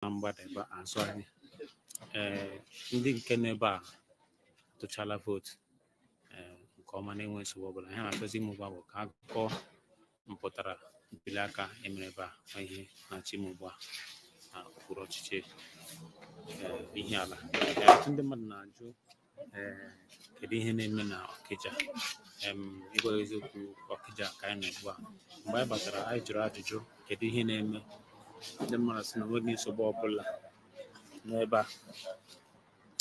Anambra ebe a asụ anyị ndị nke n'ebe a tụchala vootu nke ọma na-enwe nsogbu ọbụla. Ha na-achọzi ime ugbu a bụ ka a gụkọọ mpụtara ntụliaka emere ebe a ma ihe na-achị ime ugbu a na okpuru ọchịchị ihe ala. Ọtụtụ ndị mmadụ na-ajụ kedu ihe na-eme na Ọkịja. Ịgwa eziokwu, Ọkịja ka anyị na-egbu a. Mgbe anyị batara, anyị jụrụ ajụjụ kedu ihe na-eme. Ndị mmadụ sị na enweghị nsogbu ọbụla n'ebe a.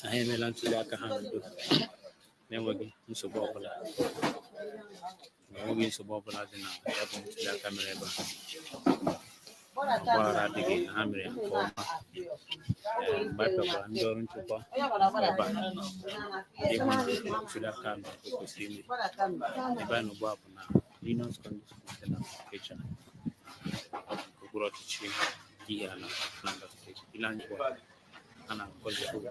Anyị emeela ntụliaka ha n'udo na-enweghị nsogbu ọbụla. Enweghị nsogbu ọbụla dị na ya bụ ntụliaka mere ebe a. Ọgbaghara adịghị, ha mere nke ọma. Mgbe anyị pịakwara ndị ọrụ nchekwa ebe a ịhụ na ntụliaka nọ o kwesịrị ime. Ebe anyị nọ ugbu a bụ na Union Secondary School dị na Ọkịja, okpuru ọchịchị ihe ala Anambra steeti. Ile anyị ugbu a na-akọzi okwu.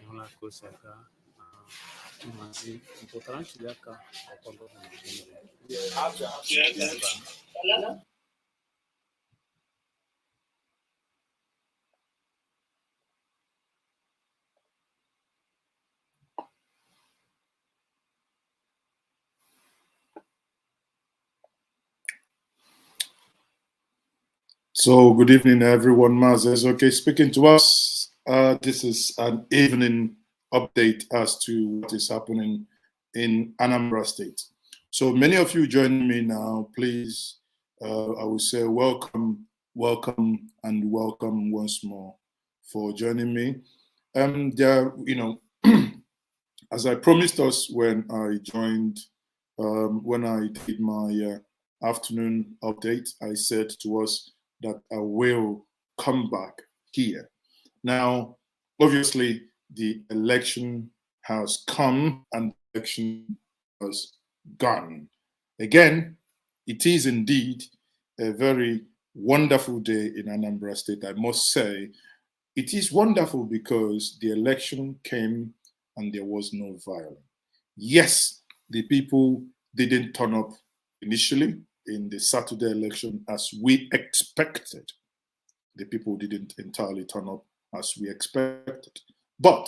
Ịhụla ka o si aga nhazi mpụtara ntụliaka ọkwa gọvanọ. So good evening, everyone. Maz is okay speaking to us. This is an evening update as to what is happening in Anambra State. So many of you joining me now, please, I will say welcome, welcome, and welcome once more for joining me. There, as I promised us when I joined, when I did my afternoon update, I said to us that I will come back here. Now, obviously, the election has come and the election has gone. Again, it is indeed a very wonderful day in Anambra State. I must say, it is wonderful because the election came and there was no violence. Yes, the people didn't turn up initially in the Saturday election as we expected. The people didn't entirely turn up as we expected. But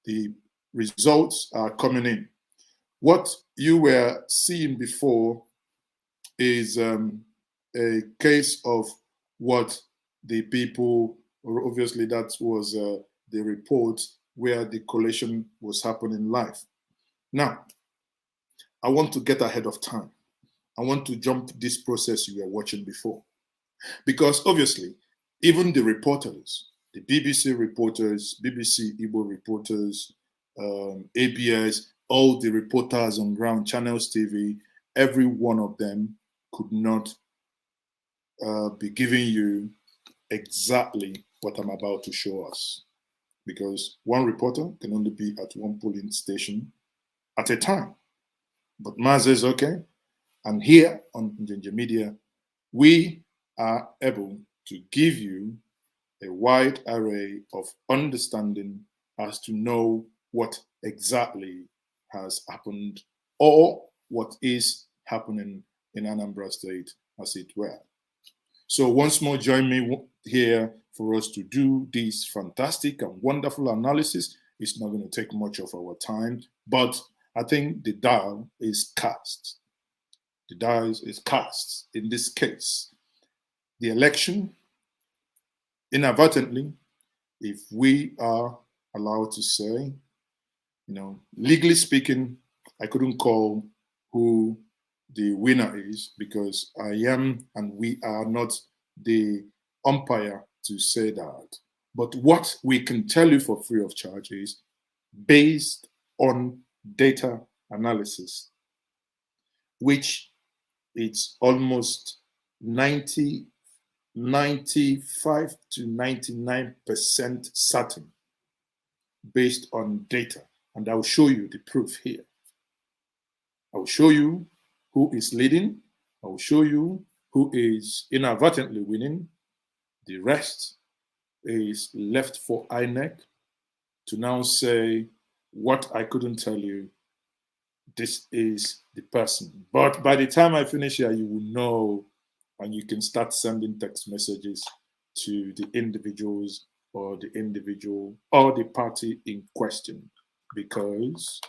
the results are coming in. What you were seeing before is a case of what the people, or obviously that was the report where the collation was happening live. Now, I want to get ahead of time. I want to jump this process you were watching before. Because obviously, even the reporters, the BBC reporters, BBC Igbo reporters, ABS, all the reporters on ground, Channels TV, every one of them could not be giving you exactly what I'm about to show us. Because one reporter can only be at one polling station at a time. But Maz is okay. And here on NjenjeMedia, we are able to give you a wide array of understanding as to know what exactly has happened or what is happening in Anambra State, as it were. So once more, join me here for us to do this fantastic and wonderful analysis. It's not going to take much of our time, but I think the dial is cast. The die is cast in this case. The election, inadvertently, if we are allowed to say, legally speaking, I couldn't call who the winner is, because I am and we are not the umpire to say that. But what we can tell you for free of charge is based on data analysis, which it's almost 95 to 99% certain based on data. And I'll show you the proof here. I'll show you who is leading. I'll show you who is inadvertently winning. The rest is left for INEC to now say what I couldn't tell you. This is the person. But by the time I finish here, you will know, and you can start sending text messages to the individuals or the party in question, because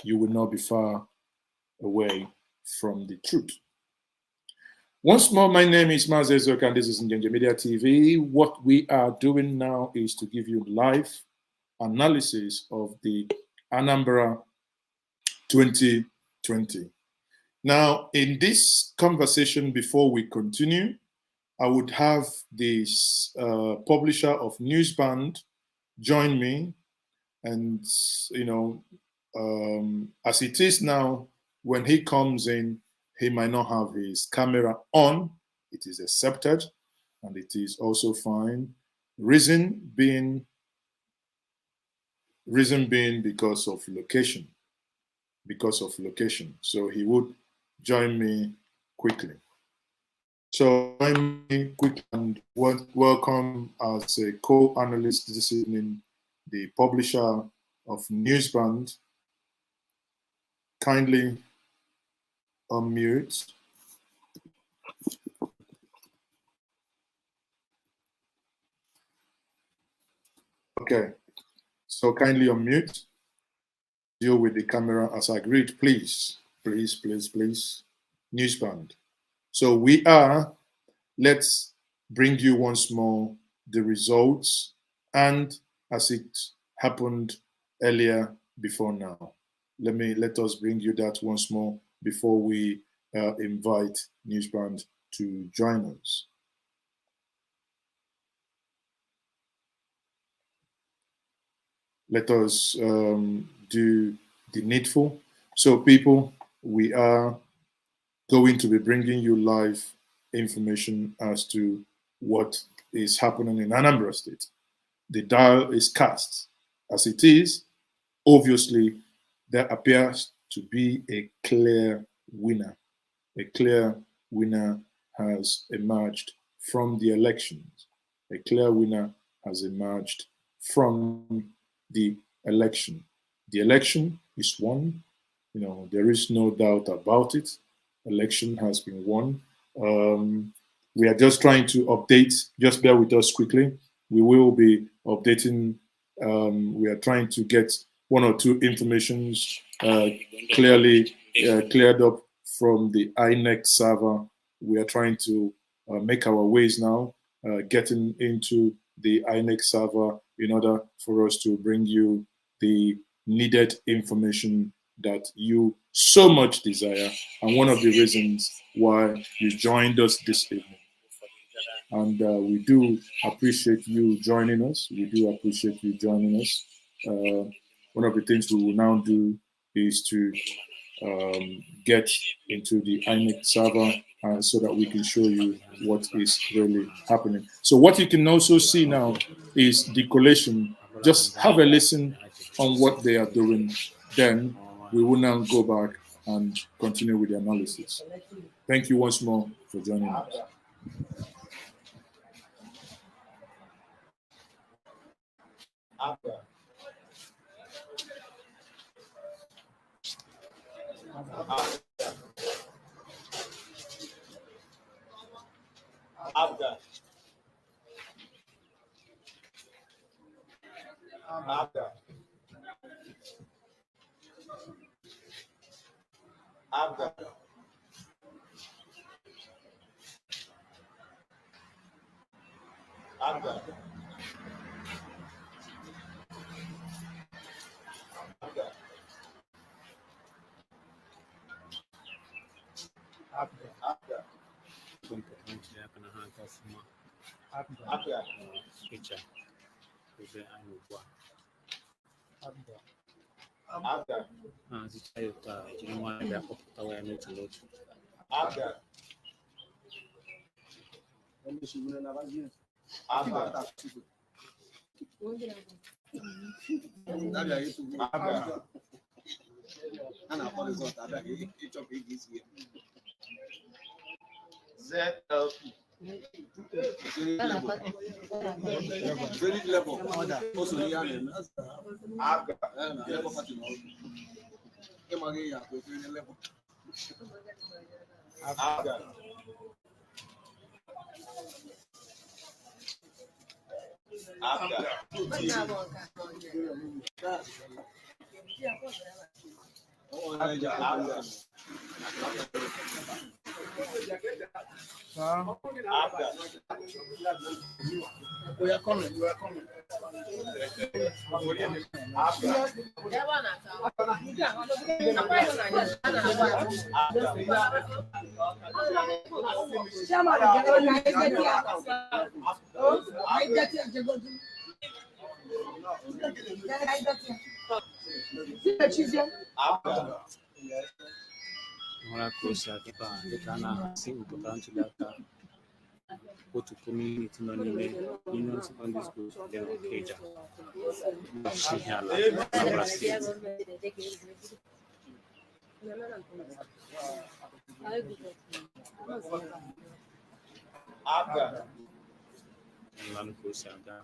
you will not be far away from the truth. Once more, my name is Mazezok and this is NjenjeMediaTV. What we are doing now is to give you live analysis of the Anambra 2020. Now, in this conversation, before we continue, I would have this publisher of Newsband join me. And, as it is now, when he comes in, he might not have his camera on. It is accepted, and it is also fine. Reason being because of location. So he would join me quickly. So join me quickly and welcome as a co-analyst this evening, the publisher of Newsband. Kindly unmute. Okay, so kindly unmute. Deal with the camera as agreed, please. Please. Newsband. So let's bring you once more the results, and as it happened earlier before now. Let us bring you that once more before we invite Newsband to join us. Let us do the needful. So people, we are going to be bringing you live information as to what is happening in Anambra State. The dial is cast. As it is, obviously, there appears to be a clear winner. A clear winner has emerged from the elections. A clear winner has emerged from the election. The election is won. There is no doubt about it. Election has been won. We are just trying to update. Just bear with us quickly. We will be updating. We are trying to get one or two informations clearly cleared up from the INEC server. We are trying to make our ways now, getting into the INEC server in order for us to bring you the needed information that you so much desire, and one of the reasons why you joined us this evening. And we do appreciate you joining us. One of the things we will now do is to get into the INEC server so that we can show you what is really happening. So what you can also see now is the collation. Just have a listen on what they are doing. Then we will now go back and continue with the analysis. Thank you once more for joining us. Potentially, I can have customer. Picture. Ube anyị ugbu a zicha ya ụtọ a ejiri nwayọ bịa kpọpụtawa ya n'otu n'otu. ZLP. Very level. Also, we are coming. We are coming. Ahora cosa che fa le cana si importante da otu community nọ n'ime Union Secondary School dị n'Ọkịja ihe ala Anambra steeti. Mmanụ ka o si aga.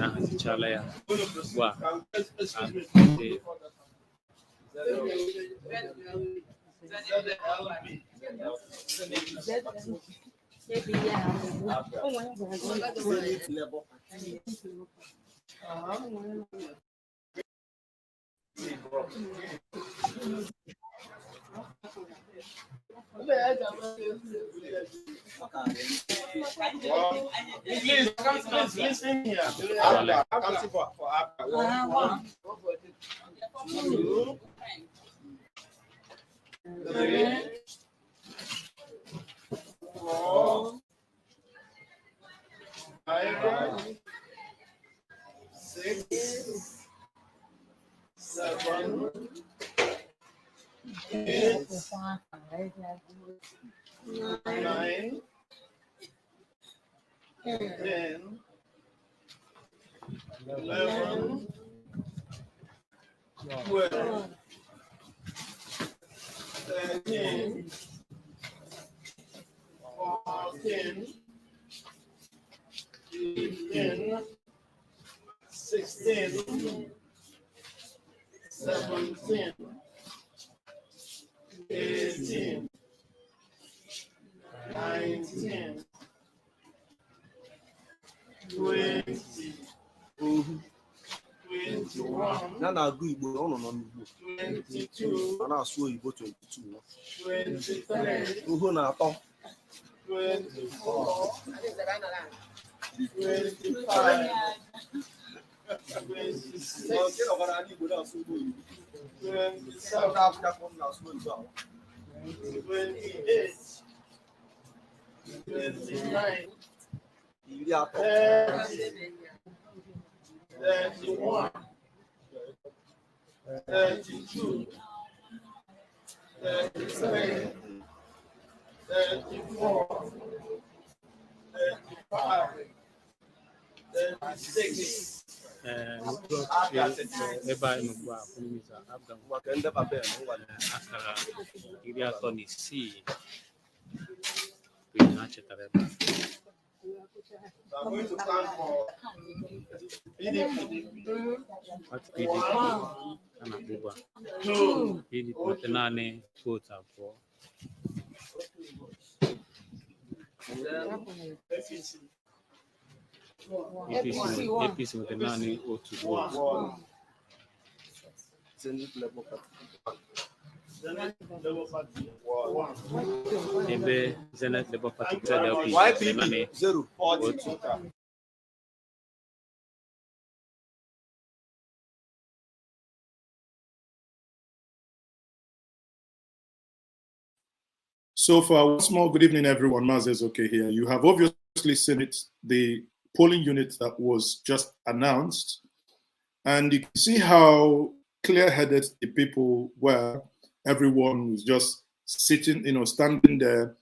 Ahazichala ya ugbu a Please listen here. Come for Abba. 1, 2, 3, 4, 5, 6, 7, 8, 9, 10, 11, 12, 13, 14, 15, 16, 17, 18, 19, 20, 21, na na-agụ Igbo ọ nọ n'Igbo 22, ma na-asụ oyibo 22 23, uhu na-atọ 24, 25, 26, 27, 28, 29, 30, 31, 32, 33, 34, 35, 36. ebe anyị nọ ugbu a kwumita Abga maka ndebaba ya ngwale akara 36 wee ha chetara ebe So I'm going to stand for PDP. pati PDP a na-akpọ ugbu a PDP nweta naanị vootu abụọ. APC nweta naanị otu vootu. Zenith Labour Party. Ebe Zenith Labour Party ZLP. YPP 0. So far, once more, good evening, everyone. Mazes okay here. You have obviously seen it, the polling unit that was just announced. And you can see how clear-headed the people were. Everyone was just sitting, standing there,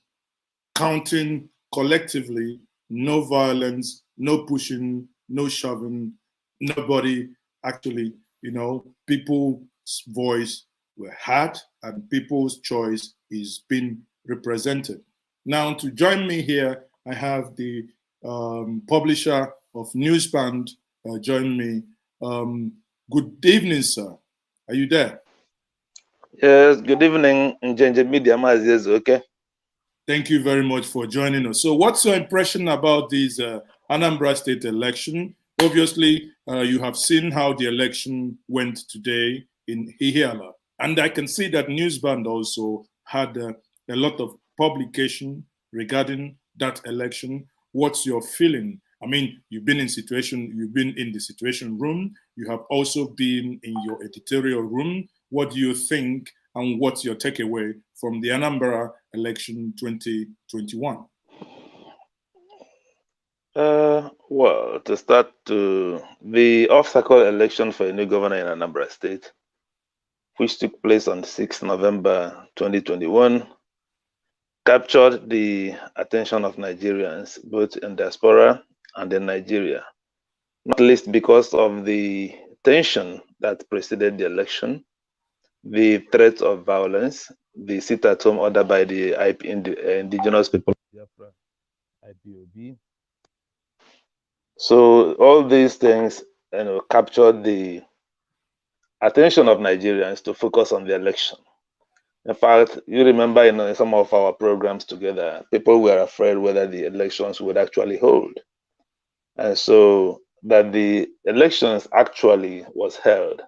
counting collectively, no violence, no pushing, no shoving, nobody actually, people's voice were heard and people's choice is being represented. Now, to join me here, I have the publisher of Newsband join me. Good evening, sir. Are you there? Yes, good evening, NjenjeMediaTV, okay? Thank you very much for joining us. So what's your impression about this Anambra state election? Obviously, you have seen how the election went today in Ihiala. And I can see that Newsband also had a lot of publication regarding that election. What's your feeling? I mean, you've been in the situation room. You have also been in your editorial room. What do you think and what's your takeaway from the Anambra election 2021? Well, to start, the off-cycle election for a new governor in Anambra State, which took place on 6 November 2021, captured the attention of Nigerians, both in diaspora and in Nigeria, not least because of the tension that preceded the election, the threat of violence, the sit-at-home order by the indigenous people of Biafra, IPOB. So all these things, captured the attention of Nigerians to focus on the election. In fact, you remember in some of our programs together, people were afraid whether the elections would actually hold. And so that the elections actually was held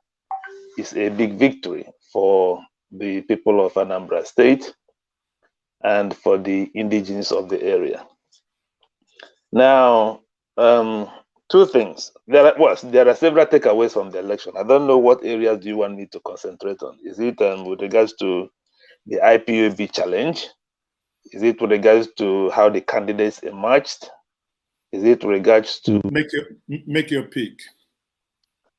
is a big victory for the people of Anambra State and for the indigenes of the area. Now, two things. There are several takeaways from the election. I don't know what areas do you want me to concentrate on. Is it with regards to the IPOB challenge? Is it with regards to how the candidates emerged? Is it with regards to make your pick?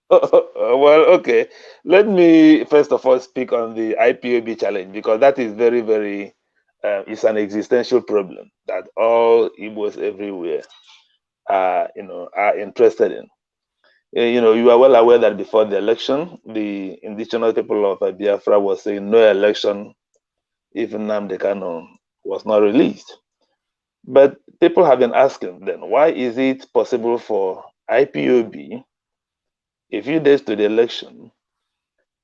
Well, okay. Let me first of all speak on the IPOB challenge because that is very, very. It's an existential problem that all Igbos everywhere are interested in. You are well aware that before the election, the indigenous people of Biafra was saying no election if Nnamdi Kanu was not released. But people have been asking then, why is it possible for IPOB, a few days to the election,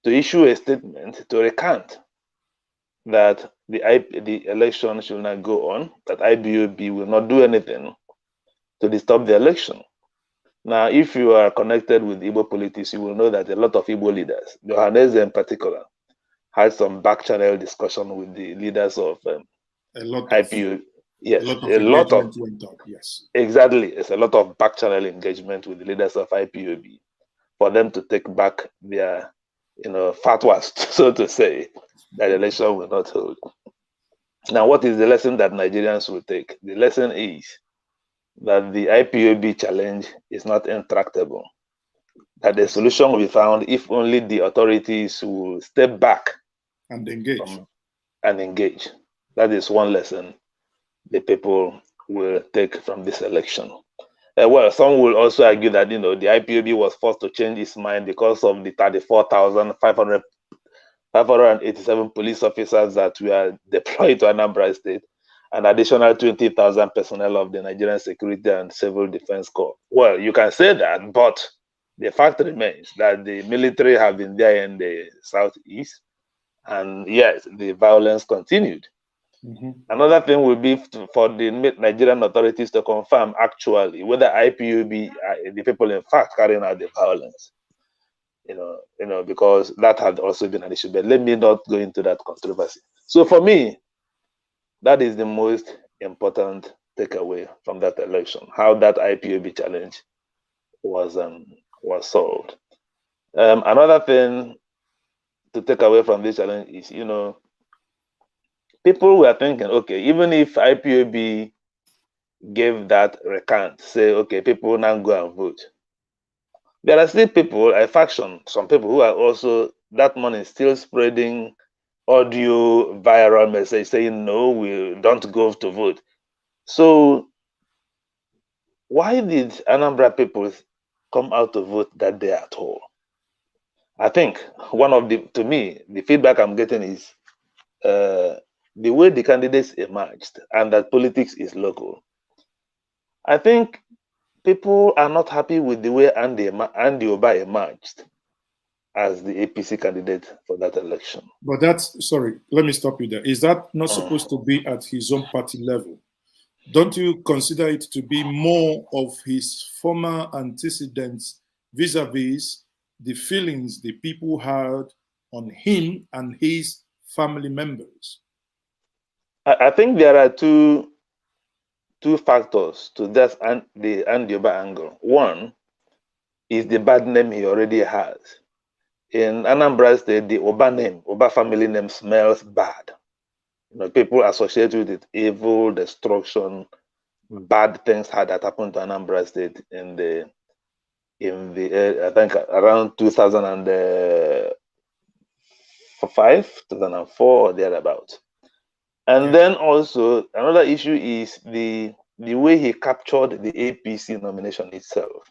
to issue a statement to recant that the election should not go on, that IPOB will not do anything to disturb the election? Now, if you are connected with Igbo politics, you will know that a lot of Igbo leaders, Johannes in particular, had some back channel discussion with the leaders of IPOB. Yes, a lot of went up, yes. Exactly. It's a lot of back channel engagement with the leaders of IPOB for them to take back their, fatwas, so to say, that the election will not hold. Now, what is the lesson that Nigerians will take? The lesson is that the IPOB challenge is not intractable, that the solution will be found if only the authorities will step back and engage. That is one lesson the people will take from this election. Well, some will also argue that the IPOB was forced to change its mind because of the 34,587 police officers that were deployed to Anambra State, and additional 20,000 personnel of the Nigerian Security and Civil Defense Corps. Well, you can say that, but the fact remains that the military have been there in the southeast, and yes, the violence continued. Another thing will be for the Nigerian authorities to confirm actually whether IPOB are the people in fact carrying out the violence. because that had also been an issue. But let me not go into that controversy. So for me, that is the most important takeaway from that election, how that IPOB challenge was solved. Another thing to take away from this challenge is, people were thinking, okay, even if IPOB gave that recount, say, okay, people now go and vote. There are still people, a faction, some people who are also that morning still spreading audio viral message saying, no, we don't go to vote. So why did Anambra people come out to vote that day at all? I think to me, the feedback I'm getting is the way the candidates emerged and that politics is local. I think people are not happy with the way Andy Oba emerged as the APC candidate for that election. But sorry, let me stop you there. Is that not supposed to be at his own party level? Don't you consider it to be more of his former antecedents vis-a-vis the feelings the people had on him and his family members? I think there are two factors to that and the Andy Oba angle. One is the bad name he already has. In Anambra State, the Oba family name smells bad. People associate with it evil, destruction, bad things that happened to Anambra State in the I think around 2005, 2004 or thereabout. And then also another issue is the way he captured the APC nomination itself.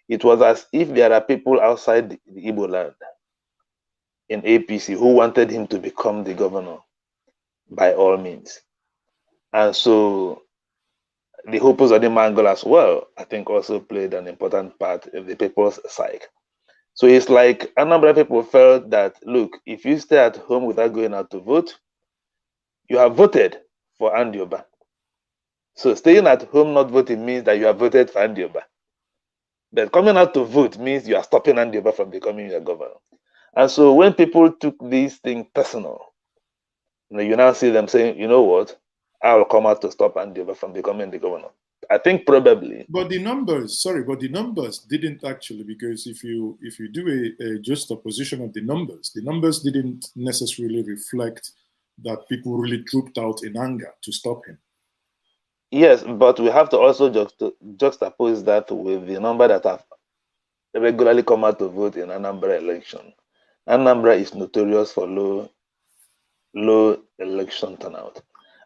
It was as if there are people outside the Igbo land in APC who wanted him to become the governor by all means. And so the Hopus of the Mangle as well, I think also played an important part in the people's psyche. So it's like Anambra people felt that, look, if you stay at home without going out to vote, you have voted for Andy Oba. So staying at home not voting means that you have voted for Andy Oba. But coming out to vote means you are stopping Andy Oba from becoming your governor. And so when people took this thing personal, you now see them saying, you know what, I will come out to stop Andy Oba from becoming the governor. I think probably. But the numbers didn't actually, because if you do a just opposition of the numbers didn't necessarily reflect that people really trooped out in anger to stop him. Yes, but we have to also juxtapose that with the number that have regularly come out to vote in Anambra election. Anambra is notorious for low election turnout.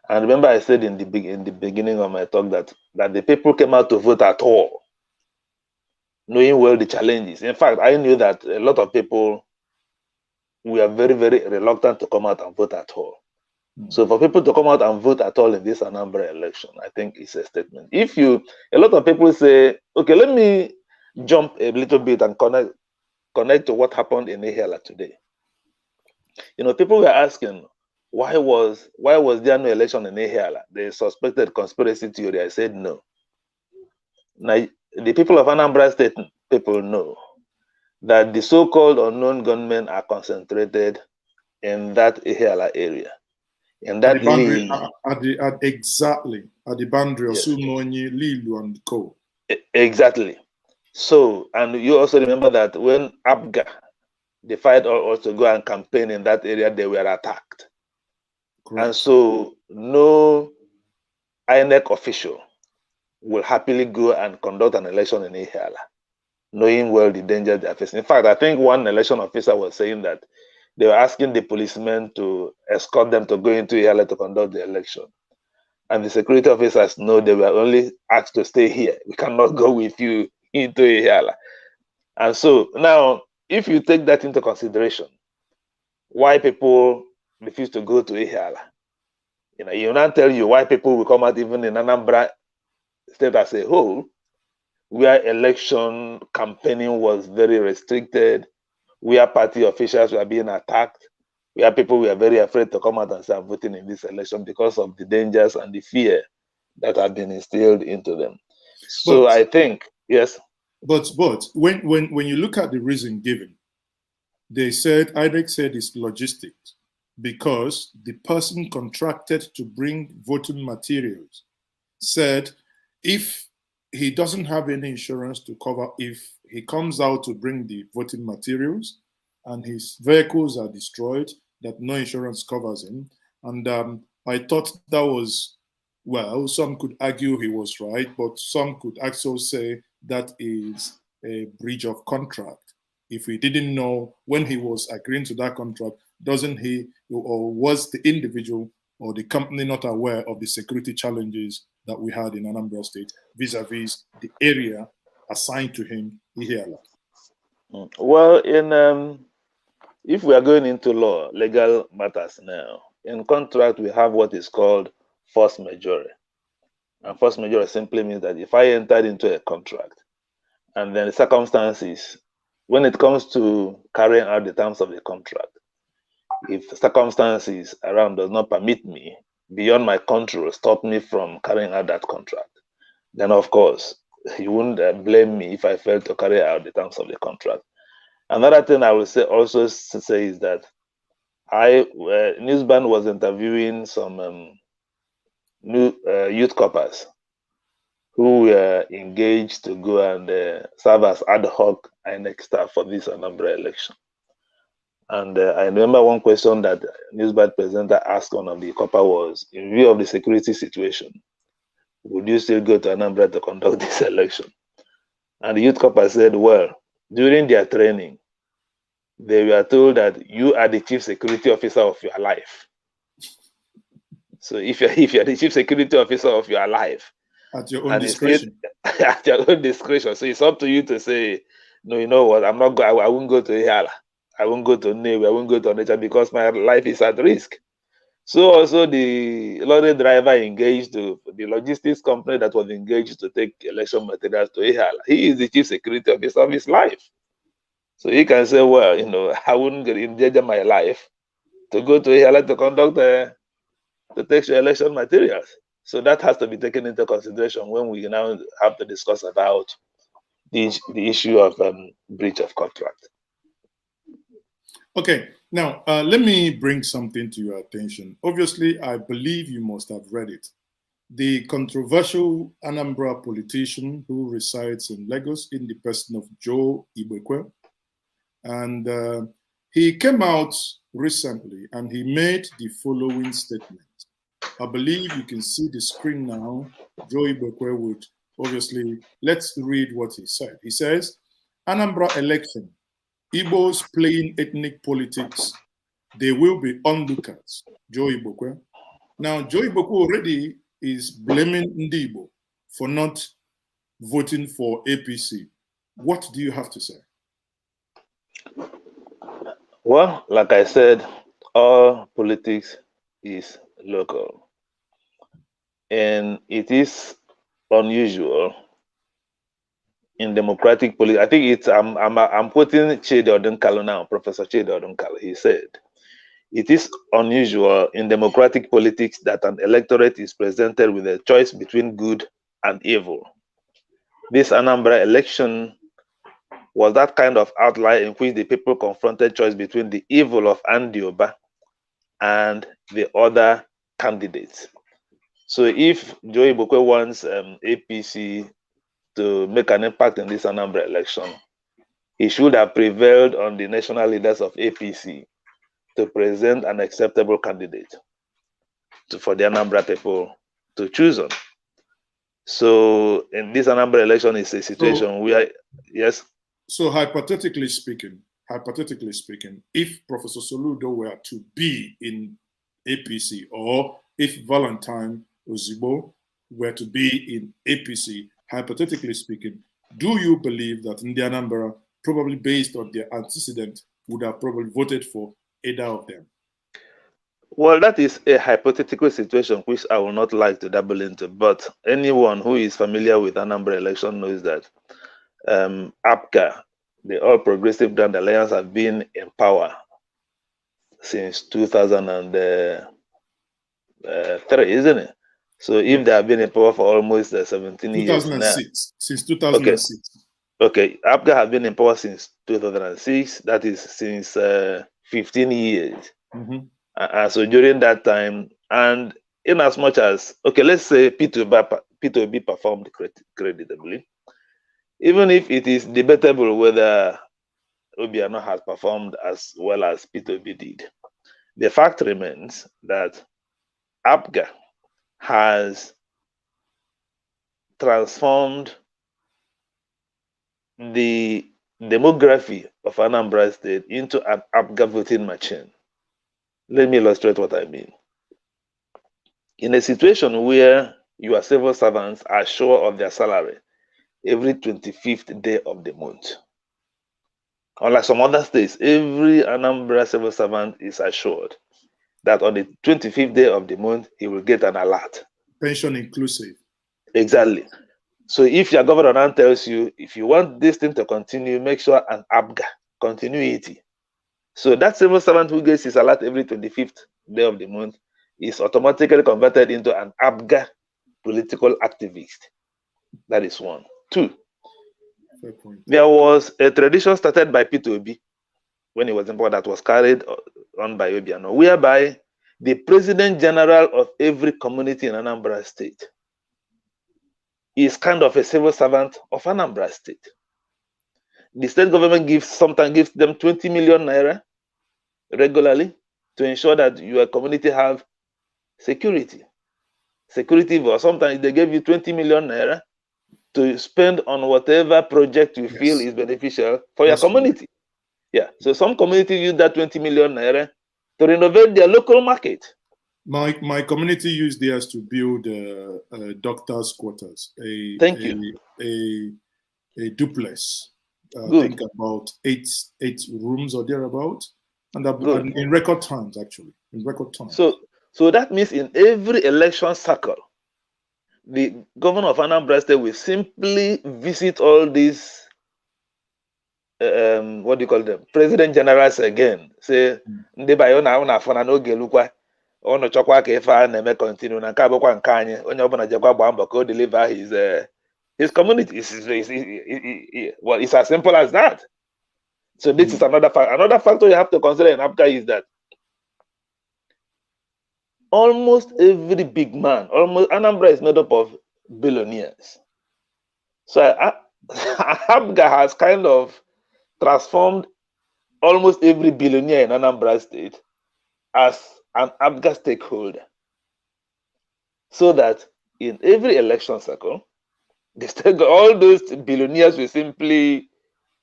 And remember, I said in the beginning of my talk that the people came out to vote at all, knowing well the challenges. In fact, I knew that a lot of people were very, very reluctant to come out and vote at all. So for people to come out and vote at all in this Anambra election, I think it's a statement. A lot of people say, okay, let me jump a little bit and connect to what happened in Ihiala today. People were asking, why was there no election in Ihiala? They suspected conspiracy theory. I said no. Now, the people of Anambra State people know that the so-called unknown gunmen are concentrated in that Ihiala area. And that exactly at the boundary of Sumonyi, Lilu, and Co. Exactly. So, and you also remember that when Abga decided also to go and campaign in that area, they were attacked. Correct. And so, no INEC official will happily go and conduct an election in Ihiala, knowing well the danger they are facing. In fact, I think one election officer was saying that they were asking the policemen to escort them to go into Ihiala to conduct the election. And the security officers know they were only asked to stay here. We cannot go with you into Ihiala. And so now, if you take that into consideration, why people refuse to go to Ihiala, you now tell you why people will come out even in Anambra State as a whole, where election campaigning was very restricted, where party officials were being attacked, where people were very afraid to come out and start voting in this election because of the dangers and the fear that have been instilled into them. So I think, yes. But when you look at the reason given, They said, INEC said it's logistics because the person contracted to bring voting materials said if he doesn't have any insurance to cover, if he comes out to bring the voting materials and his vehicles are destroyed, that no insurance covers him. And I thought that was, well, some could argue he was right, but some could also say that is a breach of contract. If he didn't know when he was agreeing to that contract, doesn't he, or was the individual or the company not aware of the security challenges that we had in Anambra State vis-a-vis the area assigned to him, Ihiala? Well, if we are going into legal matters now, in contract we have what is called force majeure. And force majeure simply means that if I entered into a contract and then the circumstances, when it comes to carrying out the terms of the contract, if circumstances around does not permit me, beyond my control, stop me from carrying out that contract, then of course, you wouldn't blame me if I failed to carry out the terms of the contract. Another thing I will also say is that Newsband was interviewing some youth corpers who were engaged to go and serve as ad hoc INEC staff for this Anambra election. And I remember one question that Newsband presenter asked one of the copper was, in view of the security situation, would you still go to Anambra to conduct this election? And the youth copper said, well, during their training, they were told that you are the chief security officer of your life. So if you're the chief security officer of your life, at your own discretion. At your own discretion. So it's up to you to say, no, you know what, I won't go to Ihala. I won't go to Newe, I won't go to Onitsha because my life is at risk. So also the lorry driver engaged to the logistics company that was engaged to take election materials to Ihala. He is the chief security officer of his life. So he can say, well, you know, I wouldn't endanger my life to go to Ihala to conduct to take election materials. So that has to be taken into consideration when we now have to discuss about the issue of breach of contract. Okay, now let me bring something to your attention. Obviously, I believe you must have read it. The controversial Anambra politician who resides in Lagos in the person of Joe Ibekwe, and he came out recently and he made the following statement. I believe you can see the screen now. Joe Ibekwe would obviously, let's read what he said. He says, Anambra election, Igbos playing ethnic politics, they will be onlookers. Joe Ibekwe. Now, Joe Ibekwe already is blaming Ndibo for not voting for APC. What do you have to say? Well, like I said, all politics is local. And it is unusual in democratic politics. I think it's, I'm quoting Chidi Odunkalo now, Professor Chidi Odunkalo. He said, it is unusual in democratic politics that an electorate is presented with a choice between good and evil. This Anambra election was that kind of outlier in which the people confronted choice between the evil of Andioba and the other candidates. So if Joe Ibekwe wants APC to make an impact in this Anambra election, he should have prevailed on the national leaders of APC to present an acceptable candidate for the Anambra people to choose on. So in this Anambra election is a situation where, yes? So hypothetically speaking, if Professor Soludo were to be in APC, or if Valentine Ozibo were to be in APC, hypothetically speaking, do you believe that in the Anambra, probably based on their antecedent, would have probably voted for either of them? Well, that is a hypothetical situation which I will not like to dabble into, but anyone who is familiar with Anambra election knows that APCA, the All Progressive Grand Alliance, have been in power since 2003, isn't it? So if they have been in power for almost 17 years now. Since 2006. Okay. Okay, APGA has been in power since 2006. That is since 15 years. So during that time, and in as much as, okay, let's say P2B performed creditably, even if it is debatable whether Obiano has performed as well as P2B did, the fact remains that APGA has transformed the demography of Anambra State into an APGA voting machine. Let me illustrate what I mean. In a situation where your civil servants are sure of their salary every 25th day of the month, unlike some other states, every Anambra civil servant is assured that on the 25th day of the month, he will get an alert. Pension inclusive. Exactly. So if your governor now tells you, if you want this thing to continue, make sure an APGA continuity. So that civil servant who gets his alert every 25th day of the month is automatically converted into an APGA political activist. That is one. Two, there was a tradition started by P2B when he was in power that was carried on by Obiano, whereby the president general of every community in Anambra State is kind of a civil servant of Anambra State. The state government sometimes gives them 20 million naira regularly to ensure that your community have security. Or sometimes they give you 20 million naira to spend on whatever project you feel is beneficial for your community. Yeah. So some communities use that 20 million naira to renovate their local market. My community used theirs to build doctors' quarters. Thank you. A duplex. I think about eight rooms or thereabout, and in record times, actually, in record time. So that means in every election cycle, the governor of Anambra State will simply visit all these what do you call them? President generals again. Say, ndị bayo na ụna afọ na n'oge lukwa ọnụ chọkwa ka ife a na-eme continue na nke abụkwa nke anyị onye ọbụla jekwa gbaa mbọ ka o deliver his community. Well, it's as simple as that. So this is another factor you have to consider in APGA is that almost every big man, almost Anambra is made up of billionaires. So APGA has kind of transformed almost every billionaire in Anambra State as an APGA stakeholder. So that in every election cycle, all those billionaires will simply,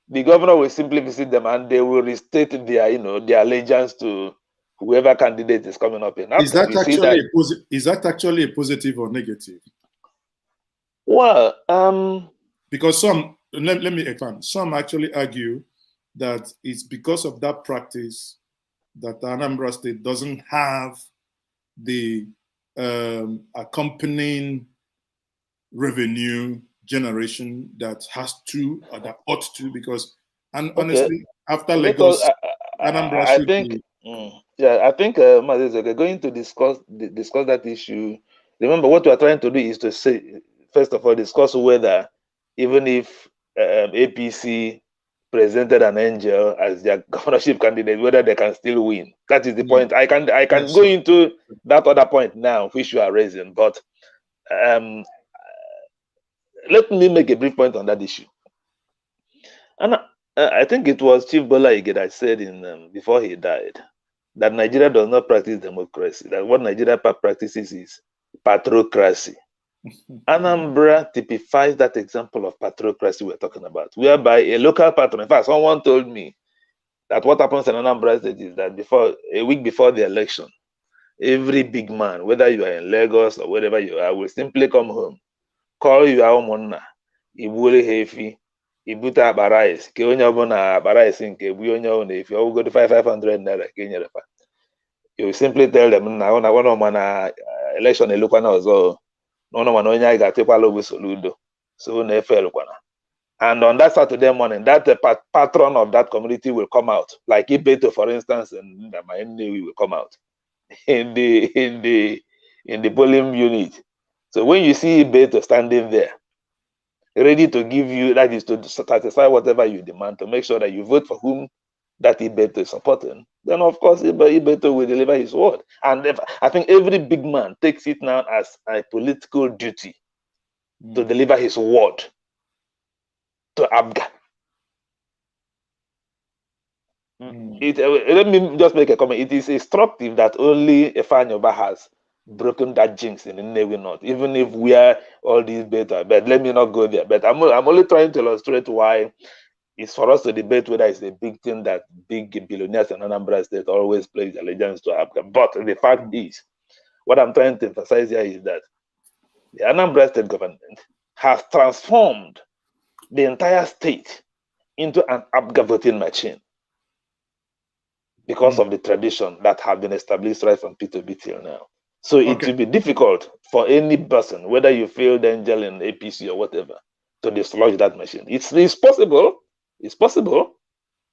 the governor will simply visit them and they will restate their, their allegiance to whoever candidate is coming up in APGA. Is that actually a positive or negative? Well, because some, let me expand. Some actually argue that it's because of that practice that Anambra State doesn't have the accompanying revenue generation that has to or that ought to, because honestly, after Lagos, Anambra should be. I think going to discuss that issue. Remember, what we are trying to do is to say, first of all, discuss whether even if APC presented an angel as their governorship candidate, whether they can still win. That is the point. I can go into that other point now, which you are raising, but let me make a brief point on that issue. And I think it was Chief Bola Ige that said before he died that Nigeria does not practice democracy. That what Nigeria practices is patrocracy. Anambra typifies that example of patrocracy we're talking about, whereby a local patron, in fact, someone told me that what happens in Anambra State is that a week before the election, every big man, whether you are in Lagos or wherever you are, will simply come home, call your ụmụnna, ibuli hefi, ibuta abarais, ke onye ọbụla abarais nke ebu onye ọbụla efi, ọ go to 500 naira ka enyere fa. You will simply tell them na na election elukwa na ọzọ. No one onye I got Soludo. So and on that Saturday morning, that patron of that community will come out. Like Ibeto, for instance, and my enemy will come out in the polling unit. So when you see Ibeto standing there, ready to give you, that is to satisfy whatever you demand, to make sure that you vote for whom that Ibeto is supporting, then of course Ibeto will deliver his word. And I think every big man takes it now as a political duty to deliver his word to Abga. Let me just make a comment. It is instructive that only Efanyoba has broken that jinx in the Navy North, even if we are all these better. But let me not go there. But I'm only trying to illustrate why it's for us to debate whether it's a big thing that big billionaires in Anambra State always pledge allegiance to Abga. But the fact is, what I'm trying to emphasize here is that the Anambra State government has transformed the entire state into an Abga voting machine because of the tradition that have been established right from P2B till now. So it will be difficult for any person, whether you failed angel in APC or whatever, to dislodge that machine. It's possible,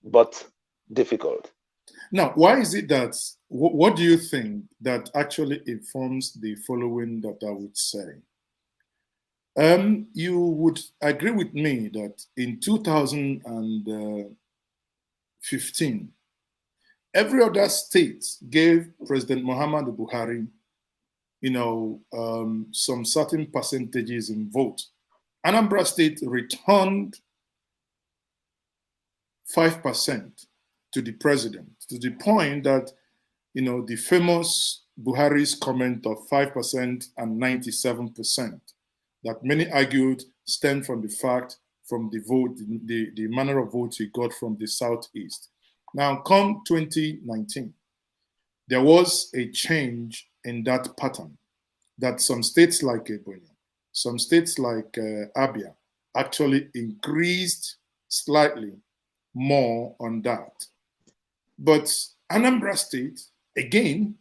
but difficult. Now, why is it that, what do you think that actually informs the following that I would say? You would agree with me that in 2015, every other state gave President Muhammadu Buhari, some certain percentages in vote. Anambra State returned 5% to the president, to the point that, the famous Buhari's comment of 5% and 97%, that many argued stemmed from the fact, from the vote, the manner of vote he got from the Southeast. Now, come 2019, there was a change in that pattern, that some states like Ebonyi, some states like Abia actually increased slightly more on that. But Anambra State, again,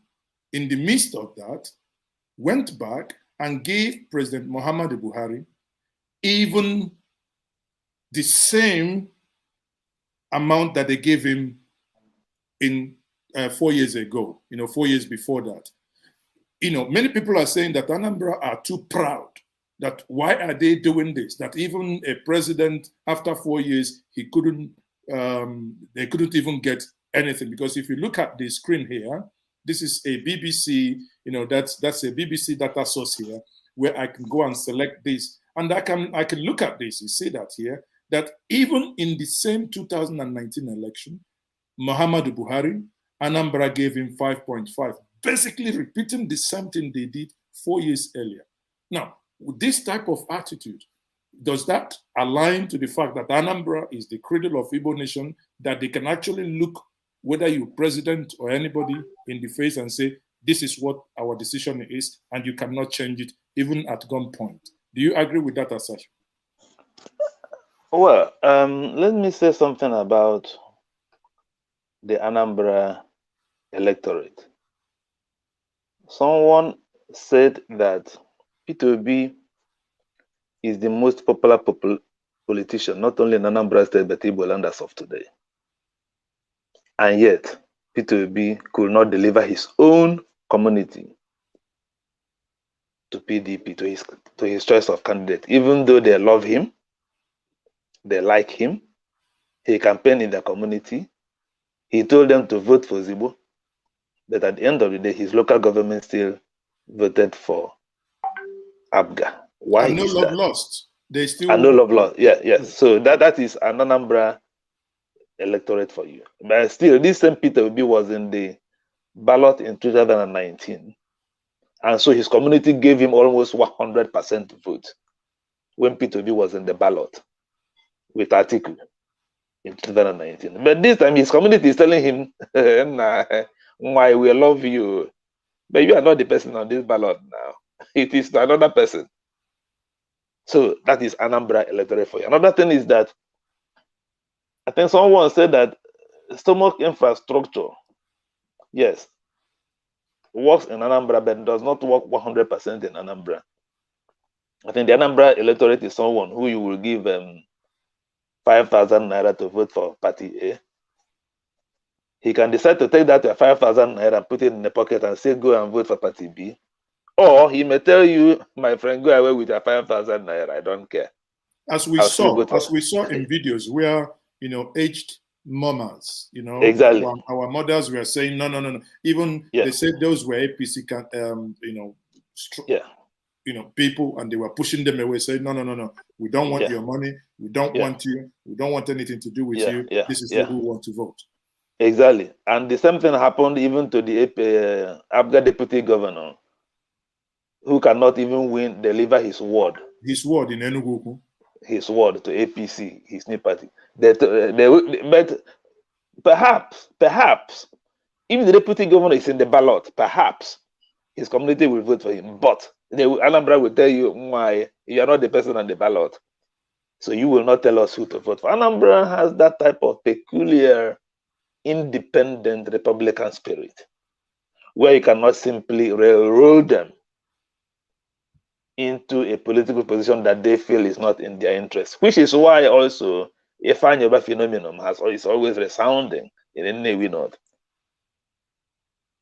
in the midst of that, went back and gave President Muhammadu Buhari even the same amount that they gave him in 4 years ago, 4 years before that. Many people are saying that Anambra are too proud, that why are they doing this? That even a president, after 4 years, they couldn't even get anything. Because if you look at the screen here, this is a BBC, that's a BBC data source here, where I can go and select this. And I can look at this, you see that here, that even in the same 2019 election, Muhammadu Buhari, Anambra gave him 5.5, basically repeating the same thing they did 4 years earlier. Now, with this type of attitude, does that align to the fact that Anambra is the cradle of Igbo nation, that they can actually look whether you're president or anybody in the face and say, this is what our decision is, and you cannot change it, even at gunpoint? Do you agree with that assertion? Well, let me say something about the Anambra electorate. Someone said that P2B is the most popular politician, not only in Anambra State, but Igbo land as of today. And yet, P2B could not deliver his own community to PDP, to his choice of candidate, even though they love him, they like him, he campaigned in the community, he told them to vote for Zibo, but at the end of the day, his local government still voted for Abga. Why and no is love that? lost. They still and no love lost. Yes. So that is an Anambra electorate for you. But still, this same Peter Obi was in the ballot in 2019. And so his community gave him almost 100% vote when Peter Obi was in the ballot with Atiku in 2019. But this time his community is telling him, nah, why we love you, but you are not the person on this ballot now. It is another person. So that is Anambra electorate for you. Another thing is that I think someone said that stomach infrastructure, yes, works in Anambra, but does not work 100% in Anambra. I think the Anambra electorate is someone who you will give 5,000 naira to vote for party A. He can decide to take that 5,000 naira and put it in the pocket and say, go and vote for party B. Or he may tell you, my friend, go away with your 5,000 naira, I don't care. as we saw in videos where, you know, aged mamas, you know, exactly, our mothers were saying no. Even they said those were APC you know, you know, people, and they were pushing them away, saying no, we don't want your money, we don't want you, we don't want anything to do with you. This is who want to vote. Exactly, and the same thing happened even to the Abga deputy governor, who cannot even deliver his word. His word in Enugu. His word to APC, his new party. But perhaps, if the deputy governor is in the ballot, perhaps his community will vote for him. But Anambra will tell you, why you are not the person on the ballot, so you will not tell us who to vote for. Anambra has that type of peculiar, independent Republican spirit, where you cannot simply railroad them into a political position that they feel is not in their interest, which is why also a Fanyoba phenomenon is always resounding in any way not.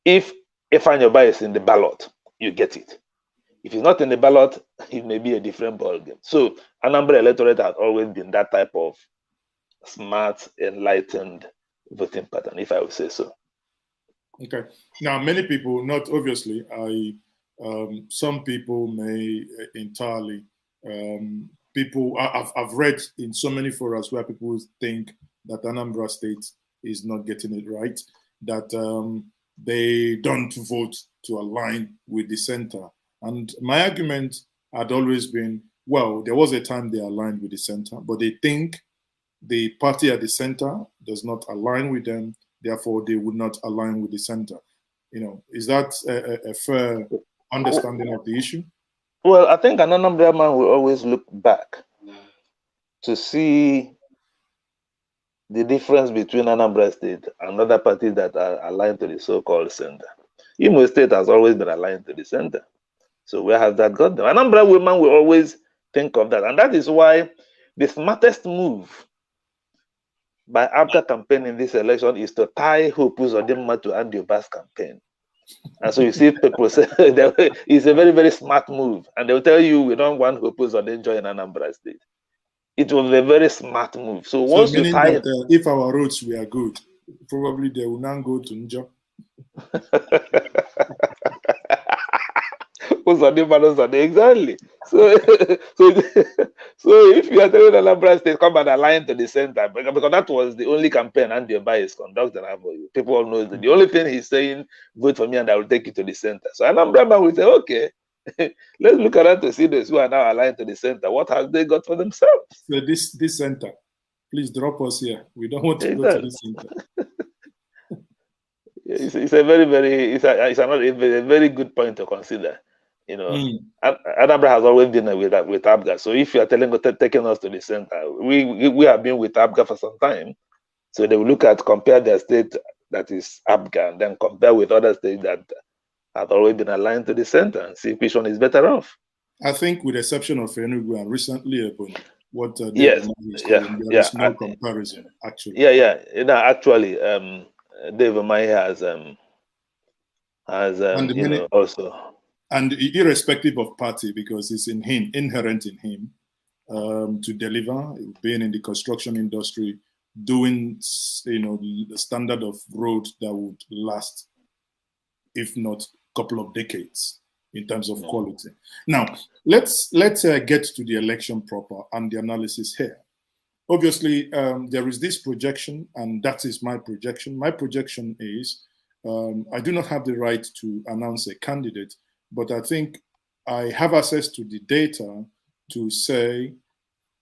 If a Fanyoba is in the ballot, you get it. If he's not in the ballot, it may be a different ballgame. So Anambra electorate has always been that type of smart, enlightened voting pattern, if I would say so. Okay. Now, many people, not obviously, some people may entirely, I've read in so many forums where people think that Anambra State is not getting it right, that they don't vote to align with the center. And my argument had always been, well, there was a time they aligned with the center, but they think the party at the center does not align with them, therefore they would not align with the center. You know, is that a fair understanding of the issue? Well, I think an Anambra man will always look back to see the difference between Anambra State and other parties that are aligned to the so-called center. Imo State has always been aligned to the center. So where has that got them? Anambra women will always think of that. And that is why the smartest move by ABGA campaign in this election is to tie Hope Uzodimma to Andy Oba's campaign. And so you see people say it's a very, very smart move. And they'll tell you, we don't want Hope Uzodimma in Anambra State. It was a very smart move. So once you tie it, if our roads were good, probably they will not go to Njo. Exactly. So if you are telling Anambra State, come and align to the center, because that was the only campaign Andy Oba is conducting. People all know that the only thing he's saying, vote for me and I will take you to the center. So Anambra man will say, okay, let's look around to see those who are now aligned to the center. What have they got for themselves? So this center, please drop us here. We don't want to go to this center. It's a very, very, it's a very good point to consider. You know, Anambra has always been with ABGA. So if you are taking us to the center, we have been with ABGA for some time. So they will compare their state that is ABGA, and then compare with other states that have always been aligned to the center, and see which one is better off. I think, with the exception of Enugu and recently, what there is no comparison, actually. You know, actually, Dave Omai has also. And irrespective of party, because it's in him, inherent in him, to deliver, being in the construction industry, doing, you know, the standard of road that would last, if not a couple of decades, in terms of quality. Now, let's get to the election proper and the analysis here. Obviously, there is this projection, and that is my projection. My projection is, I do not have the right to announce a candidate, but I think I have access to the data to say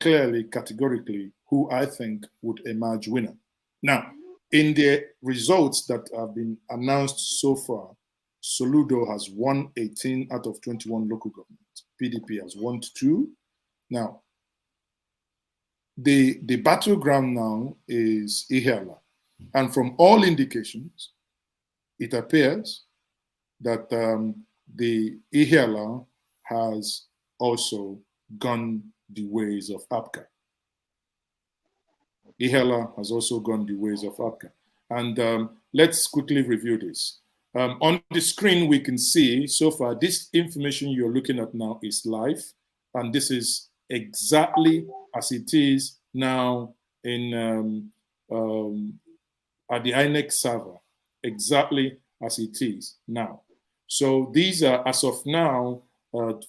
clearly, categorically, who I think would emerge winner. Now, in the results that have been announced so far, Soludo has won 18 out of 21 local governments. PDP has won 2. Now, the battleground now is Ihiala. And from all indications, it appears that the Ihiala has also gone the ways of ABGA. Ihiala has also gone the ways of ABGA. And let's quickly review this. On the screen, we can see so far, this information you're looking at now is live. And this is exactly as it is now in at the INEC server, exactly as it is now. So these are, as of now,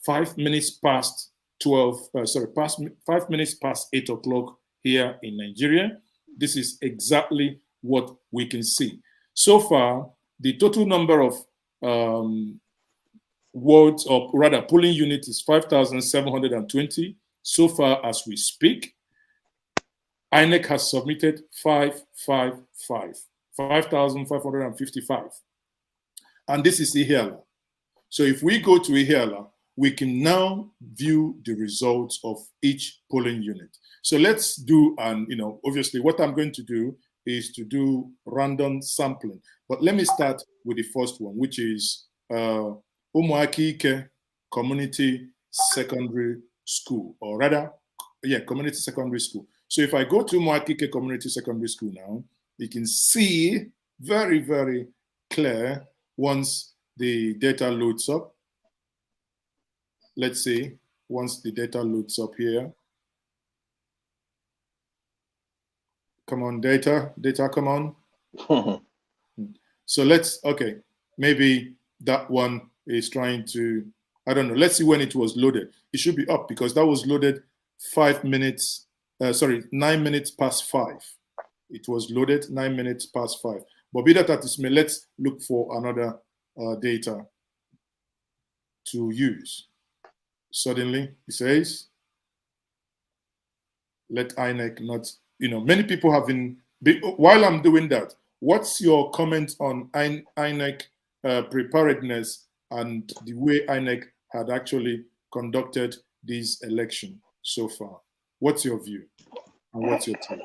5 minutes past 12, past 5 minutes past 8 o'clock here in Nigeria. This is exactly what we can see. So far, the total number of wards, or rather polling units, is 5,720 so far as we speak. INEC has submitted 5,555. And this is Ihiala. So if we go to Ihiala, we can now view the results of each polling unit. So let's do, and obviously what I'm going to do is to do random sampling. But let me start with the first one, which is Umuakike Community Secondary School, or rather, Community Secondary School. So if I go to Umuakike Community Secondary School now, you can see very, very clear once the data loads up. Let's see, once the data loads up here. Come on, data, come on. So okay, maybe that one is trying to, I don't know. Let's see when it was loaded. It should be up because that was loaded 9 minutes past 5. It was loaded 9 minutes past 5. But be that as it may, let's look for another data to use. Suddenly, it says, let INEC not, many people have been, while I'm doing that, what's your comment on INEC preparedness and the way INEC had actually conducted this election so far? What's your view and what's your take?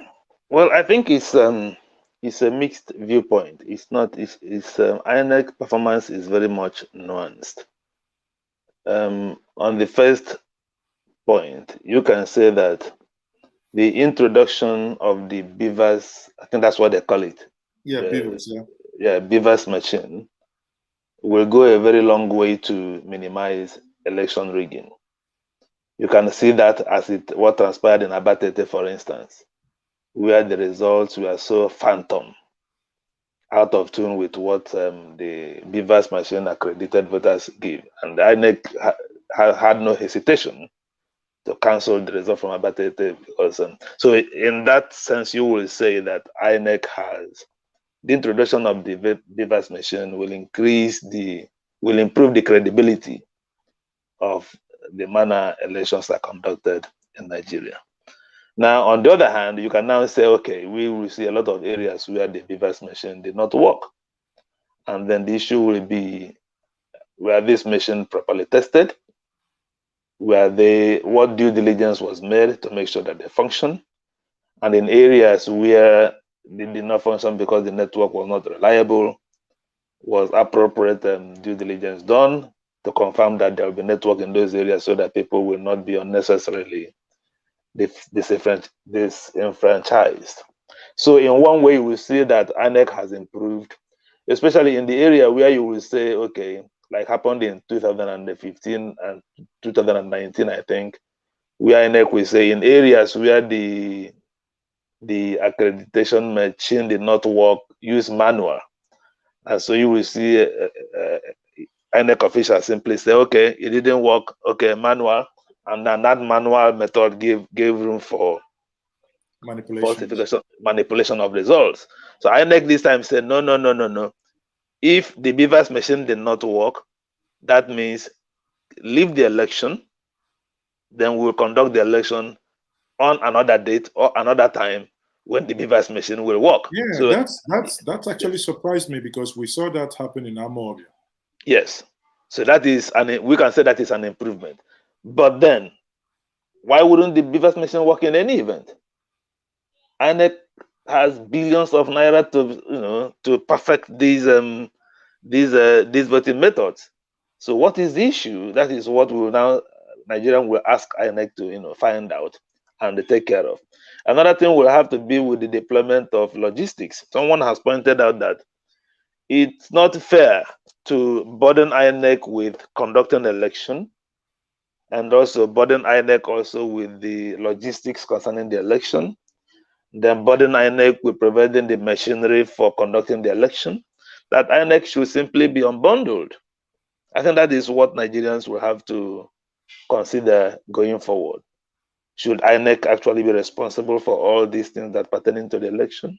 Well, I think it's a mixed viewpoint. INEC performance is very much nuanced. On the first point, you can say that the introduction of the beavers, I think that's what they call it. Yeah, beavers, yeah. Yeah, beavers machine will go a very long way to minimize election rigging. You can see that as what transpired in Abatete, for instance, where the results were so phantom, out of tune with what the beavers machine accredited voters give. And the INEC had no hesitation to cancel the result from Abatete because so in that sense you will say that INEC has the introduction of the beavers machine will improve the credibility of the manner elections are conducted in Nigeria. Now, on the other hand, you can now say, okay, we will see a lot of areas where the beavers machine did not work. And then the issue will be, were this machine properly tested? What due diligence was made to make sure that they function? And in areas where they did not function because the network was not reliable, was appropriate due diligence done to confirm that there will be network in those areas so that people will not be unnecessarily disenfranchised. So in one way, we see that INEC has improved, especially in the area where you will say, okay, like happened in 2015 and 2019, I think, where INEC will say in areas where the accreditation machine did not work, use manual. And so you will see INEC officials simply say, okay, it didn't work, okay, manual. And then that manual method gave room for manipulation of results. So INEC this time said, no. If the beavers machine did not work, that means leave the election, then we'll conduct the election on another date or another time when the beavers machine will work. Yeah, so that's actually surprised me because we saw that happen in Anambra. Yes. So that is, we can say that is an improvement. But then, why wouldn't the beavers machine work in any event? INEC has billions of naira to perfect these voting methods. So what is the issue? That is what Nigerian will ask INEC to find out and take care of. Another thing will have to be with the deployment of logistics. Someone has pointed out that it's not fair to burden INEC with conducting an election and also burden INEC also with the logistics concerning the election. Then burden INEC with providing the machinery for conducting the election. That INEC should simply be unbundled. I think that is what Nigerians will have to consider going forward. Should INEC actually be responsible for all these things that pertain to the election?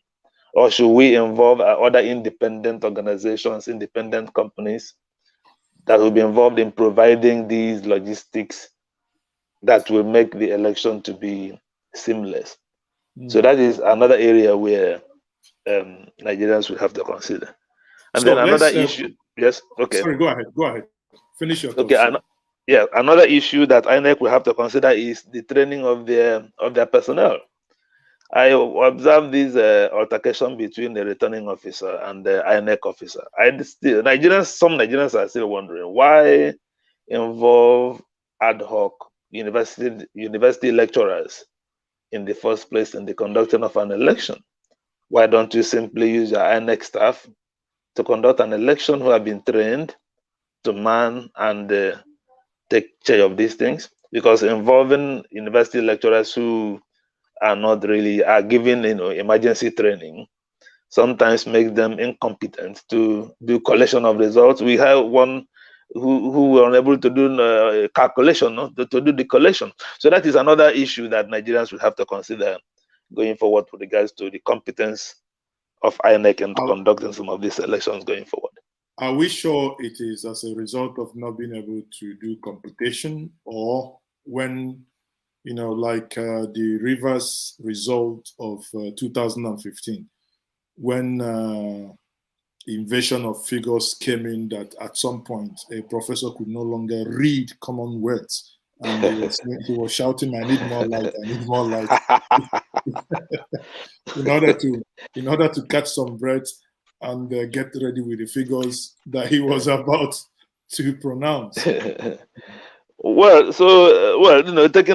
Or should we involve other independent organizations, independent companies that will be involved in providing these logistics that will make the election to be seamless? So that is another area where Nigerians will have to consider. And So then another issue, yes, okay. Sorry, go ahead. Finish your thoughts. Okay, yeah, another issue that INEC will have to consider is the training of their personnel. I observed this altercation between the returning officer and the INEC officer. Some Nigerians are still wondering why involve ad hoc university lecturers in the first place in the conducting of an election. Why don't you simply use your INEC staff to conduct an election who have been trained to man and take charge of these things? Because involving university lecturers who are given emergency training sometimes makes them incompetent to do collection of results. We have one who were unable to do calculation, to do the collection. So that is another issue that Nigerians will have to consider going forward with regards to the competence of INEC and conducting some of these elections going forward. Are we sure it is as a result of not being able to do computation, or when, like the Rivers result of 2015, when invasion of figures came in, that at some point a professor could no longer read common words, and he was shouting, "I need more light! I need more light!" in order to catch some breath and get ready with the figures that he was about to pronounce. Taking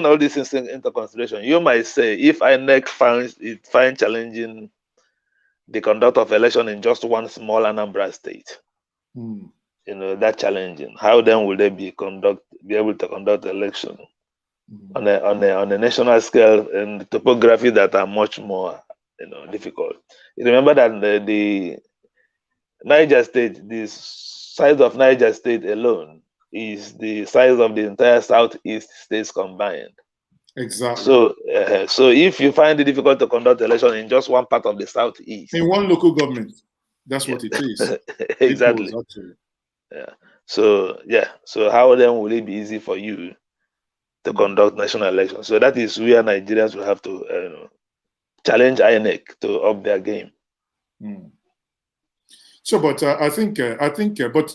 all these things into consideration, you might say if INEC finds challenging the conduct of election in just one small Anambra state, that challenging, how then will they be able to conduct election on a national scale and topography that are much more difficult? You remember that the Niger State, the size of Niger State alone is the size of the entire Southeast states combined. Exactly. So if you find it difficult to conduct election in just one part of the Southeast, in one local government, that's what it is. Exactly. So how then will it be easy for you to conduct national elections? So that is where Nigerians will have to challenge INEC to up their game. So, but I think, but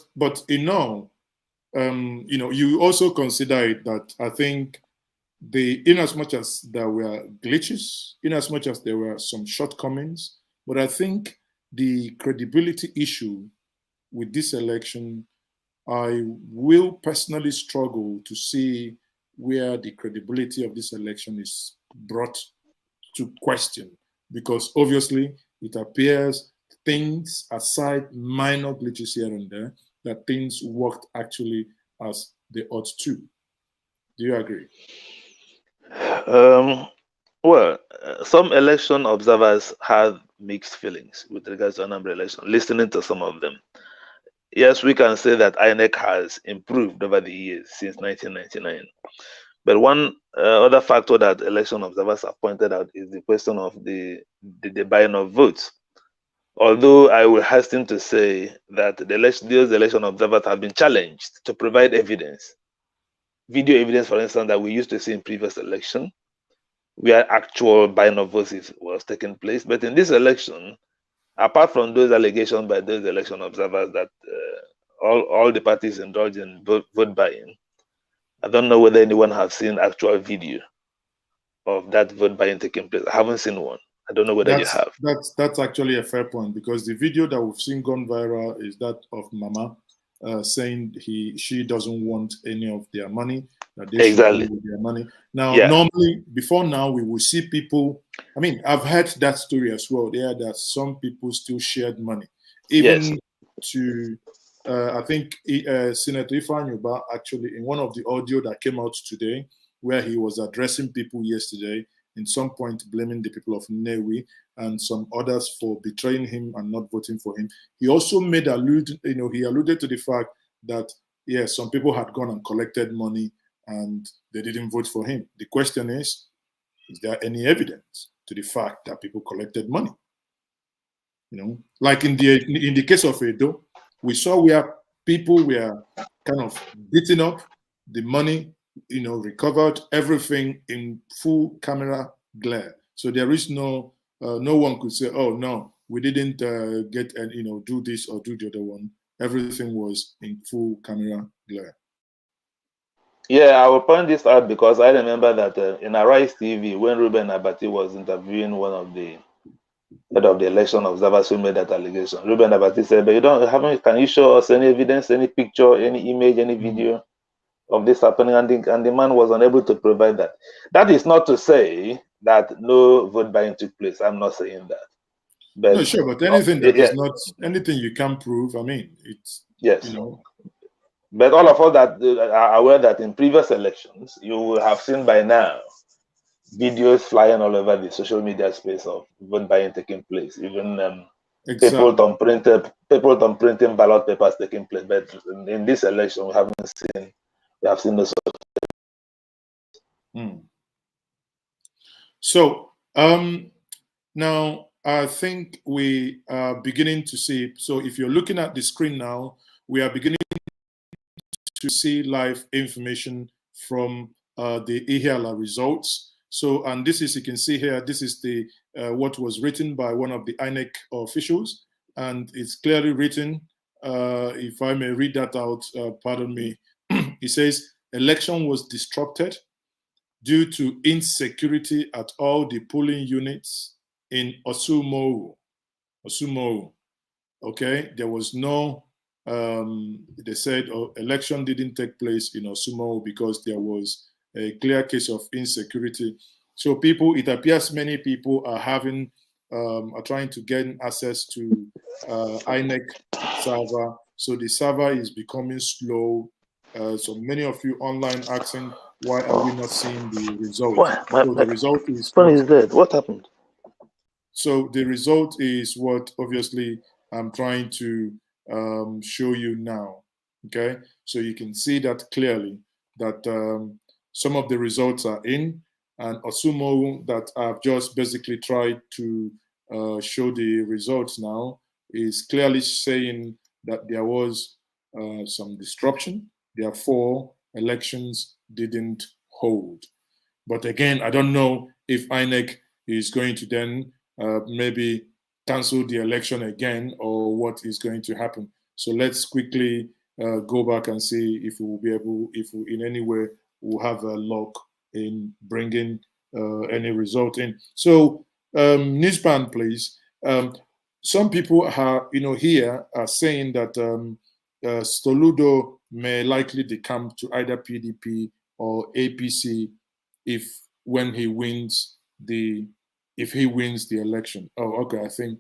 you also consider it that I think in as much as there were glitches, in as much as there were some shortcomings, but I think the credibility issue with this election, I will personally struggle to see where the credibility of this election is brought to question, because obviously it appears, things aside, minor glitches here and there, that things worked actually as they ought to. Do you agree? Some election observers have mixed feelings with regards to Anambra election, listening to some of them. Yes, we can say that INEC has improved over the years since 1999. But one other factor that election observers have pointed out is the question of the buying of votes. Although I will hasten to say that those election observers have been challenged to provide evidence, video evidence, for instance, that we used to see in previous election, where actual buying of votes was taking place. But in this election, apart from those allegations by those election observers that all the parties indulge in vote buying, I don't know whether anyone has seen actual video of that vote buying taking place. I haven't seen one. I don't know whether you have. That's actually a fair point, because the video that we've seen gone viral is that of Mama saying she doesn't want any of their money, that they should do with their money. Now, normally, before now, we will see people, I mean, I've heard that story as well, that some people still shared money, even to I think Senator Ifeanyuba actually in one of the audio that came out today, where he was addressing people yesterday, in some point blaming the people of Nnewi and some others for betraying him and not voting for him. He also made he alluded to the fact that yes, some people had gone and collected money and they didn't vote for him. The question is there any evidence to the fact that people collected money? Like in the case of Edo, we saw where people were kind of beaten up, the money, recovered, everything in full camera glare. So there is no one could say, oh no, we didn't get and do this or do the other one. Everything was in full camera glare. Yeah, I will point this out because I remember that in Arise TV, when Ruben Abati was interviewing one of the head of the election observers who made that allegation, Ruben Abati said, but can you show us any evidence, any picture, any image, any video of this happening? And the man was unable to provide that. That is not to say that no vote buying took place. I'm not saying that. But, no, sure, but anything that is not anything you can prove, I mean, it's yes. But all of us that are aware that in previous elections, you will have seen by now videos flying all over the social media space of vote buying taking place, even people printing ballot papers taking place. But in this election, we have seen no such. So now I think we are beginning to see. So if you're looking at the screen now, we are beginning to see live information from the Ihiala results. So, and this is, you can see here, this is the what was written by one of the INEC officials, and it's clearly written. If I may read that out, pardon me. It says, election was disrupted due to insecurity at all the polling units in Osumowo. Okay, there was no, they said election didn't take place in Osumowo because there was a clear case of insecurity. So people, it appears many people are having, are trying to gain access to INEC server. So the server is becoming slow. So many of you online asking, why are we not seeing the result? So the result is phone is dead. What happened? So the result is what obviously I'm trying to show you now. Okay, so you can see that clearly that some of the results are in, and Osumo that I've just basically tried to show the results now is clearly saying that there was some disruption. Therefore, elections didn't hold. But again, I don't know if INEC is going to then maybe cancel the election again or what is going to happen. So let's quickly go back and see if we will be able, if we, in any way we'll have a luck in bringing any result in. So Newspan, please. Some people are, here are saying that Soludo may likely decamp to either PDP or APC if he wins the election. Oh, okay. I think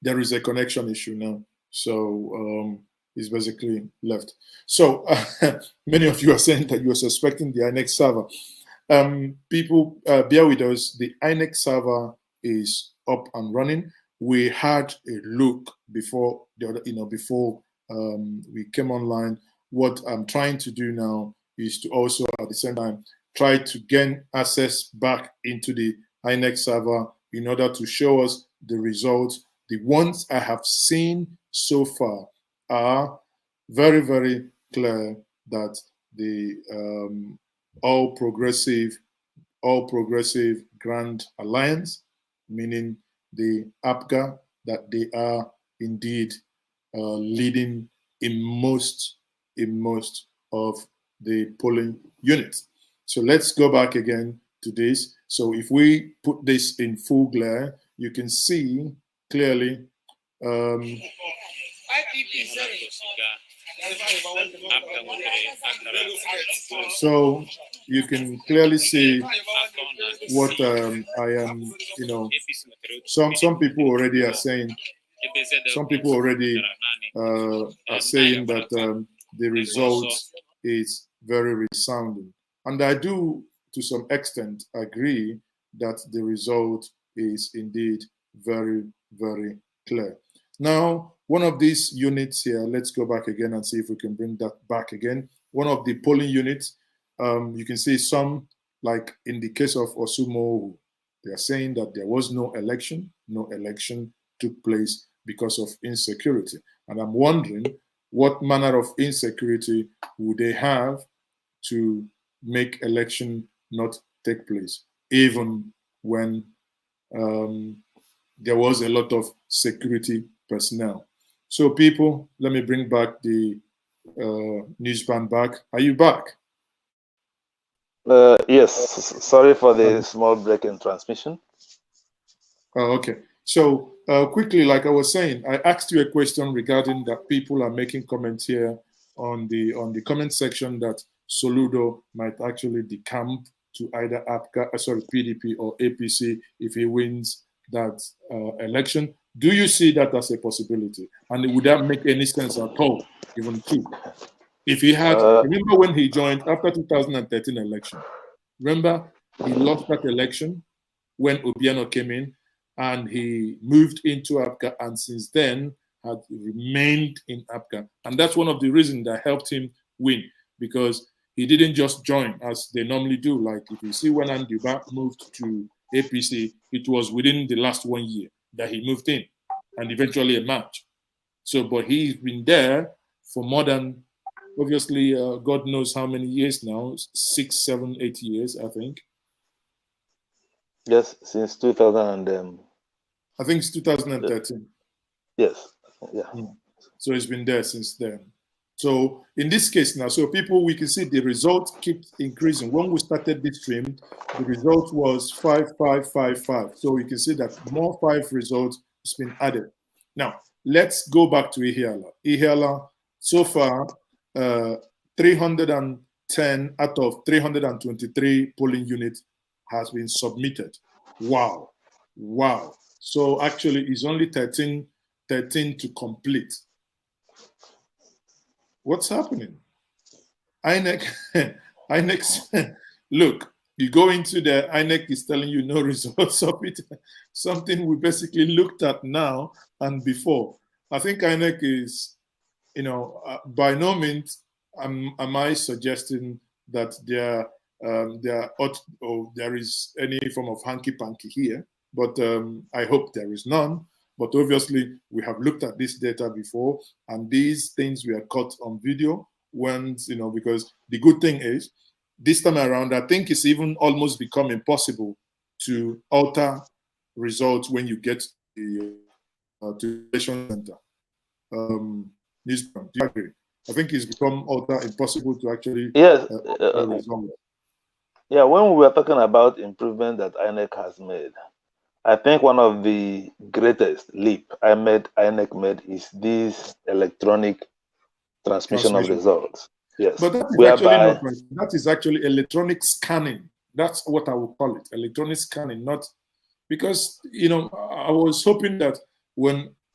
there is a connection issue now. So he's basically left. So many of you are saying that you are suspecting the INEC server. People, bear with us. The INEC server is up and running. We had a look before before we came online. What I'm trying to do now is to also at the same time try to gain access back into the INEC server in order to show us the results. The ones I have seen so far are very, very clear that the All Progressive Grand Alliance, meaning the APGA, that they are indeed leading in most of the polling units. So let's go back again to this. So if we put this in full glare, you can see clearly. So you can clearly see what I am. Some people already are saying some people already are saying that the result is very resounding. And I do, to some extent, agree that the result is indeed very, very clear. Now, one of these units here, let's go back again and see if we can bring that back again. One of the polling units, you can see some, like in the case of Osumo, they are saying that there was no election took place because of insecurity. And I'm wondering what manner of insecurity would they have to make election not take place, even when there was a lot of security personnel. So people, let me bring back the news band back. Are you back? Yes, sorry for the small break in transmission. Oh, okay. So quickly, like I was saying, I asked you a question regarding that people are making comments here on the comment section that Soludo might actually decamp to either PDP or APC if he wins that election. Do you see that as a possibility? And would that make any sense at all, even true? If he had, remember when he joined after 2013 election, remember he lost that election when Obiano came in, and he moved into APGA, and since then had remained in APGA. And that's one of the reasons that helped him win, because he didn't just join as they normally do. Like if you see when Anduba moved to APC, it was within the last 1 year that he moved in and eventually a match. So, but he's been there for more than, obviously, God knows how many years now, 6, 7, 8 years, I think. Yes, since 2000. I think it's 2013. Yes, yeah. So it's been there since then. So in this case now, so people, we can see the result keeps increasing. When we started this stream, the result was 5555. So we can see that more 5 results has been added. Now, let's go back to Ihiala. Ihiala, so far, 310 out of 323 polling units has been submitted. Wow. Wow. So actually, it's only 13 to complete. What's happening? INEC, look, you go into the INEC is telling you no results of it. Something we basically looked at now and before. I think INEC is, by no means am I suggesting that there is any form of hanky-panky here, but I hope there is none. But obviously, we have looked at this data before, and these things were caught on video when, because the good thing is, this time around, I think it's even almost become impossible to alter results when you get to the election center. Do you agree? I think it's become impossible to actually resolve. Yeah, when we were talking about improvement that INEC has made, I think one of the greatest leap INEC made is this electronic transmission of results. Yes, but that is actually not right. That is actually electronic scanning. That's what I would call it, electronic scanning. Not because I was hoping that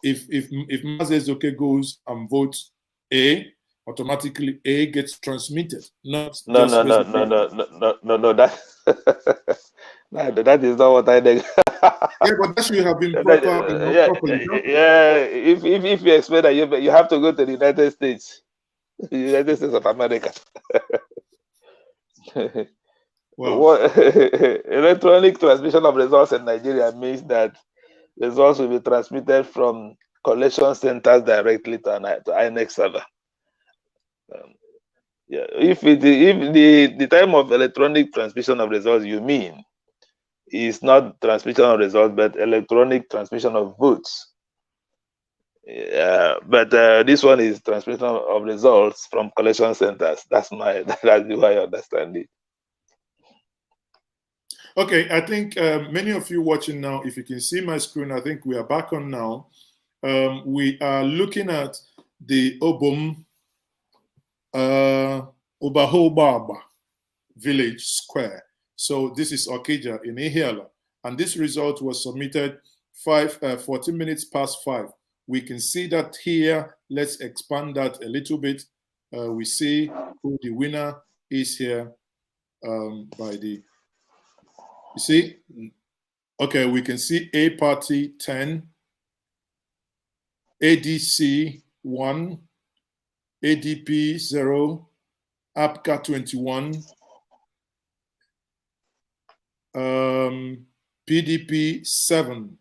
if Mazezoke goes and votes A, automatically A gets transmitted. No. That is not what I think. Yeah, but that should have been proper. If you expect that, you have to go to the United States, the United States of America. Wow. Electronic transmission of results in Nigeria means that results will be transmitted from collection centers directly to INEC server. If the time of electronic transmission of results you mean is not transmission of results, but electronic transmission of votes. But this one is transmission of results from collection centers. That's the way I understand it. Okay, I think many of you watching now, if you can see my screen, I think we are back on now. We are looking at the Obahobaba village square. So this is Okija in Ihiala. And this result was submitted 14 minutes past 5 we can see that here. Let's expand that a little bit. We see who the winner is here by the, you see, okay, we can see A party 10, ADC 1, ADP 0, APCA 21, PDP 7.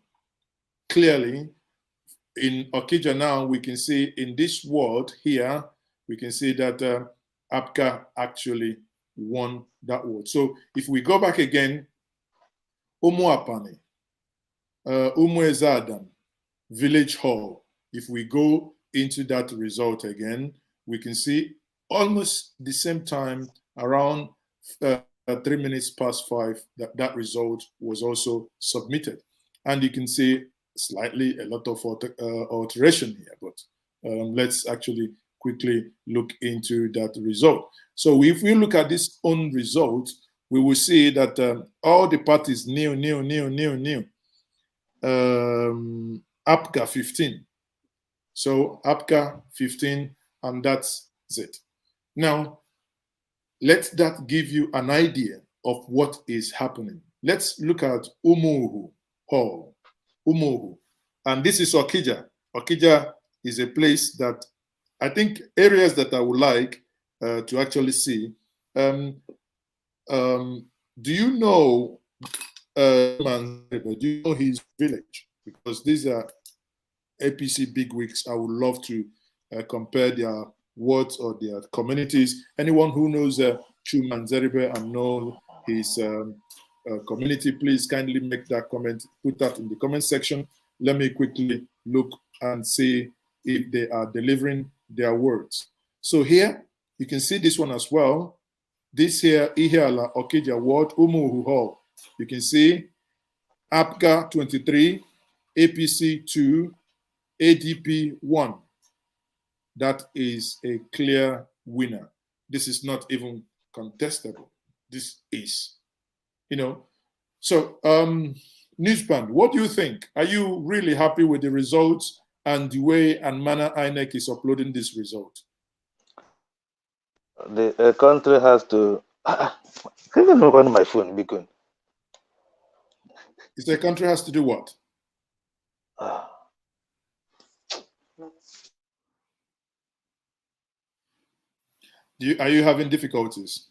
Clearly, in Okija now, we can see in this ward here, we can see that APCA actually won that ward. So if we go back again, Umuapane, Umuezadam, Village Hall, if we go into that result again, we can see almost the same time, around 3 minutes past 5, that result was also submitted. And you can see slightly a lot of alteration here, but let's actually quickly look into that result. So if we look at this own result, we will see that all the parties new. APCA 15. So APCA 15, and that's it. Now, let that give you an idea of what is happening. Let's look at Umuhu Hall. Umuhu. And this is Okija. Okija is a place that I think areas that I would like to actually see. Do you know do you know his village? Because these are APC bigwigs. I would love to compare their wards or their communities. Anyone who knows Chuman Zeribe and know his community, please kindly make that comment, put that in the comment section. Let me quickly look and see if they are delivering their words. So here, you can see this one as well. This here, Ihiala Okija Ward, Umuhu Hall. You can see APGA 23, APC 2, ADP 1. That is a clear winner. This is not even contestable. This is, you know. So, Newsband, what do you think? Are you really happy with the results and the way and manner INEC is uploading this result? The country has to. I can't look on my phone, because. The country has to do what? Are you having difficulties?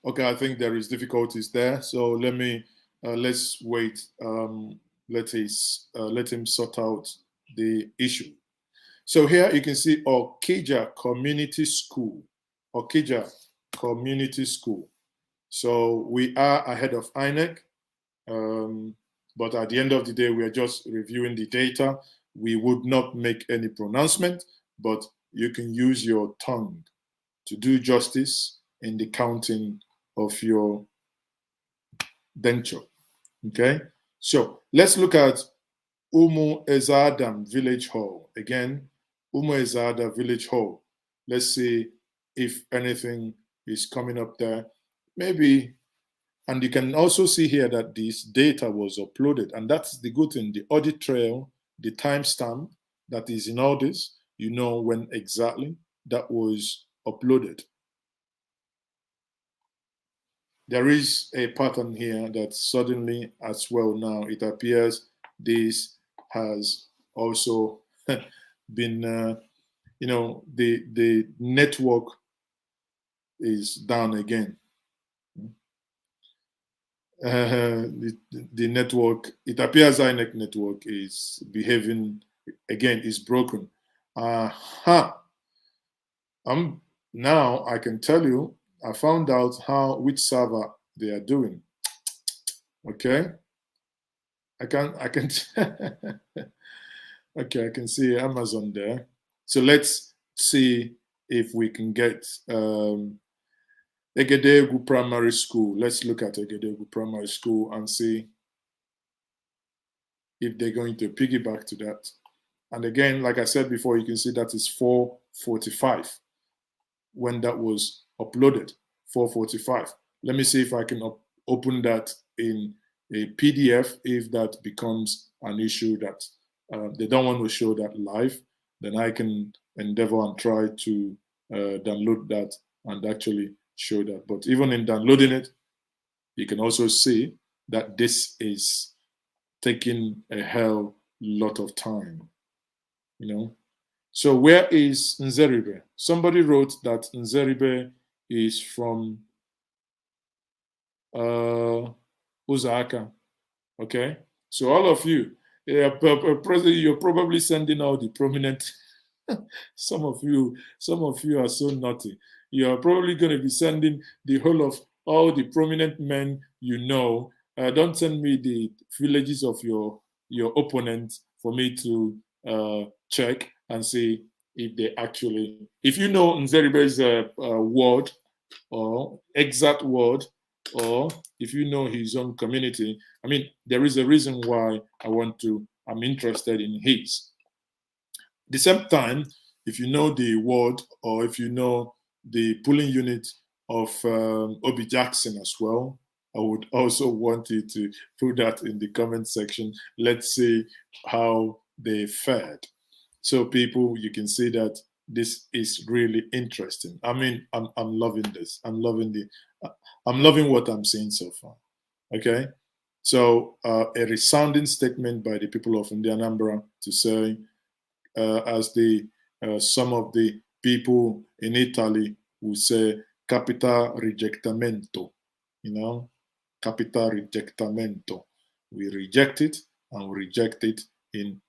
Okay, I think there is difficulties there. So let me let's wait. Let him sort out the issue. So here you can see Okija Community School. Okija Community School. So we are ahead of INEC, but at the end of the day, we are just reviewing the data. We would not make any pronouncement, but you can use your tongue to do justice in the counting of your denture. Okay, so let's look at Umu Ezadam Village Hall. Again, Umu Ezada Village Hall. Let's see if anything is coming up there. Maybe, and you can also see here that this data was uploaded, and that's the good thing, the audit trail, the timestamp that is in all this, you know when exactly that was uploaded. There is a pattern here that suddenly as well now it appears this has also been, you know, the network is down again. The network, it appears INEC network is behaving again, is broken. Now I can tell you, I found out which server they are doing. Okay, I can okay, I can see Amazon there. So let's see if we can get Egedegu Primary School. Let's look at Egedegu Primary School and see if they're going to piggyback to that. And again, like I said before, you can see that is 4:45 when that was uploaded, 4:45. Let me see if I can open that in a PDF if that becomes an issue that they don't want to show that live. Then I can endeavor and try to download that and actually show that. But even in downloading it, you can also see that this is taking a hell lot of time, you know. So where is Nzeribe? Somebody wrote that Nzeribe is from Uzaka. Okay, so all of you, you're probably sending out the prominent. some of you are so naughty. You are probably going to be sending the whole of all the prominent men you know. Don't send me the villages of your opponents for me to check and see if they actually, if you know Nzeribe's word or exact word, or if you know his own community. I mean, there is a reason why I'm interested in his. At the same time, if you know the word or if you know the polling unit of Obi Jackson as well, I would also want you to put that in the comment section. Let's see how they fared. So people, you can see that this is really interesting. I mean, I'm loving this. I'm loving what I'm seeing so far. Okay, so a resounding statement by the people of Anambra to say, as some of the people in Italy will say, "Capita rejectamento," you know, "Capita rejectamento." We reject it, and we reject it in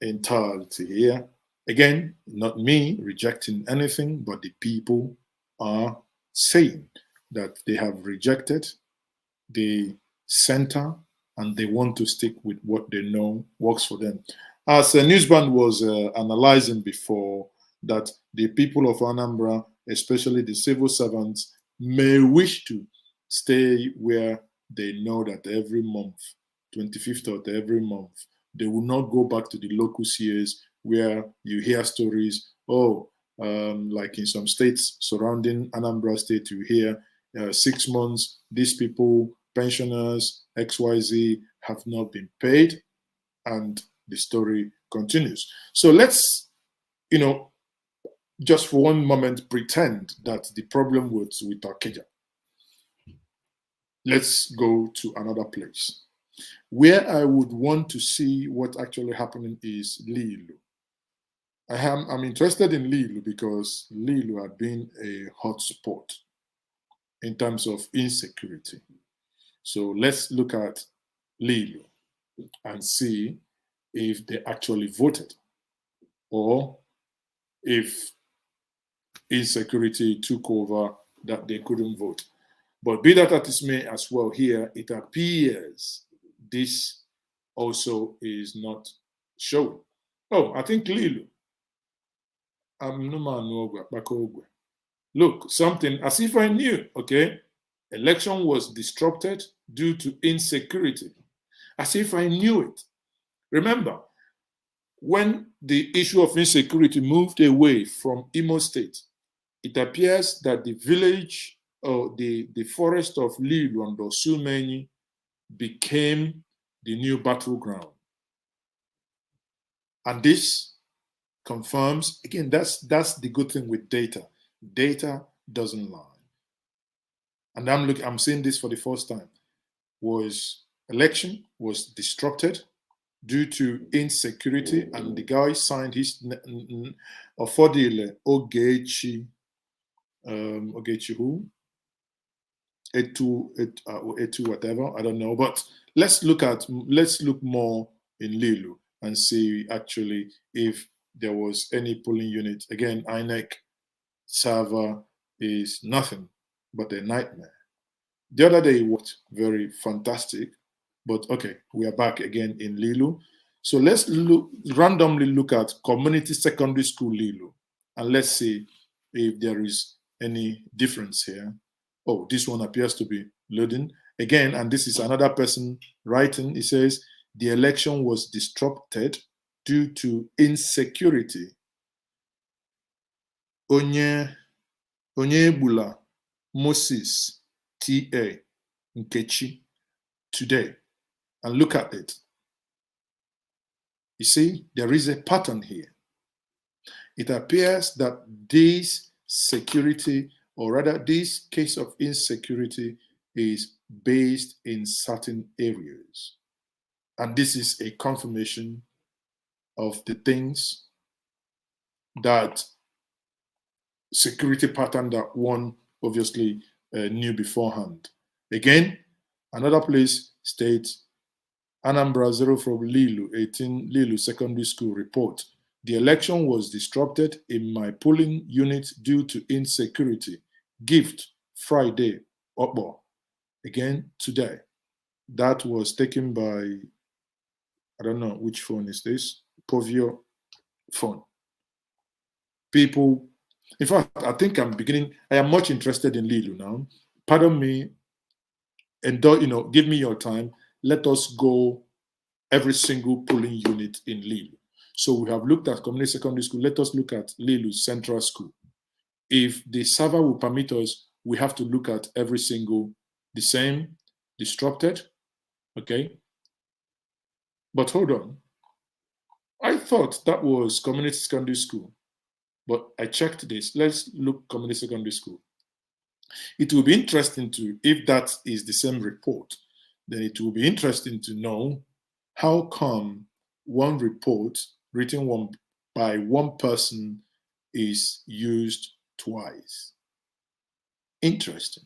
entirety here. Again, not me rejecting anything, but the people are saying that they have rejected the center and they want to stick with what they know works for them. As a newsband was analyzing before, that the people of Anambra, especially the civil servants, may wish to stay where they know that every month, 25th of every month, they will not go back to the local CAs where you hear stories, like in some states surrounding Anambra State, you hear 6 months, these people, pensioners, XYZ, have not been paid, and the story continues. So let's, just for one moment, pretend that the problem was with Akeja. Let's go to another place. Where I would want to see what actually happening is Lilu. I'm interested in Lilu because Lilu had been a hot spot in terms of insecurity. So let's look at Lilu and see if they actually voted or if insecurity took over that they couldn't vote. But be that as it may as well, here it appears this also is not shown. Oh, I think Lilu. Look, something as if I knew, okay? Election was disrupted due to insecurity. As if I knew it. Remember, when the issue of insecurity moved away from Imo State, it appears that the village or the forest of Lilu and Osumeni became the new battleground. And this confirms, again, that's the good thing with data. Data doesn't lie. And I'm saying this for the first time. Election was disrupted due to insecurity, and the guy signed his Ofodile Ogechi who? Etu whatever, I don't know. But let's look more in Lilu and see actually if there was any polling unit. Again, INEC server is nothing but a nightmare. The other day it worked very fantastic, but okay, we are back again in Lilu. So let's randomly look at community secondary school Lilu, and let's see if there is any difference here. Oh, this one appears to be loading again, and this is another person writing. It says the election was disrupted due to insecurity. Onyebula Moses T.A. Nkechi today and look at it. You see, there is a pattern here. It appears that this security, or rather this case of insecurity, is based in certain areas. And this is a confirmation of the things that security pattern that one obviously knew beforehand. Again, another place states Anambra 0 from Lilu, 18 Lilu Secondary School report. The election was disrupted in my polling unit due to insecurity. Gift Friday, Obo. Again, today. That was taken by, I don't know which phone is this, Povio phone. People, in fact, I think I am much interested in Lilu now. Pardon me, and give me your time. Let us go every single polling unit in Lilu. So we have looked at community secondary school. Let us look at Lilu Central School. If the server will permit us, we have to look at every single, the same, disrupted, okay? But hold on. I thought that was community secondary school, but I checked this. Let's look community secondary school. It will be interesting to, if that is the same report, then it will be interesting to know how come one report written by one person is used twice. Interesting.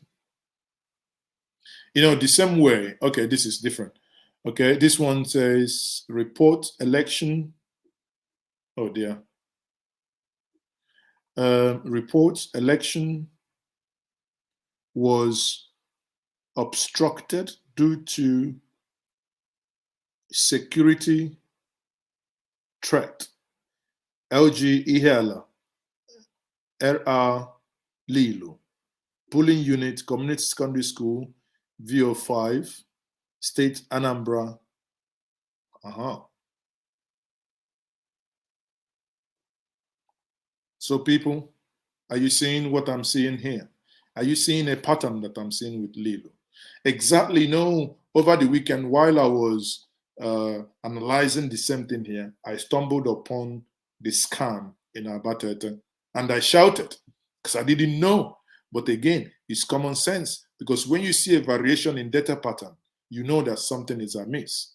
The same way, okay, this is different. Okay, this one says report election. Oh dear. Report election was obstructed due to security threat. LG Ihela, RR Lilo, polling unit, community secondary school, VO5, state Anambra. So people, are you seeing what I'm seeing here? Are you seeing a pattern that I'm seeing with Lilo? Exactly, no, over the weekend while I was analyzing the same thing here, I stumbled upon the scam in Abatete and I shouted because I didn't know. But again, it's common sense because when you see a variation in data pattern, you know that something is amiss.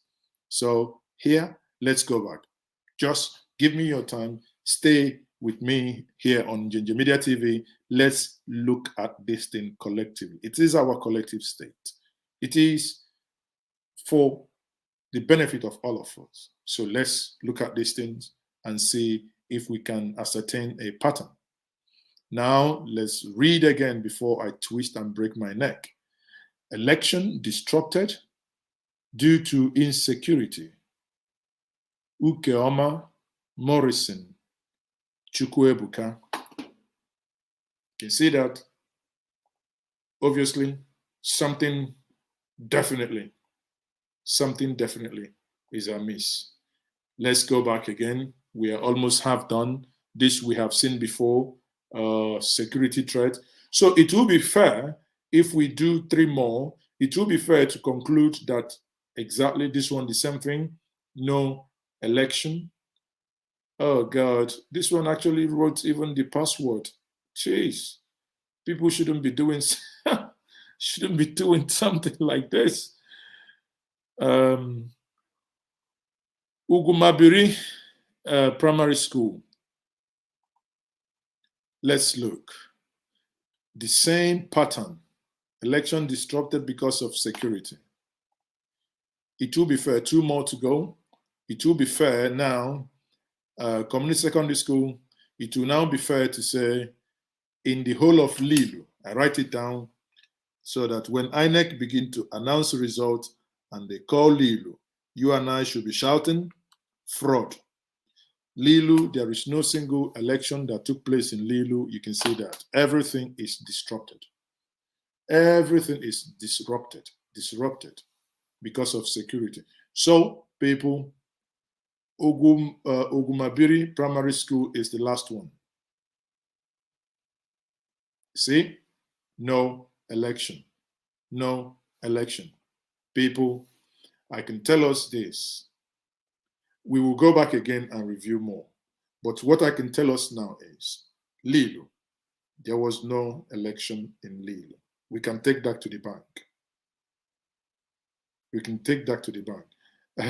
So here, let's go back. Just give me your time. Stay with me here on NjenjeMediaTV. Let's look at this thing collectively. It is our collective state. It is for the benefit of all of us. So let's look at these things and see if we can ascertain a pattern. Now, let's read again before I twist and break my neck. Election disrupted due to insecurity. Ukeoma Morrison Chukwuebuka. You can see that obviously something definitely is amiss. Let's go back again. We are almost half done. This we have seen before, security threat. So it will be fair if we do 3 more. It will be fair to conclude that exactly this one, the same thing, no election. Oh God, this one actually wrote even the password. Jeez, people shouldn't be doing something like this. Ugumabiri Primary School. Let's look. The same pattern. Election disrupted because of security. It will be fair. 2 more to go. It will be fair now. Community secondary school. It will now be fair to say in the whole of Lilu. I write it down so that when INEC begin to announce the result and they call Lilu, you and I should be shouting fraud. Lilu, there is no single election that took place in Lilu. You can see that everything is disrupted. Everything is disrupted because of security. So, people, Ogumabiri Primary School is the last one. See? No election. No election. People, I can tell us this. We will go back again and review more. But what I can tell us now is, Lilo, there was no election in Lilo. We can take that to the bank. We can take that to the bank.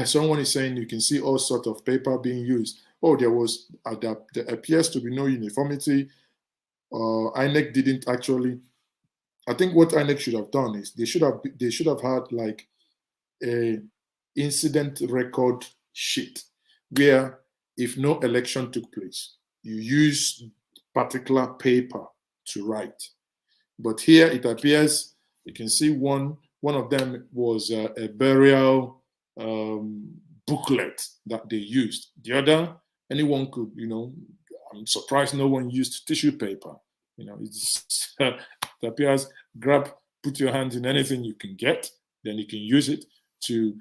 Someone is saying you can see all sorts of paper being used. Oh, there appears to be no uniformity. INEC didn't actually. I think what INEC should have done is they should have had like a incident record sheet where if no election took place, you use particular paper to write. But here it appears you can see one of them was a burial booklet that they used. The other, anyone could, I'm surprised no one used tissue paper. It's, it appears put your hands in anything you can get, then you can use it to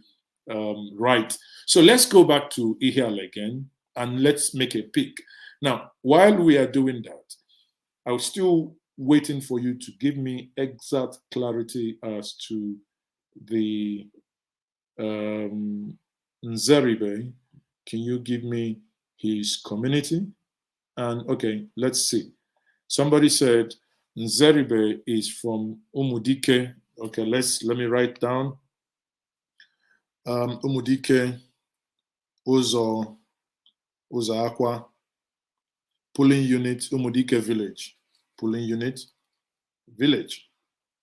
write. So let's go back to Ihiala again and let's make a pick. Now, while we are doing that, I was still waiting for you to give me exact clarity as to the Nzeribe. Can you give me his community? And okay, let's see. Somebody said Nzeribe is from Umudike. Okay, let me write down. Umudike, Uzo Akwa, polling unit, Umudike village. Polling unit, village.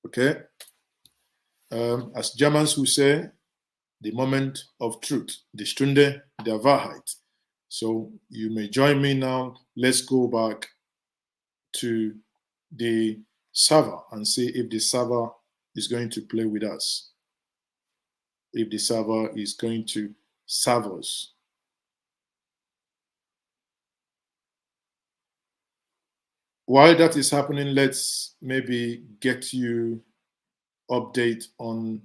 Okay. As Germans who say, the moment of truth, die Stunde der Wahrheit. So you may join me now. Let's go back to the server and see if the server is going to play with us. If the server is going to serve us. While that is happening, let's maybe get you update on.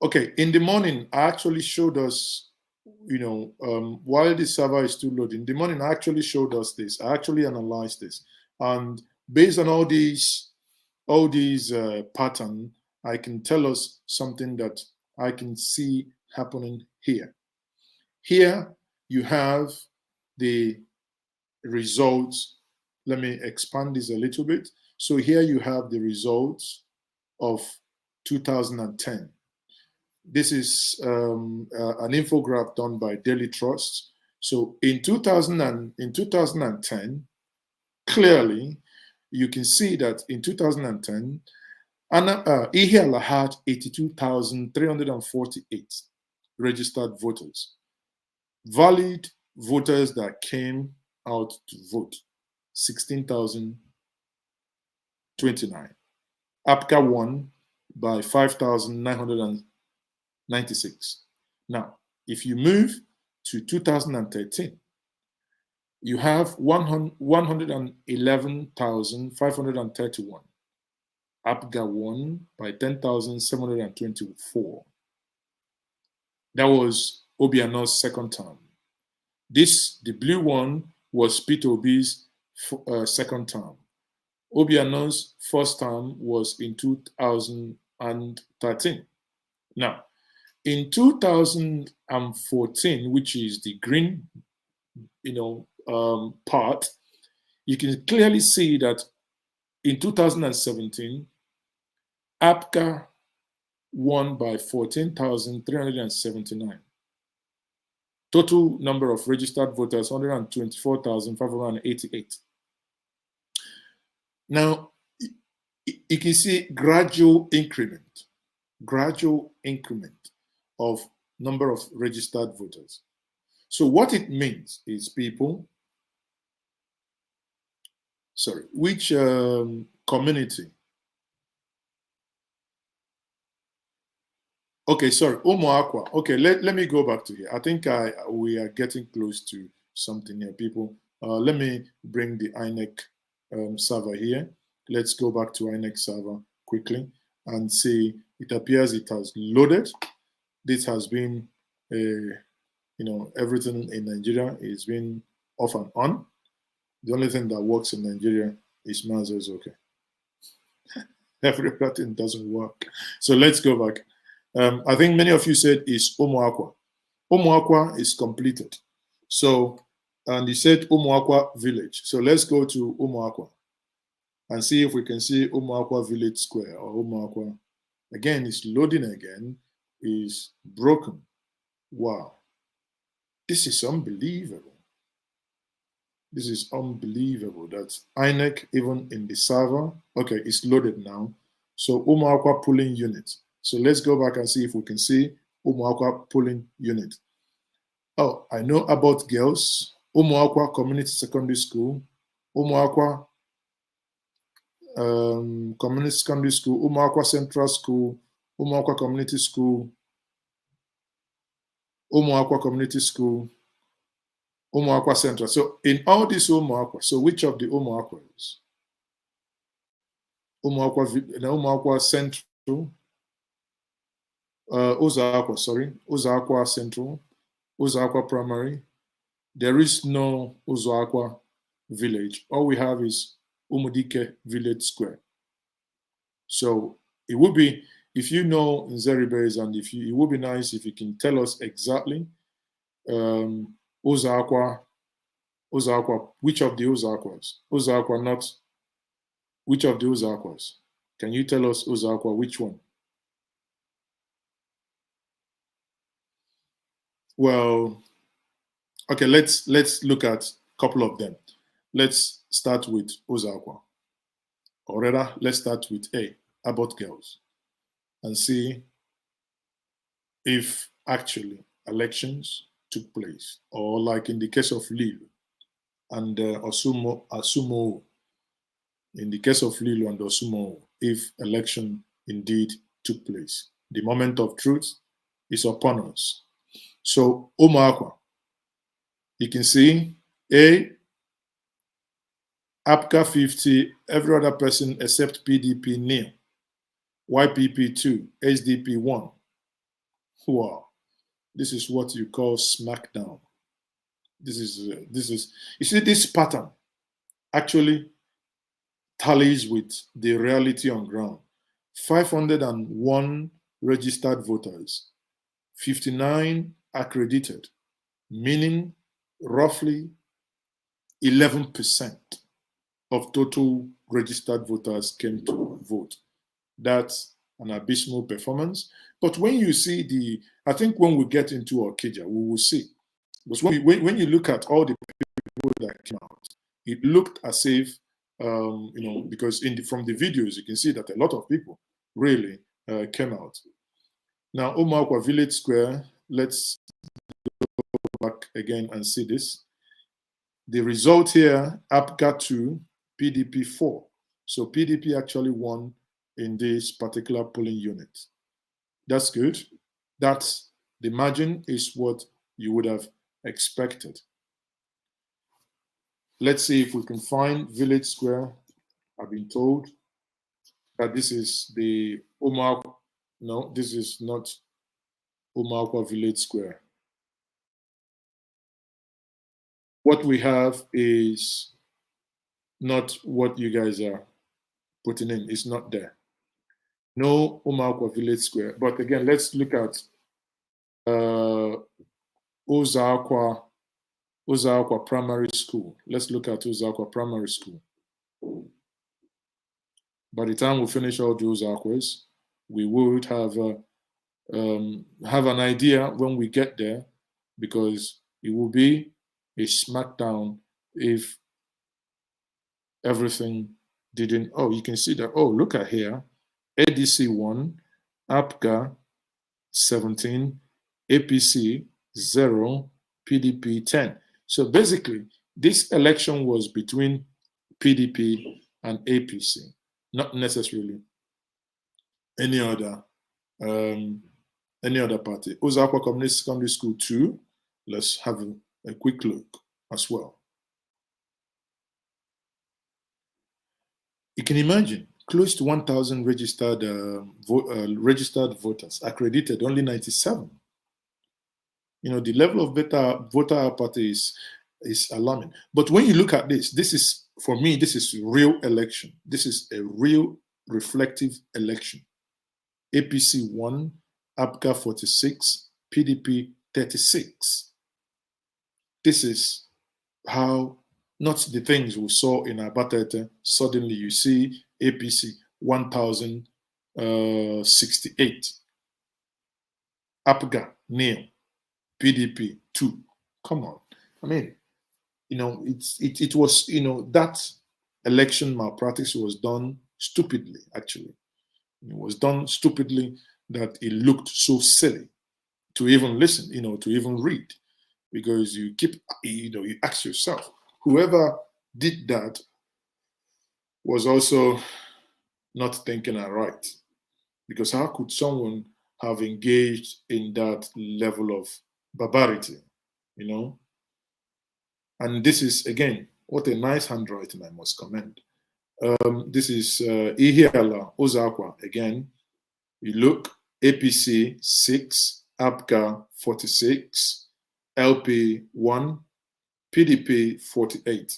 Okay, in the morning, I actually showed us, while the server is still loading, in the morning, I actually showed us this. I actually analyzed this. And based on all these pattern, I can tell us something that I can see happening here. Here, you have the results. Let me expand this a little bit. So here you have the results of 2010. This is an infographic done by Daily Trust. So in 2010, clearly, you can see that in 2010, Ihiala had 82,348 registered voters. Valid voters that came out to vote, 16,029. APCA won by 5,996. Now, if you move to 2013, you have 111,531. APGA won by 10,724. That was Obiano's second term. The blue one was Peter Obi's second term. Obiano's first term was in 2013. Now, in 2014, which is the green, part, you can clearly see that in 2017, APCA won by 14,379. Total number of registered voters, 124,588. Now, you can see gradual increment of number of registered voters. So what it means is which community? Okay, sorry, Aqua. Okay, let me go back to here. I think we are getting close to something here, people. Let me bring the INEC server here. Let's go back to INEC server quickly and see. It appears it has loaded. This has been, everything in Nigeria is been off and on. The only thing that works in Nigeria is Mazo's okay. Everything doesn't work. So let's go back. I think many of you said is Omoakwa. Omoakwa is completed. So, and he said Omoakwa village. So let's go to Omoakwa and see if we can see Omoakwa village square or Omoakwa. Again, it's loading again. Is broken. Wow. This is unbelievable. This is unbelievable that INEC, even in the server, okay, it's loaded now. So Omoakwa polling unit. So let's go back and see if we can see Omoakwa polling unit. Oh, I know about girls. Omoakwa Community Secondary School, Omoakwa Community Secondary School, Omoakwa Central School, Omoakwa Community School, Omoakwa Community School, Omoakwa Central. So in all these Omoakwa, so which of the Omoakwas? Omoakwa Central, Ozaakwa, sorry, Ozaakwa Central, Ozaakwa Primary. There is no Ozaakwa village. All we have is Umudike Village Square. So it would be, if you know Nzeribe, and if you, it would be nice if you can tell us exactly Ozaakwa, which of the Ozaakwas? Ozaakwa not, which of the Ozaakwas? Can you tell us Ozaakwa, which one? Well, okay, let's look at a couple of them. Let's start with Ozaakwa. Or rather, let's start with A, Abbott Girls, and see if actually elections took place, or like in the case of Lille and Osumo, in the case of Lille and Osumo, if election indeed took place. The moment of truth is upon us. So Omoakwa, you can see A, APCA 50, every other person except PDP nil, YPP 2, SDP 1. Wow, this is what you call smackdown. This is you see, this pattern actually tallies with the reality on ground. 501 registered voters, 59 accredited, meaning roughly 11% of total registered voters came to vote. That's an abysmal performance. But when you see the, I think when we get into Okija, we will see. Because when you look at all the people that came out, it looked as if, you know, because from the videos, you can see that a lot of people really came out. Now, Omoakwa Village Square, let's go back again and see this. The result here, APGA 2, PDP 4. So PDP actually won in this particular polling unit. That's good. That's the margin is what you would have expected. Let's see if we can find Village Square. I've been told that this is the Omoakwa. No, this is not Omoakwa Village Square. What we have is not what you guys are putting in. It's not there. No Omoakwa Village Square. But again, let's look at Ozaakwa Primary School. Let's look at Ozaakwa Primary School. By the time we finish all those Ozaakwas, we would have an idea when we get there, because it will be a smackdown if everything didn't. Oh, you can see that. Oh, look at here. ADC 1, APGA 17, APC 0, PDP 10. So basically, this election was between PDP and APC, not necessarily any other party. Ozaakwa Community Secondary School 2. Let's have a quick look as well. You can imagine close to 1,000 registered voters, accredited only 97. You know, the level of voter apathy is alarming. But when you look at this, this is, for me, this is real election. This is a real reflective election. APC 1, APGA 46, PDP 36. This is how, not the things we saw in Abatete. Suddenly you see APC 1068, APGA nil, PDP 2. Come on. I mean, it was, that election malpractice was done stupidly, actually. It was done stupidly that it looked so silly to even listen, to even read, because you keep, you ask yourself, whoever did that was also not thinking right. Because how could someone have engaged in that level of barbarity, And this is, again, what a nice handwriting, I must commend. This is Ihiala Ozakwa again. You look, APC 6, APGA 46, LP 1, PDP 48.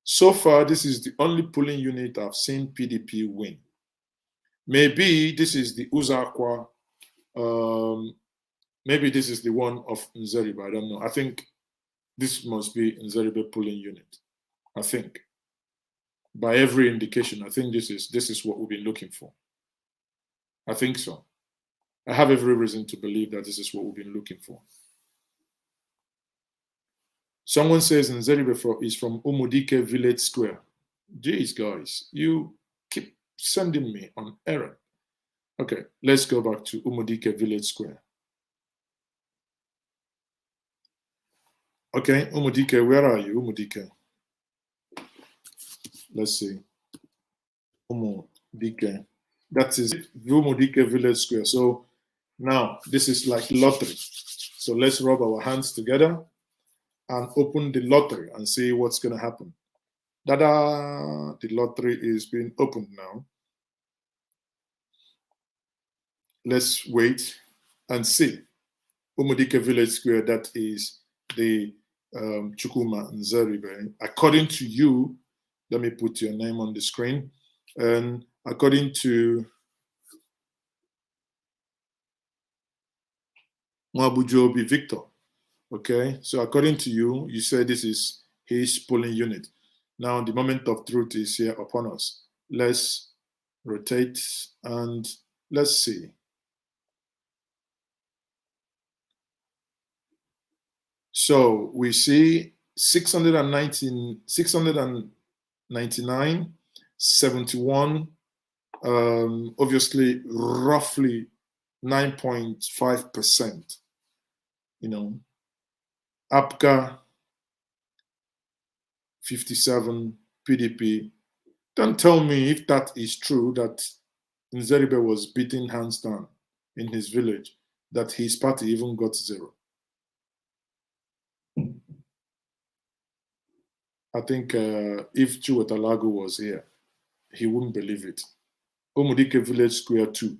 So far, this is the only polling unit I've seen PDP win. Maybe this is the Uzakwa, maybe this is the one of Nzeribe, I don't know. I think this must be Nzeribe polling unit, I think. By every indication, I think this is what we've been looking for. I think so. I have every reason to believe that this is what we've been looking for. Someone says Nzeribe is from Umudike Village Square. Jeez, guys, you keep sending me on errand. Okay, let's go back to Umudike Village Square. Okay, Umudike, where are you, Umudike? Let's see. Umudike. That is Umudike Village Square. So now this is like lottery. So let's rub our hands together and open the lottery and see what's going to happen. Da-da! The lottery is being opened now. Let's wait and see. Umudike Village Square, that is the Chukuma Nzeribe. According to you, let me put your name on the screen. And according to Mwabujobi Victor, okay, so according to you, you said this is his polling unit. Now the moment of truth is here upon us. Let's rotate and let's see. So we see 699, 71, obviously roughly 9.5%. APGA 57, PDP. Don't tell me if that is true, that Nzeribe was beaten hands down in his village, that his party even got 0. I think if Chiwetalago was here, he wouldn't believe it. Umudike Village Square 2.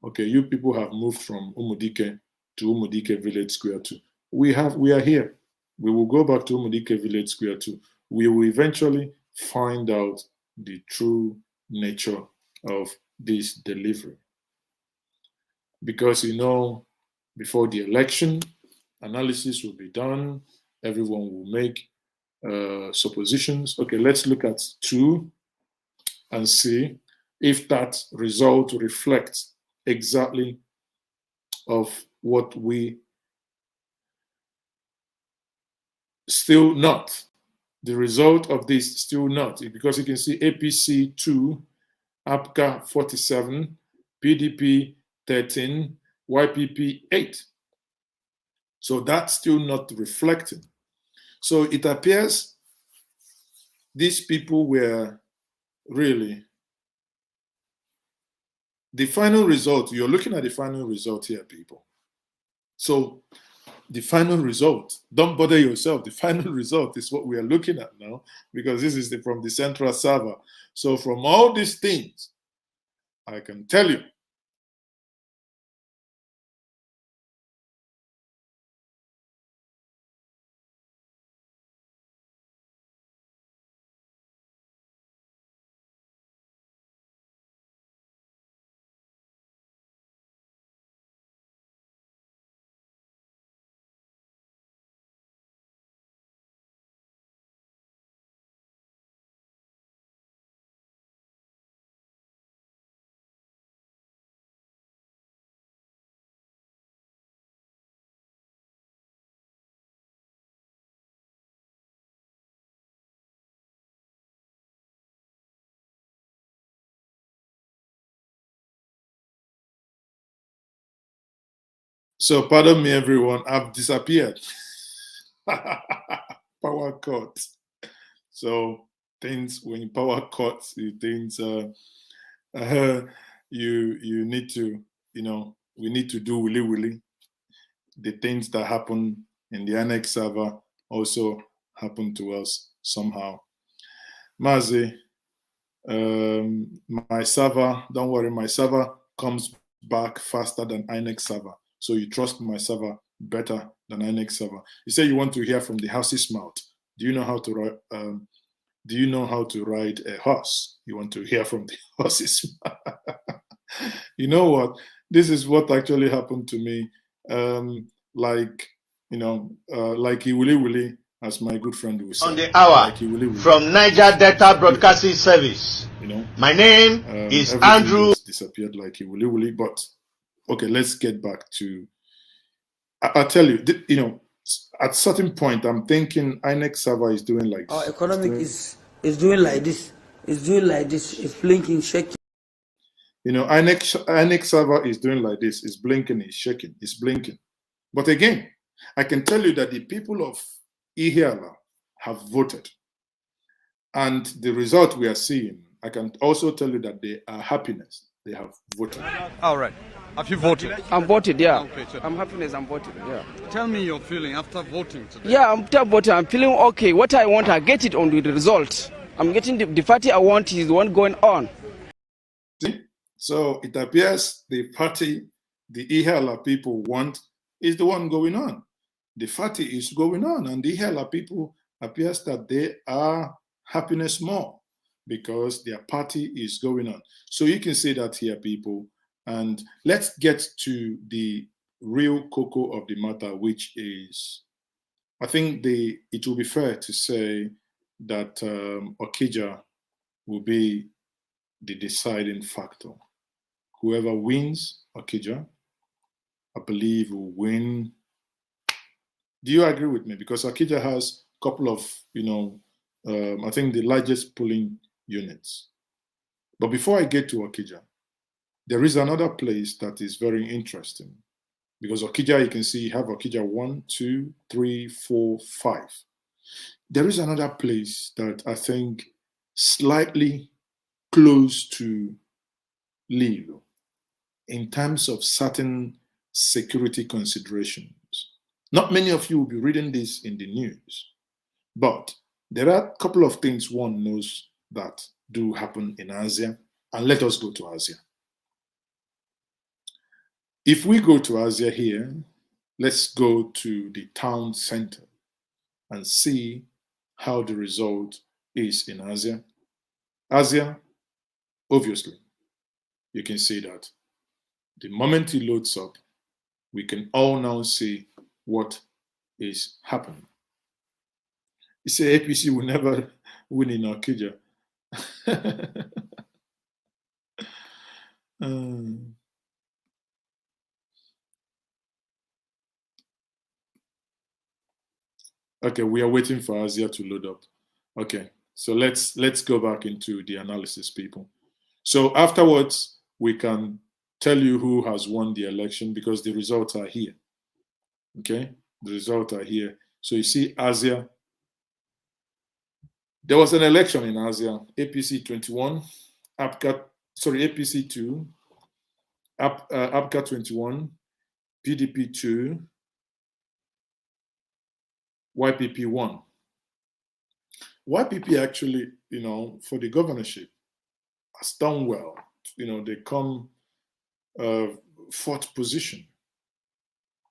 Okay, you people have moved from Umudike to Umudike Village Square 2. We are here. We will go back to Umudike Village Square 2. We will eventually find out the true nature of this delivery. Because, before the election, analysis will be done. Everyone will make suppositions. Okay, let's look at 2 and see if that result reflects exactly of what we still not. The result of this still not, because you can see APC 2, APGA 47, PDP 13, YPP 8. So that's still not reflecting. So it appears these people were really, the final result, you're looking at the final result here, people. So the final result, don't bother yourself. The final result is what we are looking at now, because this is from the central server. So from all these things, I can tell you So pardon me, everyone. I've disappeared. Power cut. So things when power cuts, things you need to, we need to do willy. The things that happen in the annex server also happen to us somehow. Mazi, my server, don't worry, my server comes back faster than INEX server. So you trust my server better than INEX server. You say you want to hear from the horse's mouth. Do you know how to ride? Do you know how to ride a horse? You want to hear from the horse's mouth. You know what? This is what actually happened to me. Like Iwili, as my good friend would say. On the hour Like Iwili, from Niger Delta Broadcasting Service. My name is Andrew. Just disappeared like Iwili. But okay, let's get back to. I'll tell you, at certain point, I'm thinking INEX server is doing like this. Our economic is doing like this. It's doing like this. It's blinking, shaking. INEX server is doing like this. It's blinking, it's shaking, it's blinking. But again, I can tell you that the people of Ihiala have voted. And the result we are seeing, I can also tell you that they are happiness. They have voted. All right. Have you voted? I'm voted, yeah. Okay, so I'm happiness, I'm voted, yeah. tell me your feeling after voting today. Yeah, after voting, I'm feeling okay. What I want, I get it on the result. I'm getting the party I want is the one going on. See? So it appears the party the Ihiala people want is the one going on. The party is going on, and the Ihiala people appears that they are happiness more because their party is going on. So you can see that here, people. And let's get to the real cocoa of the matter, which is, I think it will be fair to say that Okija will be the deciding factor. Whoever wins Okija, I believe will win. Do you agree with me? Because Okija has a couple of, I think the largest polling units. But before I get to Okija, there is another place that is very interesting. Because Okija, you can see you have Okija 1, 2, 3, 4, 5. There is another place that I think slightly close to Lilo in terms of certain security considerations. Not many of you will be reading this in the news, but there are a couple of things one knows that do happen in Asia, and let us go to Asia. If we go to Asia here, let's go to the town center and see how the result is in Asia. Asia, obviously, you can see that the moment it loads up, we can all now see what is happening. You say APC will never win in Okija. Okay, we are waiting for Asia to load up. Okay, so let's go back into the analysis, people. So afterwards, we can tell you who has won the election because the results are here. Okay, the results are here. So you see Asia. There was an election in Asia. APC 21, APC 2, APCA 21, PDP 2, YPP 1. YPP actually, for the governorship, has done well. They come fourth position,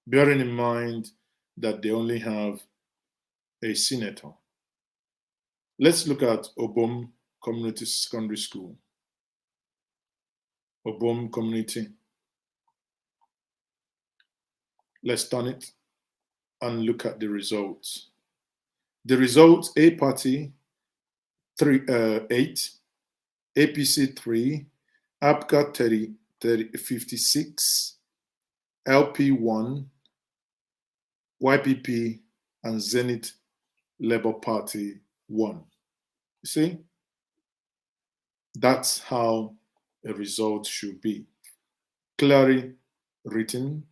bearing in mind that they only have a senator. Let's look at Obom Community Secondary School. Obom Community. Let's turn it and look at the results. The results, A party 8, APC 3, APCA 56, LP 1, YPP, and Zenith Labour Party 1. You see? That's how a result should be. Clearly written,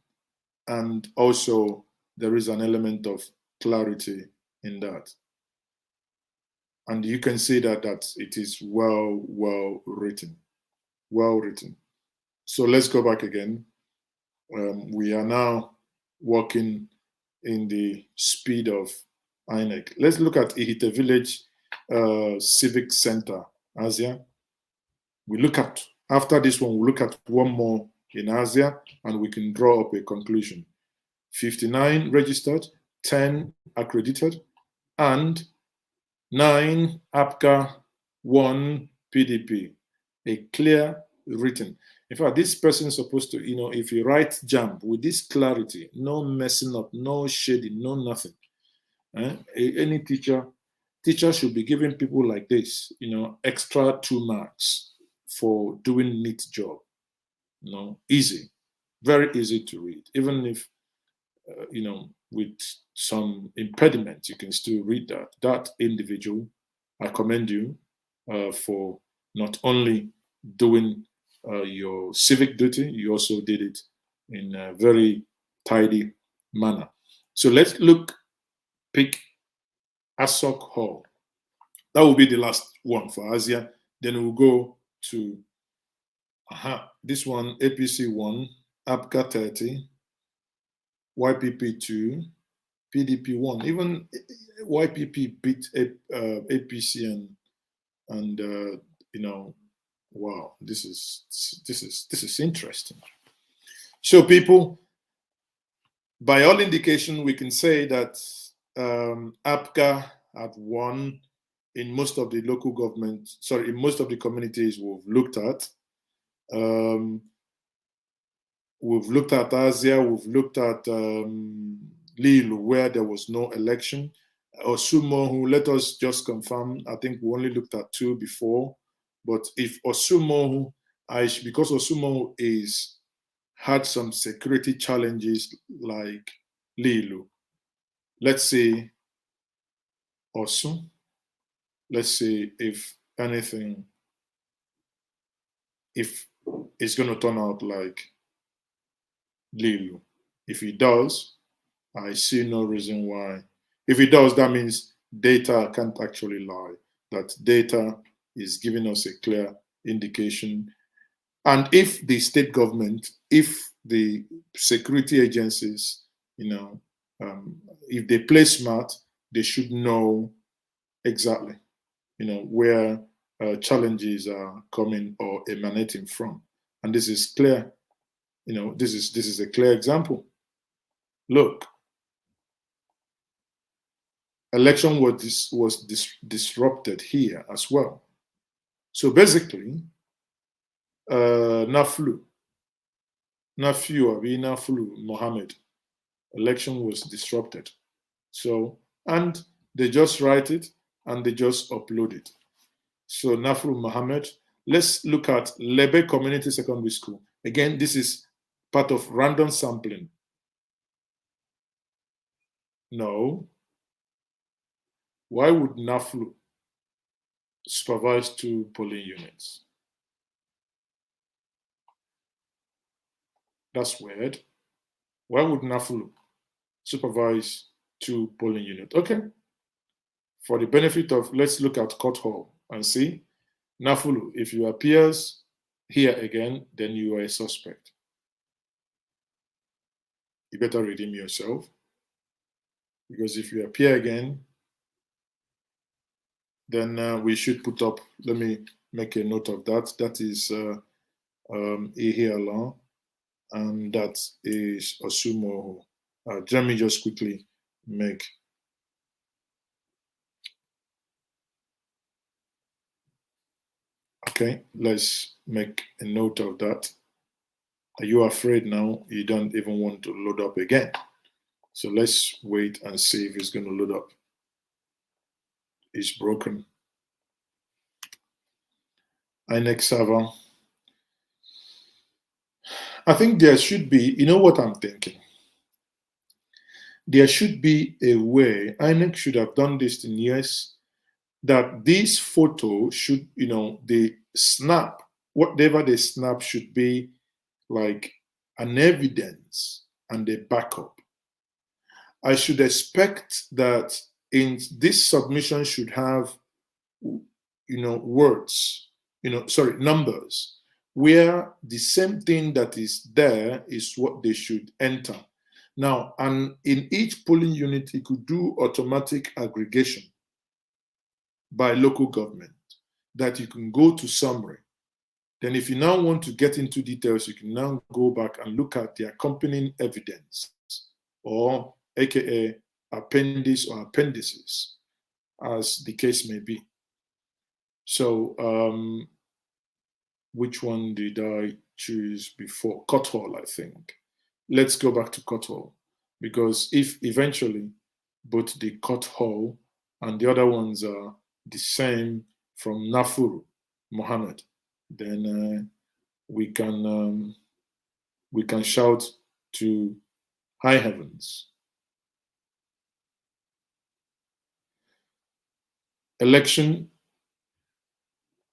and also there is an element of clarity in that. And you can see that it is well written. Well written. So let's go back again. We are now working in the speed of INEC. Let's look at Ihite Village Civic Center, Asia. We look at, after this one, we'll look at one more in Asia, and we can draw up a conclusion. 59 registered, 10 accredited, and 9 APCA, 1 PDP. A clear written. In fact, this person is supposed to, if you write JAMB with this clarity, no messing up, no shading, no nothing. Any teacher should be giving people like this, extra 2 marks for doing neat job. Easy, very easy to read. Even if, with some impediment, you can still read that. That individual, I commend you for not only doing your civic duty, you also did it in a very tidy manner. So let's pick Asok Hall. That will be the last one for Asia. Then we'll go to this one, APC 1, APCA 30, YPP 2, PDP 1. Even YPP beat APC and wow, this is interesting. So people, by all indication, we can say that APCA had won in most of the local government, in most of the communities we've looked at. We've looked at Asia, we've looked at Lilu, where there was no election. Osumohu, let us just confirm, I think we only looked at 2 before, but if Osumohu, because Osumohu had some security challenges like Lilu, let's say Osu, let's say if anything, if it's going to turn out like Lilu. If it does, I see no reason why. If it does, that means data can't actually lie. That data is giving us a clear indication. And if the state government, if the security agencies, if they play smart, they should know exactly, where challenges are coming or emanating from. And this is clear. This is a clear example. Look, election was disrupted here as well. So basically, Naflu Mohammed, election was disrupted. So, and they just write it and they just upload it. So Naflu Mohammed, let's look at Lebe Community Secondary School. Again, this is part of random sampling. No. Why would NAFLU supervise 2 polling units? That's weird. Why would NAFLU supervise 2 polling units? Okay. For the benefit of, let's look at Court Hall and see. NAFLU, if you appears here again, then you are a suspect. You better redeem yourself. Because if you appear again, then we should put up, let me make a note of that. That is Ihiala, and that is Osumoho. Let me just quickly make. Okay, let's make a note of that. Are you afraid now? You don't even want to load up again. So let's wait and see if it's going to load up. It's broken. INEC server. I think there should be, you know what I'm thinking? There should be a way, INEC should have done this in years, that this photo should, the snap, whatever they snap should be like an evidence and a backup. I should expect that in this submission should have, words, numbers, where the same thing that is there is what they should enter. Now, and in each polling unit, it could do automatic aggregation by local government that you can go to summary. Then if you now want to get into details, you can now go back and look at the accompanying evidence, or AKA appendix or appendices, as the case may be. So which one did I choose before? Cuthall, I think. Let's go back to Cuthall, because if eventually both the Cuthall and the other ones are the same from Nafuru, Mohammed, then we can shout to high heavens. Election.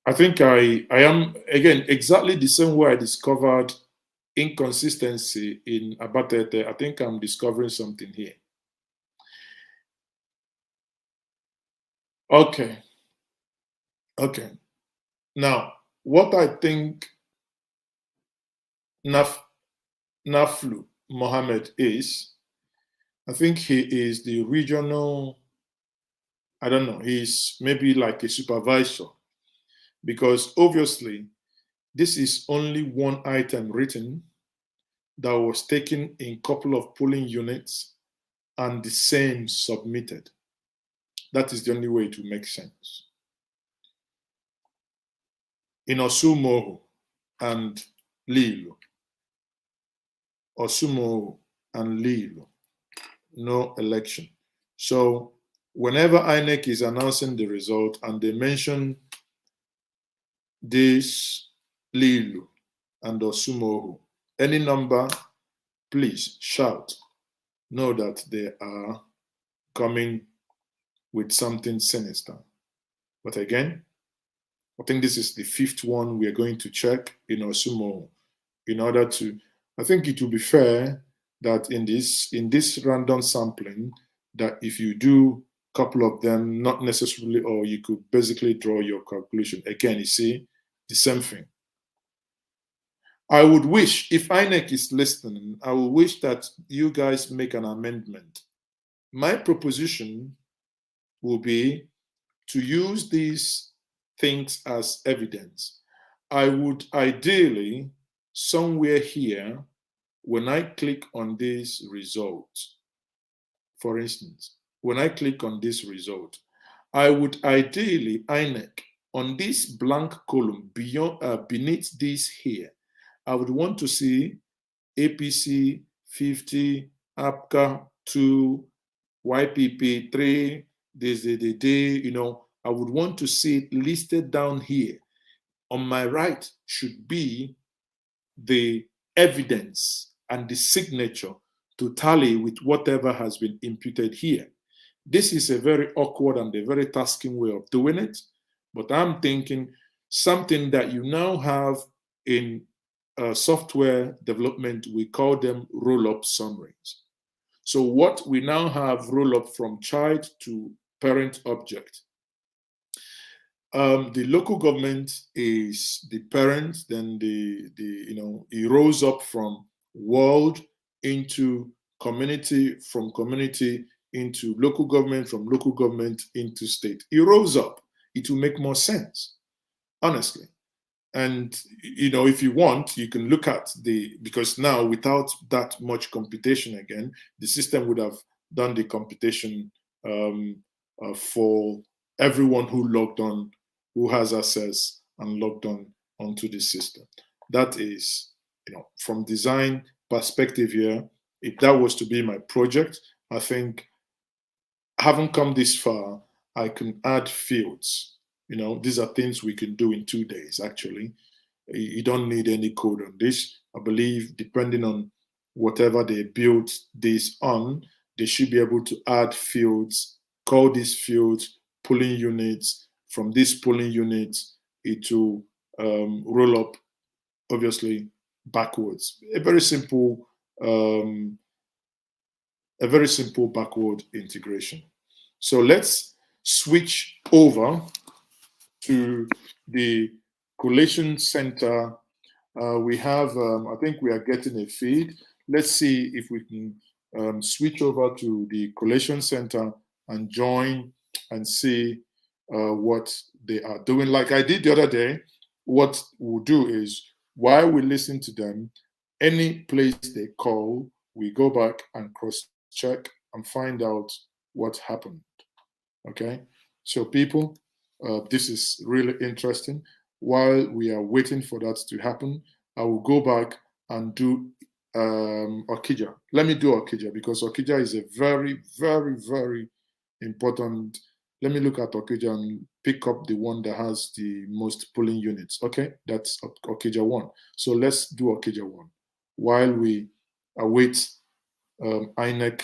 I think I am, again, exactly the same way I discovered inconsistency in Abatete. I think I'm discovering something here. Okay. Now, what I think Naflu Mohammed is, I think he is the regional, I don't know, he's maybe like a supervisor, because obviously this is only one item written that was taken in a couple of polling units and the same submitted. That is the only way to make sense. In Osumoho and Lilo, Osumoho and Lilo, no election. So whenever INEC is announcing the result and they mention this Lilo and Osumoho, any number, please shout. Know that they are coming with something sinister. But again, I think this is the fifth one we are going to check in Osumoho in order to, I think it will be fair that in this random sampling, that if you do a couple of them, not necessarily, or you could basically draw your calculation. Again, you see, the same thing. I would wish, if INEC is listening, I would wish that you guys make an amendment. My proposition will be to use these things as evidence. I would ideally, somewhere here, when I click on this result, for instance, when I click on this result, I would ideally, INEC, on this blank column beneath this here, I would want to see APC 50, APCA 2, YPP 3, I would want to see it listed down here. On my right should be the evidence and the signature to tally with whatever has been imputed here. This is a very awkward and a very tasking way of doing it, but I'm thinking something that you now have in software development, we call them roll-up summaries. So what we now have roll-up from child to parent object. The local government is the parent, then it rolls up from world into community, from community into local government, from local government into state. It rolls up. It will make more sense, honestly. And, if you want, you can look at because now without that much computation again, the system would have done the computation for everyone who logged on, who has access and logged on onto the system. That is, from design perspective here, if that was to be my project, I think having come this far, I can add fields. These are things we can do in 2 days, actually. You don't need any code on this. I believe, depending on whatever they built this on, they should be able to add fields, call these fields polling units. From these polling units, it will roll up, obviously, backwards. A very simple a very simple backward integration. So let's switch over to the collation center. We have, I think we are getting a feed. Let's see if we can switch over to the collation center and join and see what they are doing. Like I did the other day, what we'll do is, while we listen to them, any place they call, we go back and cross-check and find out what happened. Okay, so people, this is really interesting. While we are waiting for that to happen, I will go back and do Okija. Let me do Okija, because Okija is a very, very, very important. Let me look at Okija and pick up the one that has the most polling units. Okay, that's Okija 1. So let's do Okija 1 while we await INEC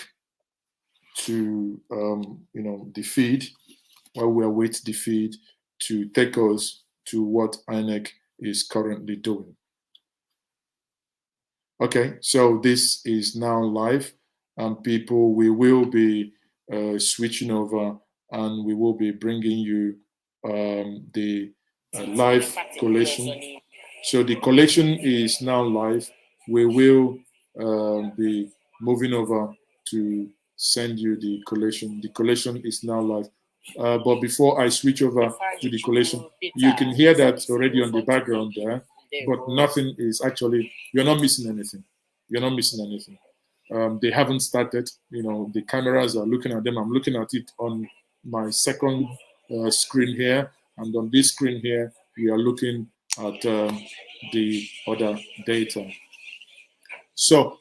to the feed, while we await the feed to take us to what INEC is currently doing. Okay, so this is now live, and people, we will be switching over, and we will be bringing you the live collation. So the collation is now live. We will be moving over to send you the collation. The collation is now live. But before I switch over to the collation, you can hear that already on the background there, but nothing is actually, you're not missing anything. You're not missing anything. They haven't started, the cameras are looking at them. I'm looking at it on my second screen here, and on this screen here, we are looking at the other data. So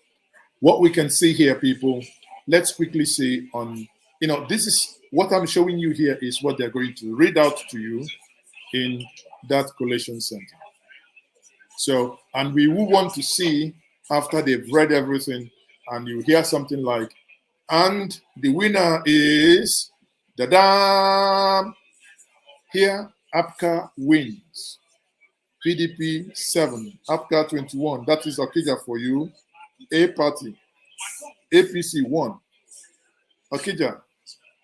what we can see here, people, let's quickly see on, this is what I'm showing you here is what they're going to read out to you in that collation center. So, and we will want to see after they've read everything, and you hear something like, and the winner is, da-da! Here, APCA wins. PDP 7, APCA 21. That is Okija for you. A party. APC 1. Okija.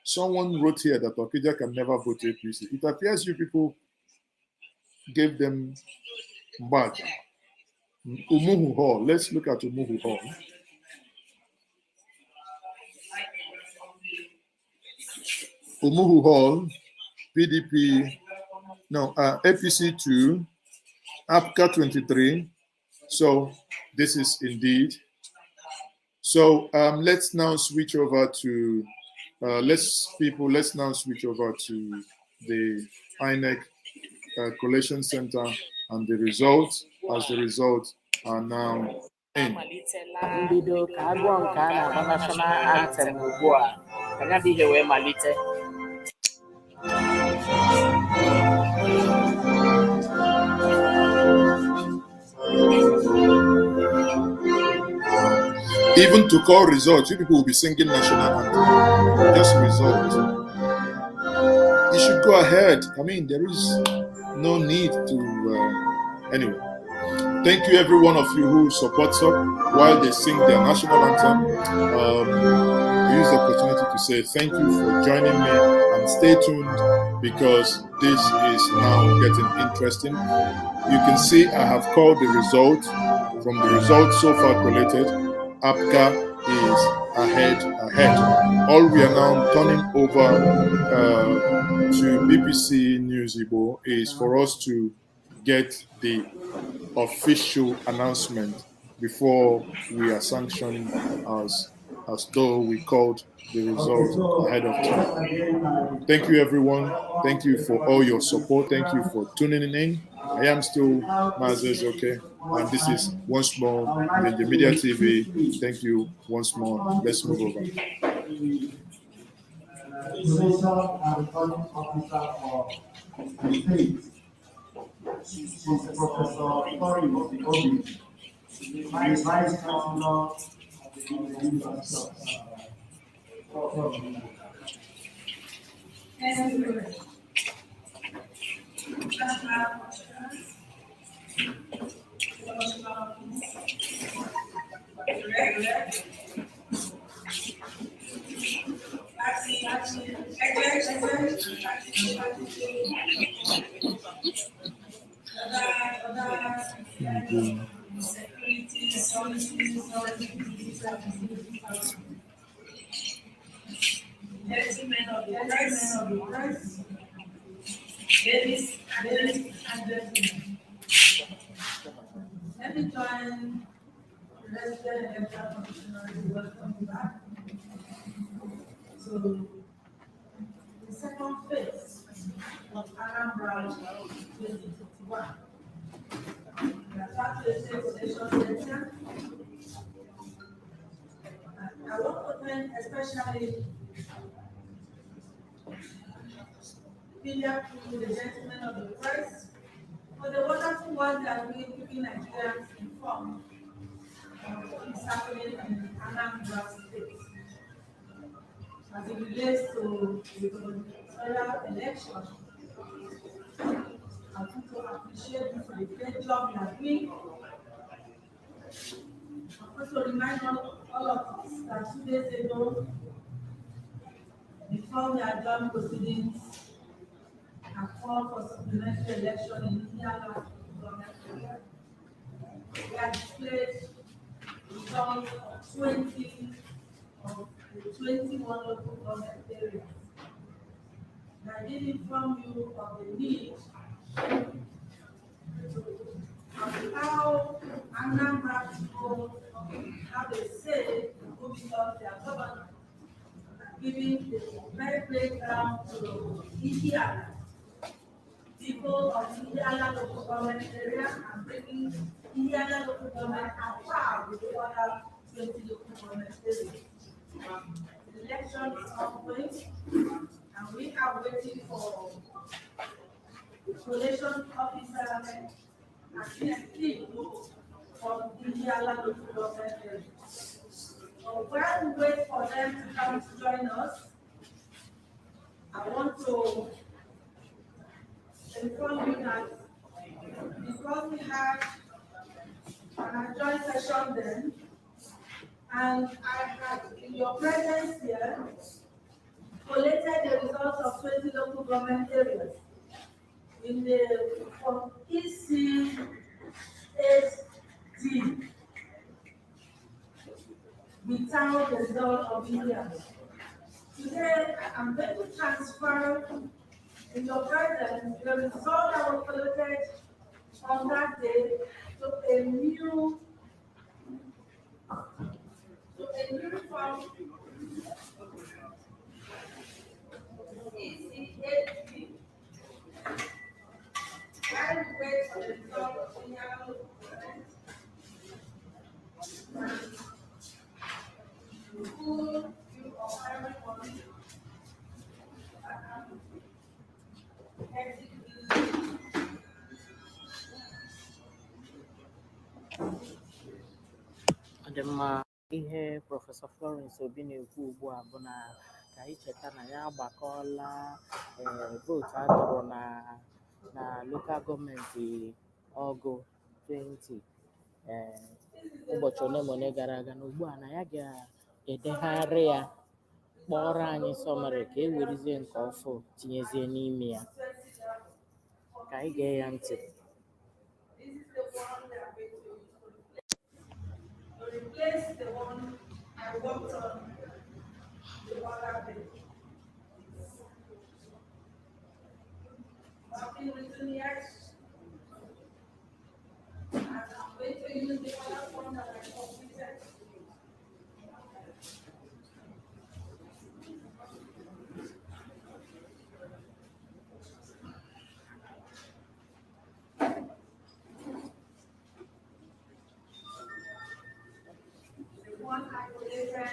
Someone wrote here that Okija can never vote APC. It appears you people gave them bad. Umuhu Hall. Let's look at Umuhu Hall. Umuhu Hall, PDP, no, APC 2, APCA 23. So this is indeed. So let's now switch over to, let's now switch over to the INEC collation center, and the results, as the results are now in. Even to call results, you people will be singing national anthem. Just results. You should go ahead. I mean, there is no need to. Anyway, thank you, every one of you who supports us while they sing their national anthem. I use the opportunity to say thank you for joining me, and stay tuned, because this is now getting interesting. You can see I have called the result. From the results so far collated, APCA is ahead. All we are now turning over to BBC News Igbo is for us to get the official announcement before we are sanctioned as though we called the result ahead of time. Thank you, everyone. Thank you for all your support. Thank you for tuning in. I am still Mazezoke, and this is once more NjenjeMediaTV. Thank you once more. Let's move over. Professor Tori Obi, Vice Chancellor of the University of Gentlemen of the press, ladies and gentlemen, let me join the resident electoral commissioner to welcome you back to the second phase of Anambra 2021. We are back to the state station center. I want to thank especially the gentlemen of the press for the wonderful work that we keeping Nigerians informed of what is happening in Anambra State as it relates to the gubernatorial election. I want to appreciate you for the great job you are doing. I want to remind all of us that 2 days ago, before we adjourned proceedings and called for supplementary election in Indiana government area, we have displayed results of 20 of the 21 local government areas. And I did inform you of the need of how Anambra people have a say in who becomes their governor, giving the very playground to Indiana. People of Indiana local government area and bringing Indiana local government on par with the other 20 local government areas. The election is ongoing, and we are waiting for the collation officer and PSP from Indiana local government area. So while we wait for them to come to join us, I want to inform you that because we had an adjourned session then, and I had in your presence here collated the results of 20 local government areas in the from EC8D. Without the result of India. Today, I'm going to transfer in your presence the result that was collected on that day to a new form EC8D. While we wait for the result of India, good view of everybody Ademma ihe Prọfesọ Florence Obi na-ekwu ugbu a bụ na ka anyị cheta na ya agbakọọla vootu a tụrụ na lokal gọọmenti ọgụ 20 ụbọchị ole ma ole gara aga, na ugbu a na ya ga-edegharị ya kpọrọ anyị sọmarị ka e werizie nke ọfụ tinyezie n'ime ya. Ka anyị gee ya ntị. Replace the one I worked on the other day. Nothing written yet. And I'm going to use the other one that I completed. One I collated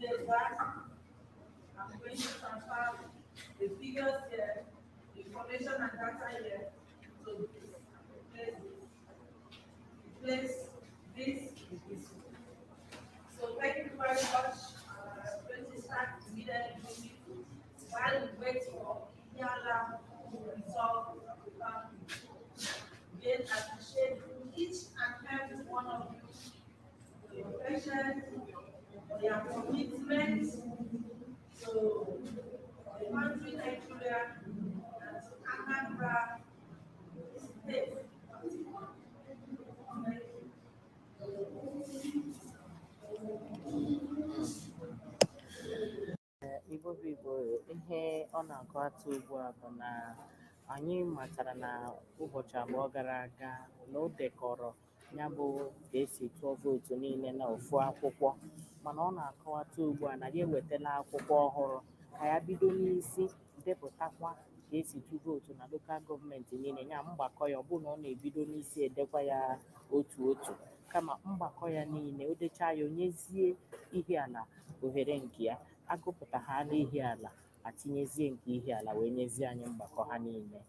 2 days back. I'm going to transfer the figures here, the information and data here. So replace this with this. So thank you very much. I'm going to start immediately while we wait for Yala to resolve the family. Again, I appreciate each and every one of you. Your patience, for your commitment to to the country Nigeria and to Anambra State. Igbo bụ Igbo, ihe ọ na-akọwata ugbu a bụ na anyị matara na ụbọchị abụọ gara aga na o dekọrọ ya bụ ka esi tụọ vootu niile na ofu akwụkwọ, mana ọ na-akọwata ugbu a na ya ewetala akwụkwọ ọhụrụ ka ya bido n'isi depụtakwa ka esi tụ vootu na lokal gọọmenti niile. Ya mgbakọ ya, ọ bụ na ọ na-ebido n'isi edekwa ya otu otu, kama mgbakọ ya niile o dechaa ya onyezie ihe ala ohere nke ya, agụpụtaghala ihe ala atinyezie nke ihe ala wee nyezie anyị mgbakọ ha niile.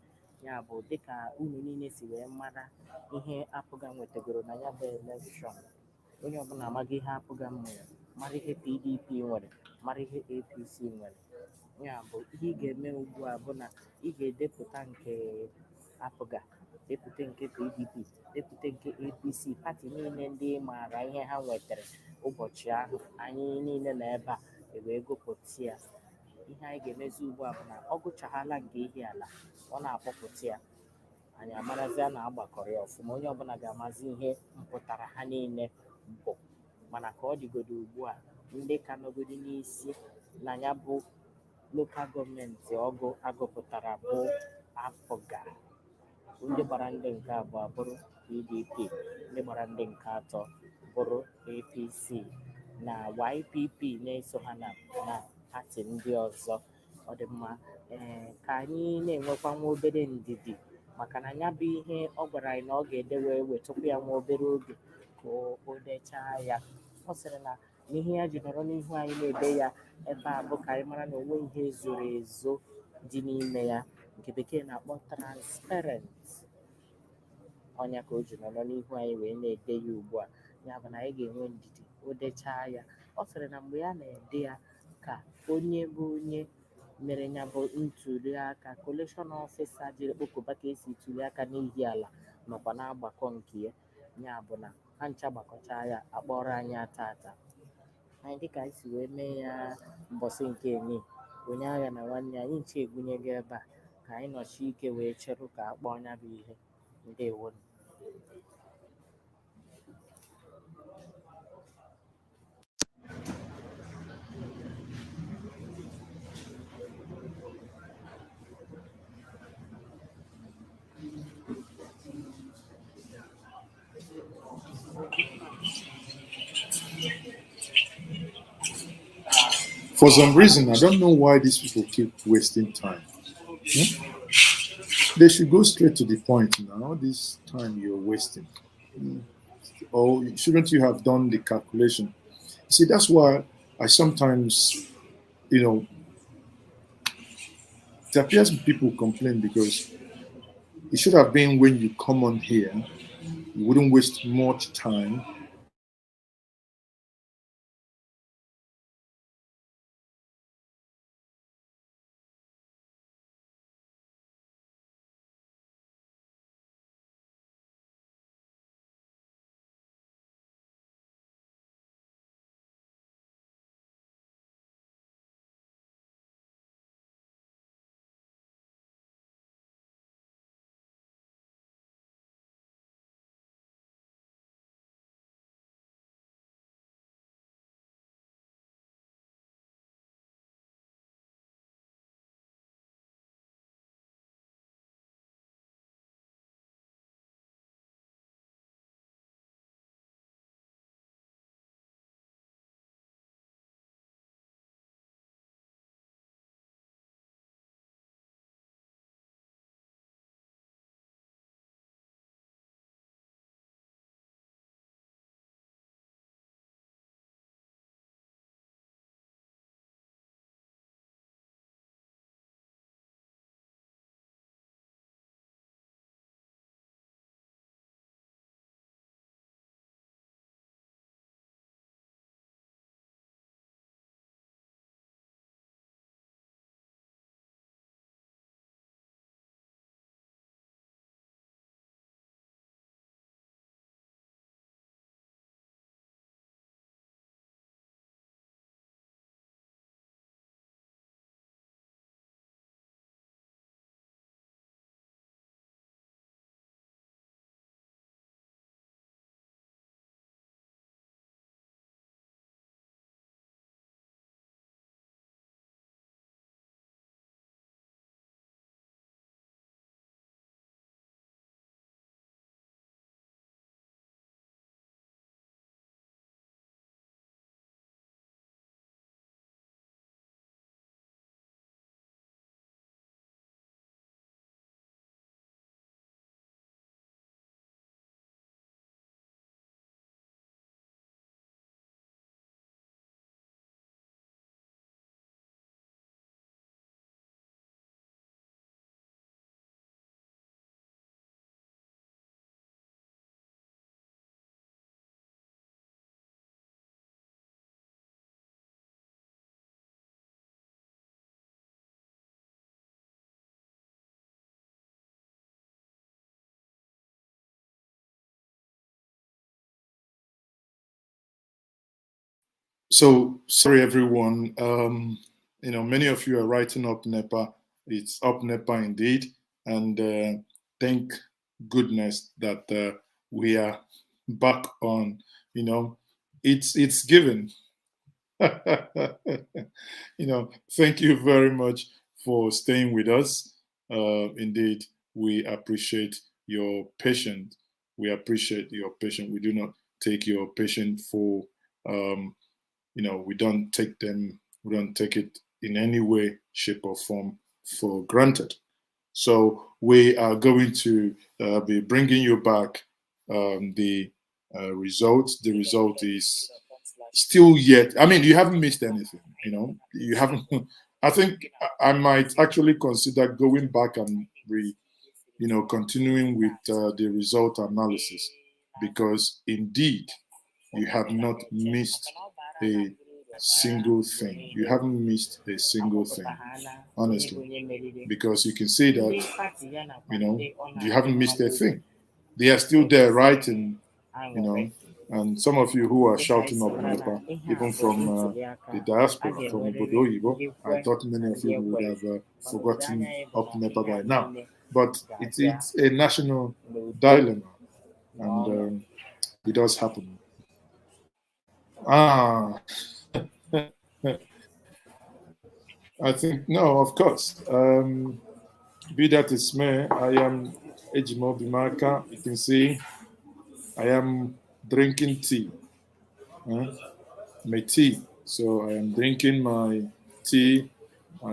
Ya bụ dịka unu niile si wee mara ihe apụga nwetagoro na ya bụ elekshọn, onye ọbụla amaghị ihe apụga nwere, mara ihe PDP nwere, mara ihe APC nwere. Ya bụ ihe ị ga-eme ugbu a bụ na ị ga-edepụta nke apụga, depụta nke PDP, depụta nke APC, pati niile ndị maara ihe ha nwetara ụbọchị ahụ. Anyị niile na ebe a wee gụpụta ya. Ihe anyị ga-emezi ugbu a bụ na ọ gụchaghala nke ihe ala, ọ na-akpọpụta ya, anyị amarazịa na agbakọrọ ya ọfụma, onye ọbụla ga-amazi ihe mpụtara ha niile bụ. Mana ka ọ dịgodo ugbu a, ndị ka nọgodi n'isi na ya bụ lokal gọọmenti ọgụ agụpụtara bụ apụga. Ndị gbara ndị nke abụọ bụrụ PDP, ndị gbara ndị nke atọ bụrụ APC na YPP na-eso ha na pati ndị ọzọ. Ọ dị mma ka anyị na-enwekwa nwa obere ndidi, maka na ya bụ ihe ọ gwara anyị na ọ ga-edewe wetụkwu ya nwa obere oge ka o dechaa ya. Ọ sịrị na n'ihe ya ji nọrọ n'ihu anyị na-ede ya ebe a bụ ka anyị mara na onwe ihe zoro ezo dị n'ime ya, nke bekee na-akpọ transparent. Ọnya ka o ji nọrọ n'ihu anyị wee na-ede ya ugbu a. Ya bụ na anyị ga-enwe ndidi o dechaa ya. Ọ sịrị na mgbe ya na-ede ya ka onye bụ onye mere ya bụ ntuli aka, kolekshọn ọfịsa jiri kpokọba ka esi tuli aka n'ihi ala nọkwa na-agbakọ nke ya. Ya bụ na ha ncha gbakọchaa ya akpọrọ anyị atata. Anyị dịka anyị si wee mee ya mbọsị nke eni, onye agha na nwanne anyị nche egbunyego ebe a ka anyị nọchi ike wee cherụ ka a kpọọ ya bụ ihe. Ndewo. For some reason, I don't know why these people keep wasting time. They should go straight to the point now. This time you're wasting. Or shouldn't you have done the calculation? See, that's why I sometimes, it appears people complain because it should have been when you come on here, you wouldn't waste much time So sorry, everyone. Many of you are writing up NEPA. It's up NEPA indeed, and thank goodness that we are back on. It's given. Thank you very much for staying with us. Indeed, we appreciate your patience. We appreciate your patience. We do not take your patience for we don't take it in any way, shape, or form for granted. So we are going to be bringing you back the result. The result is still yet. I mean, you haven't missed anything. You haven't. I think I might actually consider going back and continuing with the result analysis, because indeed you have not missed a single thing. You haven't missed a single thing, honestly, because you can see that you haven't missed a thing. They are still there writing, and some of you who are shouting up NEPA, even from the diaspora, from Obodo, I thought many of you would have forgotten up NEPA by now. But it's a national dilemma, and it does happen. I think, no, of course. Be that is me, I am Ejimo Bimaka. You can see I am drinking tea. My tea. So I am drinking my tea.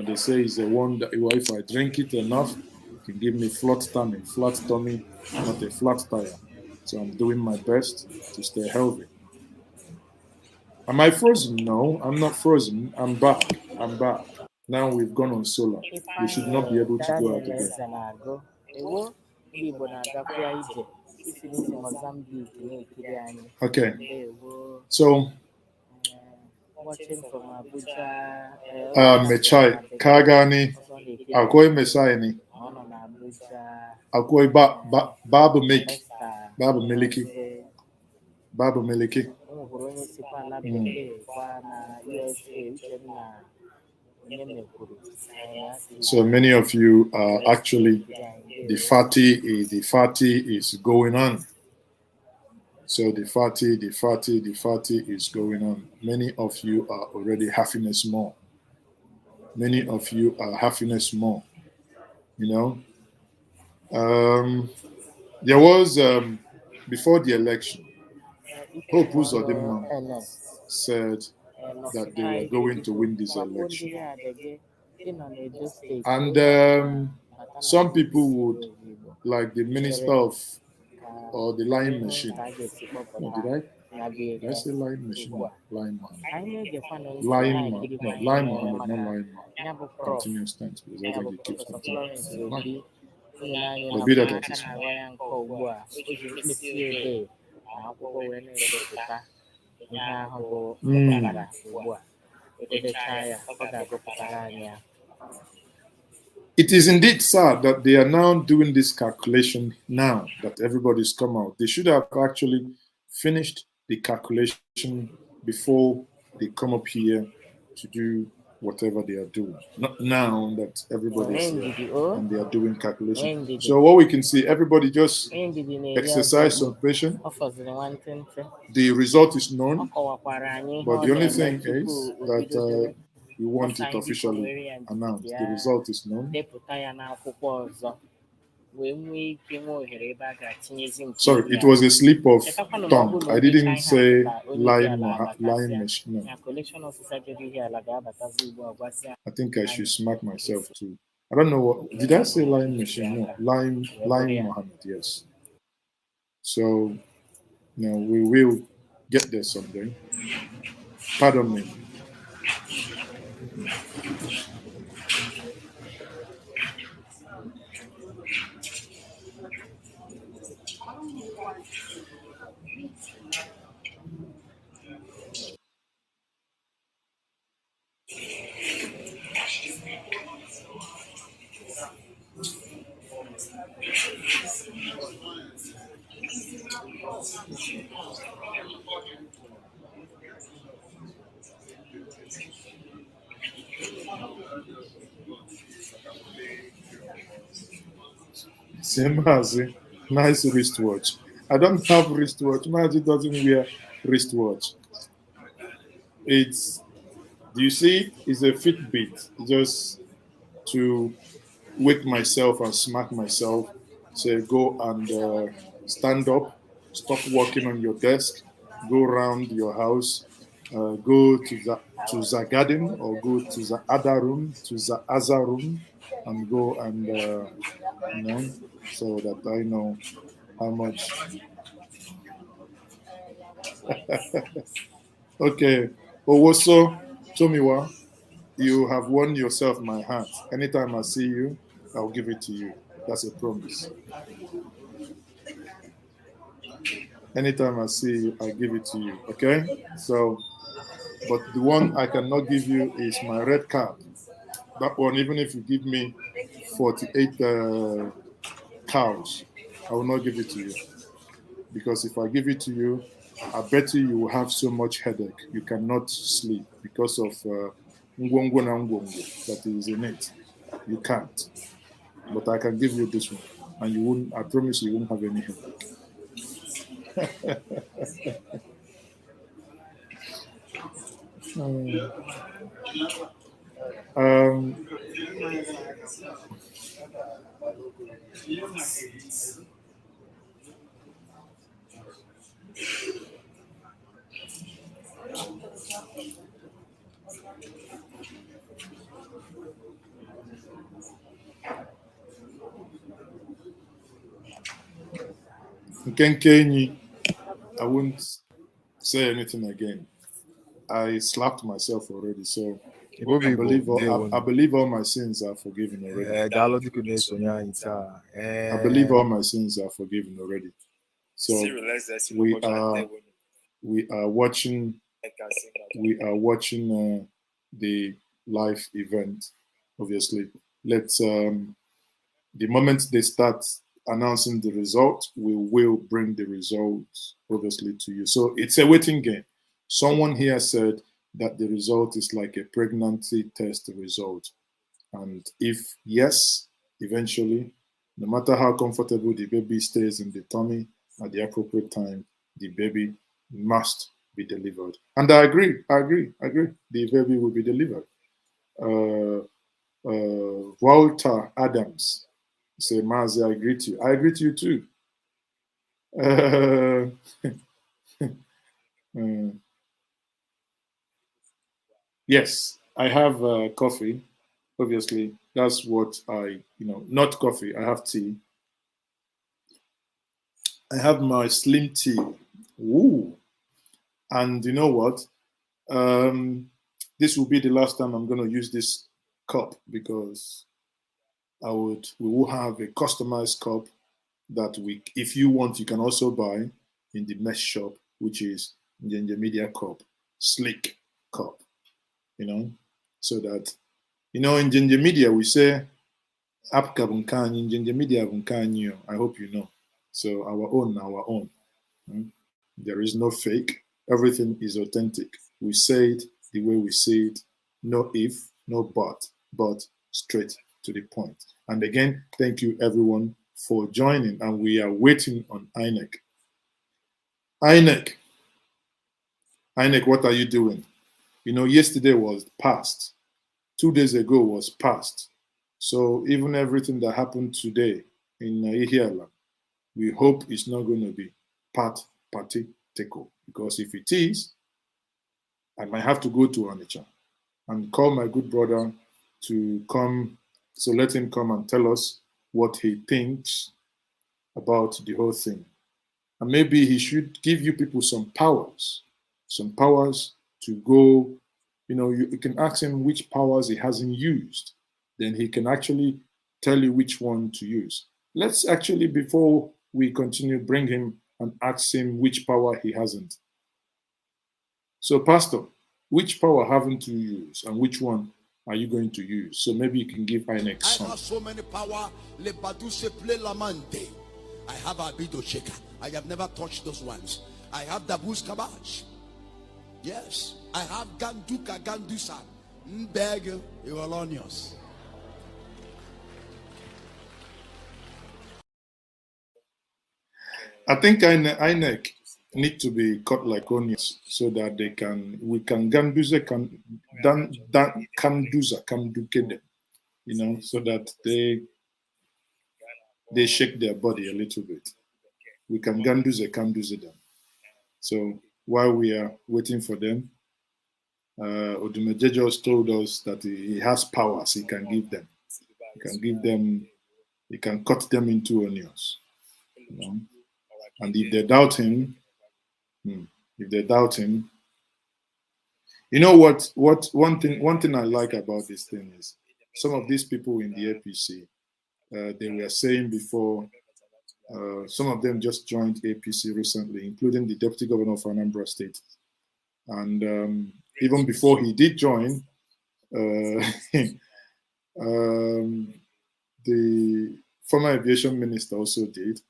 They say it's a wonder. If I drink it enough, it can give me flat tummy, not a flat tire. So I'm doing my best to stay healthy. Am I frozen? No, I'm not frozen. I'm back. Now we've gone on solar. We should not be able to go out again. Okay. So watching from Abuja. Mechai Kagani Akoi Mesaini Akoi Babu Miliki. So many of you are actually the party is going on. So the party is going on. Many of you are already happiness more. Many of you are happiness more. There was before the election, Hope Uzodimma said that they were going to win this election. And some people would, like the minister of, or the line machine. No, did I say line machine? No, line man. Line man. No, line Mohammed, not line man. Continuous tense, because that's what he keeps continuous. But be that as it It is indeed sad that they are now doing this calculation now that everybody's come out. They should have actually finished the calculation before they come up here to do whatever they are doing. Not now that everybody's here and they are doing calculation. So what we can see, everybody just exercise some patience. The result is known, but the only thing is that we want it officially announced. The result is known. Sorry, it was a slip of tongue. I didn't say line machine. No. I think I should smack myself too. I don't know what did I say line machine? No, line Mohammed, yes. So we will get there someday. Pardon me. Same as nice wristwatch. I don't have wristwatch. Mazi doesn't wear wristwatch. It's, do you see? It's a Fitbit, just to wake myself and smack myself. Say, go and stand up, stop working on your desk, go around your house, go to the garden or go to the other room, to the other room, and go and so that I know how much. Okay. Owoso Tomiwa, you have won yourself my heart. Anytime I see you, I'll give it to you. That's a promise. Anytime I see you, I give it to you. Okay? So, but the one I cannot give you is my red card. That one, even if you give me 48 cows, I will not give it to you. Because if I give it to you, I bet you will have so much headache. You cannot sleep because of ngwongwo na ngwongwo that is in it. You can't. But I can give you this one. And you won't, I promise you won't have any headache. Kenkenyi, I won't say anything again. I slapped myself already, so I believe all my sins are forgiven already. I believe all my sins are forgiven already. So we are watching the live event. Obviously, let's the moment they start announcing the result, we will bring the results obviously to you. So it's a waiting game. Someone here said that the result is like a pregnancy test result. And if yes, eventually, no matter how comfortable the baby stays in the tummy at the appropriate time, the baby must be delivered. And I agree. The baby will be delivered. Walter Adams say, Mazi, I agree to you. I agree to you too. Yes, I have coffee. Obviously, that's what not coffee. I have tea. I have my slim tea. Ooh. And you know what? This will be the last time I'm going to use this cup because we will have a customized cup that if you want, you can also buy in the mesh shop, which is NjenjeMedia cup, sleek cup, so that, in NjenjeMedia, we say, Apka bunkanyi, NjenjeMedia bunkanyi. I hope you know. So our own. There is no fake. Everything is authentic. We say it the way we say it. No if, no but straight to the point. And again, thank you everyone for joining. And we are waiting on INEC. INEC, what are you doing? Yesterday was past. 2 days ago was past. So even everything that happened today in Ihiala, we hope it's not going to be party takeover. Because if it is, I might have to go to Onitsha and call my good brother to come. So let him come and tell us what he thinks about the whole thing. And maybe he should give you people some powers to go. You can ask him which powers he hasn't used. Then he can actually tell you which one to use. Let's actually, before we continue, bring him and ask him which power he hasn't. So, Pastor, which power haven't you used and which one are you going to use? So maybe you can give INEC some. I have so many power. I have Abido Sheka. I have never touched those ones. I have Dabus Kabach. Yes. I have Ganduka Gandusa. Mbeg Iwalonios. I think INEC need to be cut like onions so that we can ganduze can duke them, you know, so that they shake their body a little bit. We can ganduze them. So while we are waiting for them, Odumeje just told us that he has powers he can give them. He can cut them into onions. You know? And if they doubt him, you know what one thing I like about this thing is some of these people in the APC, they were saying before, some of them just joined APC recently, including the deputy governor of Anambra State. And even before he did join, the former aviation minister also did.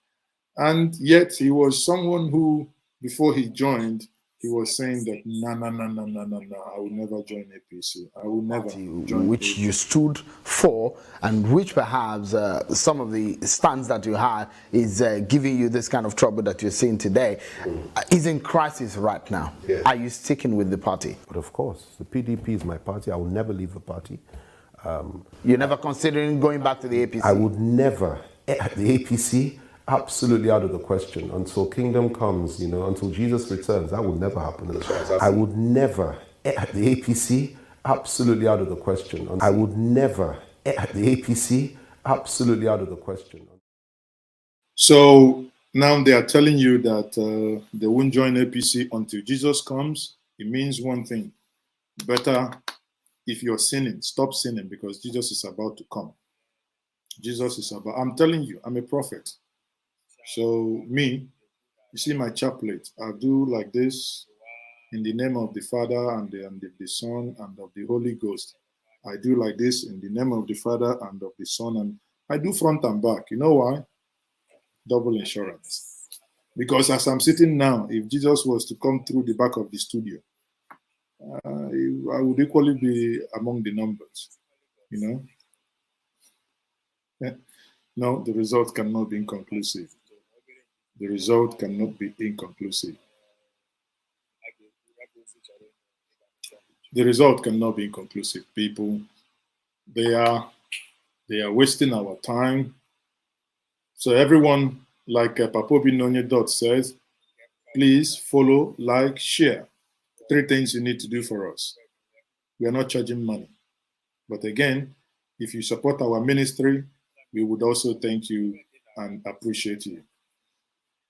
And yet he was someone who, before he joined, he was saying that, no, I will never join APC. I will never join which APC. you stood for, and which perhaps some of the stands that you had is giving you this kind of trouble that you're seeing today, is in crisis right now. Yeah. Are you sticking with the party? But of course, the PDP is my party. I will never leave the party. You're never considering going back to the APC? I would never. The APC, absolutely out of the question. Until kingdom comes, you know, until Jesus returns, that will never happen. I would never. The APC, absolutely out of the question. I would never. The APC, absolutely out of the question. So now they are telling you that they won't join APC until Jesus comes. It means one thing. Better, if you're sinning, stop sinning, because Jesus is about to come. I'm telling you, I'm a prophet. So me, you see my chaplet, I do like this in the name of the Father and the Son and of the Holy Ghost. I do like this in the name of the Father and of the Son, and I do front and back. You know why? Double insurance. Because as I'm sitting now, if Jesus was to come through the back of the studio, I would equally be among the numbers, you know? Yeah. No, the result cannot be inconclusive. The result cannot be inconclusive. The result cannot be inconclusive, people. They are wasting our time. So everyone, like Papobi Nonye Dot says, please follow, like, share. 3 things you need to do for us. We are not charging money. But again, if you support our ministry, we would also thank you and appreciate you.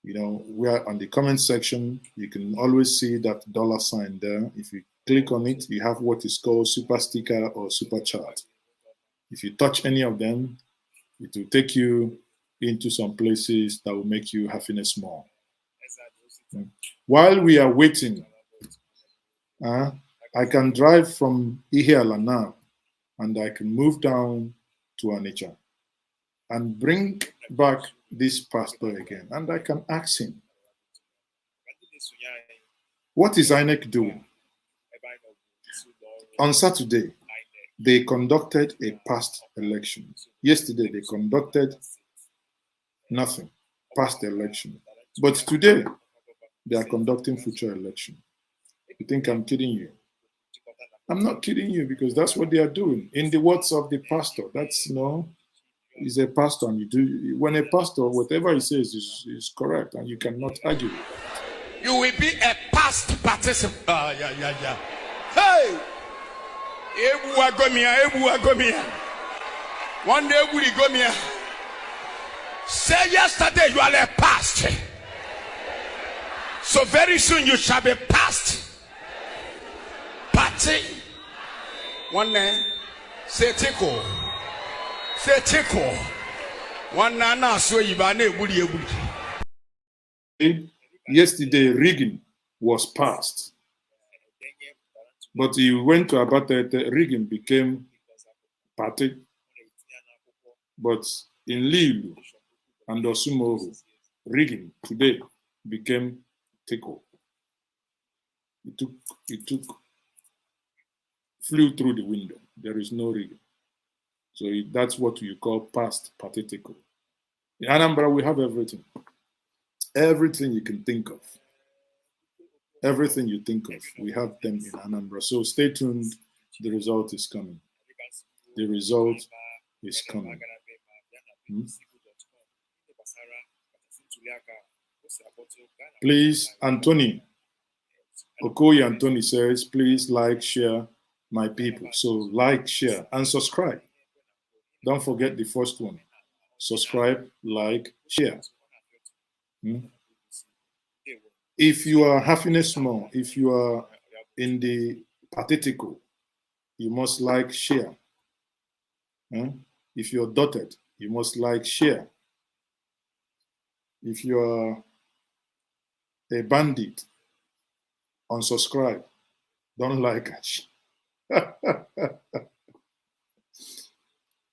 You know, we are on the comment section. You can always see that $sign there. If you click on it, you have what is called super sticker or super chat. If you touch any of them, it will take you into some places that will make you happiness more. While we are waiting, I can drive from Ihiala now, and I can move down to Onitsha and bring back this pastor again, and I can ask him, what is INEC doing? On Saturday, they conducted a past election. Yesterday, they conducted nothing, past election. But today, they are conducting future election. You think I'm kidding you? I'm not kidding you, because that's what they are doing. In the words of the pastor, that's, you know, he's a pastor, and you do, when a pastor, whatever he says is correct, and you cannot argue. You will be a past participant. Yeah. Hey! One day we go me. Say yesterday you are a past. So very soon you shall be past. Party. One day, say tickle. Say tickle. One nana so you Yesterday, rigging was passed. But he went to Abatete, rigging became party. But in Lilu and Osumoru, rigging today became tickle. It flew through the window. There is no rigging. So that's what you call past party tickle. In Anambra, we have everything. Everything you can think of. Everything you think of, we have them in Anambra. So stay tuned. The result is coming. The result is coming. Please, Anthony. Okoye Anthony says, please like, share, my people. So like, share, and subscribe. Don't forget the first one. Subscribe, like, share. If you are happiness small, if you are in the pathetical, you must like, share. If you're dotted, you must like, share. If you are a bandit, unsubscribe. Don't like it.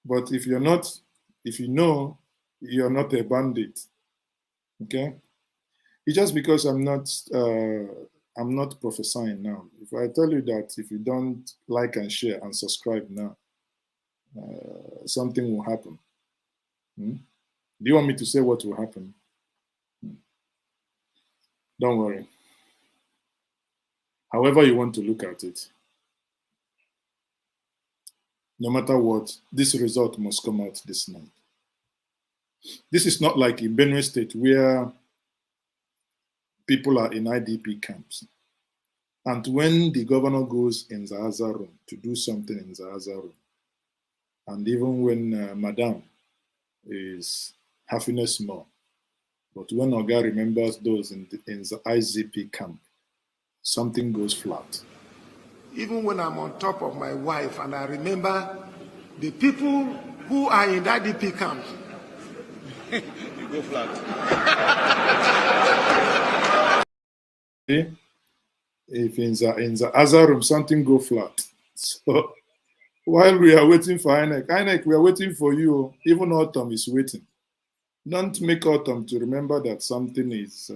But if you're not, if you know you're not a bandit, okay? It's just because I'm not prophesying now. If I tell you that if you don't like and share and subscribe now, something will happen. Do you want me to say what will happen? Don't worry. However you want to look at it, no matter what, this result must come out this night. This is not like in Benue State where people are in IDP camps. And when the governor goes in Zahaza room to do something in Zahaza room, and even when Madam is happiness more, but when Oga remembers those in the IZP camp, something goes flat. Even when I'm on top of my wife and I remember the people who are in that IDP camp, you go flat. If in the other room something go flat. So while we are waiting for INEC, we are waiting for you. Even Autumn is waiting. Don't make Autumn to remember that something is,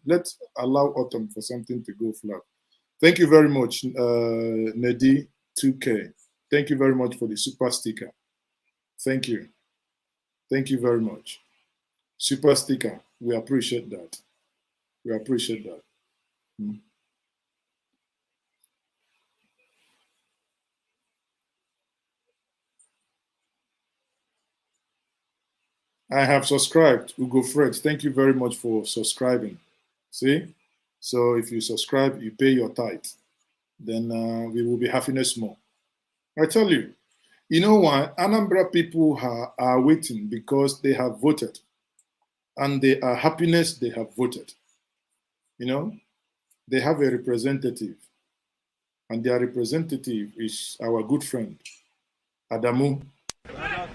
let's allow Autumn for something to go flat. Thank you very much, Nedi 2K. Thank you very much for the super sticker. Thank you. Thank you very much. Super sticker, we appreciate that. We appreciate that. I have subscribed, Ugo Fred. Thank you very much for subscribing. See? So if you subscribe, you pay your tithe. Then we will be happiness more. I tell you, you know why? Anambra people are waiting because they have voted. And they are happiness they have voted. You know? They have a representative. And their representative is our good friend, Adamu.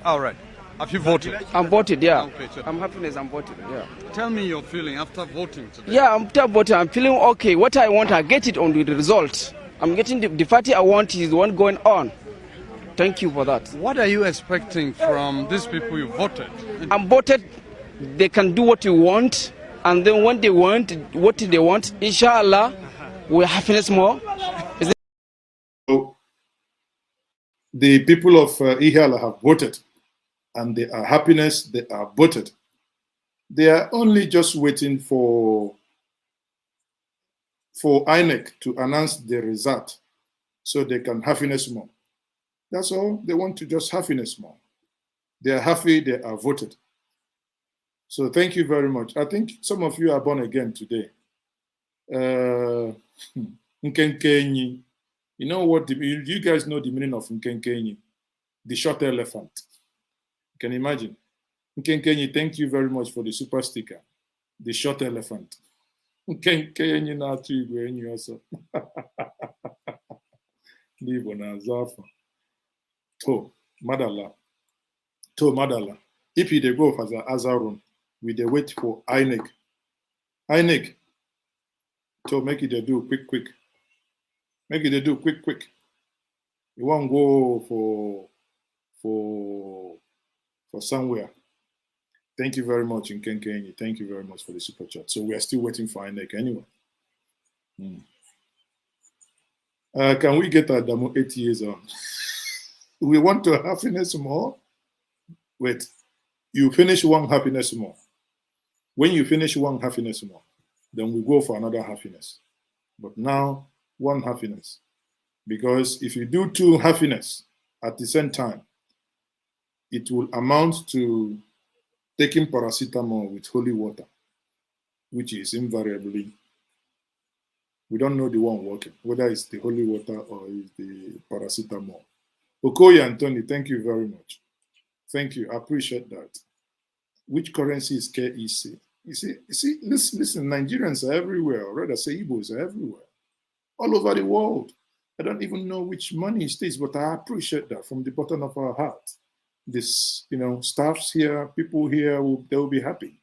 All right. Have you voted? I'm voted, yeah. Okay, so I'm happiness, I'm voted, yeah. tell me your feeling after voting today. Yeah, after voting, I'm feeling okay. What I want, I get it on the result. I'm getting the party I want is the one going on. Thank you for that. What are you expecting from these people you voted? I'm voted, they can do what you want, and then when they want, what they want, inshallah, we're happiness more. So, the people of Ihiala have voted, and they are happiness, they are voted. They are only just waiting for INEC to announce the result so they can happiness more. That's all. They want to just happiness more. They are happy, they are voted. So thank you very much. I think some of you are born again today. Nkenkenyi. You know what? You guys know the meaning of Nkenkenyi? The short elephant. You can imagine. Nkenkenyi, thank you very much for the super sticker. The short elephant. Nkenkenyi na atu igwe enyi also. Libo na zafa. To Madala. If you go for the other room, we dey wait for INEC. INEC. To make it do quick. Make it do quick. You won't go for somewhere. Thank you very much, Nkenkenyi. Thank you very much for the super chat. So we are still waiting for INEC anyway. Can we get Adamu 8 years on? We want to happiness more. Wait, you finish one happiness more. When you finish one happiness more, then we go for another happiness. But now, one happiness. Because if you do two happiness at the same time, it will amount to taking paracetamol with holy water, which is invariably, we don't know the one working, whether it's the holy water or it's the paracetamol. Okoye Anthony, thank you very much. Thank you. I appreciate that. Which currency is KEC? You see, listen, Nigerians are everywhere, or rather say Igbos are everywhere, all over the world. I don't even know which money it is, but I appreciate that from the bottom of our heart. This, staffs here, people here, they will be happy.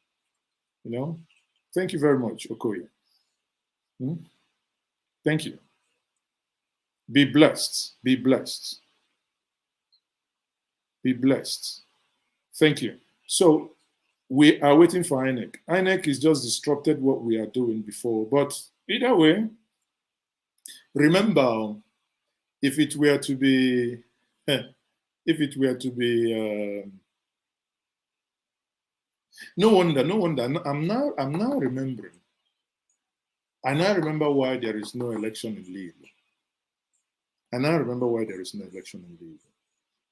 Thank you very much, Okoye. Thank you. Be blessed. Be blessed. Be blessed. Thank you. So we are waiting for INEC. INEC is just disrupted what we are doing before. But either way, remember, if it were to be, no wonder. I'm now remembering. I now remember why there is no election in Lille.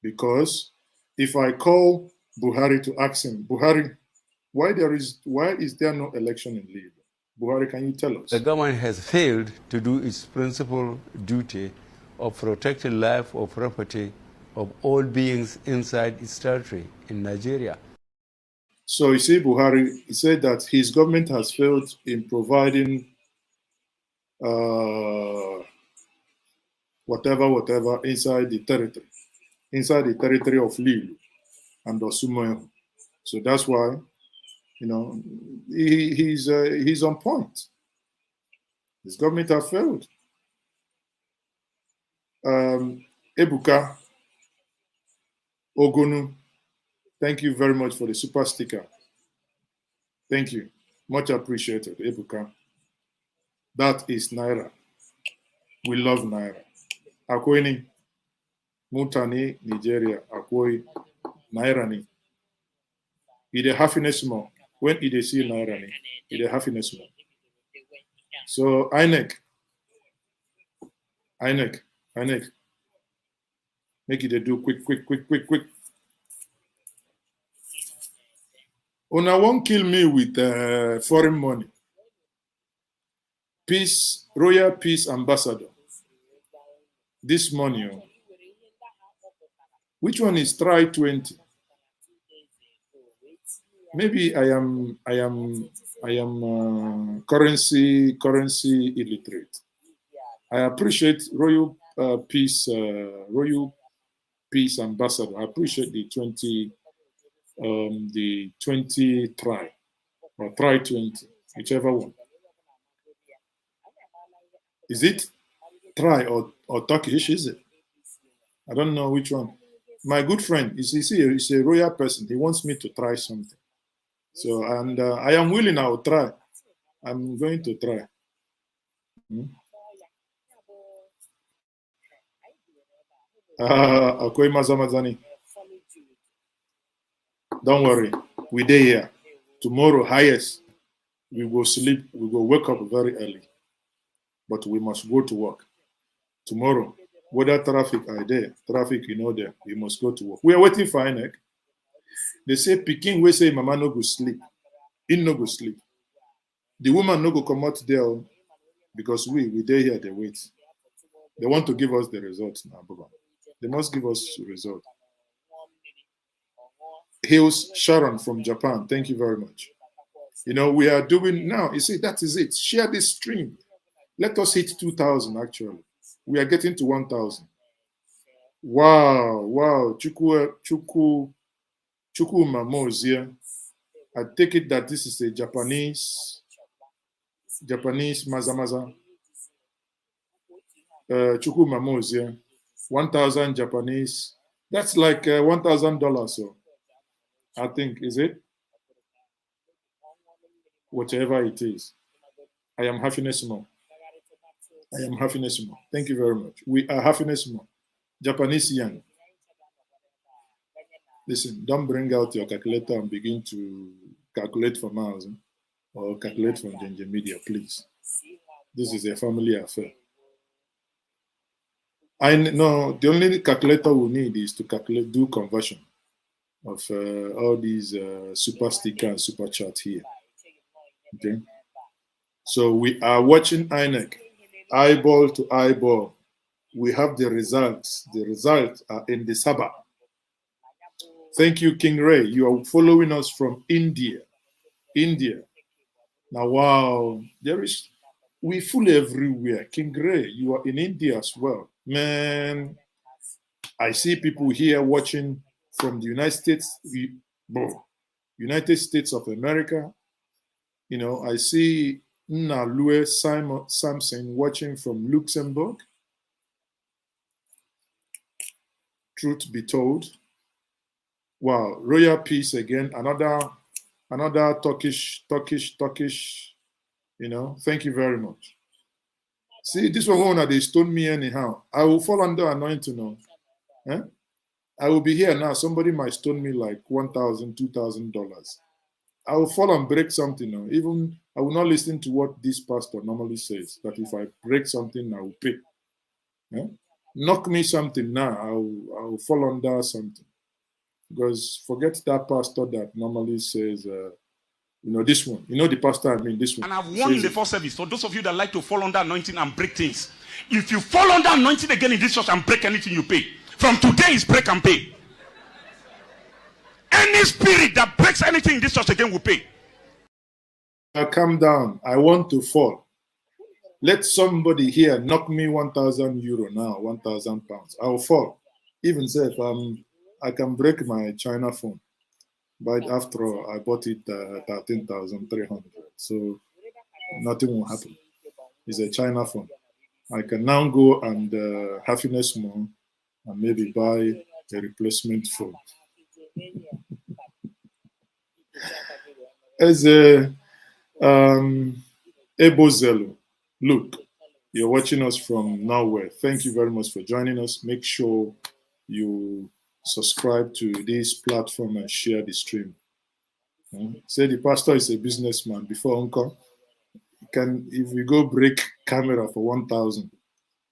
Because if I call Buhari to ask him, Buhari, why is there no election in Lille? Buhari, can you tell us? The government has failed to do its principal duty of protecting life or property of all beings inside its territory in Nigeria. So you see, Buhari, he said that his government has failed in providing whatever inside the territory of Lille and Osumoyo. So that's why, he's on point. His government has failed. Ebuka Ogunu, thank you very much for the super sticker. Thank you. Much appreciated, Ebuka. That is Naira. We love Naira. Akweni, Mutani, Nigeria, Akoi, Naira ni. It a happiness more. When it is see Naira ni, it a happiness more. So INEC, make it a do quick. Una won't kill me with foreign money. Peace, Royal Peace Ambassador. This money, which one is try 20? Maybe I am currency illiterate. I appreciate Royal Peace Ambassador. I appreciate the 20 try or try 20, whichever one. Is it try or Turkish? Is it? I don't know which one. My good friend, he's a royal person. He wants me to try something. So, and I am willing. I will try. I'm going to try. Akoy Mazamazani. Don't worry. We day here. Tomorrow, highest, we will sleep. We will wake up very early. But we must go to work. Tomorrow, whether traffic are there, traffic there, we must go to work. We are waiting for INEC. They say, Peking, we say, Mama no go sleep. In no go sleep. The woman no go come out there because we there here, they wait. They want to give us the results now, Baba. They must give us the result. Hills Sharon from Japan, thank you very much. We are doing now, you see, that is it. Share this stream. Let us hit 2,000 actually. We are getting to 1,000. Wow. Chuku Mamozia. I take it that this is a Japanese Mazamaza. Chuku Mamozia. 1,000 Japanese. That's like $1,000. So I think, is it? Whatever it is. I am happiness more. Thank you very much. We are happiness more. Japanese yen. Listen, don't bring out your calculator and begin to calculate for miles. or calculate from NjenjeMedia, please. This is a family affair. I know the only calculator we need is to calculate, do conversion of all these super sticker and super chat here. Okay. So we are watching INEC, eyeball to eyeball. We have the results. The results are in the Sabah. Thank you, King Ray. You are following us from India. India. Now, wow, we full everywhere. King Ray, you are in India as well. Man, I see people here watching from the United States of America. You know, I see Nalue Samson watching from Luxembourg. Truth be told. Wow, Royal Peace again, another Turkish, you know, thank you very much. See, this one they stone me anyhow. I will fall under anointing now. Eh? I will be here now. Somebody might stone me like $1,000, $2,000. I will fall and break something now. Even I will not listen to what this pastor normally says, that if I break something, I will pay. Eh? Knock me something now, I will fall under something. Because forget that pastor that normally says, you know, this one. You know the pastor, I mean this one. And I've warned in the first service, for those of you that like to fall under anointing and break things. If you fall under anointing again in this church and break anything, you pay. From today is break and pay. Any spirit that breaks anything in this church again will pay. Calm down. I want to fall. Let somebody here knock me €1,000 now, £1,000. I will fall. Even say if I can break my China phone. But after all, I bought it 13,300. So nothing will happen. It's a China phone. I can now go and Happiness Mall and maybe buy a replacement phone. As a Ebozelo, look, you're watching us from nowhere. Thank you very much for joining us. Make sure you subscribe to this platform and share the stream. Say the pastor is a businessman before Uncle. If we go break camera for 1,000.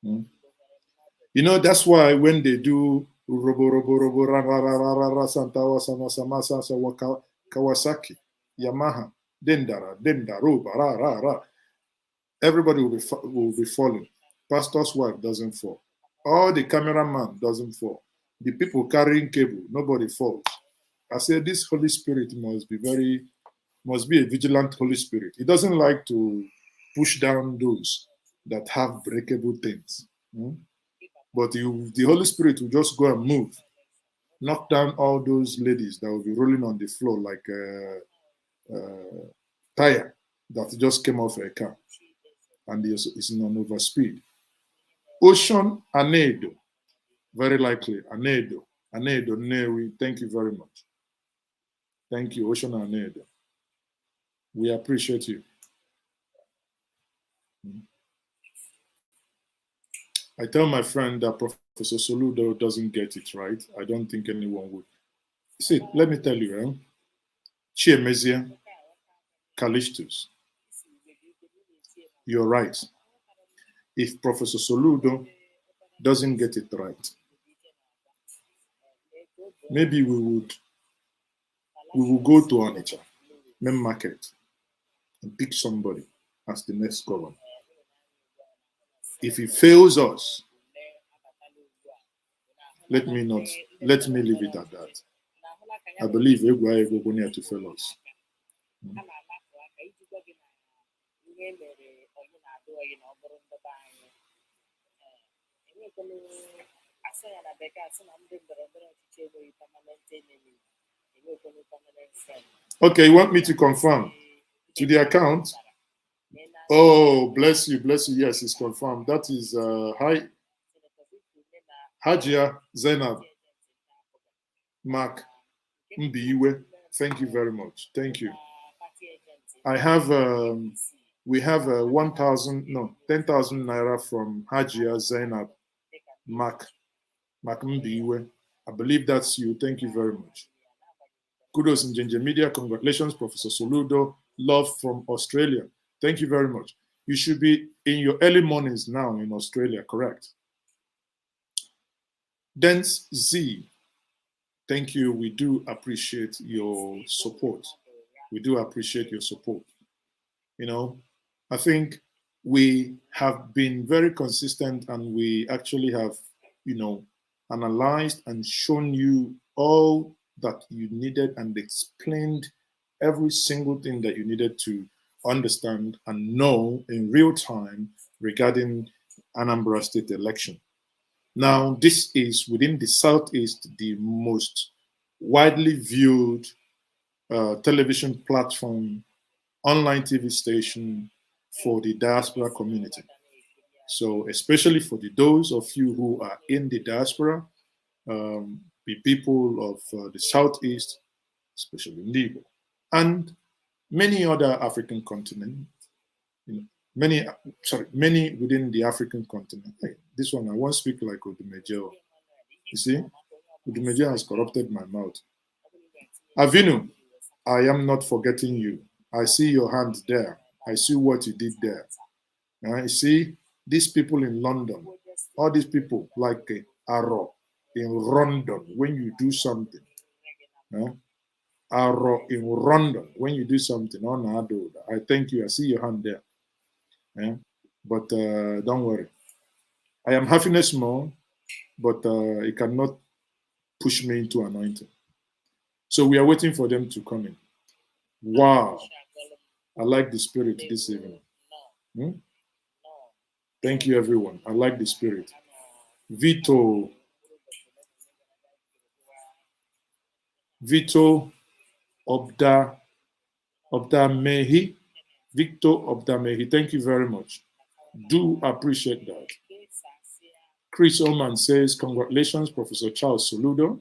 You know, that's why when they do Kawasaki, Yamaha, Dendara, everybody will be falling. Pastor's wife doesn't fall. All the cameraman doesn't fall. The people carrying cable, nobody falls. I said this Holy Spirit must be a vigilant Holy Spirit. He doesn't like to push down those that have breakable things. But the Holy Spirit will just go and move, knock down all those ladies that will be rolling on the floor like a tire that just came off a car and it's on overspeed. Ocean Anedo, very likely. Anedo, Newi, thank you very much. Thank you, Ocean Anedo. We appreciate you. I tell my friend that Professor Soludo doesn't get it right. I don't think anyone would. See, let me tell you, Chiemezia, Callistus, you're right. If Professor Soludo doesn't get it right, maybe we will go to Onitsha, main market, and pick somebody as the next governor. If he fails us, let me leave it at that. I believe Egwa will go near to fail us. Okay, you want me to confirm to the account? Oh, bless you. Yes, it's confirmed. That is Hajia Zainab Mark Mbiwe. Thank you very much. Thank you. I have we have 10,000 naira from Hajia Zainab Mark Mbiwe. I believe that's you. Thank you very much. Kudos in NjenjeMedia. Congratulations, Professor Soludo Love from Australia. Thank you very much. You should be in your early mornings now in Australia, correct? Dance Z. Thank you. We do appreciate your support. We do appreciate your support. You know, I think we have been very consistent and we actually have, you know, analyzed and shown you all that you needed and explained every single thing that you needed to understand and know in real time regarding Anambra State election. Now, this is within the Southeast, the most widely viewed television platform, online TV station for the diaspora community. So, especially for those of you who are in the diaspora, the people of the Southeast, especially Nibo, and many other African continents, you know, many within the African continent. Hey, this one, I won't speak like Odumejo. You see, Odumejo has corrupted my mouth. Avinu, I am not forgetting you. I see your hand there. I see what you did there. I see these people in London, all these people like Aro in London, when you do something. Aro in London, when you do something. I thank you. I see your hand there. But don't worry. I am happiness more, but it cannot push me into anointing. So we are waiting for them to come in. Wow. I like the spirit this evening. Thank you, everyone. I like the spirit. Vito Obda Mehi. Victor Obda Mehi. Thank you very much. Do appreciate that. Chris Oman says, congratulations, Professor Charles Soludo.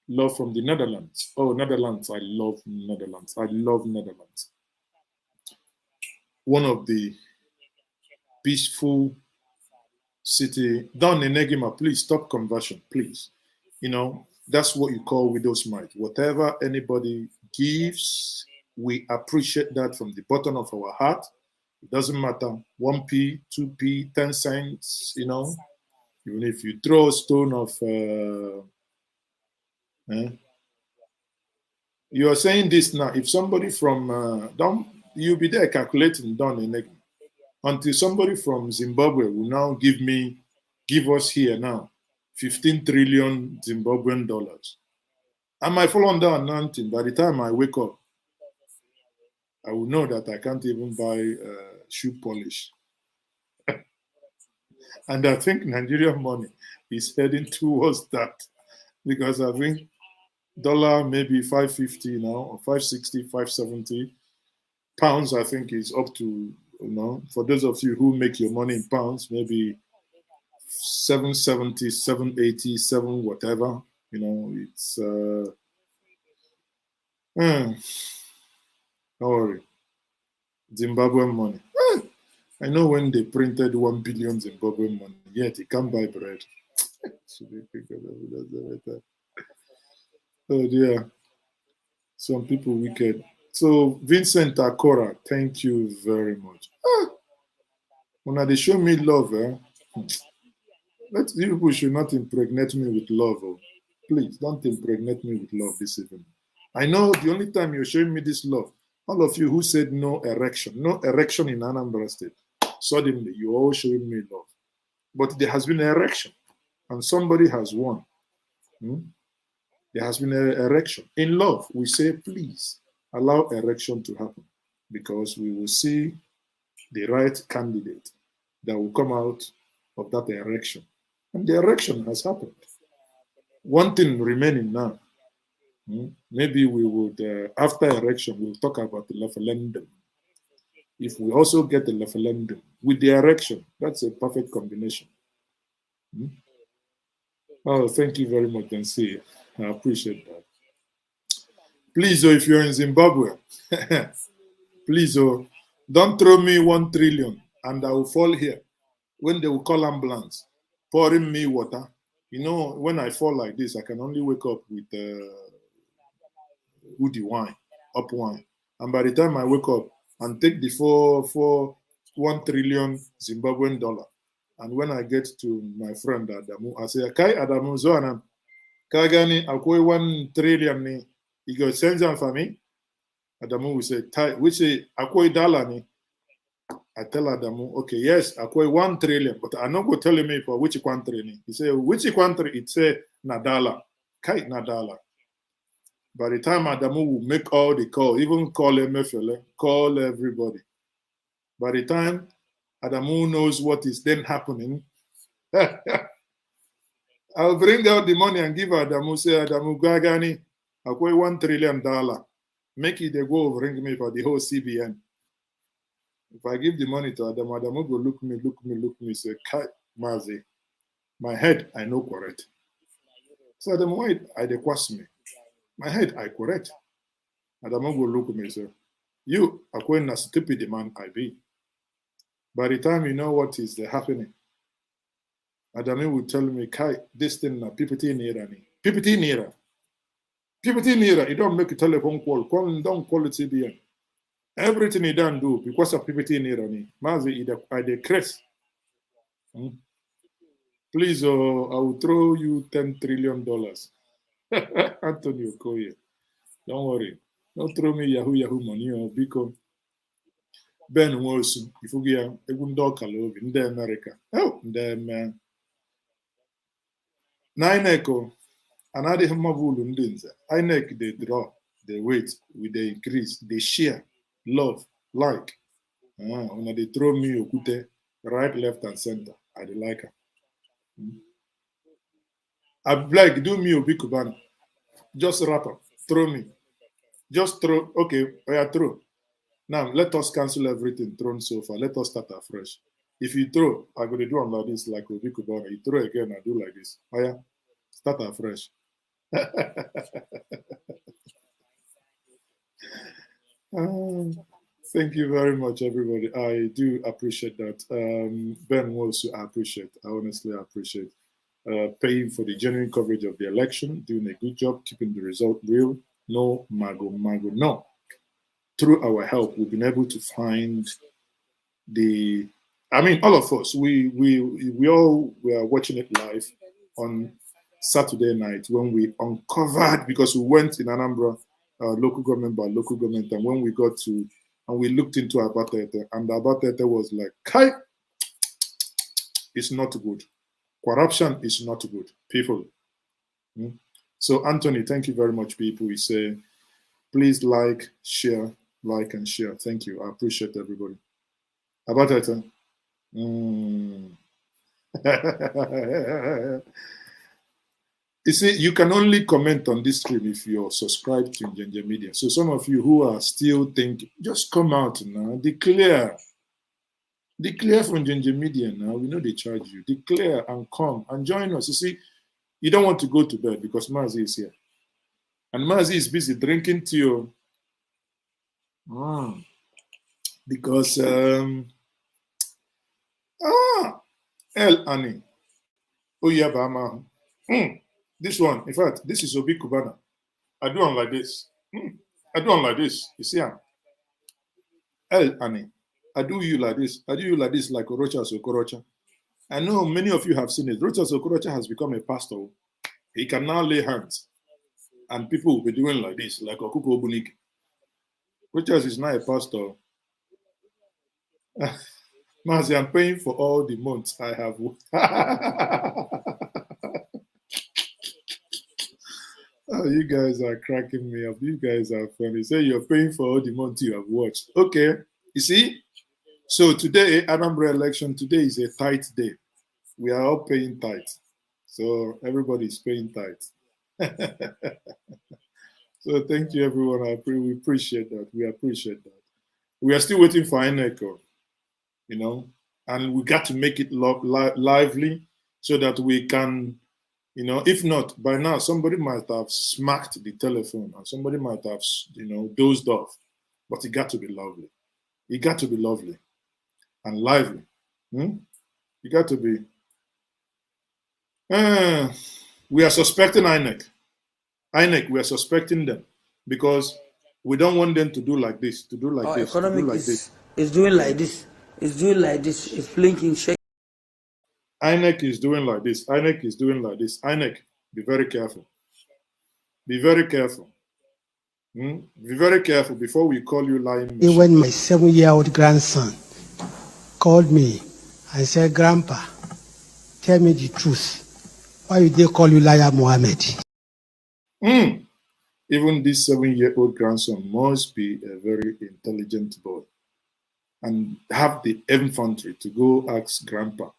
Love from the Netherlands. Oh, Netherlands. I love Netherlands. I love Netherlands. One of the peaceful city. Don Enegima, please stop conversion, please. You know, that's what you call widow's mite. Whatever anybody gives, we appreciate that from the bottom of our heart. It doesn't matter, 1p, 2p, 10 cents, you know. Even if you throw a stone of, you are saying this now, if somebody from, you'll be there calculating down in Enegima. Until somebody from Zimbabwe will now give us here now 15 trillion Zimbabwean dollars. I might fall under anointing. By the time I wake up, I will know that I can't even buy shoe polish. And I think Nigerian money is heading towards that, because I think dollar maybe 550 now, or 560, 570. Pounds, I think, is up to, you know, for those of you who make your money in pounds, maybe 770, 780, 7 whatever. You know, it's don't worry. Zimbabwean money. I know when they printed 1 billion Zimbabwean money, yet it can't buy bread. Oh dear. Some people wicked. So Vincent Akora, thank you very much. When they show me love, you people should not impregnate me with love. Please don't impregnate me with love this evening. I know the only time you're showing me this love, all of you who said no erection in Anambra State, suddenly you're all showing me love. But there has been an erection, and somebody has won. There has been an erection. In love, we say, please allow erection to happen, because we will see the right candidate that will come out of that erection. And the erection has happened. One thing remaining now, maybe we would, after erection, we'll talk about the referendum. If we also get the referendum with the erection, that's a perfect combination. Oh, thank you very much, Nancy. I appreciate that. Please, if you're in Zimbabwe, please, don't throw me 1 trillion and I will fall here. When they will call ambulance, pouring me water. You know, when I fall like this, I can only wake up with woody wine, up wine. And by the time I wake up, and take the 1 trillion Zimbabwean dollar. And when I get to my friend Adamu, I say, Kai Adamu Zoana, Kagani, Akoi 1 trillion ni, you go send them for me. Adamu will say, which is Akoi dollar ni. I tell Adamu, okay, yes, Akoi 1 trillion, but I'm not going to tell me for which country ni. He say, which country? It say Nadala. Kai Nadala. By the time Adamu will make all the call, even call MFL, call everybody. By the time Adamu knows what is then happening, I'll bring out the money and give Adamu, say, Adamu Gagani, Akoi $1 trillion. Make it a go bring me for the whole CBN. If I give the money to Adamu, Adamu go look me, say, Kai Mazi, my head, I know correct. So Adamu, why I de quest me? My head, I correct. Adamu go look at me, say, you are going a stupid man I be. By the time you know what is happening, Adamu will tell me, Kai, this thing na PPT Nira ni. PPT Nira. PPT Nira, you don't make a telephone call. Don't call it CBN. Everything he don't do because of PPT Nira ni. Mazi, I decrease. Please, I will throw you $10 trillion. Antonio Koye. Don't worry. Don't throw me Yahoo money because Ben Wilson, if you get a good dog in the America. Oh, the Nine echo, another Hamavulu Ndinza. I neck they draw, they wait, with the increase, they share, love, like. When they throw me Okute, right, left, and center. I like her. I like, do me Obi Kubana. Just wrap up, throw me. Just throw, okay, throw. Now, let us cancel everything thrown so far. Let us start afresh. If you throw, I'm going to do like this, like Obi Kubana. You throw again, I do like this. Start afresh. Thank you very much, everybody. I do appreciate that. Ben also, I appreciate. I honestly appreciate paying for the genuine coverage of the election, doing a good job, keeping the result real. No mago, no. Through our help, we've been able to find all of us, we all were watching it live on Saturday night when we uncovered, because we went in Anambra, local government by local government, and when we got to, and we looked into Abatete, and Abatete was like, Kai, it's not good. Corruption is not good, people. So, Anthony, thank you very much, people. We say, please like, and share. Thank you. I appreciate everybody. Abatete. You see, you can only comment on this stream if you're subscribed to Njenje Media. So some of you who are still thinking, just come out now, declare. Declare from Njenje Media now. We know they charge you. Declare and come and join us. You see, you don't want to go to bed because Mazi is here. And Mazi is busy drinking tea. Because, El Ani. Oh, yeah, Bama. This one, in fact, this is Obi Kubana. I do one like this. I do one like this. You see, El Ani. I do you like this. I do you like this, like Orocha Sokorocha. I know many of you have seen it. Orocha Sokorocha has become a pastor. He can now lay hands. And people will be doing like this, like Okuko Buniki. Orocha is now a pastor. Mazi, I'm paying for all the months I have. Oh, you guys are cracking me up. You guys are funny. Say you're paying for all the months you have watched. Okay. You see? So today, Anambra election, today is a tight day. We are all paying tight. So everybody's paying tight. So thank you, everyone. We appreciate that. We appreciate that. We are still waiting for INECO, and we got to make it lively so that we can, if not, by now, somebody might have smacked the telephone and somebody might have, dozed off. But it got to be lovely. It got to be lovely and lively. It got to be. We are suspecting INEC. INEC, we are suspecting them because We don't want them to do like this, to do like Our this, to do economic like this. is doing like this. It's doing like this. It's blinking, shaking. INEC is doing like this. INEC is doing like this. INEC, be very careful. Be very careful. Be very careful before we call you lying machine. When my 7-year-old grandson called me and said, Grandpa, tell me the truth. Why did they call you Liar Mohammed? Even this 7-year-old grandson must be a very intelligent boy and have the infantry to go ask Grandpa,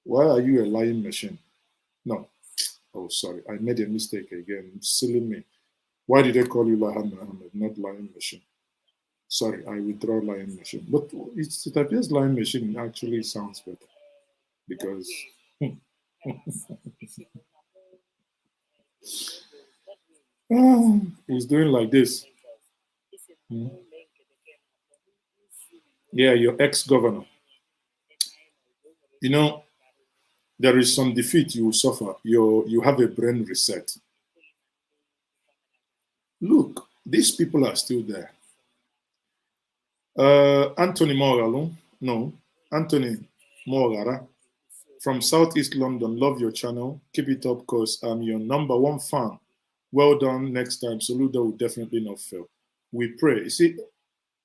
why are you a lying machine? No. Oh, sorry. I made a mistake again. Silly me. Why did they call you Liar Mohammed, not lying machine? Sorry, I withdraw lying machine. But it appears lying machine actually sounds better because he's doing like this. Yeah, your ex-governor. You know, there is some defeat you will suffer. You have a brain reset. Look, these people are still there. Anthony Morgalo, no, Anthony Morgara from Southeast London. Love your channel. Keep it up, cause I'm your #1 fan. Well done. Next time, Soludo will definitely not fail. We pray. You see,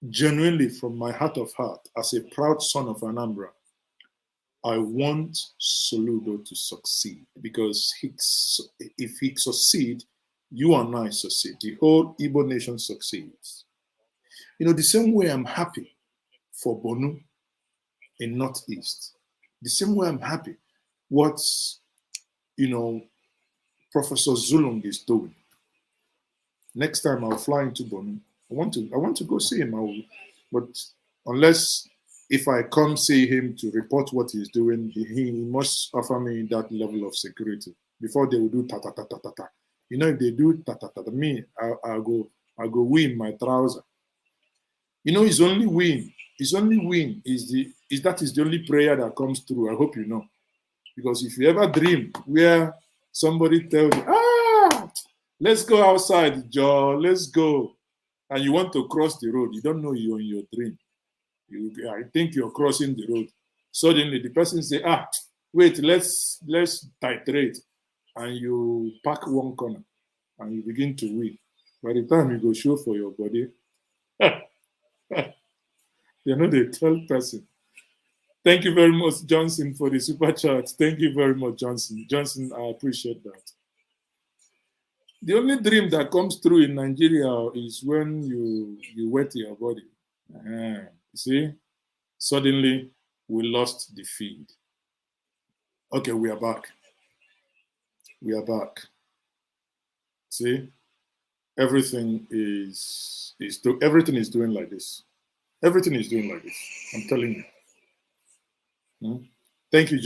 genuinely from my heart of heart, as a proud son of Anambra, I want Soludo to succeed because if he succeeds, you and I succeed. The whole Igbo nation succeeds. You know, the same way I'm happy for Bonu in Northeast, the same way I'm happy what, Professor Zulung is doing. Next time I'll fly into Bonu. I want to go see him. But unless if I come see him to report what he's doing, he must offer me that level of security before they will do ta ta ta ta ta ta. You know, if they do ta ta ta ta, me, I'll go win my trouser. You know, his only win is that is the only prayer that comes through. I hope you know. Because if you ever dream where somebody tells you, let's go outside, Joe, let's go. And you want to cross the road, you don't know you're in your dream. I think you're crossing the road. Suddenly the person say, wait, let's titrate. And you pack one corner and you begin to win. By the time you go show for your body, they tell person. Thank you very much, Johnson, for the super chat. Thank you very much, Johnson. Johnson, I appreciate that. The only dream that comes through in Nigeria is when you wet your body. You see? Suddenly, we lost the feed. Okay, we are back. We are back. See? Everything is doing like this. Everything is doing like this. I'm telling you. Thank you,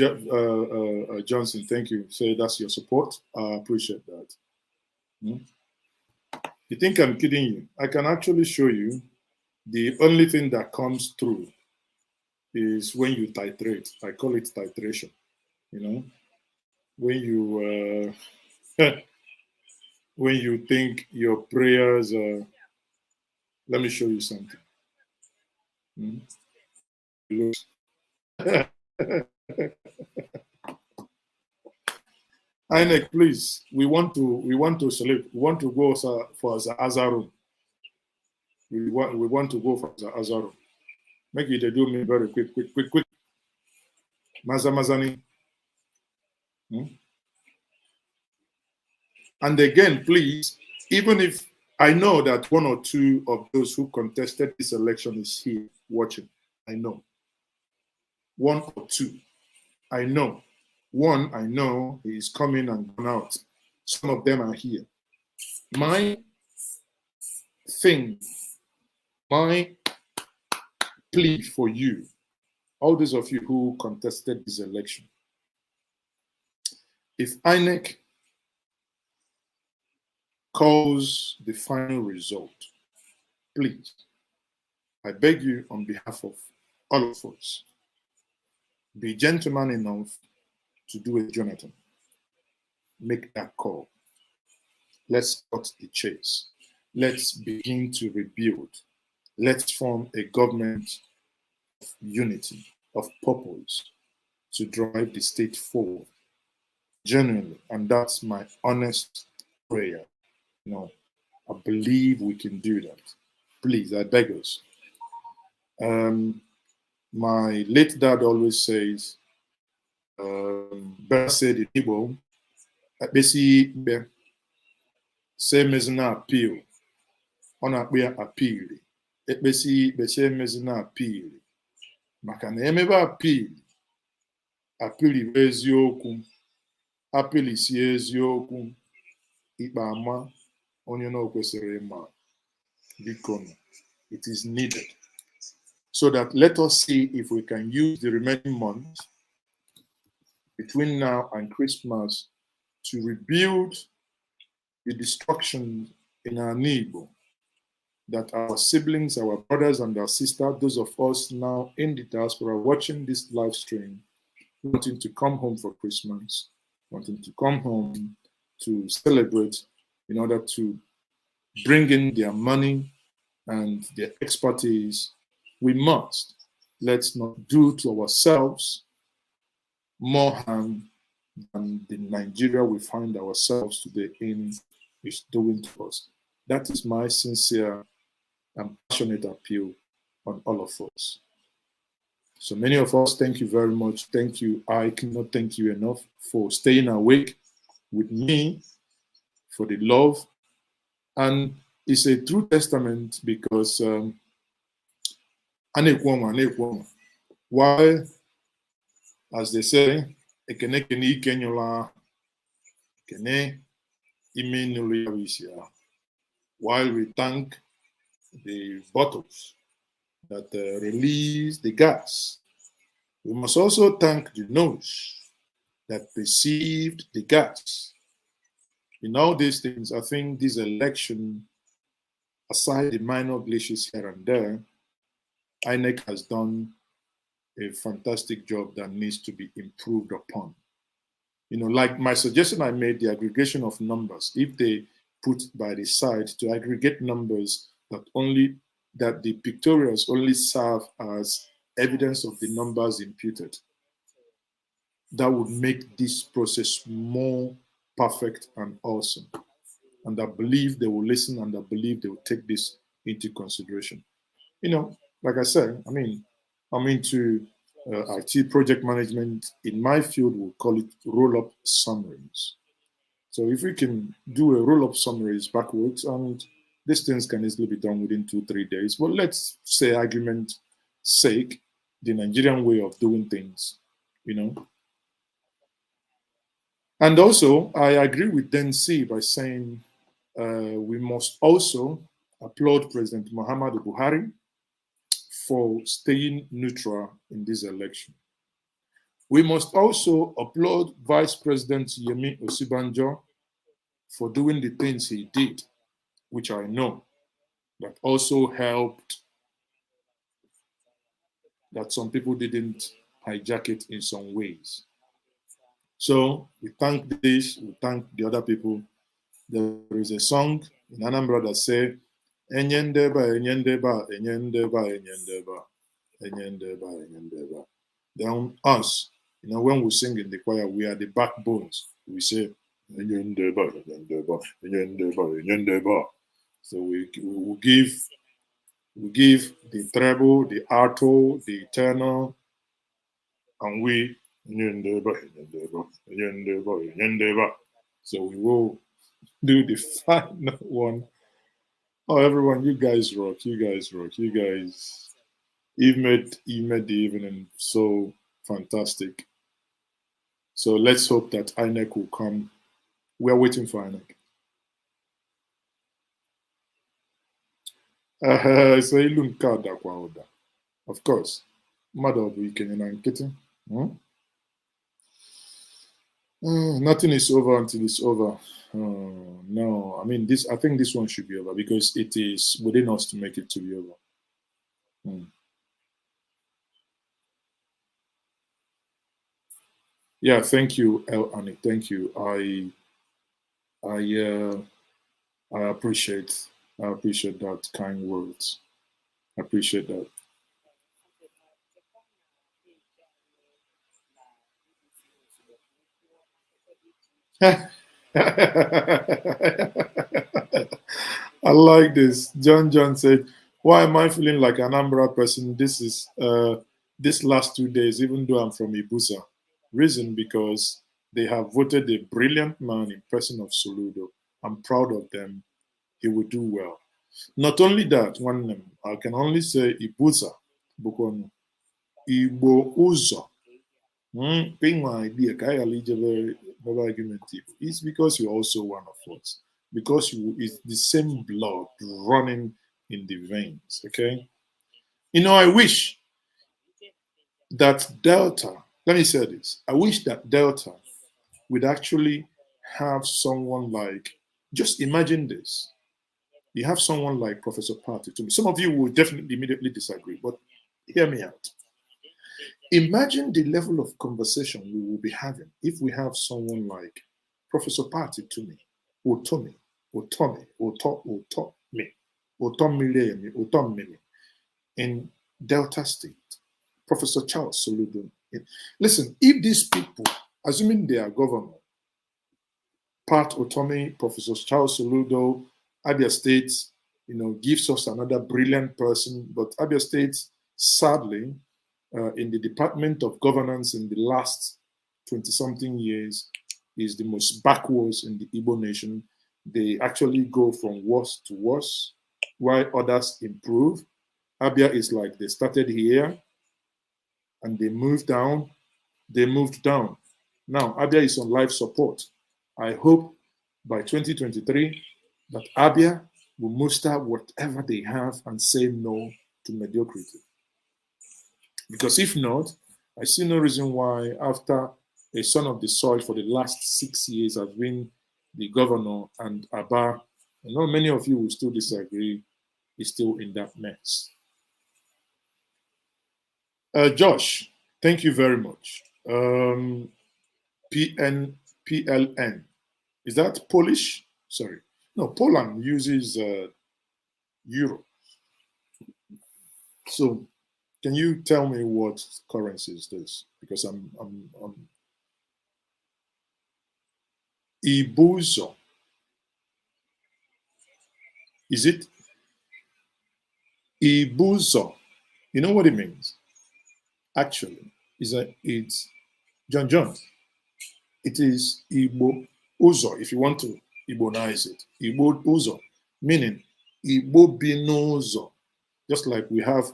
Johnson. Thank you. Say that's your support. I appreciate that. You think I'm kidding you? I can actually show you. The only thing that comes through is when you titrate. I call it titration. You know, when you when you think your prayers. Let me show you something. INEC, please. We want to select. We want to go for the Azarum. We want to go for the Azarum. Make it do me very quick. Mazani. And again, please, even if I know that one or two of those who contested this election is here watching, I know. One or two, I know. One, I know he is coming and gone out. Some of them are here. My plea for you, all those of you who contested this election, if INEC calls the final result, please, I beg you on behalf of all of us, be gentleman enough to do a Jonathan. Make that call. Let's cut the chase. let's begin to rebuild. Let's form a government of unity, of purpose, to drive the state forward. Genuinely, and that's my honest prayer. You know, I believe we can do that. Please, I beg us. My late dad always says, better said in Igbo, basically, same as an appeal. On a appeal. Ekpesi same na appeal. Maka na emebe appeal. Appeal bụ eziokwu. Appeal si eziokwu. Ikpe ama onye na okwesịrị ịma. Biko, it is needed. So that let us see if we can use the remaining months between now and Christmas to rebuild the destruction in our neighbor, that our siblings, our brothers and our sisters, those of us now in the diaspora watching this live stream, wanting to come home for Christmas, wanting to come home to celebrate in order to bring in their money and their expertise, we must. Let's not do to ourselves more harm than the Nigeria we find ourselves today in is doing to us. That is my sincere and passionate appeal on all of us. So many of us, thank you very much. Thank you. I cannot thank you enough for staying awake with me, for the love. And it's a true testament because while, as they say, while we thank the bottles that release the gas, we must also thank the nose that perceived the gas. In all these things, I think this election, aside the minor glitches here and there, INEC has done a fantastic job that needs to be improved upon. You know, like my suggestion I made, the aggregation of numbers, if they put by the side to aggregate numbers that the pictorials only serve as evidence of the numbers imputed, that would make this process more perfect and awesome. And I believe they will listen, and I believe they will take this into consideration. You know, like I said, I'm into IT project management. In my field, we'll call it roll-up summaries. So if we can do a roll-up summaries backwards, and these things can easily be done within 2-3 days. Well, let's say, argument's sake, the Nigerian way of doing things, you know. And also, I agree with Densi by saying we must also applaud President Muhammadu Buhari for staying neutral in this election. We must also applaud Vice President Yemi Osibanjo for doing the things he did, which I know that also helped that some people didn't hijack it in some ways. So we thank this, we thank the other people. There is a song in Anambra that says, Enyendeba, Enyendeba, Enyendeba, Enyendeba, Enyendeba, Enyendeba. Then us, you know, when we sing in the choir, we are the backbones. We say, Enyendeba, Enyendeba, Enyendeba, Enyendeba. So we give the treble, the alto, the tenor, and we, so we will do the final one. Oh, everyone, you guys rock, you guys rock, you guys. You've made the evening so fantastic. So let's hope that INEC will come. We are waiting for INEC. Of course. Mother of weekend and kitten. Nothing is over until it's over. No, I mean I think this one should be over because it is within us to make it to be over. Yeah, thank you, El Ani. Thank you. I appreciate I appreciate that kind words. I appreciate that. I like this. John said, "Why am I feeling like an Anambra person? This last 2 days, even though I'm from Ibusa. Reason because they have voted a brilliant man in person of Soludo. I'm proud of them. He will do well. Not only that, I can only say Ibusa, Bukonu, Igbo Uzo. Being my idea, argument. It's because you're also one of us. Because it's the same blood running in the veins. Okay. I wish that Delta, let me say this. I wish that Delta would actually have someone like, just imagine this. You have someone like Professor Party. Some of you will definitely immediately disagree, but hear me out. Imagine the level of conversation we will be having if we have someone like Professor Party to me, Otomi, in Delta State, Professor Charles Soludo. Listen, if these people, assuming they are governor, Pat Otomi, Professor Charles Soludo, Abia State, gives us another brilliant person, but Abia State, sadly, in the Department of Governance in the last 20-something years, is the most backwards in the Igbo nation. They actually go from worse to worse, while others improve. Abia is like they started here and they moved down. They moved down. Now, Abia is on life support. I hope by 2023 that Abia will muster whatever they have and say no to mediocrity. Because if not, I see no reason why, after a son of the soil for the last 6 years has been the governor, and Abba, I know many of you will still disagree, is still in that mess. Josh, thank you very much. PLN, is that Polish? Sorry. No, Poland uses euro. So, can you tell me what currency is this? Because I'm Ibuzo. Is it Ibuzo? You know what it means? Actually, it's John. It is Igbo Uzo, if you want to Igbonize it. Igbo Uzo, meaning Igbo Binozo. Just like we have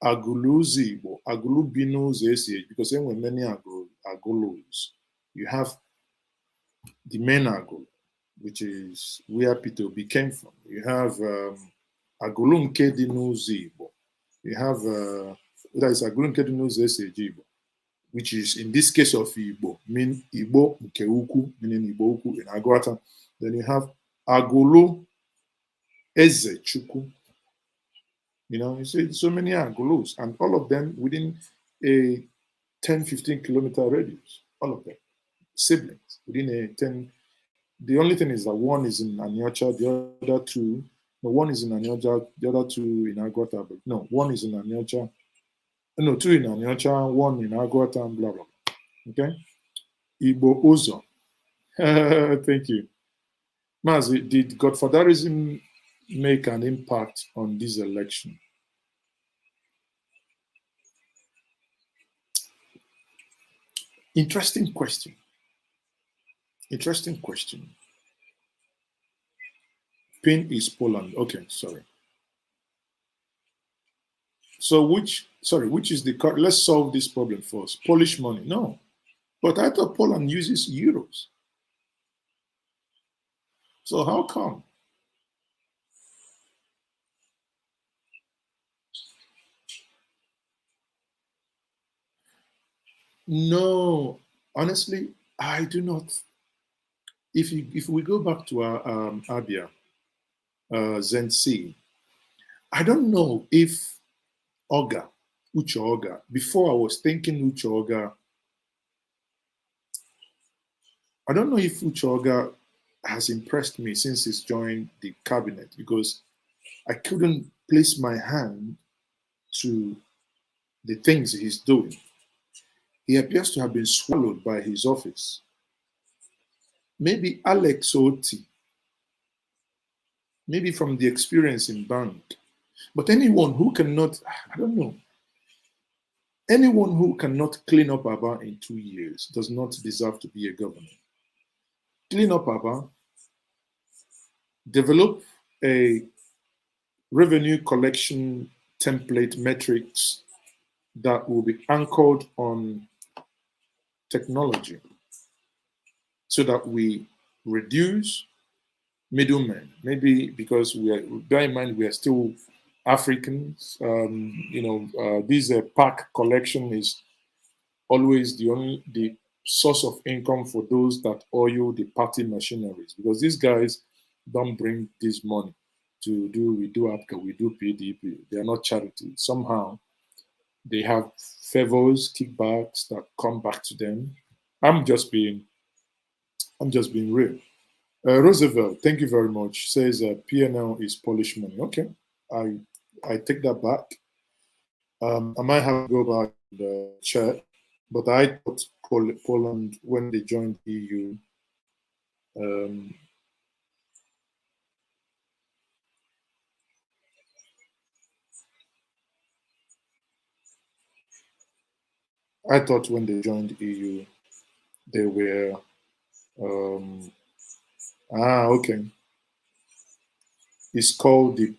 Aguluzi Igbo, Agulu Binozo ACH, because then when many Agulus, you have the main Agulu, which is where Peter Obi came from. You have Agulu Nkedinuzi Igbo. You have that is Agulu Nkedinuzi ACH Igbo, which is in this case of Igbo, mean Igbo nke ukwu, meaning Igbo ukwu in Agwata. Then you have Agulu Eze Chukwu. You see so many Agulus, and all of them within a 10-15 kilometer radius. All of them, siblings, within a 10. The only thing is that one is in Anyocha, the other two, no, one is in Anyocha, the other two in Agwata, but no, one is in Anyocha. No, two in Anyocha, one in Agwata, and blah, blah, blah. Okay? Igbo Uzo. Thank you. Mazi, did Godfatherism make an impact on this election? Interesting question. Interesting question. Pin is Poland. Okay, sorry. So which is the, let's solve this problem first. Polish money, no. But I thought Poland uses euros. So how come? No, honestly, I do not. If we go back to our Abia, Zensi, I don't know if Uche Oga, before I was thinking Uche Oga, I don't know if Uche Oga has impressed me since he's joined the cabinet, because I couldn't place my hand to the things he's doing. He appears to have been swallowed by his office. Maybe Alex Oti, maybe from the experience in bank. But anyone who cannot, I don't know, anyone who cannot clean up Aba in 2 years does not deserve to be a governor. Clean up Aba, develop a revenue collection template metrics that will be anchored on technology so that we reduce middlemen. Maybe because bear in mind, we are still Africans. This PAC collection is always the source of income for those that oil the party machineries, because these guys don't bring this money to do, we do APCA, we do PDP. They are not charity. Somehow they have favors, kickbacks that come back to them. I'm just being real. Roosevelt, thank you very much. Says PNL is Polish money. Okay, I take that back. I might have to go back to the chat, but I thought Poland, when they joined EU, I thought when they joined EU, they were okay. It's called the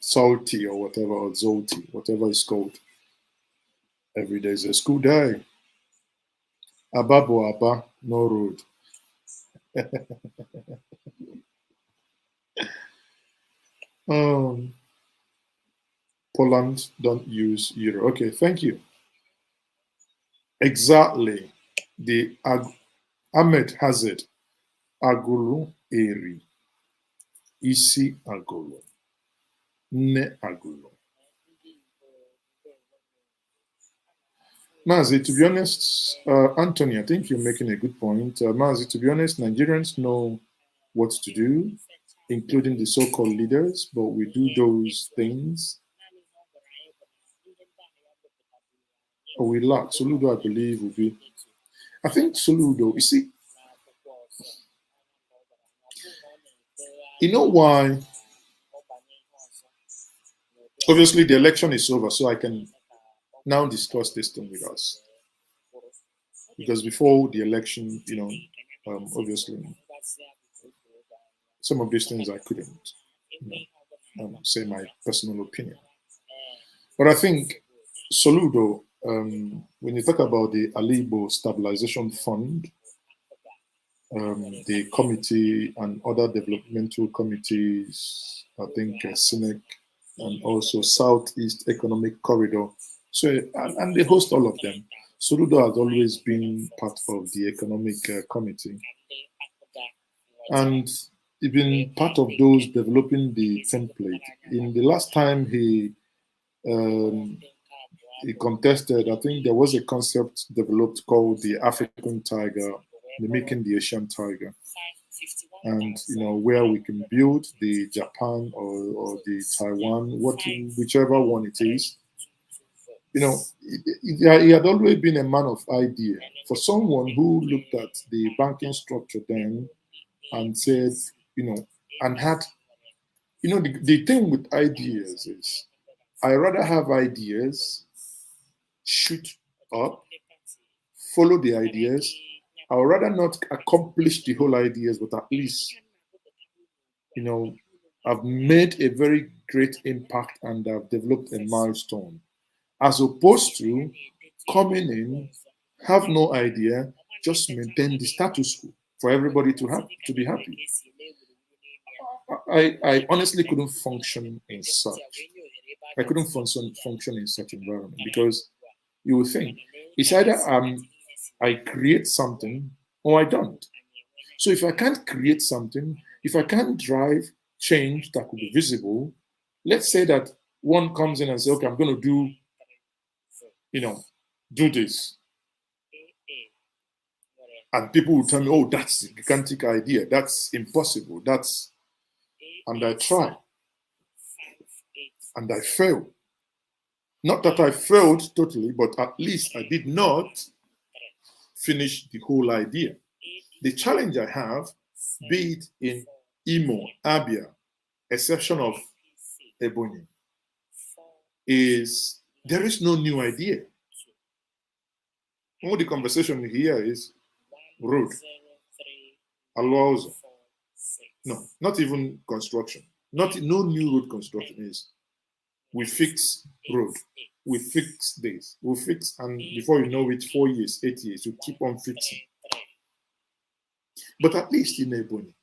salty or whatever, or zolty, whatever it's called. Every day is a school day. Ababo Abba, no road. Poland don't use euro. Okay, thank you. Exactly. The Ahmed has it. Agulu eri. Isi agulu. Ne agulu. Mazi, to be honest, Anthony, I think you're making a good point. Mazi, to be honest, Nigerians know what to do, including the so-called leaders, but we do those things. Or we lack. Soludo, I believe, will be. I think Soludo, you see, you know why? Obviously, the election is over, so I can now discuss this thing with us. Because before the election, obviously, some of these things I couldn't say my personal opinion. But I think Soludo, when you talk about the Alibo Stabilization Fund, the committee and other developmental committees, I think SINEC, and also Southeast Economic Corridor. So, and they host all of them. Soludo has always been part of the Economic Committee. And he's been part of those developing the template. In the last time he contested, I think there was a concept developed called the African tiger, mimicking the Asian tiger. And, where we can build the Japan or the Taiwan, whichever one it is. He had always been a man of idea. For someone who looked at the banking structure then and said, and had, the thing with ideas is, I rather have ideas, shoot up, follow the ideas. I would rather not accomplish the whole ideas, but at least, I've made a very great impact and I've developed a milestone. As opposed to coming in, have no idea, just maintain the status quo for everybody to be happy. I honestly couldn't function in such. I couldn't function in such environment, because you would think it's either I create something or I don't. So if I can't create something, if I can't drive change that could be visible, let's say that one comes in and says, okay, I'm going to do do this. And people will tell me, oh, that's a gigantic idea. That's impossible. And I try. And I fail. Not that I failed totally, but at least I did not finish the whole idea. The challenge I have, be it in Imo, Abia, exception of Ebonyi, is there is no new idea. All the conversation here is road, allows. No, not even construction. No new road construction is. We fix road. We fix this. We fix, and before you know it, 4 years, 8 years, you keep on fixing. But at least in Ebonyi,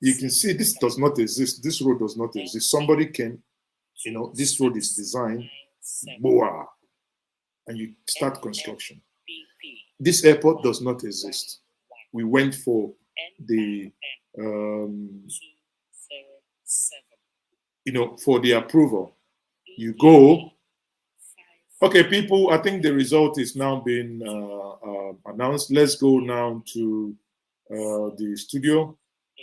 you can see this does not exist. This road does not exist. Somebody came, this road is designed, boah, and you start construction. This airport does not exist. We went for the, for the approval. You go, okay, people, I think the result is now being announced. Let's go now to the studio.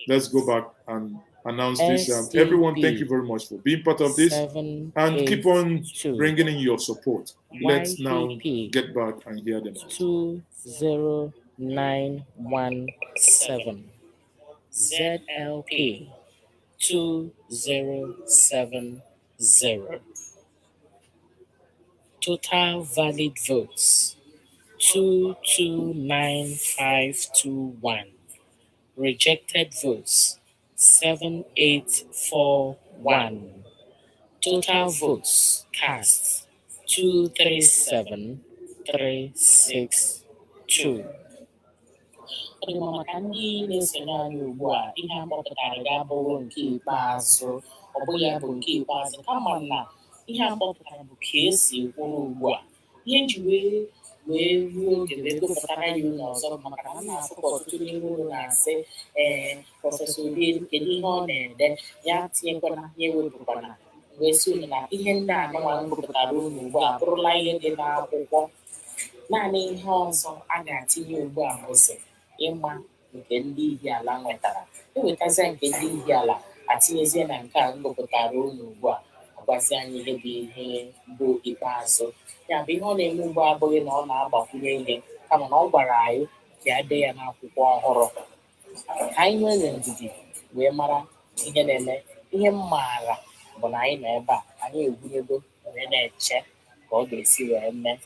Let's go back and announce this. Everyone, thank you very much for being part of this. And keep on bringing in your support. Let's now get back and hear them out. 20917 ZLP 2070. Total valid votes 229521. Rejected votes 7841. Total votes cast 237362. Ọ dị mma maka ndị na-esonye anyị ugbu a, ihe a kpọpụtara ga-abụrụ nke ikpeazụ, ọ bụghị ya bụ nke ikpeazụ, kama na ihe a kpọpụtara bụ ka esi kwụrụ ugbu a. Ihe nji wee ruo oge wee gụpụtara ya ụlọ ọzọ maka na m na-afụ ka ọtụtụ n'ime ụlọ na-asị prọfesọ Obi kedu ihe ọ na-ede, ya tinyekwana ya ewepụkwana, wee si unu na ihe ndị a nwa gụpụtara unu ugbu a bụrụla ihe dị n'akwụkwọ. Naanị ihe ọzọ a ga-atinye ugbu a bụzi ịma nke ndị Ihiala nwetara. Ewetazie nke ndị Ihiala atinyezie na nke a ngụpụtara unu ugbu a, agwazi anyị ihe bụ ihe bụ ikpeazụ. Ya bụ ihe ọ na-eme ugbu a abụghị na ọ na-agbakwunye ihe, kama na ọ gwara anyị ka ya dee ya n'akwụkwọ ọhụrụ. Anyị nwere ndidi wee mara ihe na-eme. Ihe m maara bụ na anyị nọ ebe a, anyị egwunyego wee na-eche ka ọ ga-esi wee mee.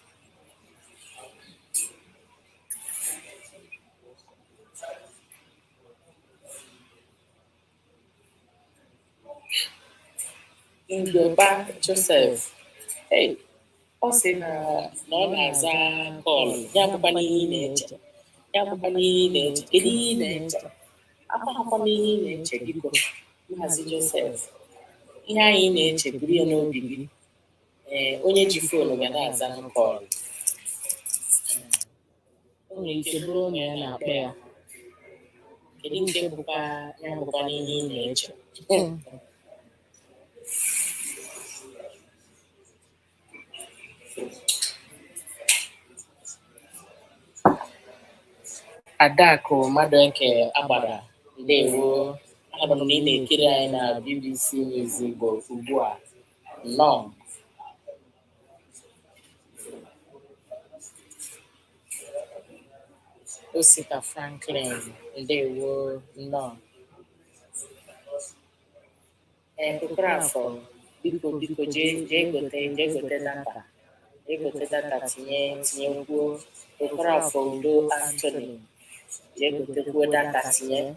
Ngweba Joseph, ọ sị na ọ na-aza kọlụ, ya bụkwa n'ihe ị na-eche, kedu ihe ị na-eche? Akwaghakwa n'ihe ị na-eche, biko Maazị Joseph, ihe anyị na-eche buru ya n'obi gị. Onye ji foonu ga na-aza kọlụ, o nwere ike bụrụ ụmụ ya na-akpọ ya. Kedu nke bụkwa ya bụkwa n'ihe ị na-eche? Adakụ mmadụ nke agbara, ndewo. Anụrụ m na ị na-ekiri anyị na BBC News Igbo ugbu a. Nnọọ. Osita Franklin, ndewo. Nnọọ. Prof, biko jee gote data. Egote data tinyekwuo. Prof Udo Anthony, jee gotekwuo data tinye.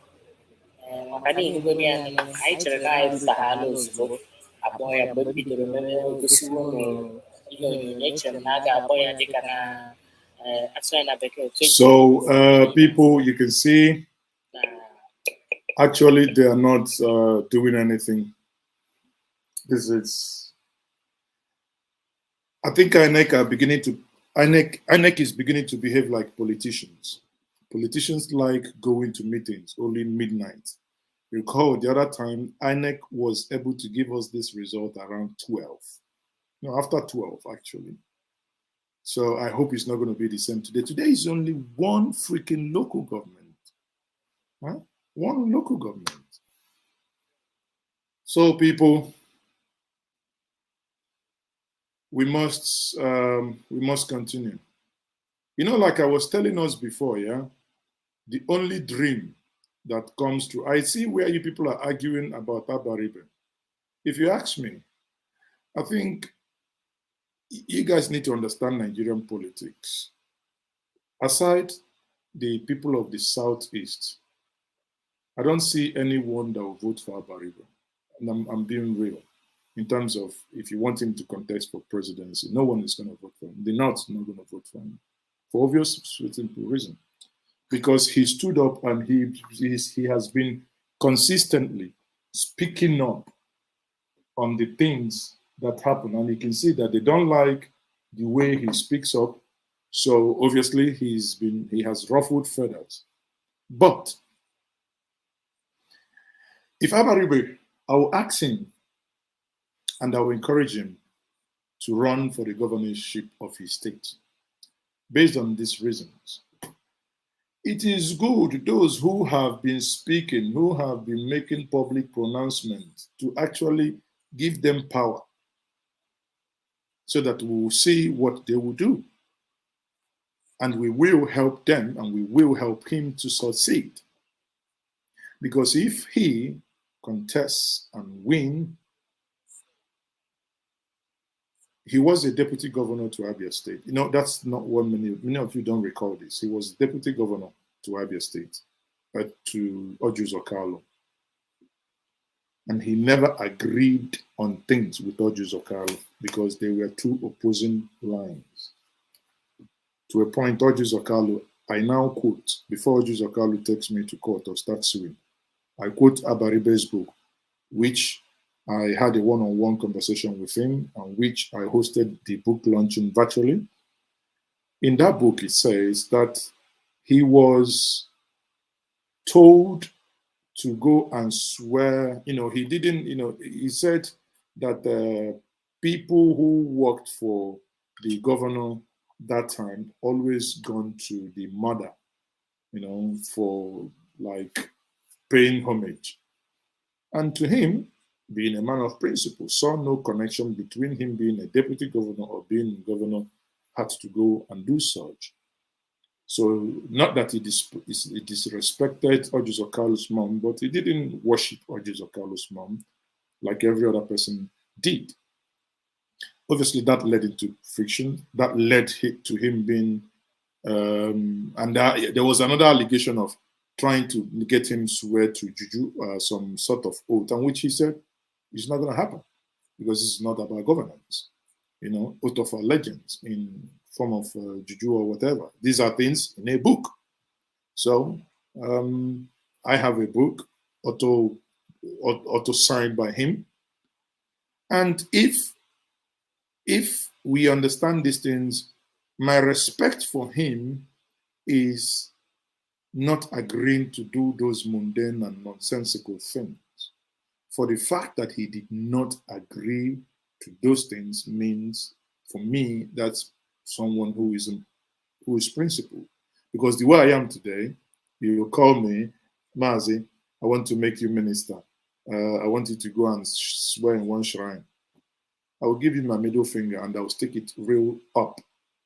Maka na ihugo ya anyị chere ka anyị rutaghala ozugbo akpọọ ya mgbe bidoro meme gosiwo ihe onyonyo. Echere m na a ga-akpọ ya dịka na atụ ya na bekee. So people, you can see actually they are not doing anything. I think INEC is beginning to behave like politicians. Politicians like going to meetings only midnight. Recall the other time INEC was able to give us this result around 12. No, after 12 actually. So I hope it's not going to be the same today. Today is only one freaking local government. Huh? One local government. So people, we must continue. You know, like I was telling us before, yeah, the only dream that comes true. I see where you people are arguing about Abaribe. If you ask me, I think you guys need to understand Nigerian politics. Aside the people of the Southeast, I don't see anyone that will vote for Abaribe. And I'm being real. In terms of if you want him to contest for presidency, no one is going to vote for him. The North is not going to vote for him. For obvious simple reason. Because he stood up and he has been consistently speaking up on the things that happen. And you can see that they don't like the way he speaks up. So obviously he has ruffled feathers. But if Abaribe, I will ask him and I will encourage him to run for the governorship of his state based on these reasons. It is good, those who have been speaking, who have been making public pronouncements, to actually give them power so that we will see what they will do. And we will help them and we will help him to succeed. Because if he contests and wins, he was a deputy governor to Abia State. You know, that's not what many of you don't recall this. He was deputy governor to Abia State, to Orji Uzor. And he never agreed on things with Orji Uzor because they were two opposing lines. To a point, Orji Uzor, I now quote, before Orji Uzor takes me to court or starts suing, I quote Abaribe's book, which I had a one-on-one conversation with him, on which I hosted the book launching virtually. In that book, it says that he was told to go and swear, he didn't, he said that the people who worked for the governor that time always gone to the mother, for like paying homage. And to him, being a man of principle, saw no connection between him being a deputy governor or being governor, had to go and do such. So not that he disrespected Orji Uzor's mom, but he didn't worship Orji Uzor's mom like every other person did. Obviously, that led into friction. That led to him being, there was another allegation of trying to get him swear to Juju some sort of oath, and which he said it's not going to happen because it's not about governance. Oath of allegiance in form of Juju or whatever. These are things in a book. So I have a book, auto signed by him. And if we understand these things, my respect for him is not agreeing to do those mundane and nonsensical things. For the fact that he did not agree to those things means, for me, that's someone who is principled. Because the way I am today, you will call me, Mazi, I want to make you minister. I want you to go and swear in one shrine. I will give you my middle finger and I will stick it real up,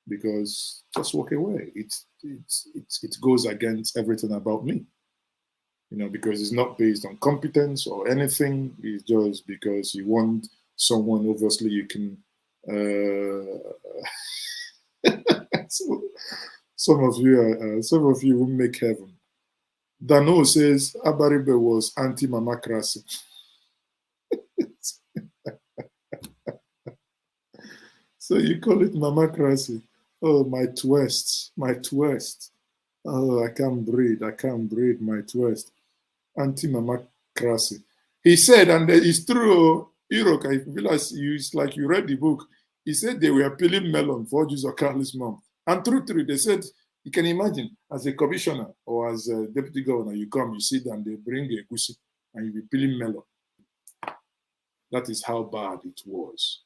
because just walk away. It goes against everything about me. Because it's not based on competence or anything. It's just because you want someone, obviously you can some of you will make heaven. Dano says Abaribe was anti-mamacracy. So you call it mamacracy. Oh, my twist. Oh, I can't breathe, my twist. Anti-mamacracy. He said, and it's true, Irok, I realize it's like you read the book. He said they were peeling melon for Orji Uzor's mom. And true, they said, you can imagine, as a commissioner or as a deputy governor, you come, you sit and they bring a gusi and you be peeling melon. That is how bad it was.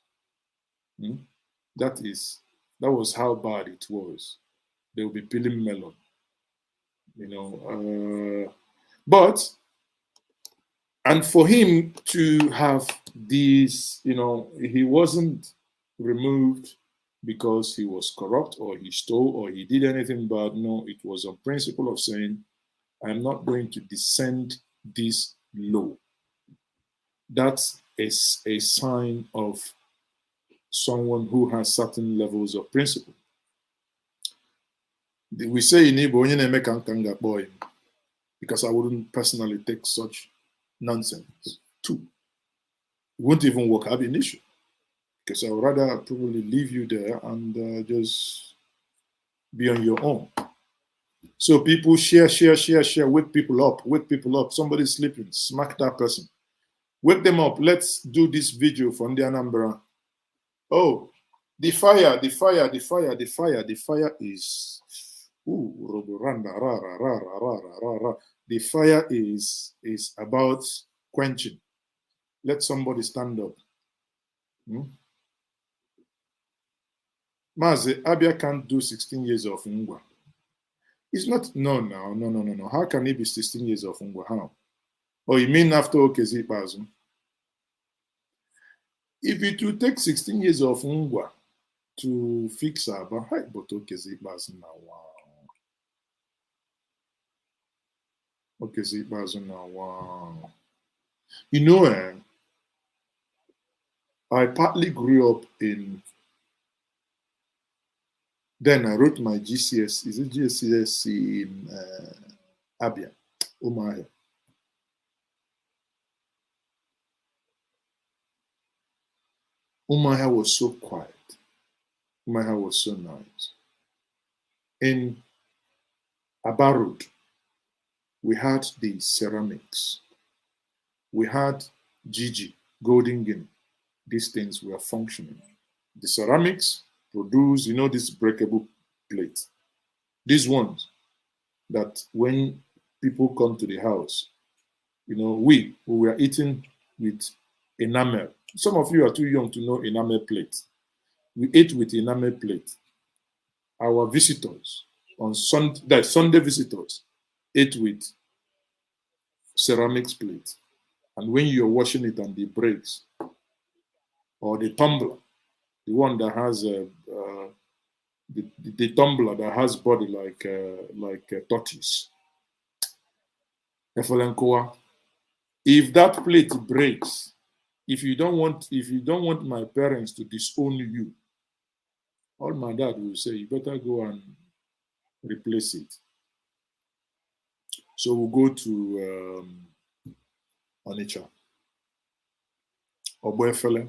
That is That was how bad it was. They will be peeling melon, but, and for him to have these, he wasn't removed because he was corrupt or he stole or he did anything bad. No, it was on principle of saying, I'm not going to descend this low. That's a sign of someone who has certain levels of principle. We say in Igbo, boy, because I wouldn't personally take such nonsense. Two, it won't even work out an issue, because I would rather probably leave you there and just be on your own. So people share, wake people up. Somebody's sleeping, smack that person. Wake them up. Let's do this video from the Anambra. Oh, the fire is, the fire is about quenching. Let somebody stand up. Maze, Abia can't do 16 years of Ngwa. It's not, no. How can it be 16 years of Ngwa? How? Oh, you mean after Okezi Bazu? If it will take 16 years of Ngwa to fix Aba, but Okezi Bazu now, wow. Okezi Bazu now, wow. I partly grew up in, then I wrote my GCS. Is it GCS in Abia, Umahia? Umahia was so quiet. Umahia was so nice. In Abarud, we had the ceramics. We had Gigi, Golden Guinea. These things were functioning. The ceramics produce, this breakable plate. These ones that when people come to the house, we were eating with enamel. Some of you are too young to know enamel plate. We ate with enamel plate. Our visitors on Sunday visitors ate with ceramics plate. And when you're washing it and it breaks, or the tumbler, the one that has the tumbler that has body like a tortoise. If that plate breaks, if you don't want my parents to disown you, all my dad will say, you better go and replace it. So we'll go to Onitsha, Oboefele,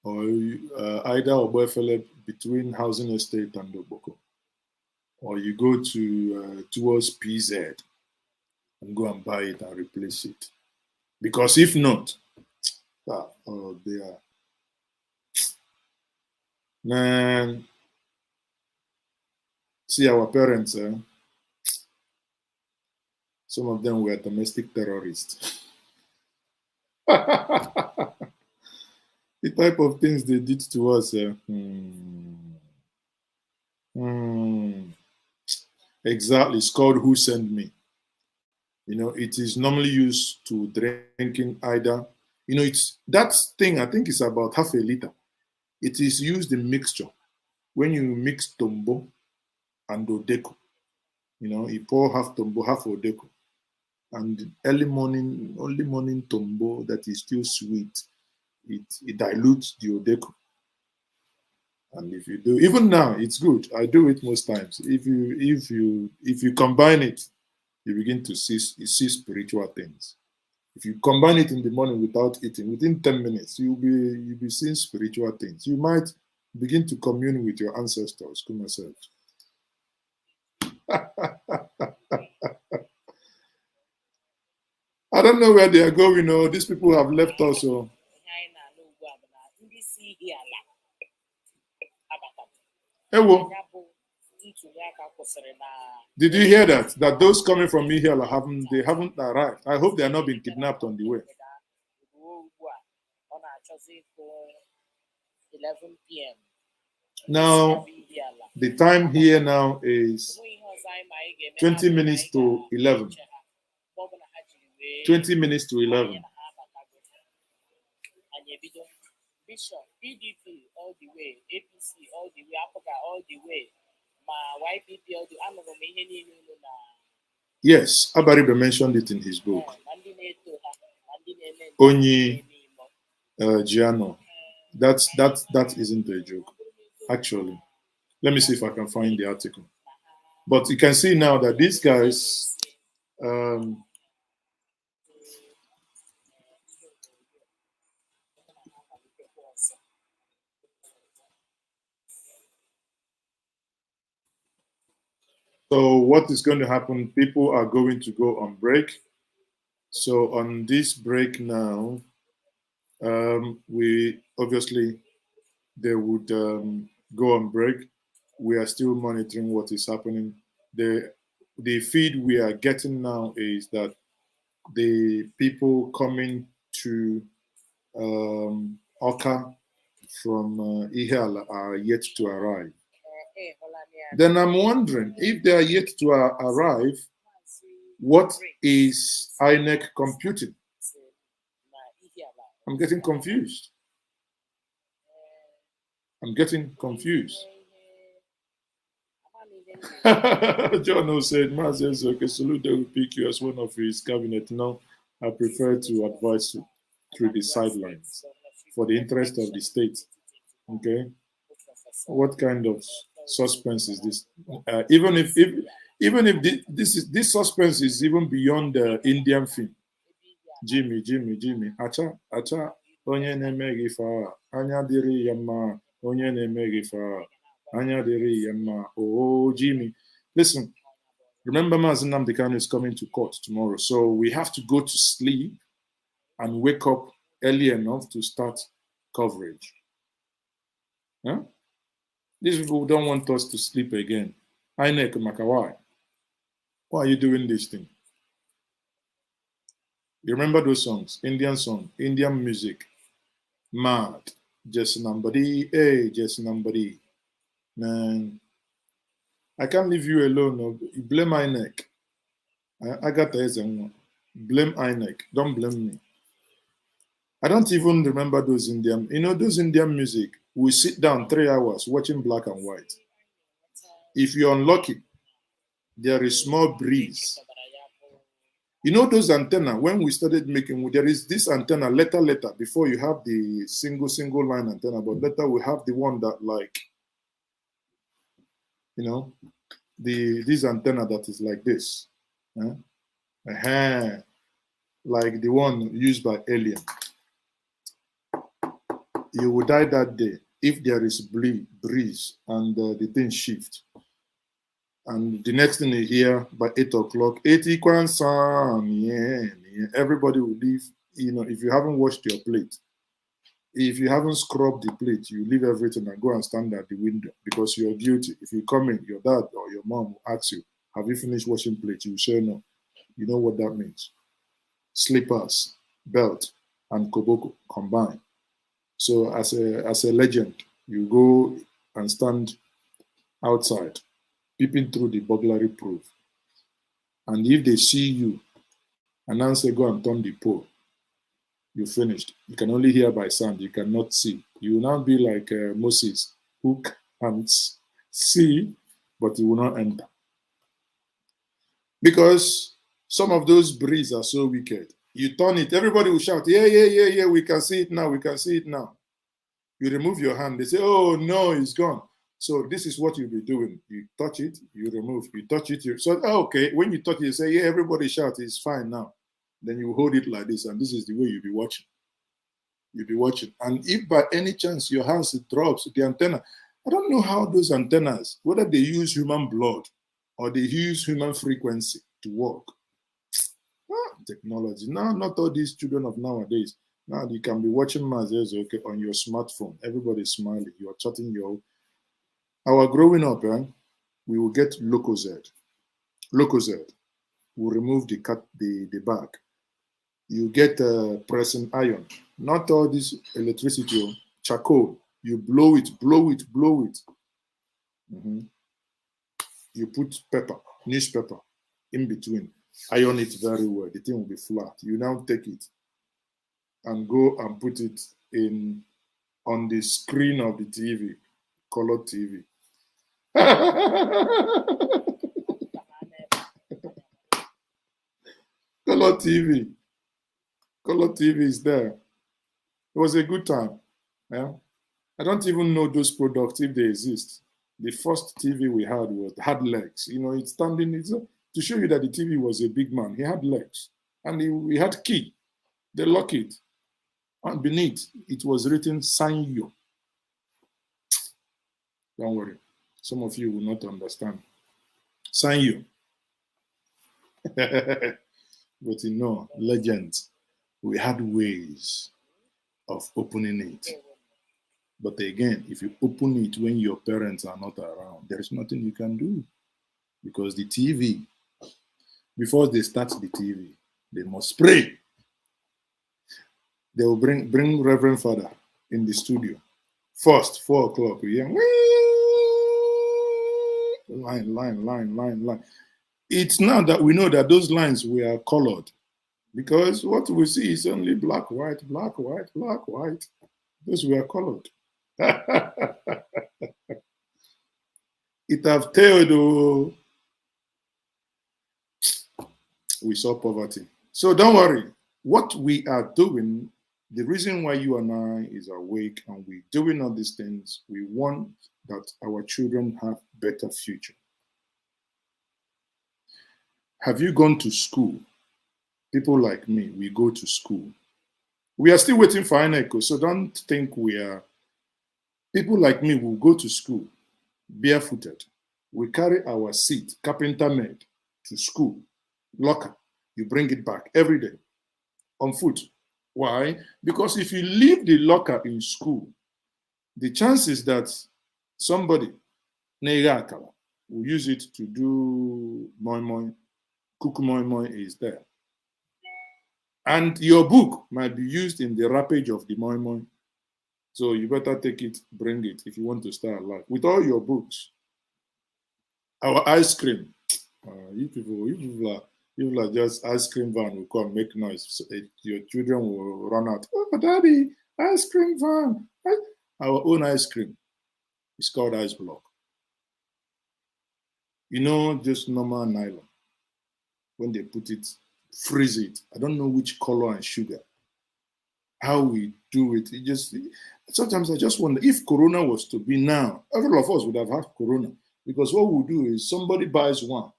or either Oboefele between Housing Estate and Oboko, or you go to towards PZ and go and buy it and replace it. Because if not, they are. Man, see our parents, some of them were domestic terrorists. The type of things they did to us. Exactly, it's called Who Sent Me. It is normally used to drinking either, it's that thing, I think it's about half a liter. It is used in mixture. When you mix tombo and odeko, you pour half tombo, half odeko. And only morning tombo that is still sweet, it dilutes the odeko. And if you do, even now, it's good. I do it most times. If you combine it, you begin to see spiritual things. If you combine it in the morning without eating, within 10 minutes, you'll be seeing spiritual things. You might begin to commune with your ancestors. Come yourself. I don't know where they are going. These people have left us. Did you hear that? That those coming from Mihiala haven't arrived. I hope they are not being kidnapped on the way. 11 p.m. Now, the time here now is 20 minutes to 11. 20 minutes to 11. Bishop, PDP all the way, APC all the way, Africa all the way, YPP all the way. Yes, Abaribe mentioned it in his book. Onyi Giano. That isn't a joke, actually. Let me see if I can find the article. But you can see now that these guys, so what is going to happen? People are going to go on break. So on this break now, we obviously they would go on break. We are still monitoring what is happening. The feed we are getting now is that the people coming to Oka from Ihiala are yet to arrive. Then I'm wondering if they are yet to arrive, what is INEC computing? I'm getting confused. I'm getting confused. John said, okay, Soludo will pick you as one of his cabinet. Now, I prefer to advise through the sidelines for the interest of the state. Okay? What kind of suspense is this? Even if this suspense is even beyond the Indian film. Jimmy, acha, onye na-eme gị fa, anya dịrị ya mma, onye na-eme gị fa, anya dịrị ya mma, oh Jimmy. Listen, remember Mazi Nnamdi Kanu is coming to court tomorrow, so we have to go to sleep and wake up early enough to start coverage. Huh? These people don't want us to sleep again. INEC Makawai, why are you doing this thing? You remember those songs? Indian song, Indian music. Mad. Just somebody, hey, just somebody. Man, I can't leave you alone. No. You blame INEC. I got the blame INEC. Don't blame me. I don't even remember those Indian, those Indian music. We sit down 3 hours watching black and white. If you're unlucky, there is small breeze. Those antenna, when we started making, there is this antenna, letter, before you have the single line antenna, but later we have the one that this antenna that is like this. Like the one used by Alien. You will die that day if there is breeze and the thing shift. And the next thing you hear by 8 o'clock, everybody will leave. If you haven't washed your plate, if you haven't scrubbed the plate, you leave everything and go and stand at the window because you're guilty. If you come in, your dad or your mom will ask you, have you finished washing plate? You will say no. You know what that means. Slippers, belt, and koboko combined. So as a legend, you go and stand outside, peeping through the burglary proof. And if they see you, and then say, go and turn the pole, you finished. You can only hear by sound. You cannot see. You will now be like Moses, who can't see, but he will not enter. Because some of those breeds are so wicked. You turn it, everybody will shout, yeah, we can see it now, we can see it now. You remove your hand, they say, oh, no, it's gone. So this is what you'll be doing. You touch it, you remove, you touch it. Okay, when you touch it, you say, yeah, everybody shout, it's fine now. Then you hold it like this, and this is the way you'll be watching. You'll be watching. And if by any chance your hands drops the antenna, I don't know how those antennas, whether they use human blood or they use human frequency to work. Technology. Now, not all these children of nowadays. Now you can be watching Mazes on your smartphone. Everybody's smiling. You are chatting Our growing up, we will get Loco-Z. Loco-Z will remove the bag. You get pressing iron. Not all this electricity, charcoal. You blow it, blow it, blow it. You put pepper, newspaper in between. Iron it very well. The thing will be flat. You now take it and go and put it in on the screen of the TV, color TV. Color TV. Color TV is there. It was a good time. Yeah. I don't even know those products if they exist. The first TV we had legs. You know, it's standing. It's to show you that the TV was a big man. He had legs, and he had key. They lock it, and beneath it was written "Sanyo." Don't worry, some of you will not understand. Sanyo. But you know, legends. We had ways of opening it. But again, if you open it when your parents are not around, there is nothing you can do. Because the TV, before they start the TV, they must pray. They will bring Reverend Father in the studio. First, 4 o'clock, we hear, line. It's now that we know that those lines were colored. Because what we see is only black, white, black, white, black, white. Those were colored. It have tailed, oh. We saw poverty. So don't worry. What we are doing, the reason why you and I is awake and we're doing all these things, we want that our children have better future. Have you gone to school? People like me, we go to school. We are still waiting for INECO, so don't think we are. People like me will go to school barefooted. We carry our seat, carpenter made, to school, locker. You bring it back every day on foot. Why? Because if you leave the locker in school, the chances that somebody, will use it to do moi moi, cook moi moi is there. And your book might be used in the wrappage of the moi moi. So you better take it, bring it if you want to stay alive. With all your books. Our ice cream. You people are just ice cream van will come, make noise. So your children will run out. Oh, daddy, ice cream van. Our own ice cream is called ice block. You know, just normal nylon. When they put it, freeze it. I don't know which color and sugar. How we do it. Sometimes I just wonder if Corona was to be now, every of us would have had Corona. Because what we'll do is somebody buys one,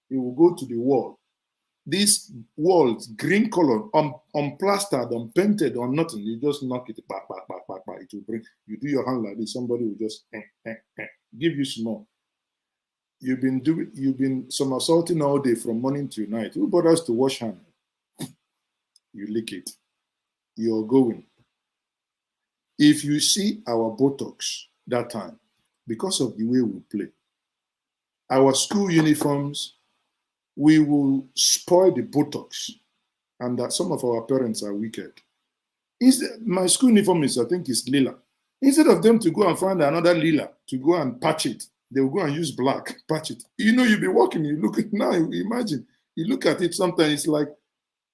it will go to the wall. These walls, green color, unplastered, unpainted, or nothing, you just knock it back. It will bring, you do your hand like this, somebody will just give you small. You've been somersaulting all day from morning to night. Who bothers to wash hand? You lick it. You're going. If you see our Botox that time, because of the way we play, our school uniforms, we will spoil the Botox, and that some of our parents are wicked. My school uniform is, I think, is lila. Instead of them to go and find another lila to go and patch it, they will go and use black, patch it. You know, you'll be walking, you look at now, imagine, you look at it, sometimes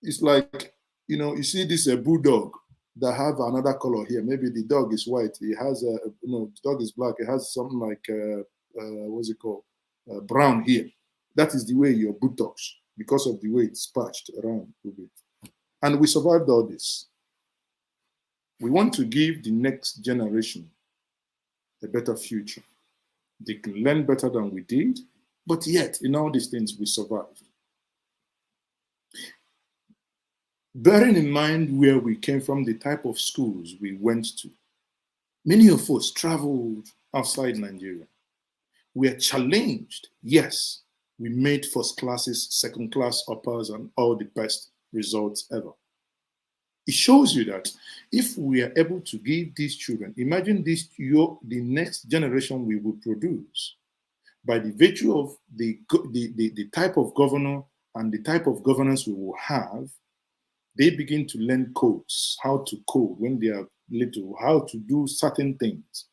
it's like, you know, you see this bulldog that have another color here. Maybe the dog is white, it has the dog is black, it has something like, what's it called? Brown here. That is the way your Botox, because of the way it's patched around. And we survived all this. We want to give the next generation a better future. They can learn better than we did, but yet, in all these things, we survived. Bearing in mind where we came from, the type of schools we went to, many of us traveled outside Nigeria. We are challenged, yes. We made first classes, second class, uppers, and all the best results ever. It shows you that if we are able to give these children, imagine this, the next generation we will produce, by the virtue of the type of governor and the type of governance we will have, they begin to learn codes, how to code when they are little, how to do certain things,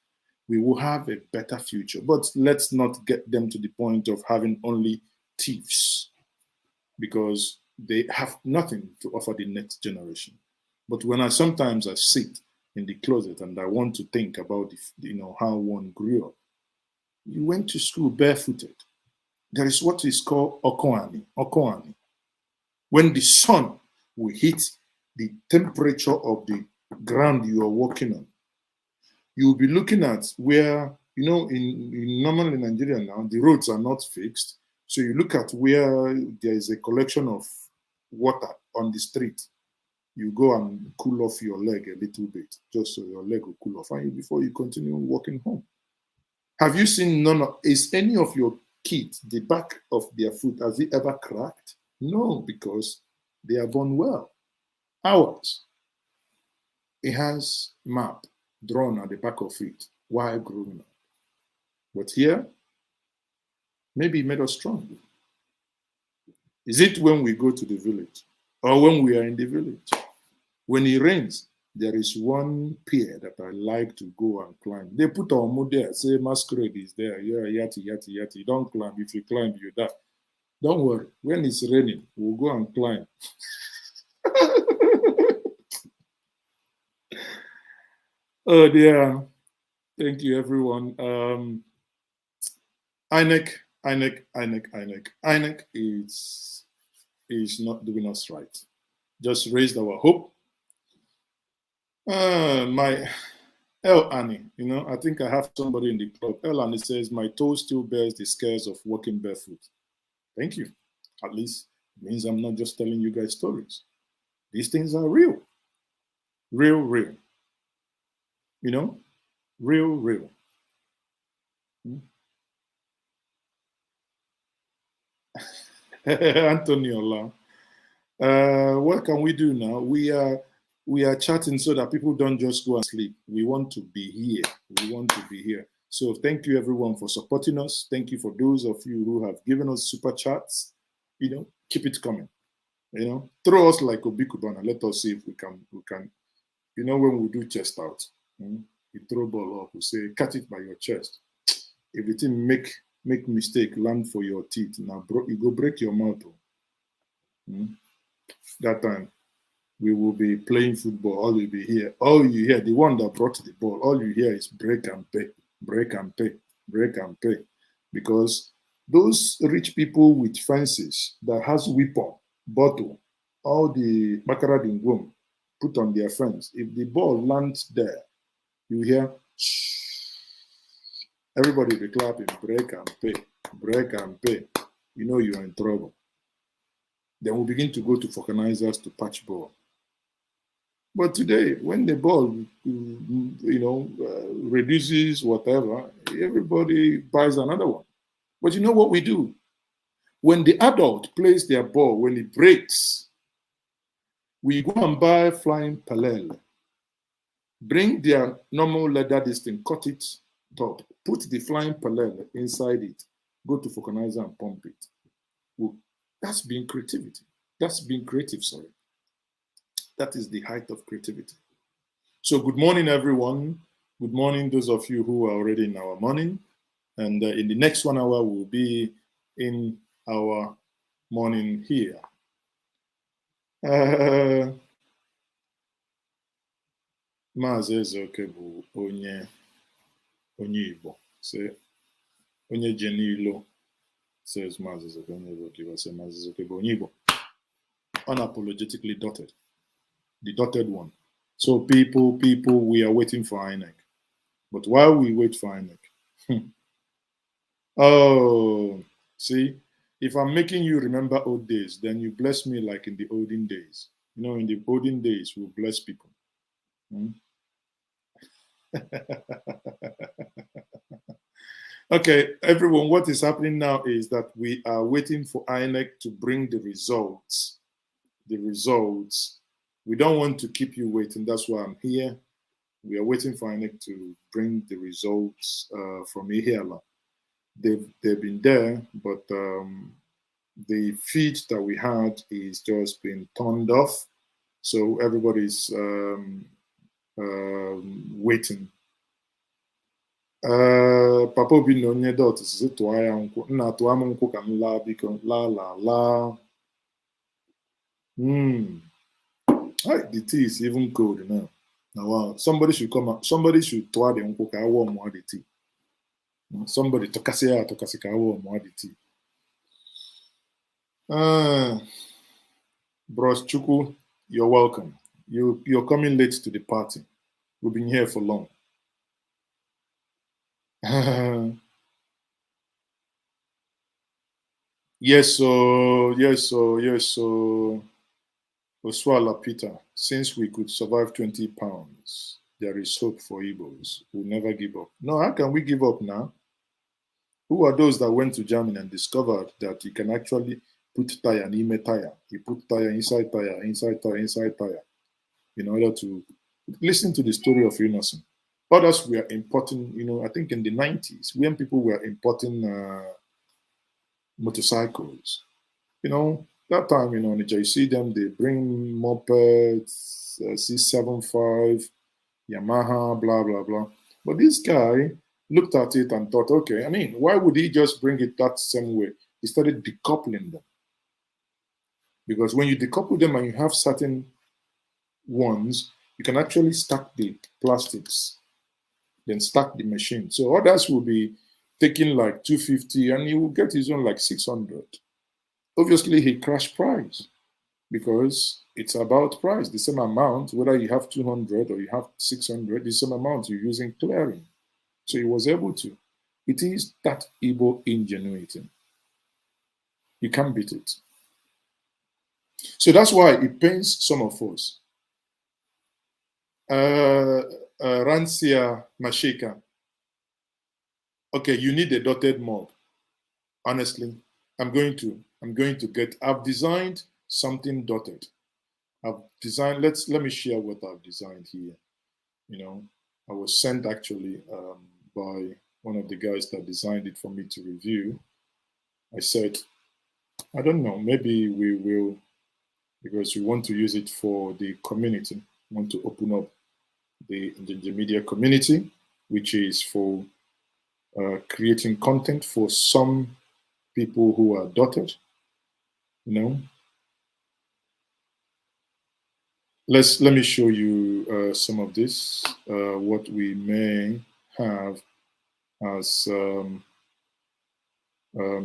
we will have a better future. But let's not get them to the point of having only thieves, because they have nothing to offer the next generation. But when I sometimes sit in the closet and I want to think about how one grew up. You went to school barefooted. There is what is called okoani. When the sun will hit the temperature of the ground you are walking on, you'll be looking at where, in normal in Nigeria now, the roads are not fixed. So you look at where there is a collection of water on the street. You go and cool off your leg a little bit, just so your leg will cool off before you continue walking home. Have you seen is any of your kids, the back of their foot, has it ever cracked? No, because they are born well. Ours, it has map drawn at the back of it while growing up. But here, maybe it made us strong. Is it when we go to the village or when we are in the village? When it rains, there is one pier that I like to go and climb. They put our mood there, say masquerade is there. Yeah, yati. Don't climb. If you climb, you die. Don't worry. When it's raining, we'll go and climb. Oh dear. Thank you, everyone. INEC is not doing us right. Just raised our hope. My El Annie, I think I have somebody in the club. El Annie says, my toe still bears the scars of walking barefoot. Thank you. At least it means I'm not just telling you guys stories. These things are real. Real. Real. Antoniola. What can we do now? We are chatting so that people don't just go and sleep. We want to be here. So thank you everyone for supporting us. Thank you for those of you who have given us super chats. Keep it coming. Throw us like Obi Kubana. Let us see if we can. When we do chest out, you throw ball up. We say, catch it by your chest. If the thing make mistake, land for your teeth. Now, you go break your mouth. That time, we will be playing football. All you hear, the one that brought the ball, all you hear is break and pay. Because those rich people with fences that has weapon, bottle, all the baccarat in room put on their fence. If the ball lands there, you hear, everybody be clapping, break and pay. You're in trouble. Then we begin to go to vulcanizers to patch ball. But today, when the ball, reduces whatever, everybody buys another one. But you know what we do? When the adult plays their ball, when it breaks, we go and buy flying palel. Bring their normal leather thing, cut it top, put the flying palel inside it, go to vulcanizer and pump it. Well, that's being creativity. That's being creative, sorry. That is the height of creativity. So good morning, everyone. Good morning, those of you who are already in our morning. And in the next 1 hour, we'll be in our morning here. Maazị Ezeoke bụ onye Igbo. Say, onye Jenilo says Maazị Ezeoke onye Igbo. Give us a Maazị Ezeoke bụ onye Igbo. Unapologetically dotted. The dotted one. So people, we are waiting for INEC. But while we wait for INEC, oh, see, if I'm making you remember old days, then you bless me like in the olden days. In the olden days, we'll bless people. Okay, everyone, what is happening now is that we are waiting for INEC to bring the results. We don't want to keep you waiting. That's why I'm here. We are waiting for INEC to bring the results from Ihiala. They've been there, but the feed that we had is just been turned off. So everybody's waiting. Papa Obi no nye dot is to I am na to am nko kan la biko la. The tea is even cold now. Now wow, somebody should come out. Somebody should to the nko ka warm more the tea. Somebody to kase ka warm more the tea. Bros Chuku, you're welcome. You're coming late to the party. We've been here for long. Yes, so Oswala Peter, since we could survive 20 pounds, there is hope for Igbos. We'll never give up. No, how can we give up now? Who are those that went to Germany and discovered that you can actually put tire and ime tire? You put tire, inside tire, in order to listen to the story of Unison. Others were importing, I think in the 90s, when people were importing motorcycles, that time, you see them, they bring mopeds, C75, Yamaha, blah, blah, blah. But this guy looked at it and thought, okay, why would he just bring it that same way? He started decoupling them. Because when you decouple them and you have certain ones, you can actually stack the plastics, then stack the machine. So others will be taking like 250 and he will get his own like 600. Obviously, he crashed price because it's about price. The same amount, whether you have 200 or you have 600, the same amount you're using clearing. So he was able to. It is that Igbo ingenuity. You can't beat it. So that's why it pains some of us. Rancia Mashika. Okay, you need a dotted mug. Honestly, I've designed something dotted. I've designed, let me share what I've designed here. I was sent actually by one of the guys that designed it for me to review. I said, I don't know, maybe we will, because we want to use it for the community. We want to open up the NjenjeMedia community, which is for creating content for some people who are dotted, Let me show you some of this, what we may have as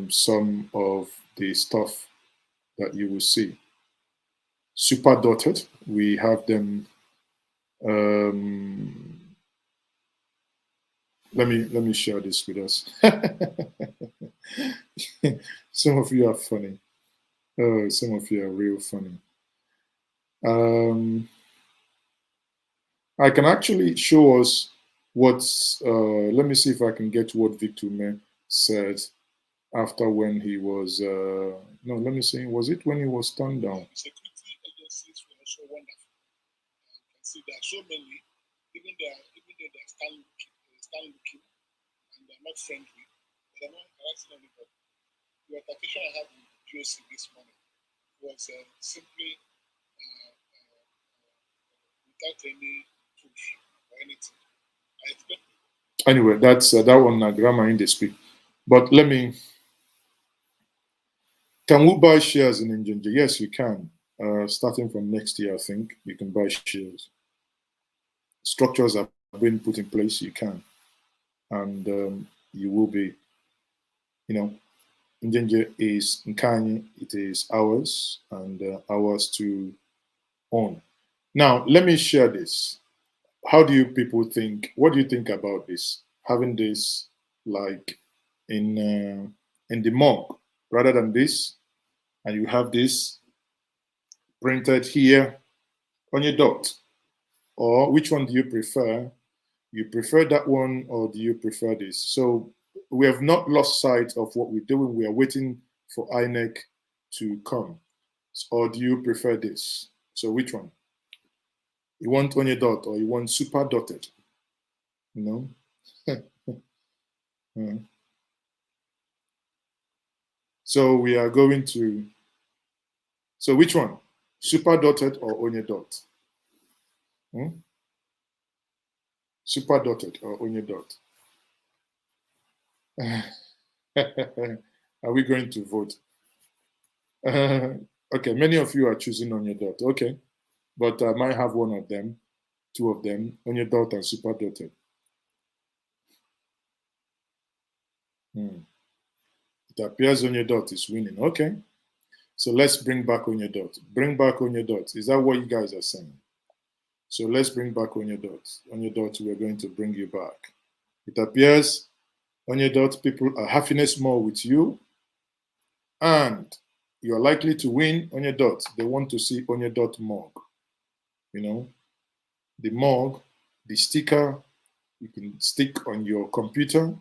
some of the stuff that you will see. Super dotted, we have them. Let me share this with us. Some of you are funny. Oh, some of you are real funny. I can actually show us what's, let me see if I can get what Victor May said after when he was, no, let me see, was it when he was turned down? Security agencies were also wonderful. You can see there are so many, even though they're stand looking and they're not friendly, they're not harassing anybody. The altercation I had with GOC this morning was simply without any push or anything. I expect. Anyway, that's that one grammar in the speak. But can we buy shares in Njenje? Yes, you can. Starting from next year, I think you can buy shares. Structures have been put in place. You can, and you will be. Njenje is Nkanye. It is ours and ours to own. Now, let me share this. How do you people think? What do you think about this? Having this like in the mug rather than this, and you have this printed here on your dot. Or which one do you prefer? You prefer that one or do you prefer this? So we have not lost sight of what we're doing. We are waiting for INEC to come. Or do you prefer this? So which one? You want on your dot or you want super dotted? So we are going to, so which one? Super dotted or on your dot? Super dotted or onye dot? Are we going to vote? Okay, many of you are choosing onye dot. Okay, but I might have one of them, two of them, onye dot and super dotted. It appears onye dot is winning. Okay, so let's bring back onye dot. Bring back onye dot. Is that what you guys are saying? So let's bring back onye dot. Onye dot, we're going to bring you back. It appears onye dot people are happiness more with you, and you're likely to win onye dot. They want to see onye dot mug. You know, the mug, the sticker you can stick on your computer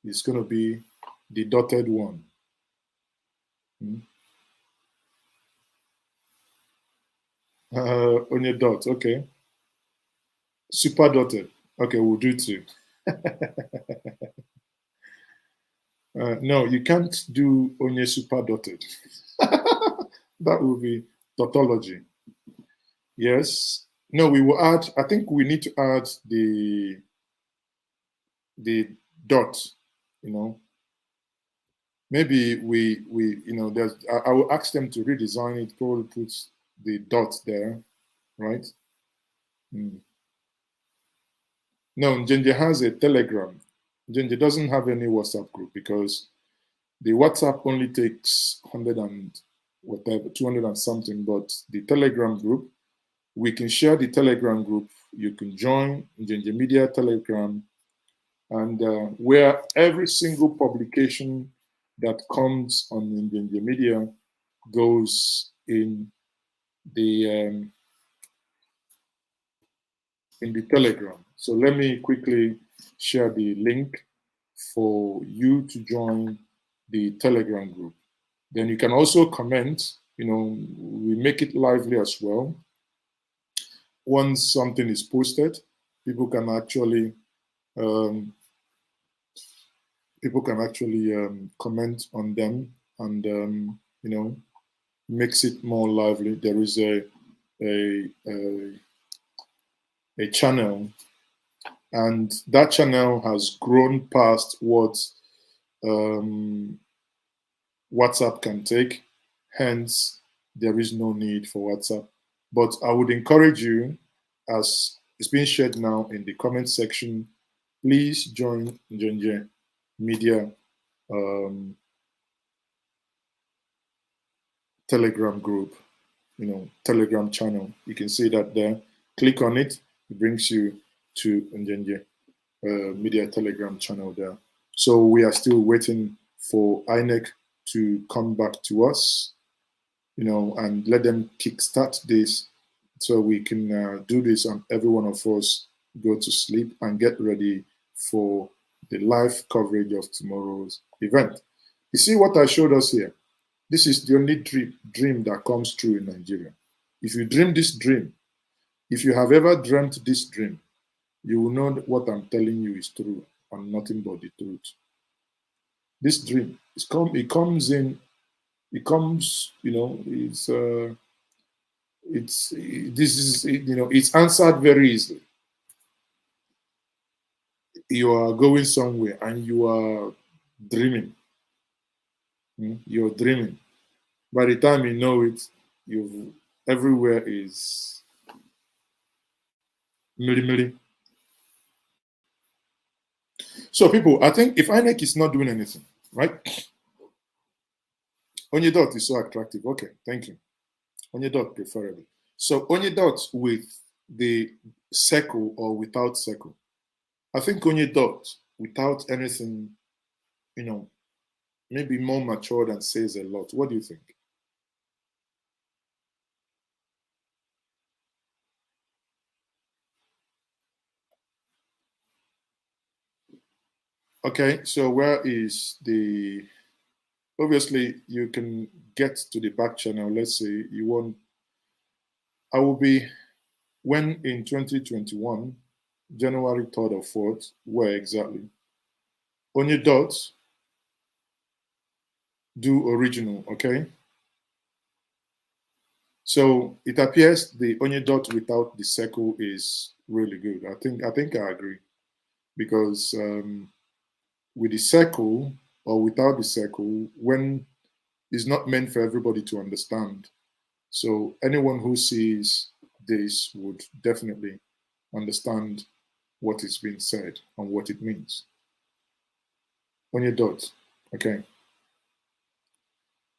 is going to be the dotted one. Onye dot, okay. Super dotted. Okay, we'll do two. No, you can't do onye super dotted. That will be tautology. Yes. No, we will add, I think we need to add the dot, you know. Maybe we you know, there's, I will ask them to redesign it, probably put the dot there, right? No, Njenje has a Telegram. Njenje doesn't have any WhatsApp group because the WhatsApp only takes 100 and whatever, 200 and something, but the Telegram group, we can share the Telegram group. You can join Njenje Media Telegram, and where every single publication that comes on Njenje Media goes in the Telegram. So let me quickly share the link for you to join the Telegram group. Then you can also comment, you know, we make it lively as well. Once something is posted, people can actually comment on them, and you know, makes it more lively. There is a channel, and that channel has grown past what WhatsApp can take. Hence, there is no need for WhatsApp. But I would encourage you, as it's being shared now in the comment section, please join Njenje Media Telegram group, you know, Telegram channel. You can see that there. Click on it. It brings you to Njenje Media Telegram channel there. So we are still waiting for INEC to come back to us, you know, and let them kickstart this so we can do this, and every one of us go to sleep and get ready for the live coverage of tomorrow's event. You see what I showed us here? This is the only dream that comes true in Nigeria. If you dream this dream, if you have ever dreamt this dream, you will know that what I'm telling you is true and nothing but the truth. This dream, it comes, you know, it's answered very easily. You are going somewhere and you are dreaming. You're dreaming. By the time you know it, everywhere is milli. So people, I think if INEC is not doing anything, right? Onye dot is so attractive. Okay, thank you. Onye dot preferably. So onye dot with the circle or without circle. I think onye dot without anything, you know, maybe more matured and says a lot. What do you think? Okay, so where is the, obviously you can get to the back channel. Let's say you want, I will be, when in 2021, January 3rd or 4th, where exactly? Onye dot, do original, okay? So it appears the onye dot without the circle is really good. I think I agree, because with the circle or without the circle, when it's not meant for everybody to understand. So anyone who sees this would definitely understand what is being said and what it means. Onye dot, okay.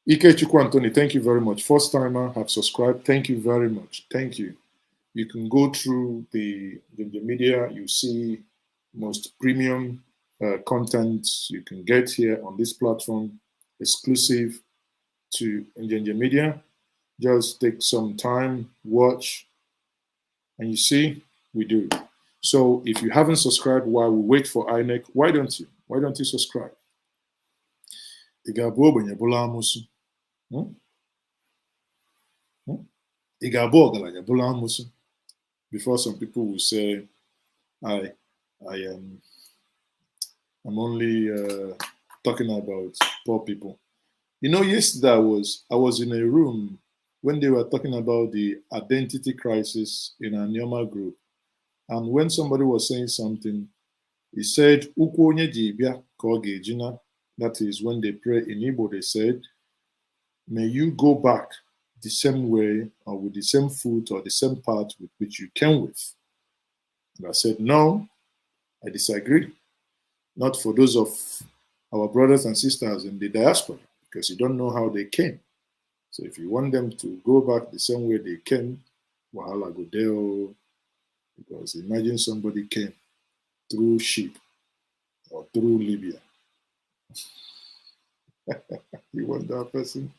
Ikechukwu Anthony, thank you very much. First timer have subscribed. Thank you very much. Thank you. You can go through the media. You see most premium content you can get here on this platform, exclusive to NjenjeMedia. Just take some time, watch, and you see, we do. So if you haven't subscribed while we wait for INEC, why don't you? Why don't you subscribe? Before some people will say, I'm only talking about poor people. You know, yesterday I was in a room when they were talking about the identity crisis in our Nyoma group. And when somebody was saying something, he said, that is when they pray in Igbo, they said, may you go back the same way or with the same foot or the same path with which you came with. And I said, no, I disagree. Not for those of our brothers and sisters in the diaspora, because you don't know how they came. So if you want them to go back the same way they came, wahala go there, because imagine somebody came through sheep or through Libya. You want that person?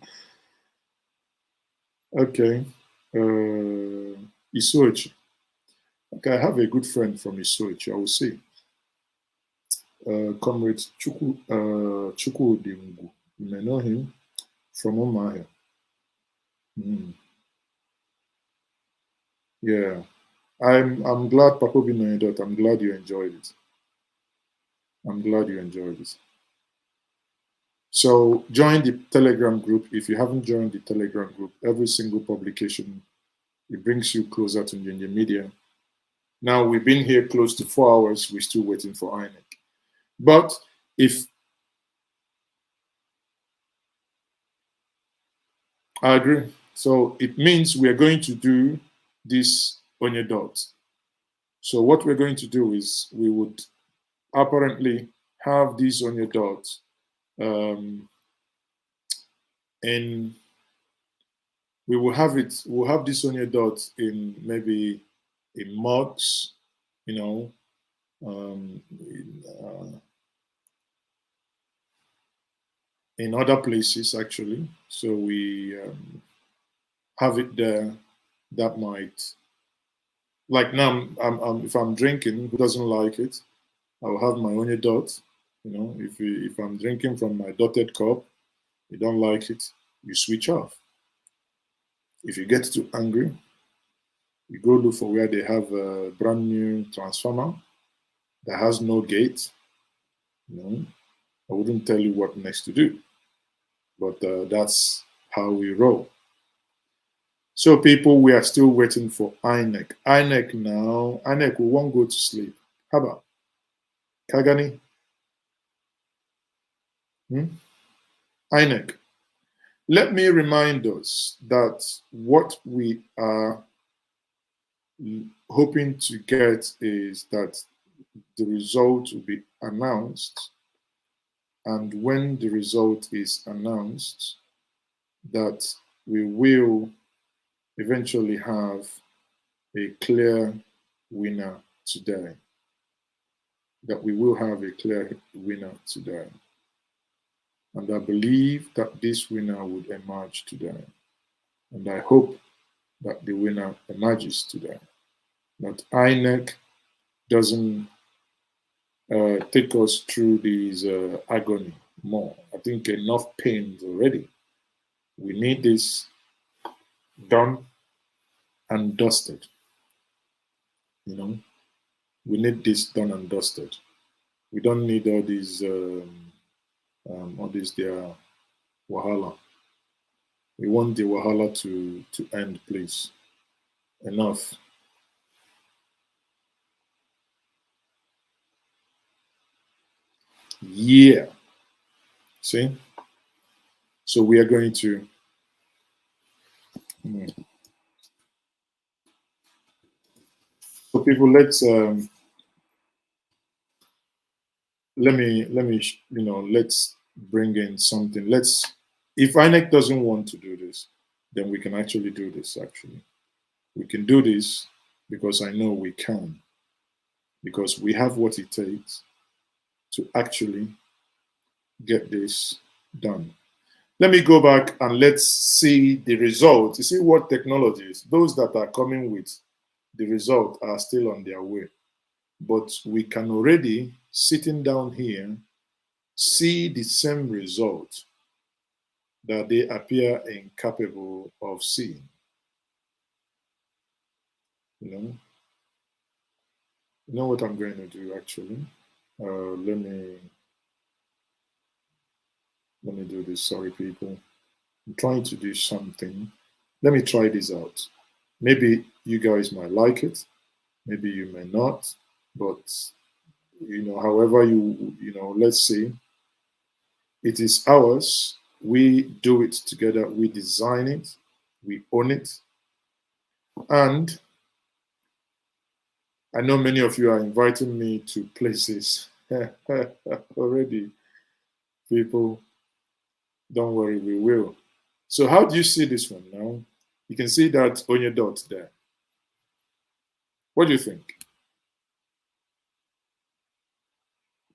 Okay. Isochi. Okay, I have a good friend from Isochi, I will say. Comrade Chukwu Dingu. You may know him from Omahia. Yeah. I'm glad Papa Binoyedot. I'm glad you enjoyed it. I'm glad you enjoyed it. So join the Telegram group. If you haven't joined the Telegram group, every single publication, it brings you closer to NjenjeMedia. Now we've been here close to 4 hours. We're still waiting for INEC. But if I agree, so it means we are going to do this onye dot. So what we're going to do is we would apparently have this onye dot and we will have it. We'll have this onye dot in maybe in mugs, you know, in other places actually. So we have it there. That might, like now, if I'm drinking, who doesn't like it? I'll have my onye dot. You know, if I'm drinking from my dotted cup, you don't like it, you switch off. If you get too angry, you go look for where they have a brand new transformer that has no gate. You know, I wouldn't tell you what next to do, but that's how we roll. So people, we are still waiting for INEC. INEC now, INEC, we won't go to sleep. How about Kagani? INEC. Let me remind us that what we are hoping to get is that the result will be announced, and when the result is announced, that we will eventually have a clear winner today. That we will have a clear winner today. And I believe that this winner would emerge today. And I hope that the winner emerges today. That INEC doesn't take us through this agony more. I think enough pain already. We need this done and dusted. You know, we need this done and dusted. We don't need all these their wahala. We want the wahala to end, please. Enough. Yeah. See? So we are going to so people, let's let me let's bring in something. If INEC doesn't want to do this, then we can actually do this. Actually, we can do this because I know we can, because we have what it takes to actually get this done. Let me go back and let's see the result. You see what technologies, those that are coming with the result are still on their way. But we can already, sitting down here, see the same result that they appear incapable of seeing. You know what I'm going to do actually? Let me do this. Sorry, people. I'm trying to do something. Let me try this out. Maybe you guys might like it. Maybe you may not. But however let's see. It is ours. We do it together. We design it. We own it. And I know many of you are inviting me to places already. People, don't worry, we will. So how do you see this one now? You can see that on your dot there. What do you think?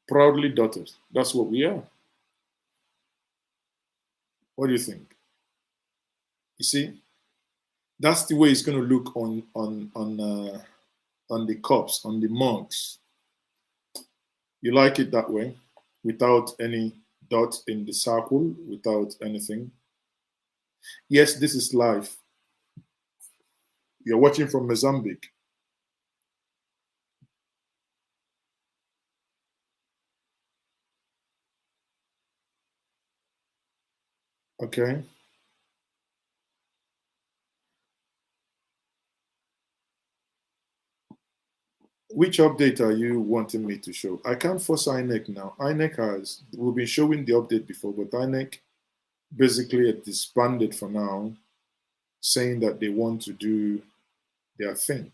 Proudly dotted. That's what we are. What do you think? You see, that's the way it's going to look on the cups, on the mugs. You like it that way, without any dot in the circle, without anything. Yes, this is live. You're watching from Mozambique. Okay. Which update are you wanting me to show? I can't force INEC now. INEC we've been showing the update before, but INEC basically disbanded for now, saying that they want to do their thing.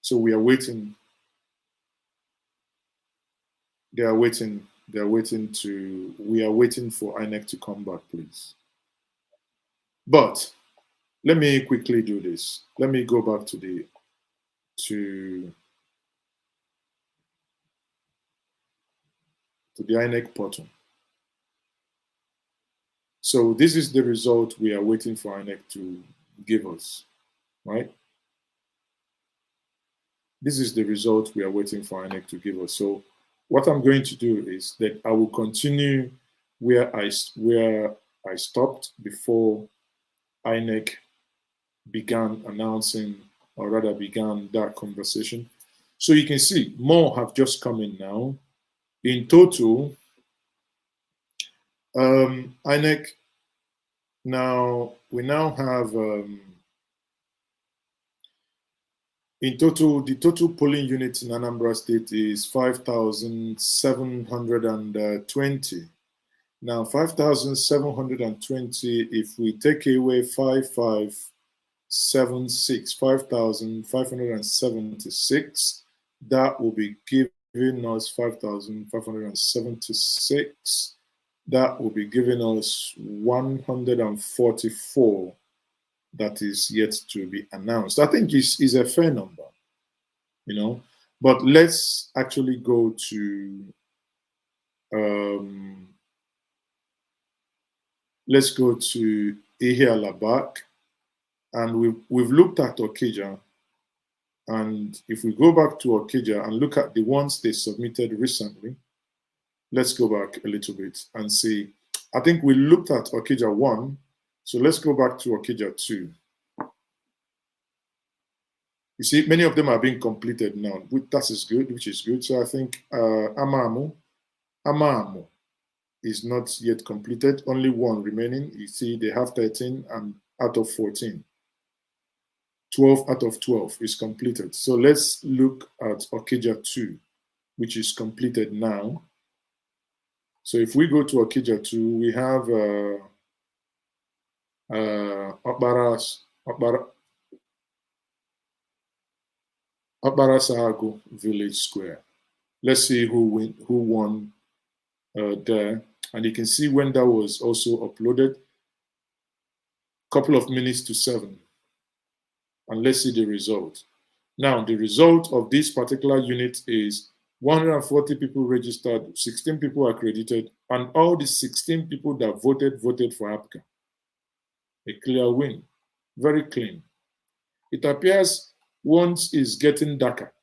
So we are waiting. We are waiting for INEC to come back, please. But let me quickly do this. Let me go back to the INEC portal. So this is the result we are waiting for INEC to give us, right? This is the result we are waiting for INEC to give us. So what I'm going to do is that I will continue where I stopped before INEC began announcing, or rather began that conversation. So you can see more have just come in now. In total, INEC we now have in total, the total polling units in Anambra State is 5,720. Now, 5,720, if we take away 5,576, 5,576, that will be giving us 5,576. That will be giving us 144 that is yet to be announced. I think is a fair number, But let's actually go to Ihialabak, and we've looked at Okija. And if we go back to Okija and look at the ones they submitted recently, let's go back a little bit and see. I think we looked at Okija 1, so let's go back to Okija 2. You see, many of them are being completed now. That is good, which is good. So I think Amamu is not yet completed. Only one remaining. You see, they have 13 and out of 14. 12 out of 12 is completed. So let's look at Okija 2, which is completed now. So if we go to Okija 2, we have Okbarasahago Village Square. Let's see who won there. And you can see when that was also uploaded. Couple of minutes to 7. And let's see the result. Now, the result of this particular unit is 140 people registered, 16 people accredited, and all the 16 people that voted for APCA. A clear win, very clean. It appears once it's getting darker,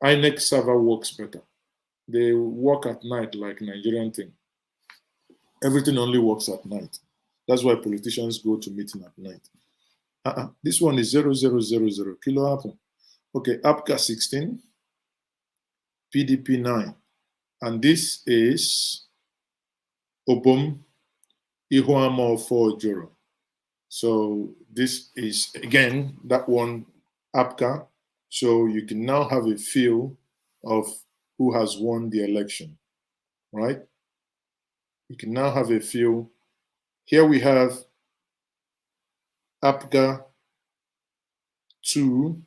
INEC server works better. They work at night like Nigerian thing. Everything only works at night. That's why politicians go to meeting at night. This one is 0000. Kilo happen. Okay, APCA 16, PDP 9. And this is Obom Ihuamo 4 Joro. So this is, again, that one APCA. So you can now have a feel of who has won the election, right? You can now have a feel. Here we have APCA 2,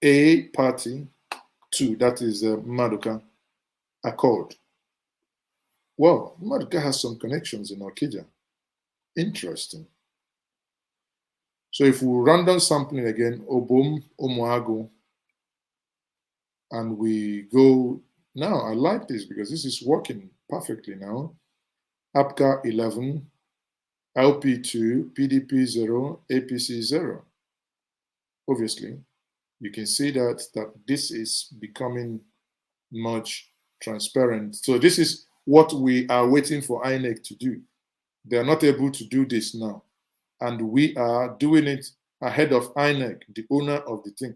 A party 2, that is Maduka Accord. Well, Maduka has some connections in Okija. Interesting. So if we random sampling again, Obom, Omoago, and we go, now I like this because this is working perfectly now. APCA 11, LP 2, PDP 0, APC 0. Obviously, you can see that this is becoming much transparent. So this is what we are waiting for INEC to do. They are not able to do this now. And we are doing it ahead of INEC, the owner of the thing.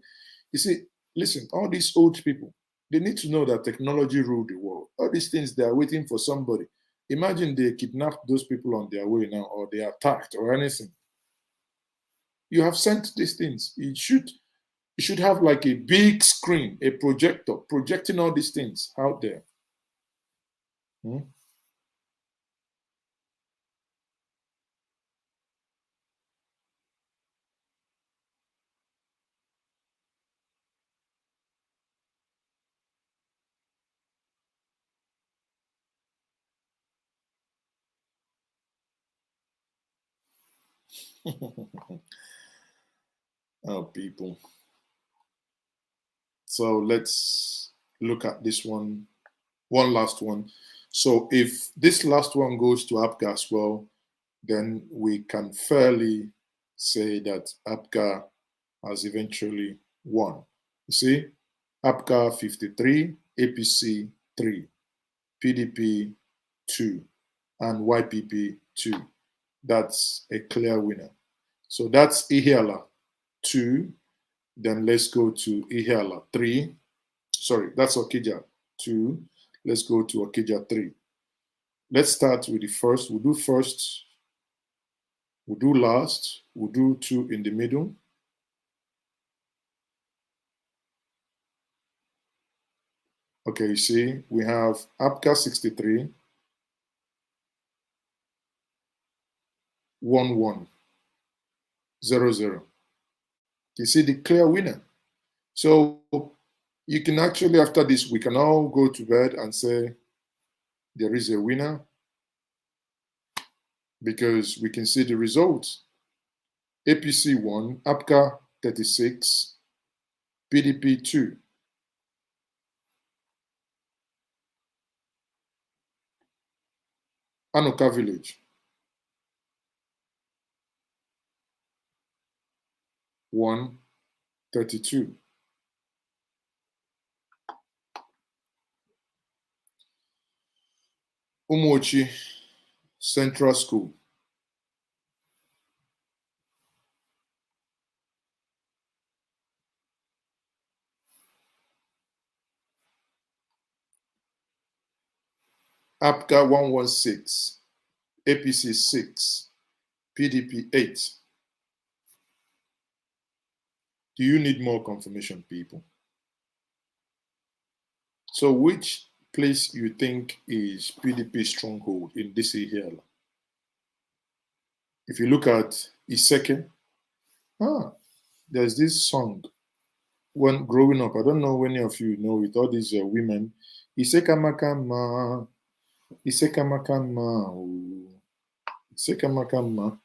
You see, listen, all these old people, they need to know that technology ruled the world. All these things, they are waiting for somebody. Imagine they kidnapped those people on their way now, or they are attacked or anything. You have sent these things. You should have like a big screen, a projector, projecting all these things out there. Oh, people. So let's look at this one last one. So if this last one goes to APCA as well, then we can fairly say that APCA has eventually won. You see, APCA 53, APC 3, PDP 2, and YPP 2. That's a clear winner. So that's Ihiala 2. Then let's go to Ihiala 3. Sorry, that's Okija 2. Let's go to Okija 3. Let's start with the first. We'll do first. We'll do last. We'll do 2 in the middle. Okay, you see, we have APCA 63, 11, 00. You see the clear winner. So you can actually, after this, we can all go to bed and say there is a winner because we can see the results. APC 1, APCA 36, PDP 2. Anoka Village 132. Umochi Central School APGA 116, APC 6, PDP 8. Do you need more confirmation, people? So which place you think is PDP stronghold in this here? If you look at Iseke, there's this song when growing up. I don't know when any of you know it. All these women, Iseka Makama, Iseka Makama, Iseka Makama,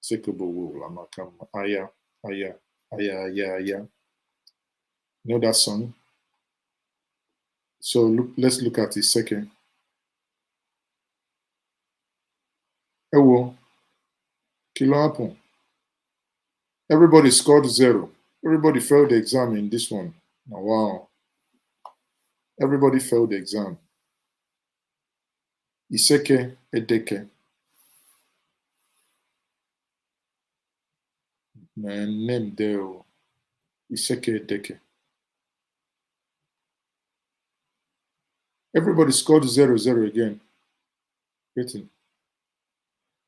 Sekebo Makama, Aya, Aya, Aya, Aya, Aya. You know that song? So let's look at Iseke. Ewo, kilo happen. Everybody scored 0. Everybody failed the exam in this one. Oh, wow. Everybody failed the exam. Iseke Edeke. Man, name there. Iseke Edeke. Everybody scored 0-0 again. Waiting.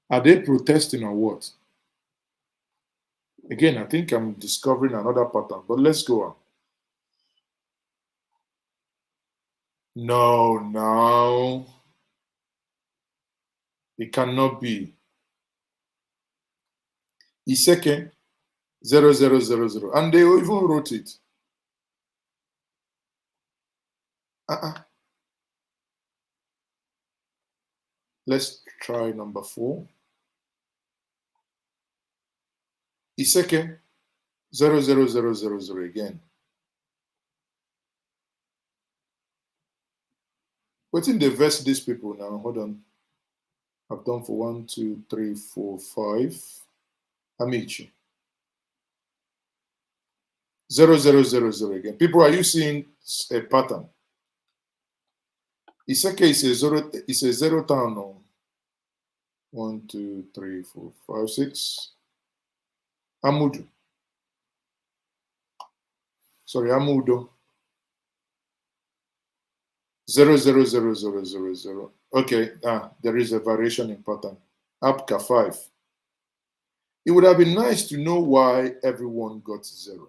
Are they protesting or what? Again, I think I'm discovering another pattern, but let's go on. No. It cannot be. Iseke 0000. And they even wrote it. Let's try number 4. Iseke 00000 again. What in the verse these people now? Hold on. I've done for 1, 2, 3, 4, 5. Amici. 0000 again. People, are you seeing a pattern? Iseke is a zero. It's a 0 town. No. 1, 2, 3, 4, 5, 6. Amudu. Sorry, Amudo. 000000. Okay, there is a variation in pattern. Apka 5. It would have been nice to know why everyone got 0.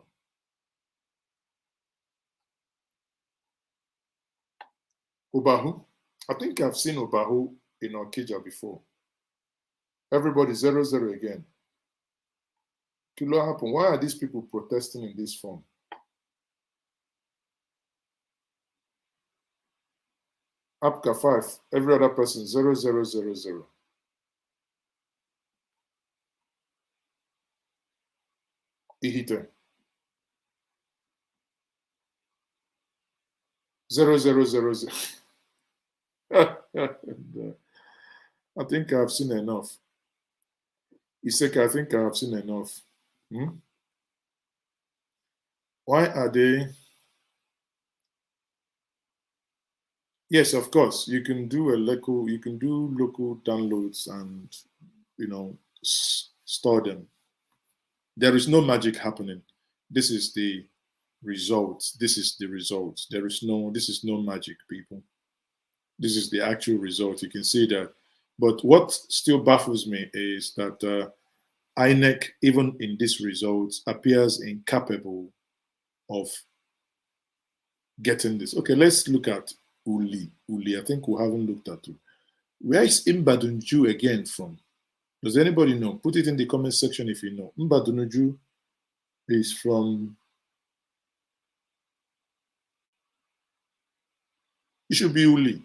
Obahu. I think I've seen Obahu in Okija before. Everybody 0-0 again. What happened? Why are these people protesting in this form? Apka 5. Every other person 0-0-0-0. Ihite 0-0-0-0. I think I've seen enough. Iseke, I think I've seen enough. Why are they? Yes, of course. You can do local downloads and store them. There is no magic happening. This is the result. This is the result. This is no magic, people. This is the actual result. You can see that. But what still baffles me is that INEC, even in these results, appears incapable of getting this. Okay, let's look at Uli. I think we haven't looked at it. Where is Mbadunju again from? Does anybody know? Put it in the comment section if you know. Mbadunju is from... It should be Uli.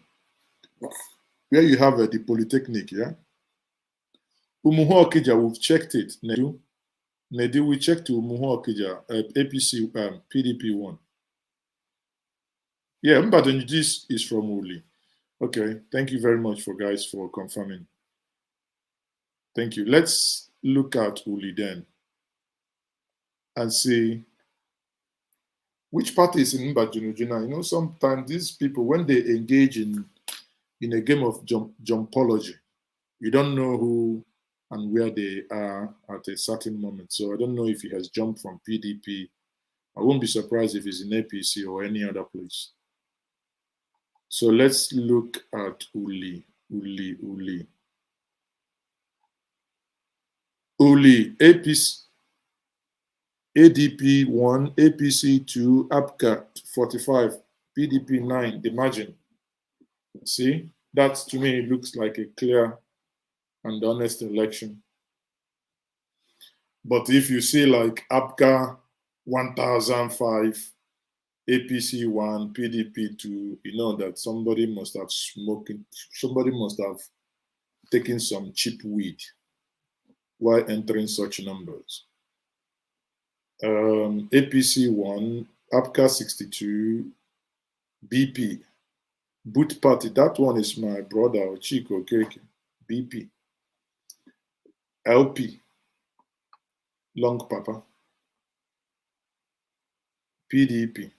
Where you have the Polytechnic, yeah? Umuhu Okija, we've checked it. Nedu, we checked Umuhu Okija, APC, PDP 1. Yeah, Mbadunju is from Uli. Okay, thank you very much for confirming. Thank you. Let's look at Uli then and see which party is in Mbadunju. Sometimes these people, when they engage in a game of jumpology, you don't know who and where they are at a certain moment. So I don't know if he has jumped from PDP. I won't be surprised if he's in APC or any other place. So let's look at Uli. APC, ADP 1, APC 2, APCA 45, PDP 9, the margin. See, that to me looks like a clear and honest election. But if you see like APCA 1005, APC 1, PDP 2, you know that somebody must have taken some cheap weed while entering such numbers. APC 1, APCA 62, BP, Boot Party, that one is my brother, Chico Keke, BP, LP, Long Papa, PDP,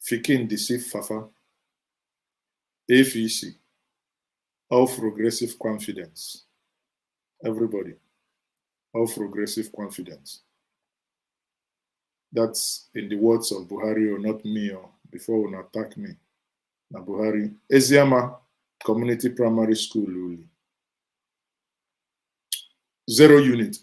Fikin Disif Fafa, AFEC, All Progressive Confidence, everybody, All Progressive Confidence. That's in the words of Buhari, or not me, or before one attack me. Na Buhari. Eziama Community Primary School, Uli. 0 unit.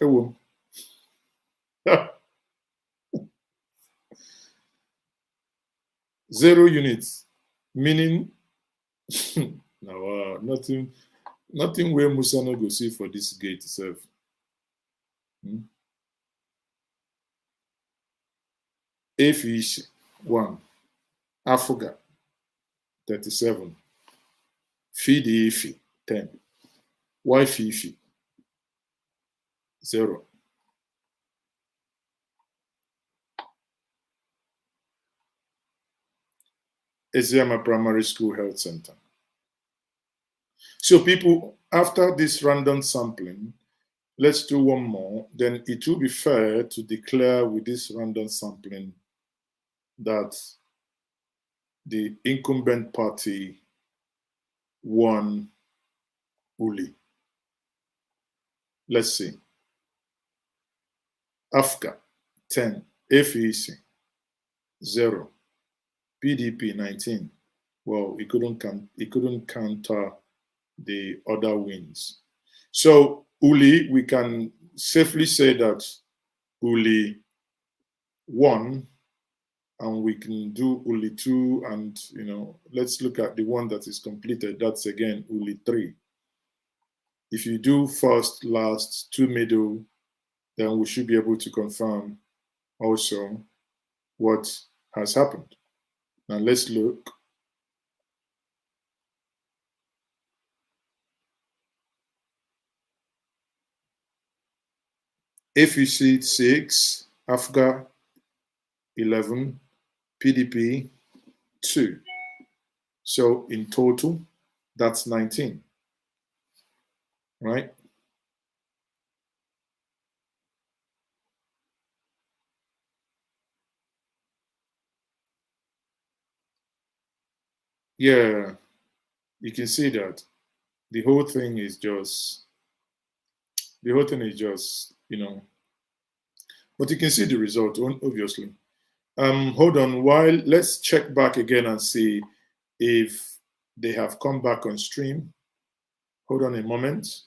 0 units, meaning no, nothing where Musa no go see for this gate itself. Afish 1, Afuga 37, Fidi Ifi 10, Wifi 0. Eziama Primary School Health Center. So people, after this random sampling, let's do one more. Then it will be fair to declare with this random sampling that the incumbent party won Uli. Let's see. AFCA 10, AFEC 0, PDP 19. Well, he couldn't counter the other wins. So Uli, we can safely say that Uli won, and we can do Uli 2, and let's look at the one that is completed. That's again Uli 3. If you do first, last, 2 middle, then we should be able to confirm also what has happened. Now let's look. AFEC 6, AFGA 11, PDP 2. So in total, that's 19, right? Yeah, you can see that the whole thing is just, but you can see the result, obviously. Hold on, let's check back again and see if they have come back on stream. Hold on a moment.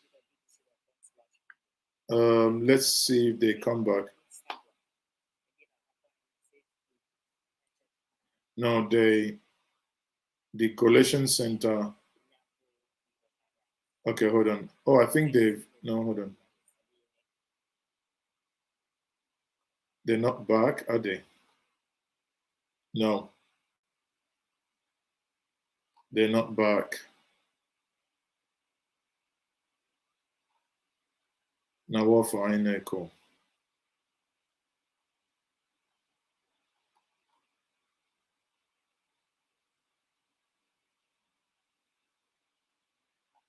Let's see if they come back. No, the collation center. Okay, hold on. Oh, I think hold on. They're not back, are they? No. They're not back. Now what for echo?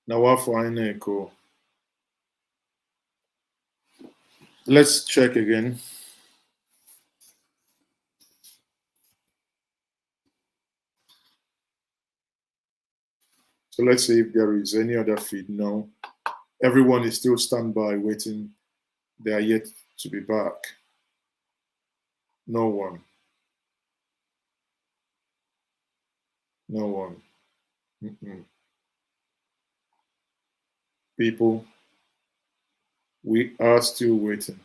Now what for echo? Let's check again. So let's see if there is any other feed. No. Everyone is still standby waiting. They are yet to be back. No one. No one. Mm-mm. People, we are still waiting.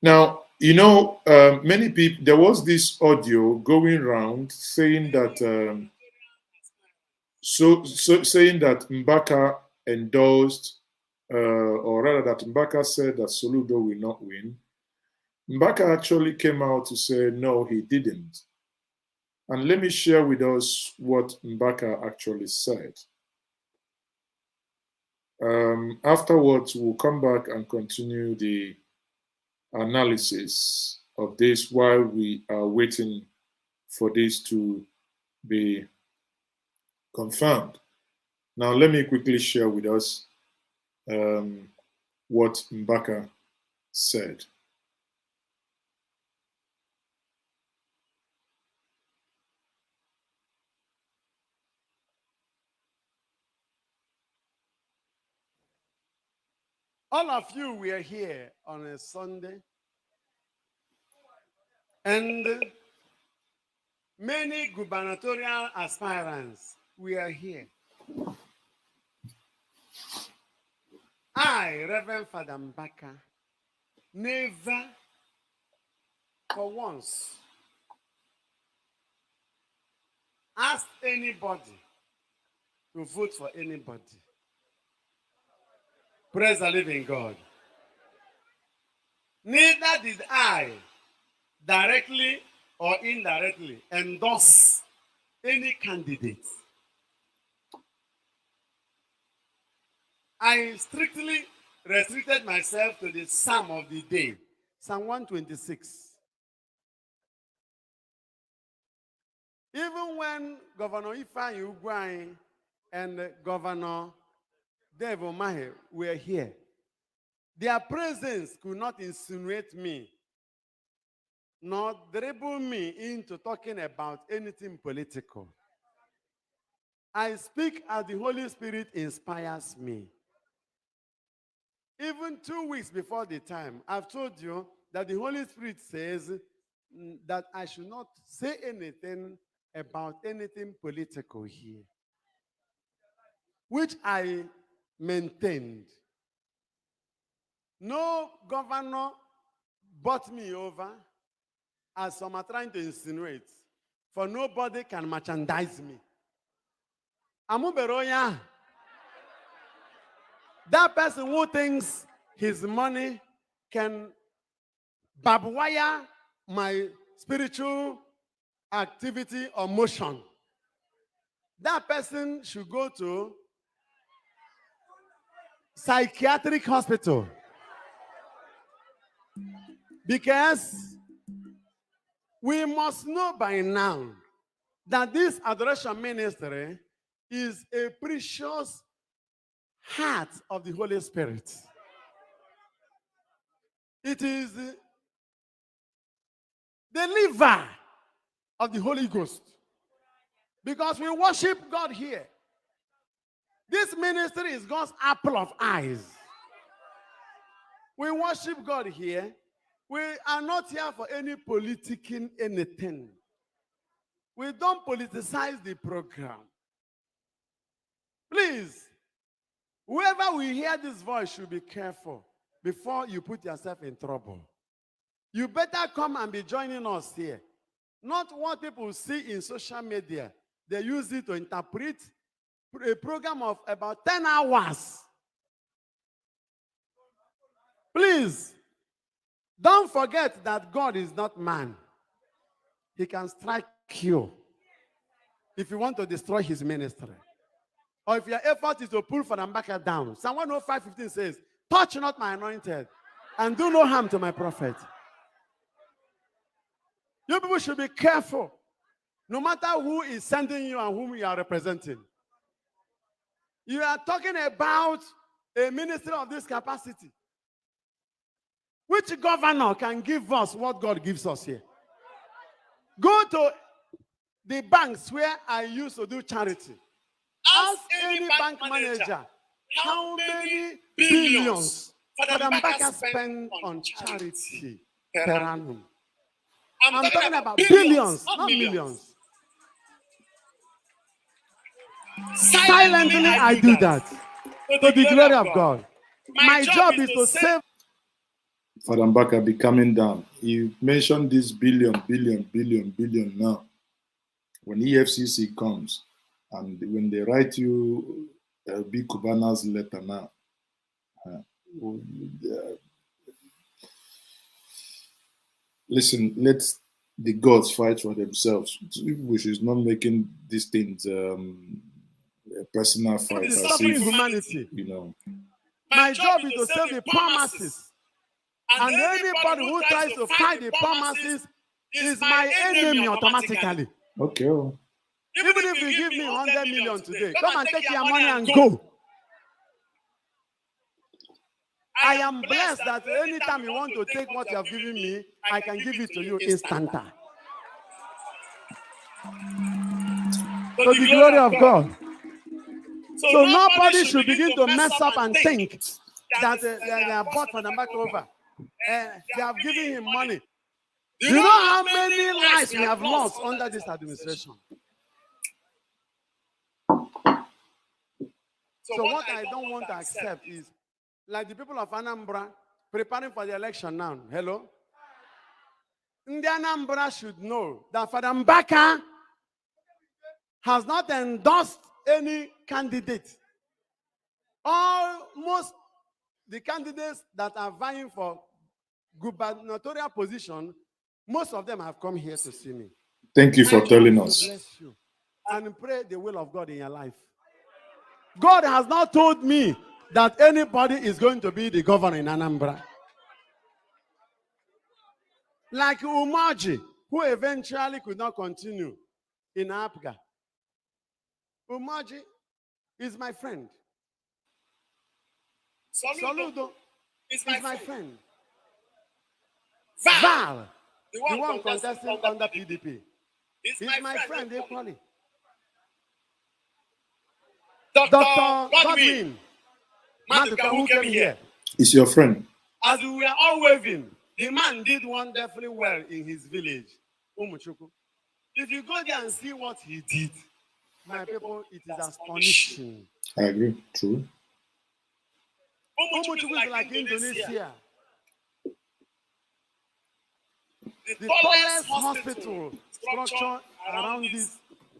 Now, you know, many people, there was this audio going around saying that, saying that Mbaka endorsed, or rather that Mbaka said that Soludo will not win. Mbaka actually came out to say, no, he didn't. And let me share with us what Mbaka actually said. Afterwards, we'll come back and continue the analysis of this while we are waiting for this to be confirmed. Now, let me quickly share with us what Mbaka said. All of you were here on a Sunday, and many gubernatorial aspirants were here. I, Reverend Father Mbaka, never for once asked anybody to vote for anybody. Praise the living God. Neither did I, directly or indirectly, endorse any candidate. I strictly restricted myself to the psalm of the day, Psalm 126. Even when Governor Ifeanyi Ugwuanyi and Governor Dave Umahi were here, their presence could not insinuate me, nor dribble me into talking about anything political. I speak as the Holy Spirit inspires me. Even 2 weeks before the time, I've told you that the Holy Spirit says that I should not say anything about anything political here, which I maintained. No governor bought me over, as some are trying to insinuate, for nobody can merchandise me. Amuberoya, that person who thinks his money can barbed wire my spiritual activity or motion, that person should go to psychiatric hospital, because we must know by now that this adoration ministry is a precious heart of the Holy Spirit. It is the liver of the Holy Ghost, because we worship God here. This ministry is God's apple of eyes. We worship God here. We are not here for any politicking anything. We don't politicize the program. Please, whoever will hear this voice should be careful before you put yourself in trouble. You better come and be joining us here. Not what people see in social media. They use it to interpret a program of about 10 hours. Please, don't forget that God is not man. He can strike you if you want to destroy his ministry. Or if your effort is to pull Anambra down. Psalm 105:15 says, touch not my anointed and do no harm to my prophet. You people should be careful, no matter who is sending you and whom you are representing. You are talking about a ministry of this capacity. Which governor can give us what God gives us here? Go to the banks where I used to do charity. Ask any bank manager how many billions Anambra spend on charity per annum. I'm talking about billions, not millions. Silently, I do that to the glory of God. My job is to save. Father Mbaka be coming down. You mentioned this billion now. When EFCC comes and when they write you a big Cubana's letter now, listen, let the gods fight for themselves. We should not making these things a personal fight. As if, humanity. You know. My job is to save the poor masses. And anybody who tries to fight the poor masses is my enemy automatically. Okay. Even if you give me 100 million today, come and take your money and go. I am blessed that anytime you want to take what you have given me, I can give it to you instanta. To the glory of God. So nobody should begin to mess up and think that they are bought for the back over. They have given him money. Do you know how many lives we have lost under this administration? So what I don't want to accept is, like the people of Anambra preparing for the election now. Hello? The Anambra should know that Father Mbaka has not endorsed any candidate. Almost the candidates that are vying for gubernatorial position, most of them have come here to see me. Thank you for telling us. Bless you and pray the will of God in your life. God has not told me that anybody is going to be the governor in Anambra. Like Umaji, who eventually could not continue in Apga. Umaji is my friend. Soludo is my friend. Val, the one contesting under PDP, is my friend equally. Dr. Godwin, Maduka, who came here, is your friend. As we were all waving, the man did wonderfully well in his village, Umuchuku. If you go there and see what he did, my people, it is astonishing. I agree. True. Umuchuku is like Indonesia. The tallest hospital structure around this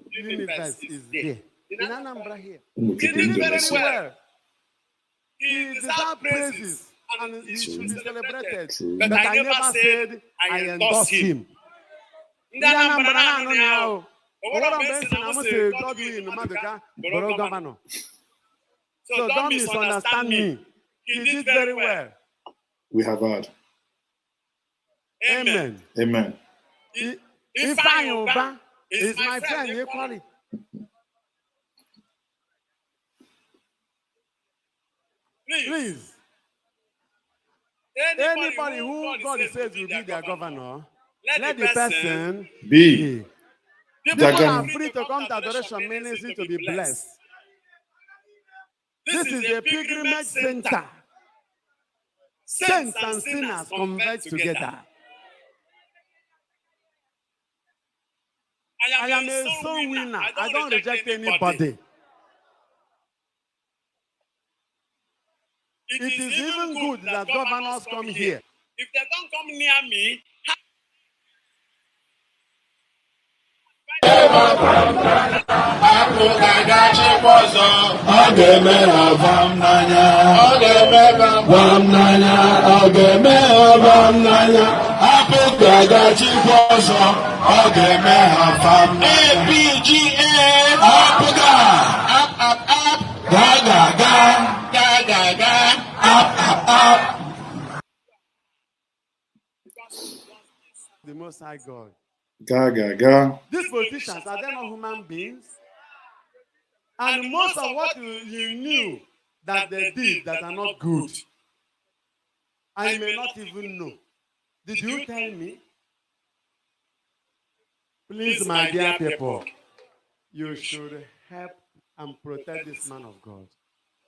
universe is there. In Anambra here. He did very well. He deserves praises and he should be celebrated. But I never said I endorse him. In Anambra now, so don't misunderstand me. He did very well. We have heard. Amen. Amen. If I Oba is my friend equally. Please. Anybody who God says will be their governor, let the person be. People are free to come to adoration ministry to be blessed. This is a pilgrimage center. Saints and sinners converge together. I am a soul winner. I don't reject anybody. It is even good that governors come here. If they don't come near me, the Most High God. These politicians, are they not human beings? And most of what you knew that they did that are not good, I may not even know. Did you tell me? Please, my dear people, you should help and protect this man of God.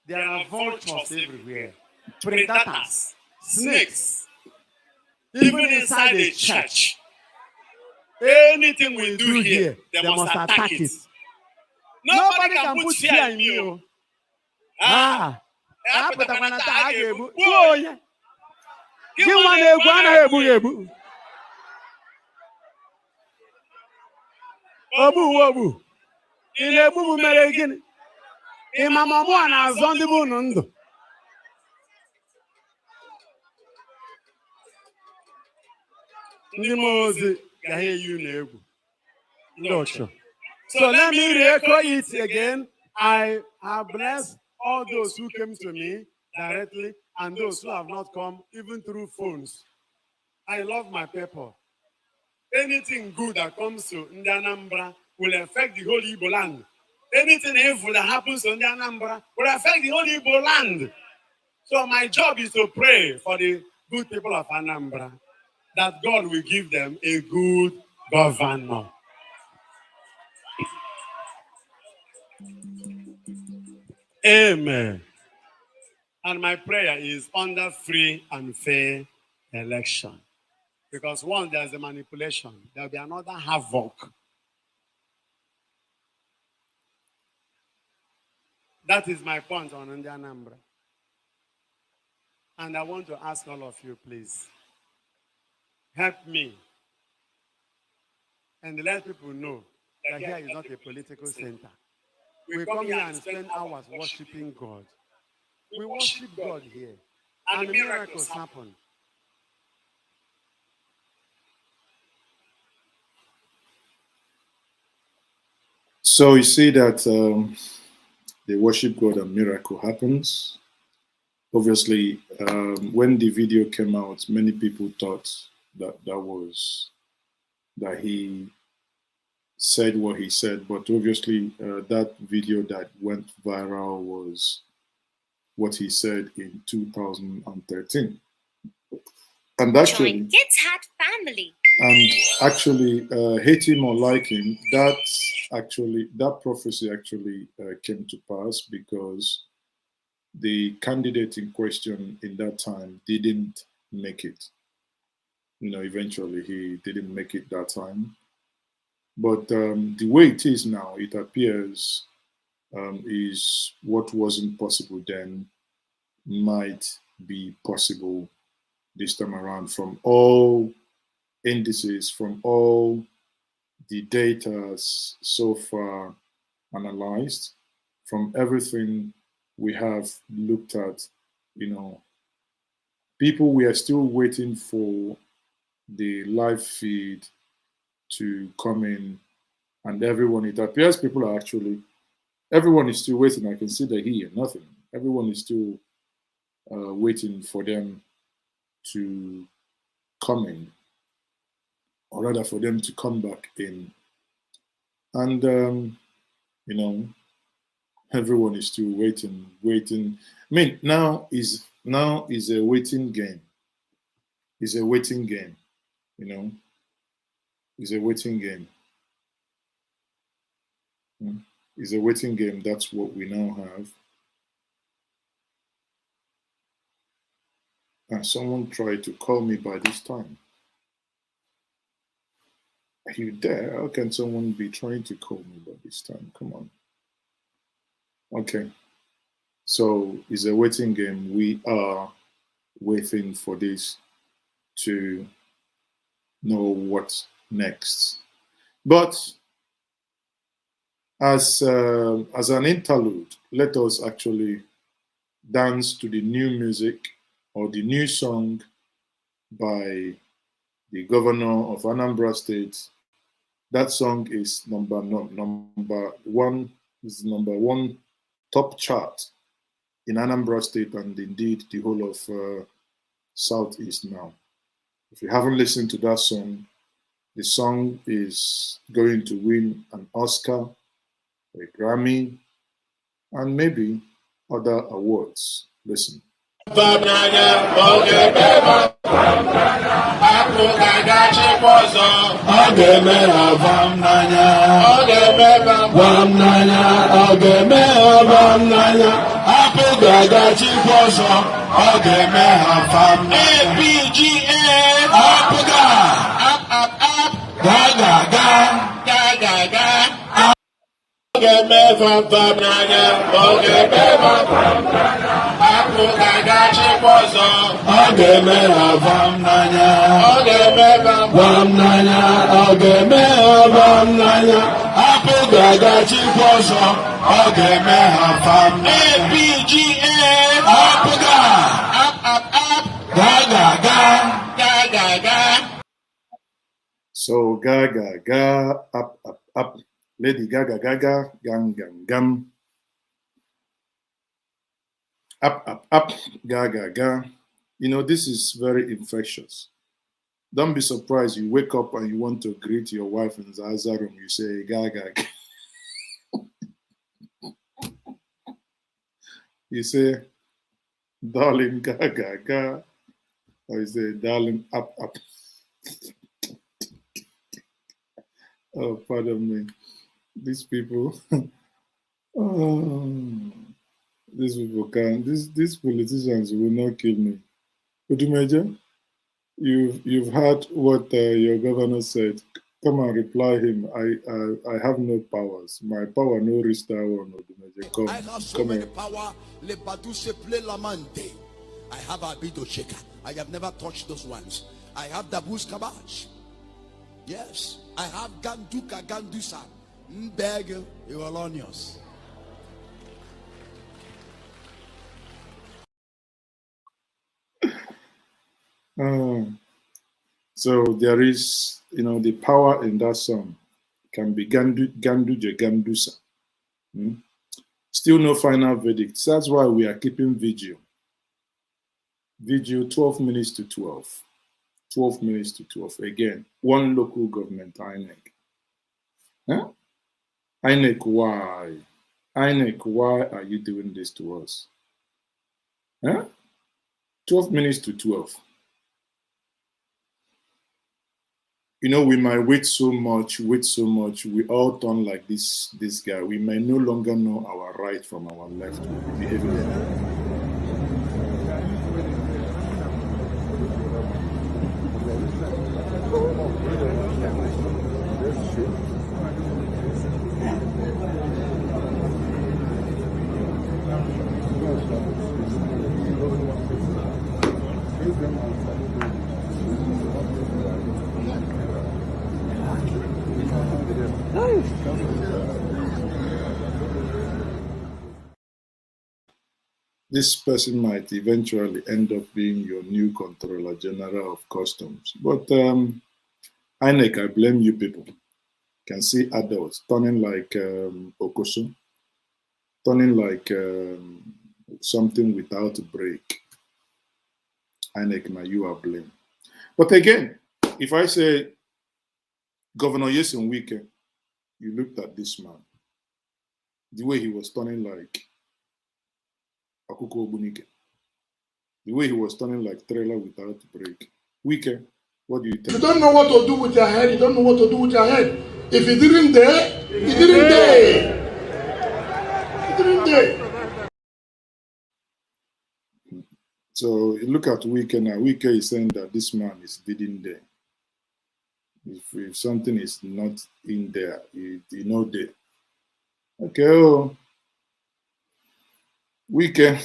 There are vultures everywhere, predators, snakes, even inside the church. Anything we do here, they must attack it. Nobody can put fear in me. Obu. In a boom, American. In my mama and I was on the moon. So let me re-echo it again. I have blessed all those who came to me directly and those who have not come, even through phones. I love my people. Anything good that comes to Anambra will affect the whole Igbo land. Anything evil that happens to Anambra will affect the whole Igbo land. So my job is to pray for the good people of Anambra, that God will give them a good governor. Amen. And my prayer is under free and fair election. Because once there's a manipulation, there'll be another havoc. That is my point on Anambra. And I want to ask all of you, please, help me and let people know that here is not a political center. We come here and spend hours worshiping God. We worship God here. And miracles happen. So you see that they worship God and miracle happens. Obviously, when the video came out, many people thought that he said what he said, but obviously that video that went viral was what he said in 2013. And actually, family. And actually, hate him or like him, that prophecy actually came to pass, because the candidate in question in that time didn't make it. Eventually he didn't make it that time. But the way it is now, it appears is what wasn't possible then might be possible this time around, from all indices, from all the data so far analyzed, from everything we have looked at. People, we are still waiting for the live feed to come in, and everyone, it appears people are everyone is still waiting. I can see they hear nothing. Everyone is still waiting for them to come in, or rather for them to come back in. And, everyone is still waiting. I mean, now is a waiting game. It's a waiting game, It's a waiting game. It's a waiting game. That's what we now have. And someone tried to call me by this time. Are you there? How can someone be trying to call me by this time? Come on. Okay. So it's a waiting game. We are waiting for this to know what's next. But as an interlude, let us actually dance to the new music or the new song by the governor of Anambra State. That song is number one top chart in Anambra State, and indeed the whole of Southeast now. If you haven't listened to that song, the song is going to win an Oscar, a Grammy, and maybe other awards. Listen. So gaga ga up up up. Lady Gaga Gaga gam gam gam. Up up up gaga ga. You know, this is very infectious. Don't be surprised you wake up and you want to greet your wife in Zaza room. You say gaga. You say darling gaga ga. Or you say darling up up. Oh, pardon me. These people. These people can. These politicians will not kill me. Udumeja, you've heard what your governor said. Come and reply him. I have no powers. My power no reach that one. Udumeja, come. I have so Come many here. power. Lebaduse play lamante. I have a bit of shaker. I have never touched those ones. I have the boost kabaj. Yes, I have ganduka gandusa. Mbeg Iolonius. So there is, you know, the power in that song can be Ganduje Gandusa. Still no final verdict. That's why we are keeping vigil. Vigil 12 minutes to 12. 12 minutes to 12. Again, one local government, INEC. Huh? INEC, why? INEC, why are you doing this to us? Huh? 12 minutes to 12. You know, we might wait so much, we all turn like this guy. We may no longer know our right from our left. We'll be behaving like that. This person might eventually end up being your new Controller General of Customs. But INEC, I blame you people. Can see adults turning like Okoso, turning like something without a break. INEC, now you are blamed. But again, if I say Governor Yeson Wike, you looked at this man, the way he was turning like Akuko Obunike, the way he was turning like trailer without break. Wike, what do you think? You don't know what to do with your head, you don't know what to do with your head. If he didn't dare, he didn't dare. He didn't dare. So you look at Wike now. Wike is saying that this man is didn't there. If something is not in there, you know there. Okay, oh. Wike.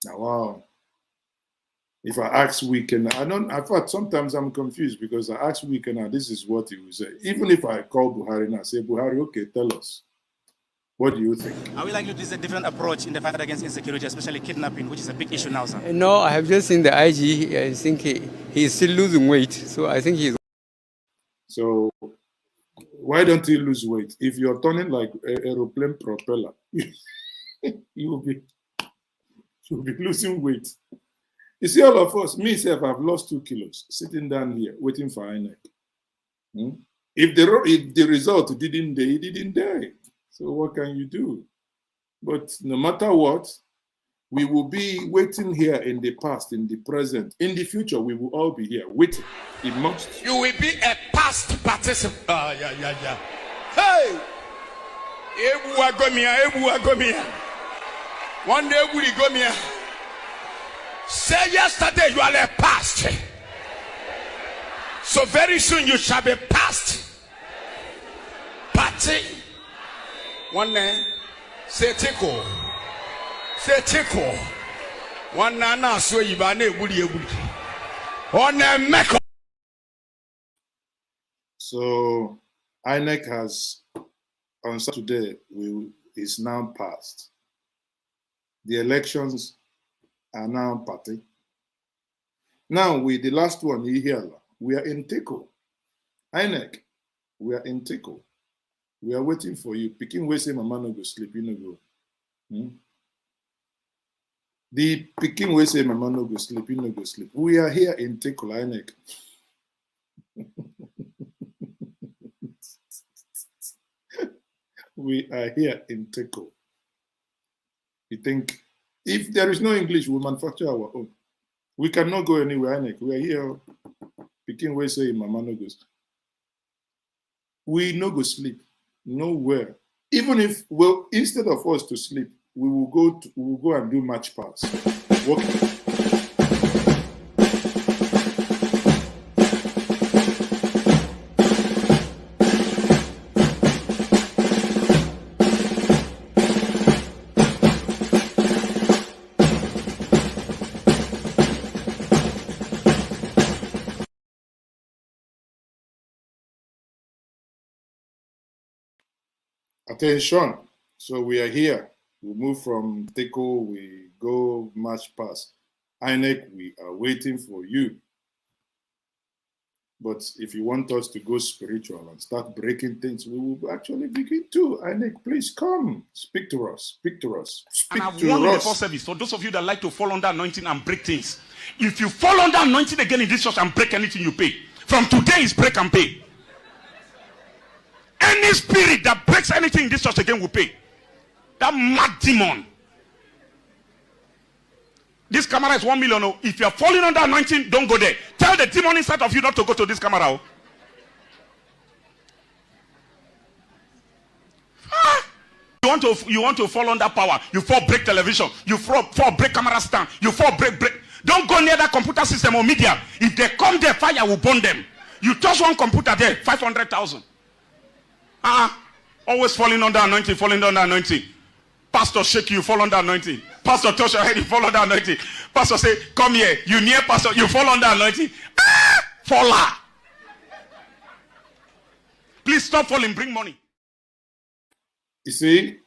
Now, wow. If I ask Wike, I thought sometimes I'm confused because I ask Wike now, this is what he will say. Even if I call Buhari now, say, Buhari, okay, tell us. What do you think? Are we likely to use a different approach in the fight against insecurity, especially kidnapping, which is a big issue now, sir? No, I have just seen the IG. I think he is still losing weight. So I think he's... So why don't you lose weight? If you're turning like an aeroplane propeller, you'll be losing weight. You see, all of us, myself, I've lost 2 kilos sitting down here waiting for INEC. If the result didn't die, it didn't die. So what can you do? But no matter what, we will be waiting here in the past, in the present, in the future. We will all be here waiting. It must. You will be a past participant. Hey! Ebu agomia. One day we go here. Say yesterday you are a past. So very soon you shall be past. Party. One name. Say tickle. Say tickle. One nana so you bane budi budi. On make. So INEC has on Saturday is now passed. The elections are now party. Now with the last one here, we are in Tico. INEC, we are in Tico. We are waiting for you. Picking way say mama no go sleep, you no go. The picking way say mama no go sleep, you no go sleep. We are here in Tico, INEC. We are here in Tico. You think if there is no English, we manufacture our own. We cannot go anywhere, INEC. We are here. Picking way say mama no go sleep. We no go sleep. Nowhere. Even if, well, instead of us to sleep, we will go and do match pass. Attention. So we are here. We move from Teco, we go match pass. INEC, we are waiting for you. But if you want us to go spiritual and start breaking things, we will actually begin to. INEC, please come. Speak to us. Speak to us. Speak and I've to warned us. you before service, for those of you that like to fall under anointing and break things, if you fall under anointing again in this church and break anything, you pay. From today is break and pay. Any spirit that breaks anything in this church again will pay. That mad demon. This camera is 1 million. If you are falling under anointing, don't go there. Tell the demon inside of you not to go to this camera. You want to fall under power. You fall break television. You fall break camera stand. You fall break. Don't go near that computer system or media. If they come there, fire will burn them. You touch one computer there, 500,000. Always falling under anointing, falling under anointing. Pastor shake you, fall under anointing. Pastor touch your head, you fall under anointing. Pastor say, come here. You near pastor, you fall under anointing. Faller. Please stop falling, bring money. You see,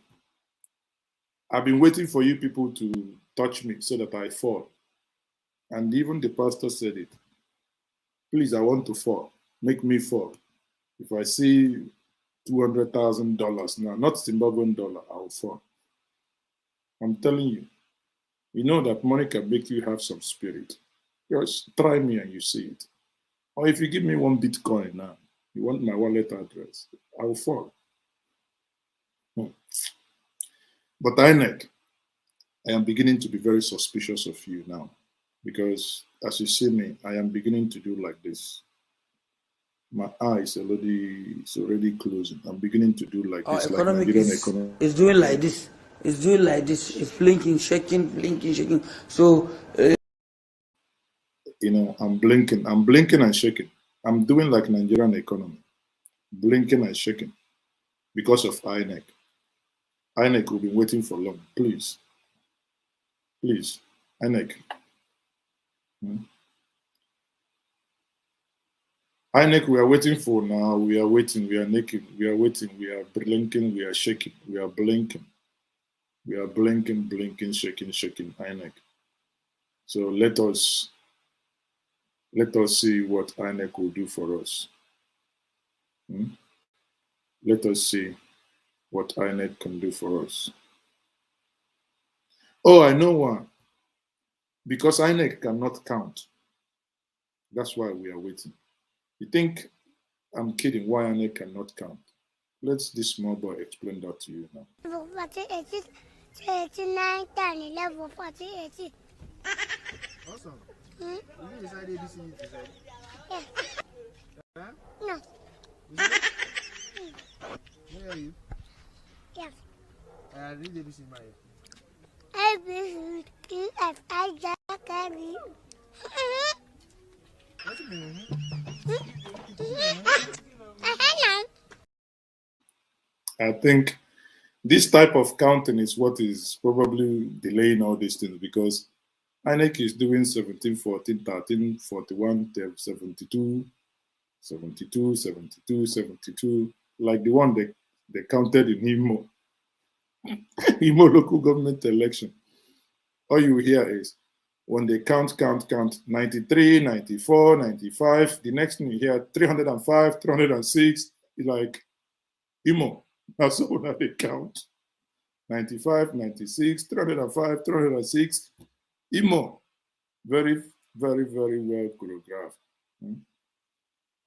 I've been waiting for you people to touch me so that I fall. And even the pastor said it. Please, I want to fall. Make me fall. If I see $200,000 now, not Zimbabwean dollar, I'll fall. I'm telling you. You know that money can make you have some spirit. Just try me and you see it. Or if you give me one Bitcoin now, you want my wallet address, I'll fall. But INEC, I am beginning to be very suspicious of you now. Because as you see me, I am beginning to do like this. My eyes is already closing. I'm beginning to do like this. Our economic is doing like this. It's doing like this. It's blinking, shaking. So, you know, I'm blinking and shaking. I'm doing like Nigerian economy, blinking and shaking because of INEC. INEC will be waiting for long. Please, INEC. INEC, we are waiting for now. We are waiting. We are naked. We are waiting. We are blinking. We are shaking. We are blinking. We are blinking, shaking, INEC. So let us see what INEC will do for us. Let us see what INEC can do for us. Oh, I know why. Because INEC cannot count. That's why we are waiting. You think I'm kidding why INEC cannot count? Let this small boy explain that to you now. 39, 10, 11, 40, 80. Awesome. Did you decide ABC to decide? Yeah. Huh? No. Where are you? Yes. Read ABC in my head. A, B, C, D, F, I, J, K, L, M. What's it mean? I think this type of counting is what is probably delaying all these things, because INEC is doing 17, 14, 13, 41, 72, 72, 72, 72, like the one they counted in Imo, Imo local government election. All you hear is when they count, 93, 94, 95, the next thing you hear 305, 306, it's like Imo. That's all that they count. 95, 96, 305, 306, Imo. Very, very, very well choreographed.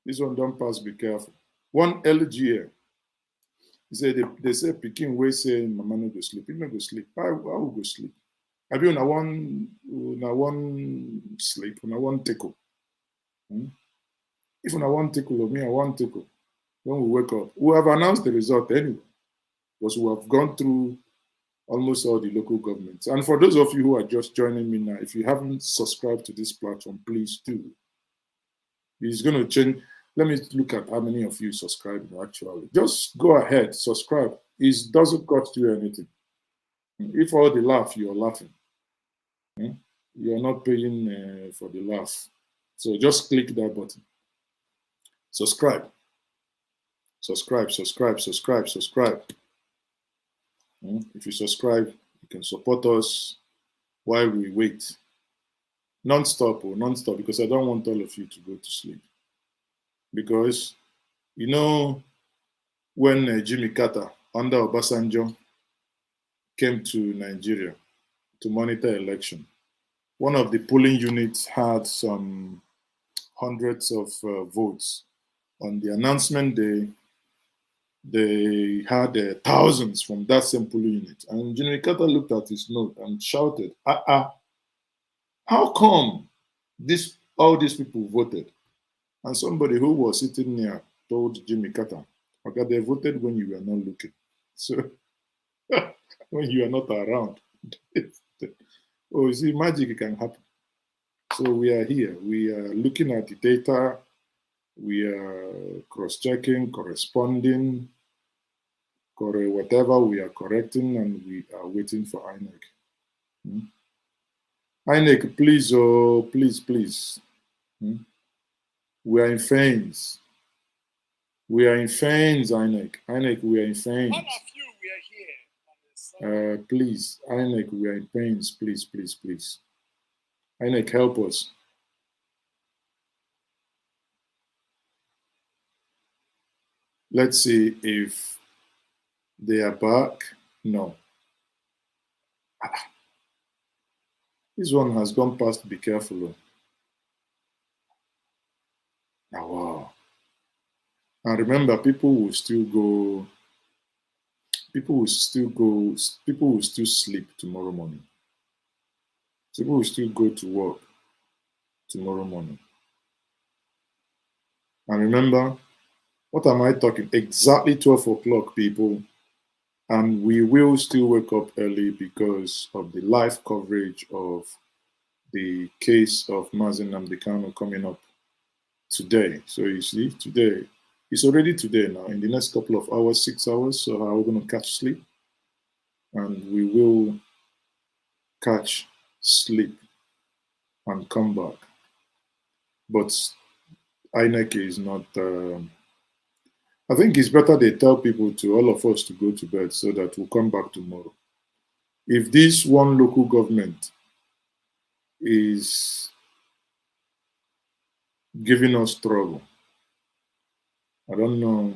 This one don't pass, be careful. One LGA. He said they say Peking way say mama no go sleep. You no go sleep. I will go sleep. I be on one sleep, on one tickle. If on one tickle of me, I want tickle. When we wake up, we have announced the result anyway, because we have gone through almost all the local governments. And for those of you who are just joining me now, if you haven't subscribed to this platform, please do. It's going to change. Let me look at how many of you subscribe actually. Just go ahead, subscribe. It doesn't cost you anything. If all the laugh, you're laughing. You're not paying for the laugh. So just click that button. Subscribe. Subscribe, subscribe, subscribe, subscribe. If you subscribe, you can support us while we wait. Non-stop, non-stop, because I don't want all of you to go to sleep. Because, you know, when Jimmy Carter under Obasanjo came to Nigeria to monitor election, one of the polling units had some hundreds of votes. On the announcement day, they had thousands from that same polling unit. And Jimmy Carter looked at his note and shouted, how come all these people voted? And somebody who was sitting near told Jimmy Carter, okay, they voted when you were not looking. So when you are not around. Oh, you see, magic can happen. So we are here. We are looking at the data. We are cross-checking, corresponding, whatever we are correcting, and we are waiting for INEC. INEC, please, oh, please, please. We are in fans. We are in fans, INEC. INEC, we are in fans. All of you, we are here. Please, INEC, we are in pains. Please, please, please. INEC, help us. Let's see if they are back. No. This one has gone past. Be careful. Oh, wow. And remember, people will still go. People will still go. People will still sleep tomorrow morning. People will still go to work tomorrow morning. And remember, what am I talking? Exactly 12 o'clock, people. And we will still wake up early because of the live coverage of the case of Mazi Nnamdi Kanu coming up today. So you see, today, it's already today now. In the next couple of hours, 6 hours, so how are we going to catch sleep? And we will catch sleep and come back. But INEC is not... I think it's better they tell people, to all of us, to go to bed so that we'll come back tomorrow. If this one local government is giving us trouble, I don't know,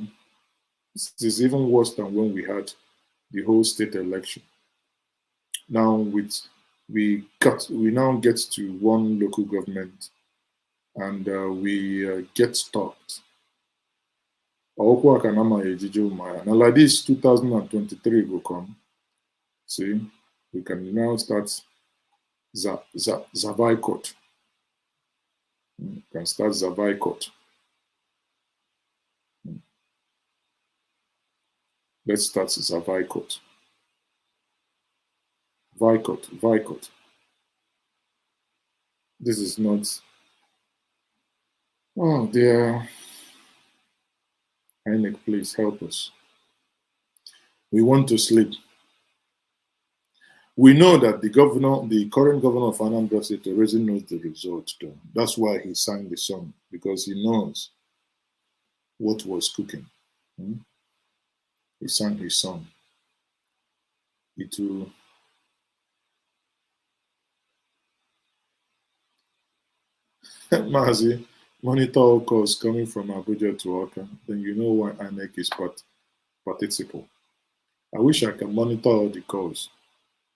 this is even worse than when we had the whole state election. Now we now get to one local government and we get stopped. Now like this, 2023 will come. See, we can now start Zavaikot. We can start Zavaikot. Let's start Zavaikot. Vaikot. This is not... Oh dear. INEC, please help us. We want to sleep. We know that the current governor of Anambra State already knows the result, though. That's why he sang the song, because he knows what was cooking. He sang his song. It will. Mazi, monitor all calls coming from Abuja to Oka, then you know why INEC is participle. I wish I can monitor all the calls.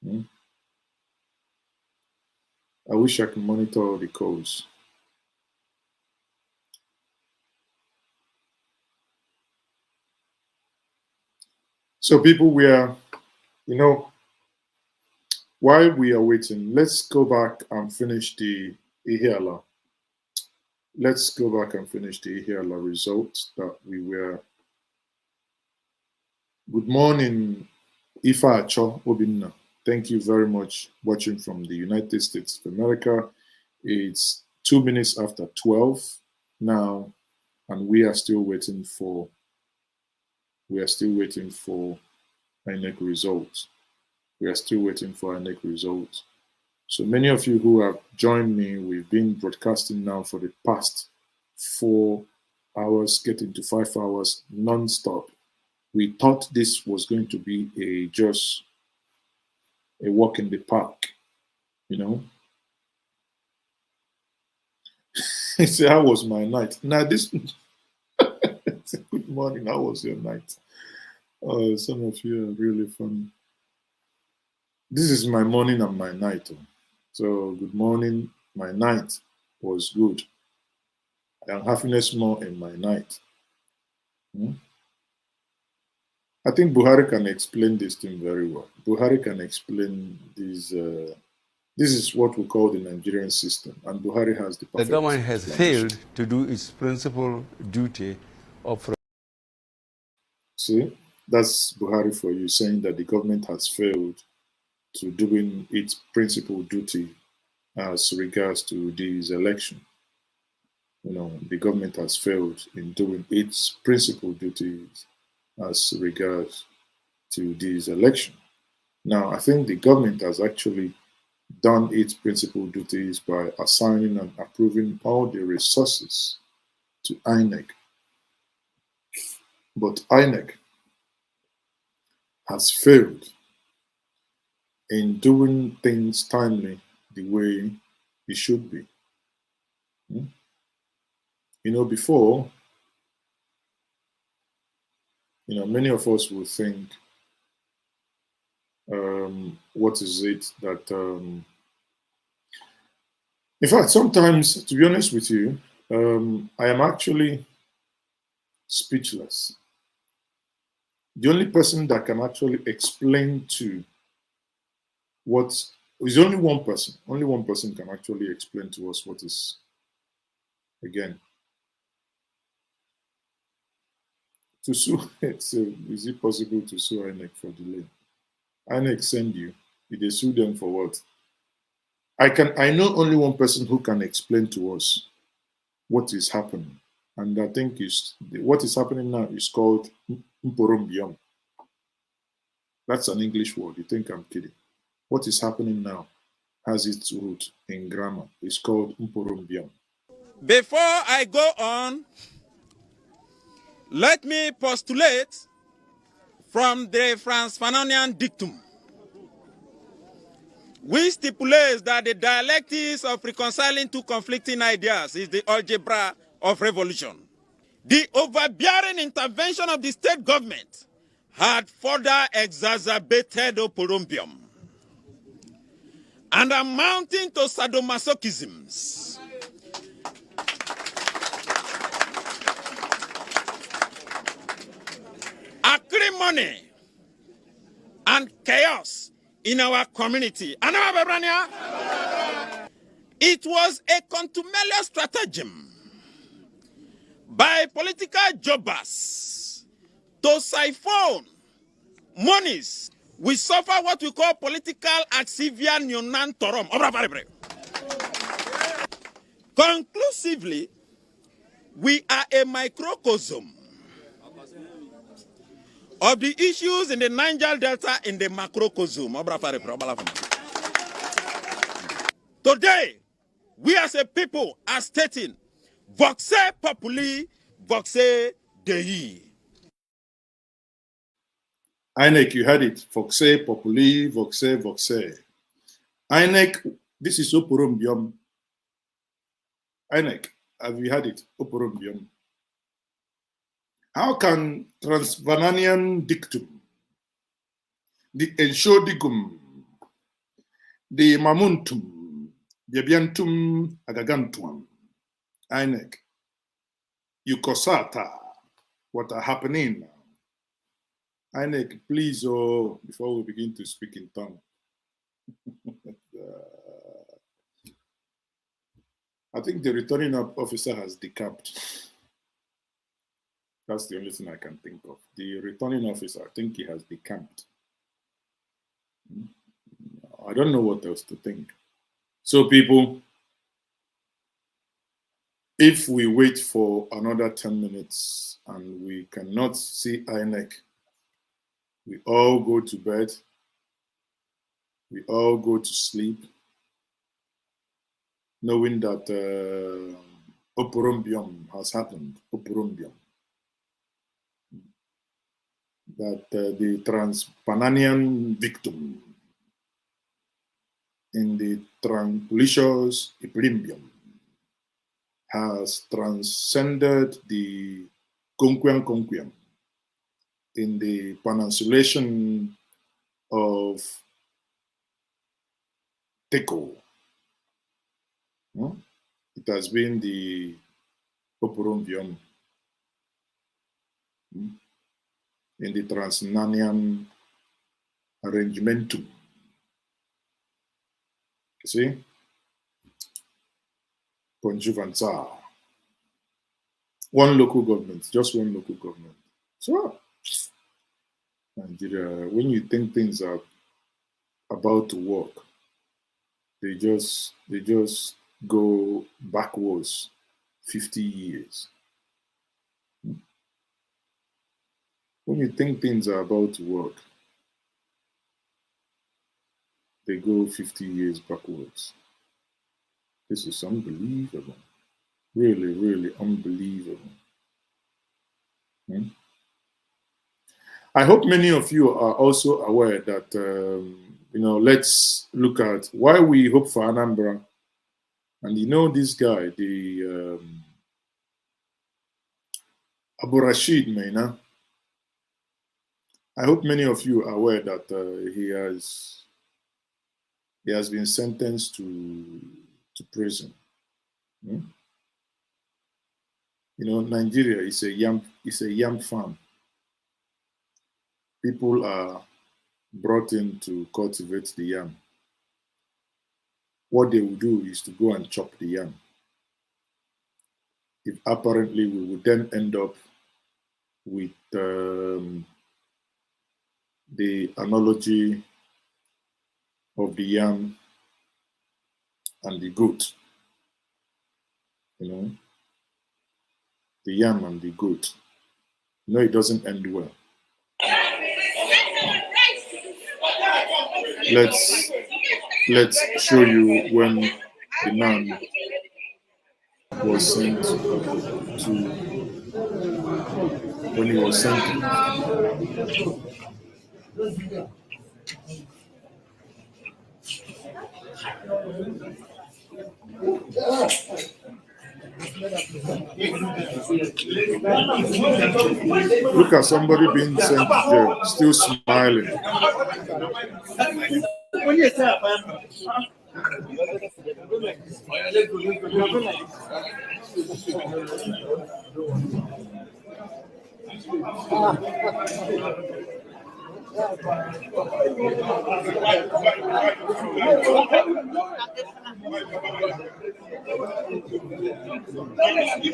I wish I can monitor all the calls. So people, we are, while we are waiting, let's go back and finish the Ihiala. Let's go back and finish the Ihiala results that we were. Good morning, Ifa Acho Obinna. Thank you very much watching from the United States of America. It's 2 minutes after 12 now, and we are still waiting for INEC results. We are still waiting for INEC results. So many of you who have joined me, we've been broadcasting now for the past 4 hours, getting to 5 hours non-stop. We thought this was going to be just a walk in the park, He said, how was my night? Now this, good morning, how was your night? Oh, some of you are really funny. This is my morning and my night. So good morning, my night was good. I am happiness more in my night. I think Buhari can explain this thing very well. Buhari can explain this. This is what we call the Nigerian system, and Buhari has the perfect. The government has failed to do its principal duty of. See, that's Buhari for you, saying that the government has failed to doing its principal duty as regards to this election. The government has failed in doing its principal duties as regards to this election. Now, I think the government has actually done its principal duties by assigning and approving all the resources to INEC. But INEC has failed in doing things timely the way it should be. Before, many of us will think, what is it that, in fact, sometimes, to be honest with you, I am actually speechless. The only person that can actually explain to is only one person can actually explain to us what is, again, to sue. So is it possible to sue INEC for delay? INEC send you. Did they sue them for what? I know only one person who can explain to us what is happening. And I think what is happening now is called Mporombiom. That's an English word. You think I'm kidding? What is happening now has its root in grammar. It's called Mporombiom. Before I go on, let me postulate from the Franz Fanonian dictum, which stipulates that the dialectics of reconciling two conflicting ideas is the algebra of revolution. The overbearing intervention of the state government had further exacerbated Oporombium and amounting to sadomasochisms. Acrimony and chaos in our community. It was a contumelious stratagem by political jobbers to siphon monies. We suffer what we call political axivia nunan torum. Conclusively, we are a microcosm of the issues in the Niger Delta in the macrocosm. Today, we as a people are stating, Voxe Populi, Voxe Dei. INEC, you heard it. Voxe Populi, Voxe, Voxe. INEC, this is Oporombium. INEC, have you heard it? Oporombium. How can Transvananian dictum, the Enshodigum, the Mamuntum, the Biantum Agagantum, INEC, Yukosata, what are happening now? INEC, please, before we begin to speak in tongue. I think the returning officer has decamped. That's the only thing I can think of. The returning officer, I think he has decamped. I don't know what else to think. So people, if we wait for another 10 minutes and we cannot see INEC, we all go to bed, we all go to sleep, knowing that Oporombium has happened, Oporombium. That the Transpananian victim in the Translicious Epidemium has transcended the Conquian in the pronunciation of Teco. It has been the Oporombium in the Transnanian arrangementum. You see? Conjuvanza. One local government, just one local government. So, Nigeria, when you think things are about to work, they just go backwards 50 years. When you think things are about to work, they go 50 years backwards. This is unbelievable. Really, really unbelievable. I hope many of you are also aware that, let's look at why we hope for Anambra. And this guy, the Abu Rashid Maina, I hope many of you are aware that he has been sentenced to prison. Nigeria is a yam farm. People are brought in to cultivate the yam. What they will do is to go and chop the yam. If apparently we would then end up with the analogy of the yam and the goat. The yam and the goat. It doesn't end well. Let's show you when the man was sent when he was sentenced. Look at somebody being sent to jail, still smiling.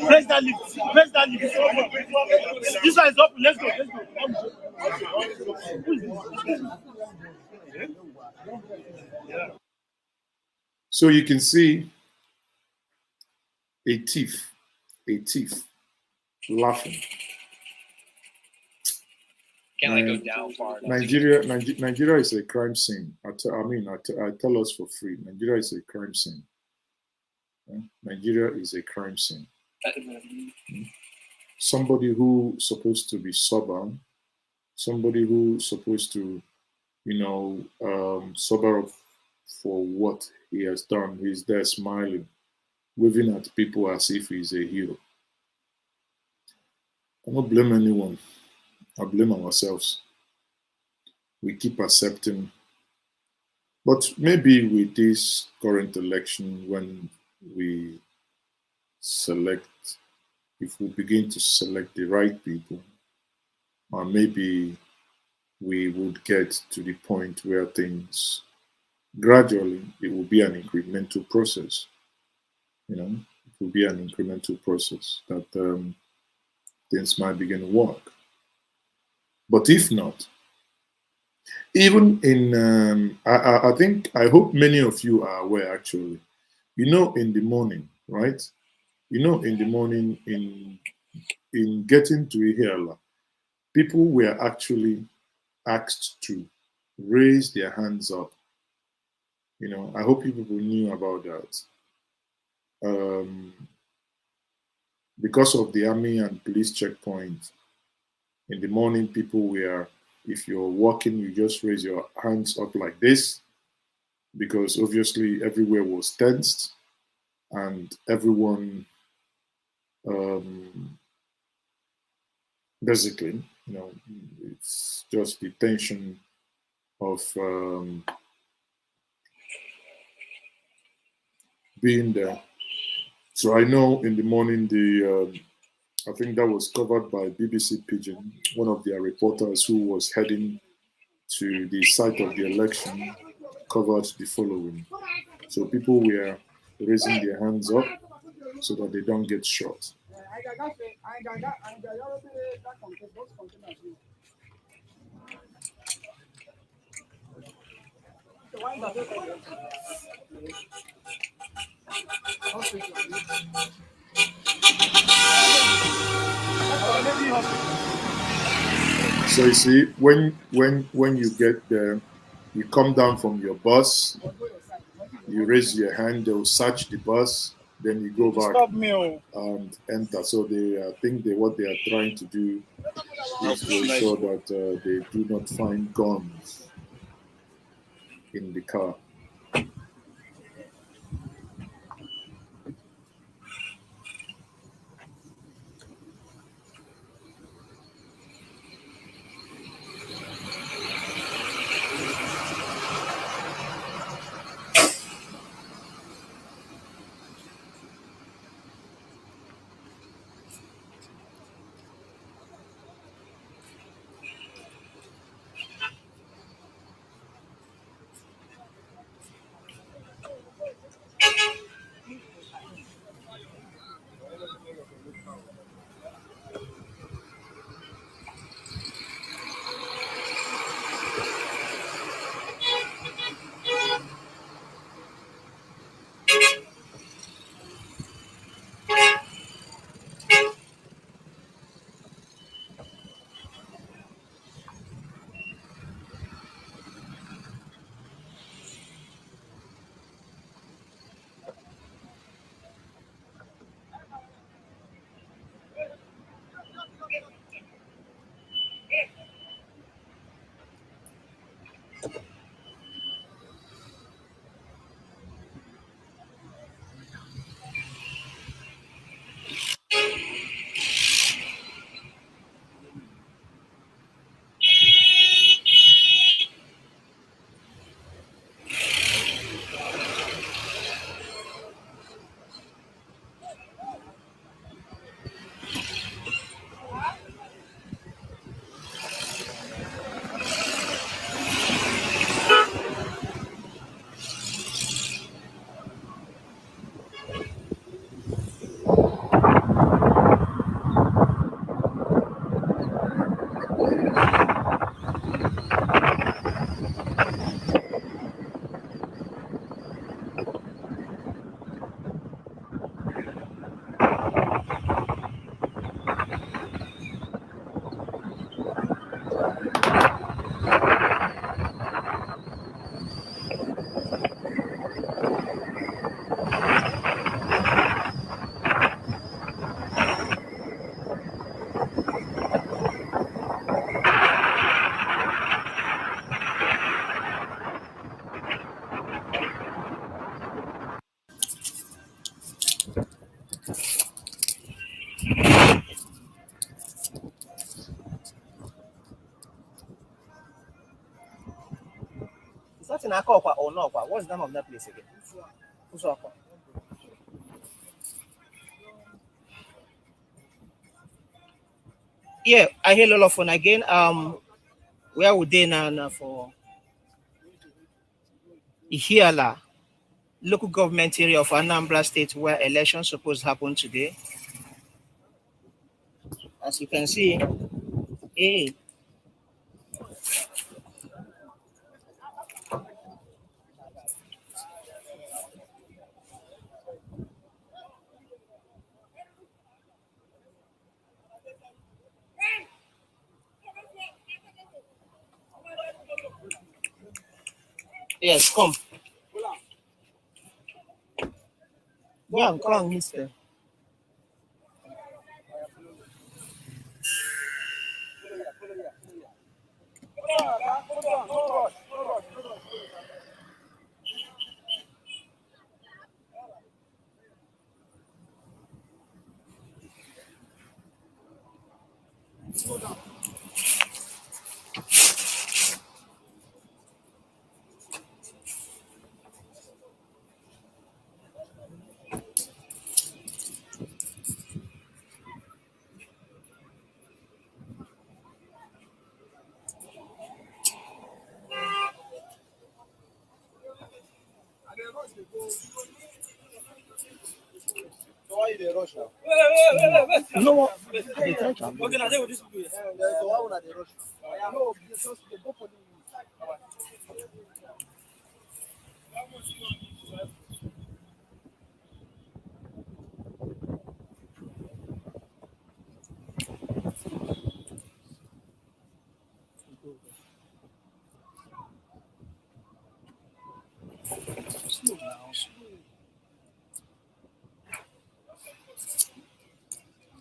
Press that lift. Press that lift. This one is open. Let's go. So you can see a thief laughing. Nigeria is a crime scene. I tell us for free. Nigeria is a crime scene. Nigeria is a crime scene. Somebody who supposed to be sober, somebody who supposed to, sober up for what he has done. He's there smiling, waving at people as if he's a hero. I don't blame anyone. I blame ourselves. We keep accepting. But maybe with this current election, when we select, if we begin to select the right people, or maybe we would get to the point where things gradually, it will be an incremental process. It will be an incremental process that things might begin to work. But if not, even in, I hope many of you are aware actually, in the morning, right? In the morning, in getting to Ihiala, people were actually asked to raise their hands up. I hope you people knew about that. Because of the army and police checkpoint, in the morning, people were, if you're walking, you just raise your hands up like this, because obviously everywhere was tensed and everyone, basically, it's just the tension of being there. So I know in the morning, I think that was covered by BBC Pidgin, one of their reporters who was heading to the site of the election, covered the following. So people were raising their hands up so that they don't get shot. So you see, when you get there, you come down from your bus, you raise your hand, they'll search the bus, then you go back and enter. So I think what they are trying to do is to ensure that they do not find guns in the car. in Akokwa or Nokwa? What's the name of that place again? Usuakwa. Yeah, I hear Lolophone again. Where would they now for Ihiala, local government area of Anambra State, where elections supposed to happen today? As you can see, hey. Yes, come. Come on, mister. Why they rush now? No, Okay, now they will this people. So why would they rush? No, because they go for the.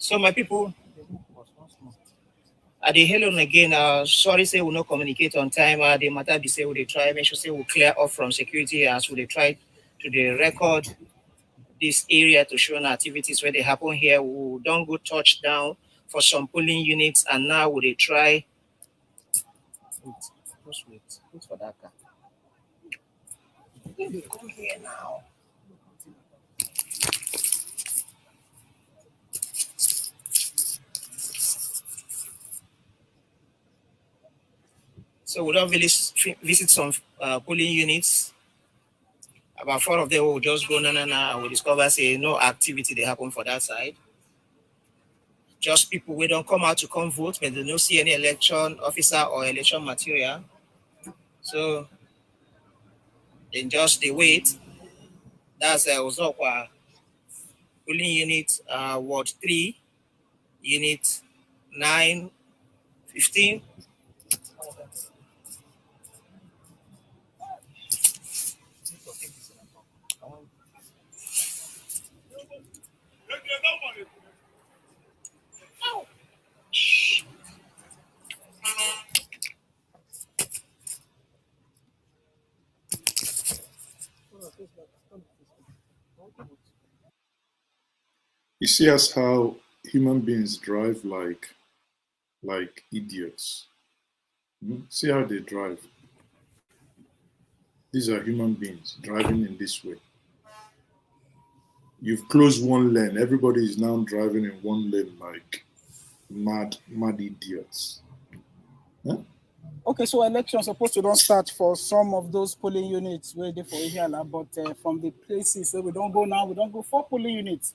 So my people, at the hello again, sorry say we not communicate on time. The matter be say we try, make sure say we clear off from security as we try to the record this area to show activities where they happen here. We don't go touch down for some polling units, and now we try. Wait for that car. Come here now. So we don't visit some polling units. About 4 of them will just go and we discover say no activity they happen for that side. Just people we don't come out to come vote, but they don't see any election officer or election material. So then just they wait. That's Uzokwa polling unit Ward 3, unit 9, 15. You see us how human beings drive like idiots. See how they drive. These are human beings driving in this way. You've closed one lane. Everybody is now driving in one lane like mad idiots. Huh? Okay, so elections supposed to don't start for some of those polling units where they for Ihiala, but from the places where we don't go now, we don't go 4 polling units.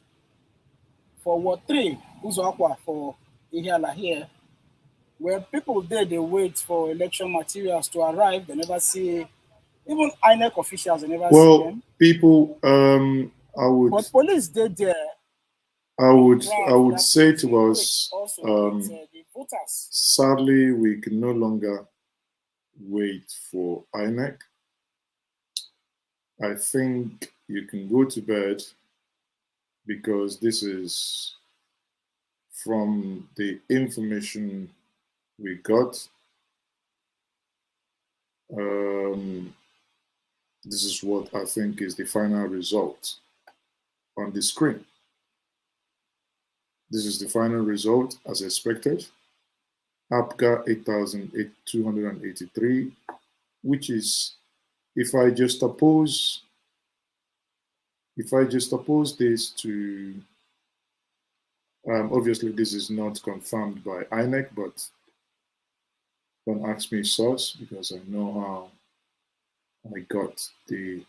For Ward 3, Uzoakwa for Ihiala here, where people there, they wait for election materials to arrive, they never see, even INEC officials, they never see them. People, But police did there. I would say to us, sadly, we can no longer wait for INEC. I think you can go to bed because this is from the information we got. This is what I think is the final result on the screen. This is the final result as expected. APGA 8,283, which is if I just oppose this to, obviously this is not confirmed by INEC, but don't ask me source because I know how I got the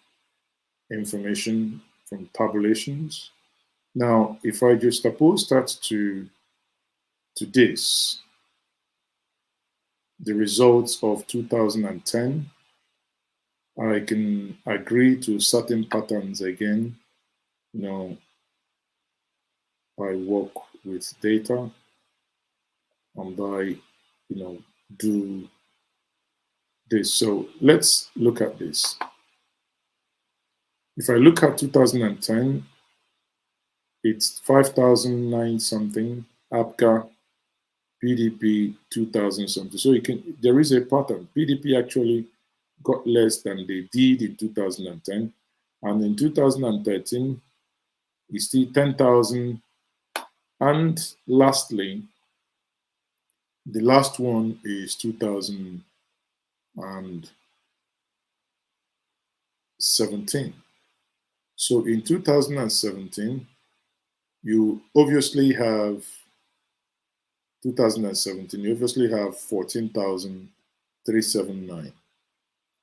information from tabulations. Now, if I just oppose that to this, the results of 2010, I can agree to certain patterns again. You know, I work with data and I, do this. So let's look at this. If I look at 2010, it's 5,009 something, APGA, PDP 2,000 something. So there is a pattern. PDP actually got less than they did in 2010. And in 2013, it's still 10,000. And lastly, the last one is 2017. So in 2017, you obviously have 14,379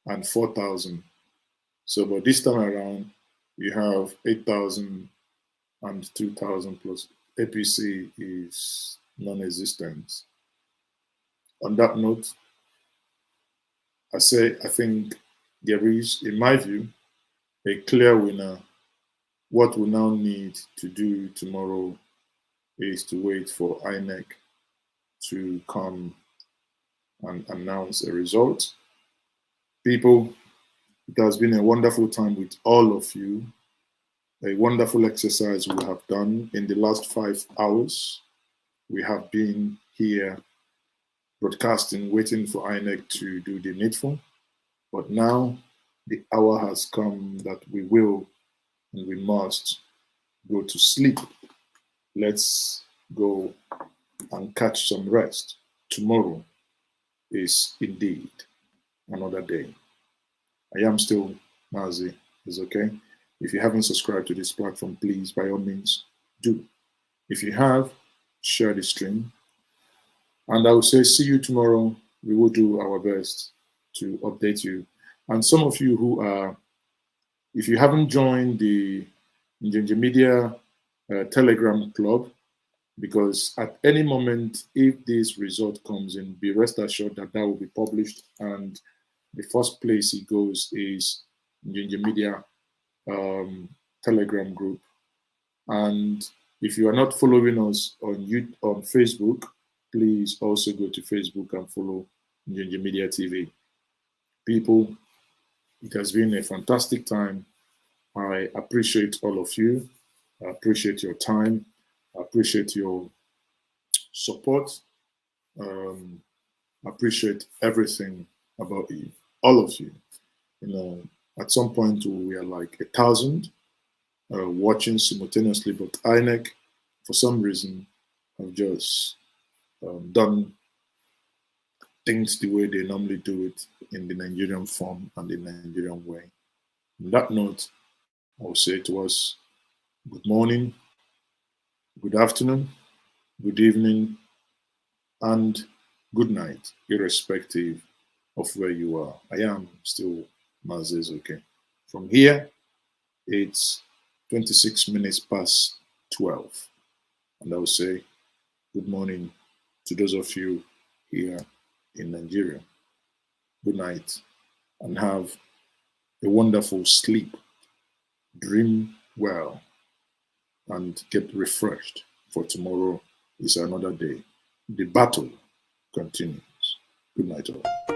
and 4,000. So but this time around, you have 8,000 and 2,000 plus. APC is non-existent. On that note, I think there is, in my view, a clear winner. What we now need to do tomorrow is to wait for INEC to come and announce a result. People, it has been a wonderful time with all of you. A wonderful exercise we have done in the last 5 hours. We have been here broadcasting, waiting for INEC to do the needful. But now the hour has come that we will and we must go to sleep. Let's go and catch some rest. Tomorrow is indeed another day. I am still Mazi. It's okay. If you haven't subscribed to this platform, please, by all means, do. If you have, share the stream. And I will say, see you tomorrow. We will do our best to update you. And some of you who are, if you haven't joined the NjenjeMedia Telegram club, because at any moment, if this result comes in, be rest assured that will be published. And the first place it goes is NjenjeMedia Telegram group. And if you are not following us on Facebook, please also go to Facebook and follow NjenjeMediaTV. People, it has been a fantastic time. I appreciate all of you. I appreciate your time. I appreciate your support. I appreciate everything about you, all of you. At some point we are like 1,000 watching simultaneously, but INEC, for some reason, have just done things the way they normally do it in the Nigerian form and the Nigerian way. On that note, I will say to us, good morning, good afternoon, good evening, and good night, irrespective of where you are. I am still Mazes, okay. From here, it's 26 minutes past 12. And I will say good morning to those of you here in Nigeria. Good night and have a wonderful sleep. Dream well and get refreshed, for tomorrow is another day. The battle continues. Good night all.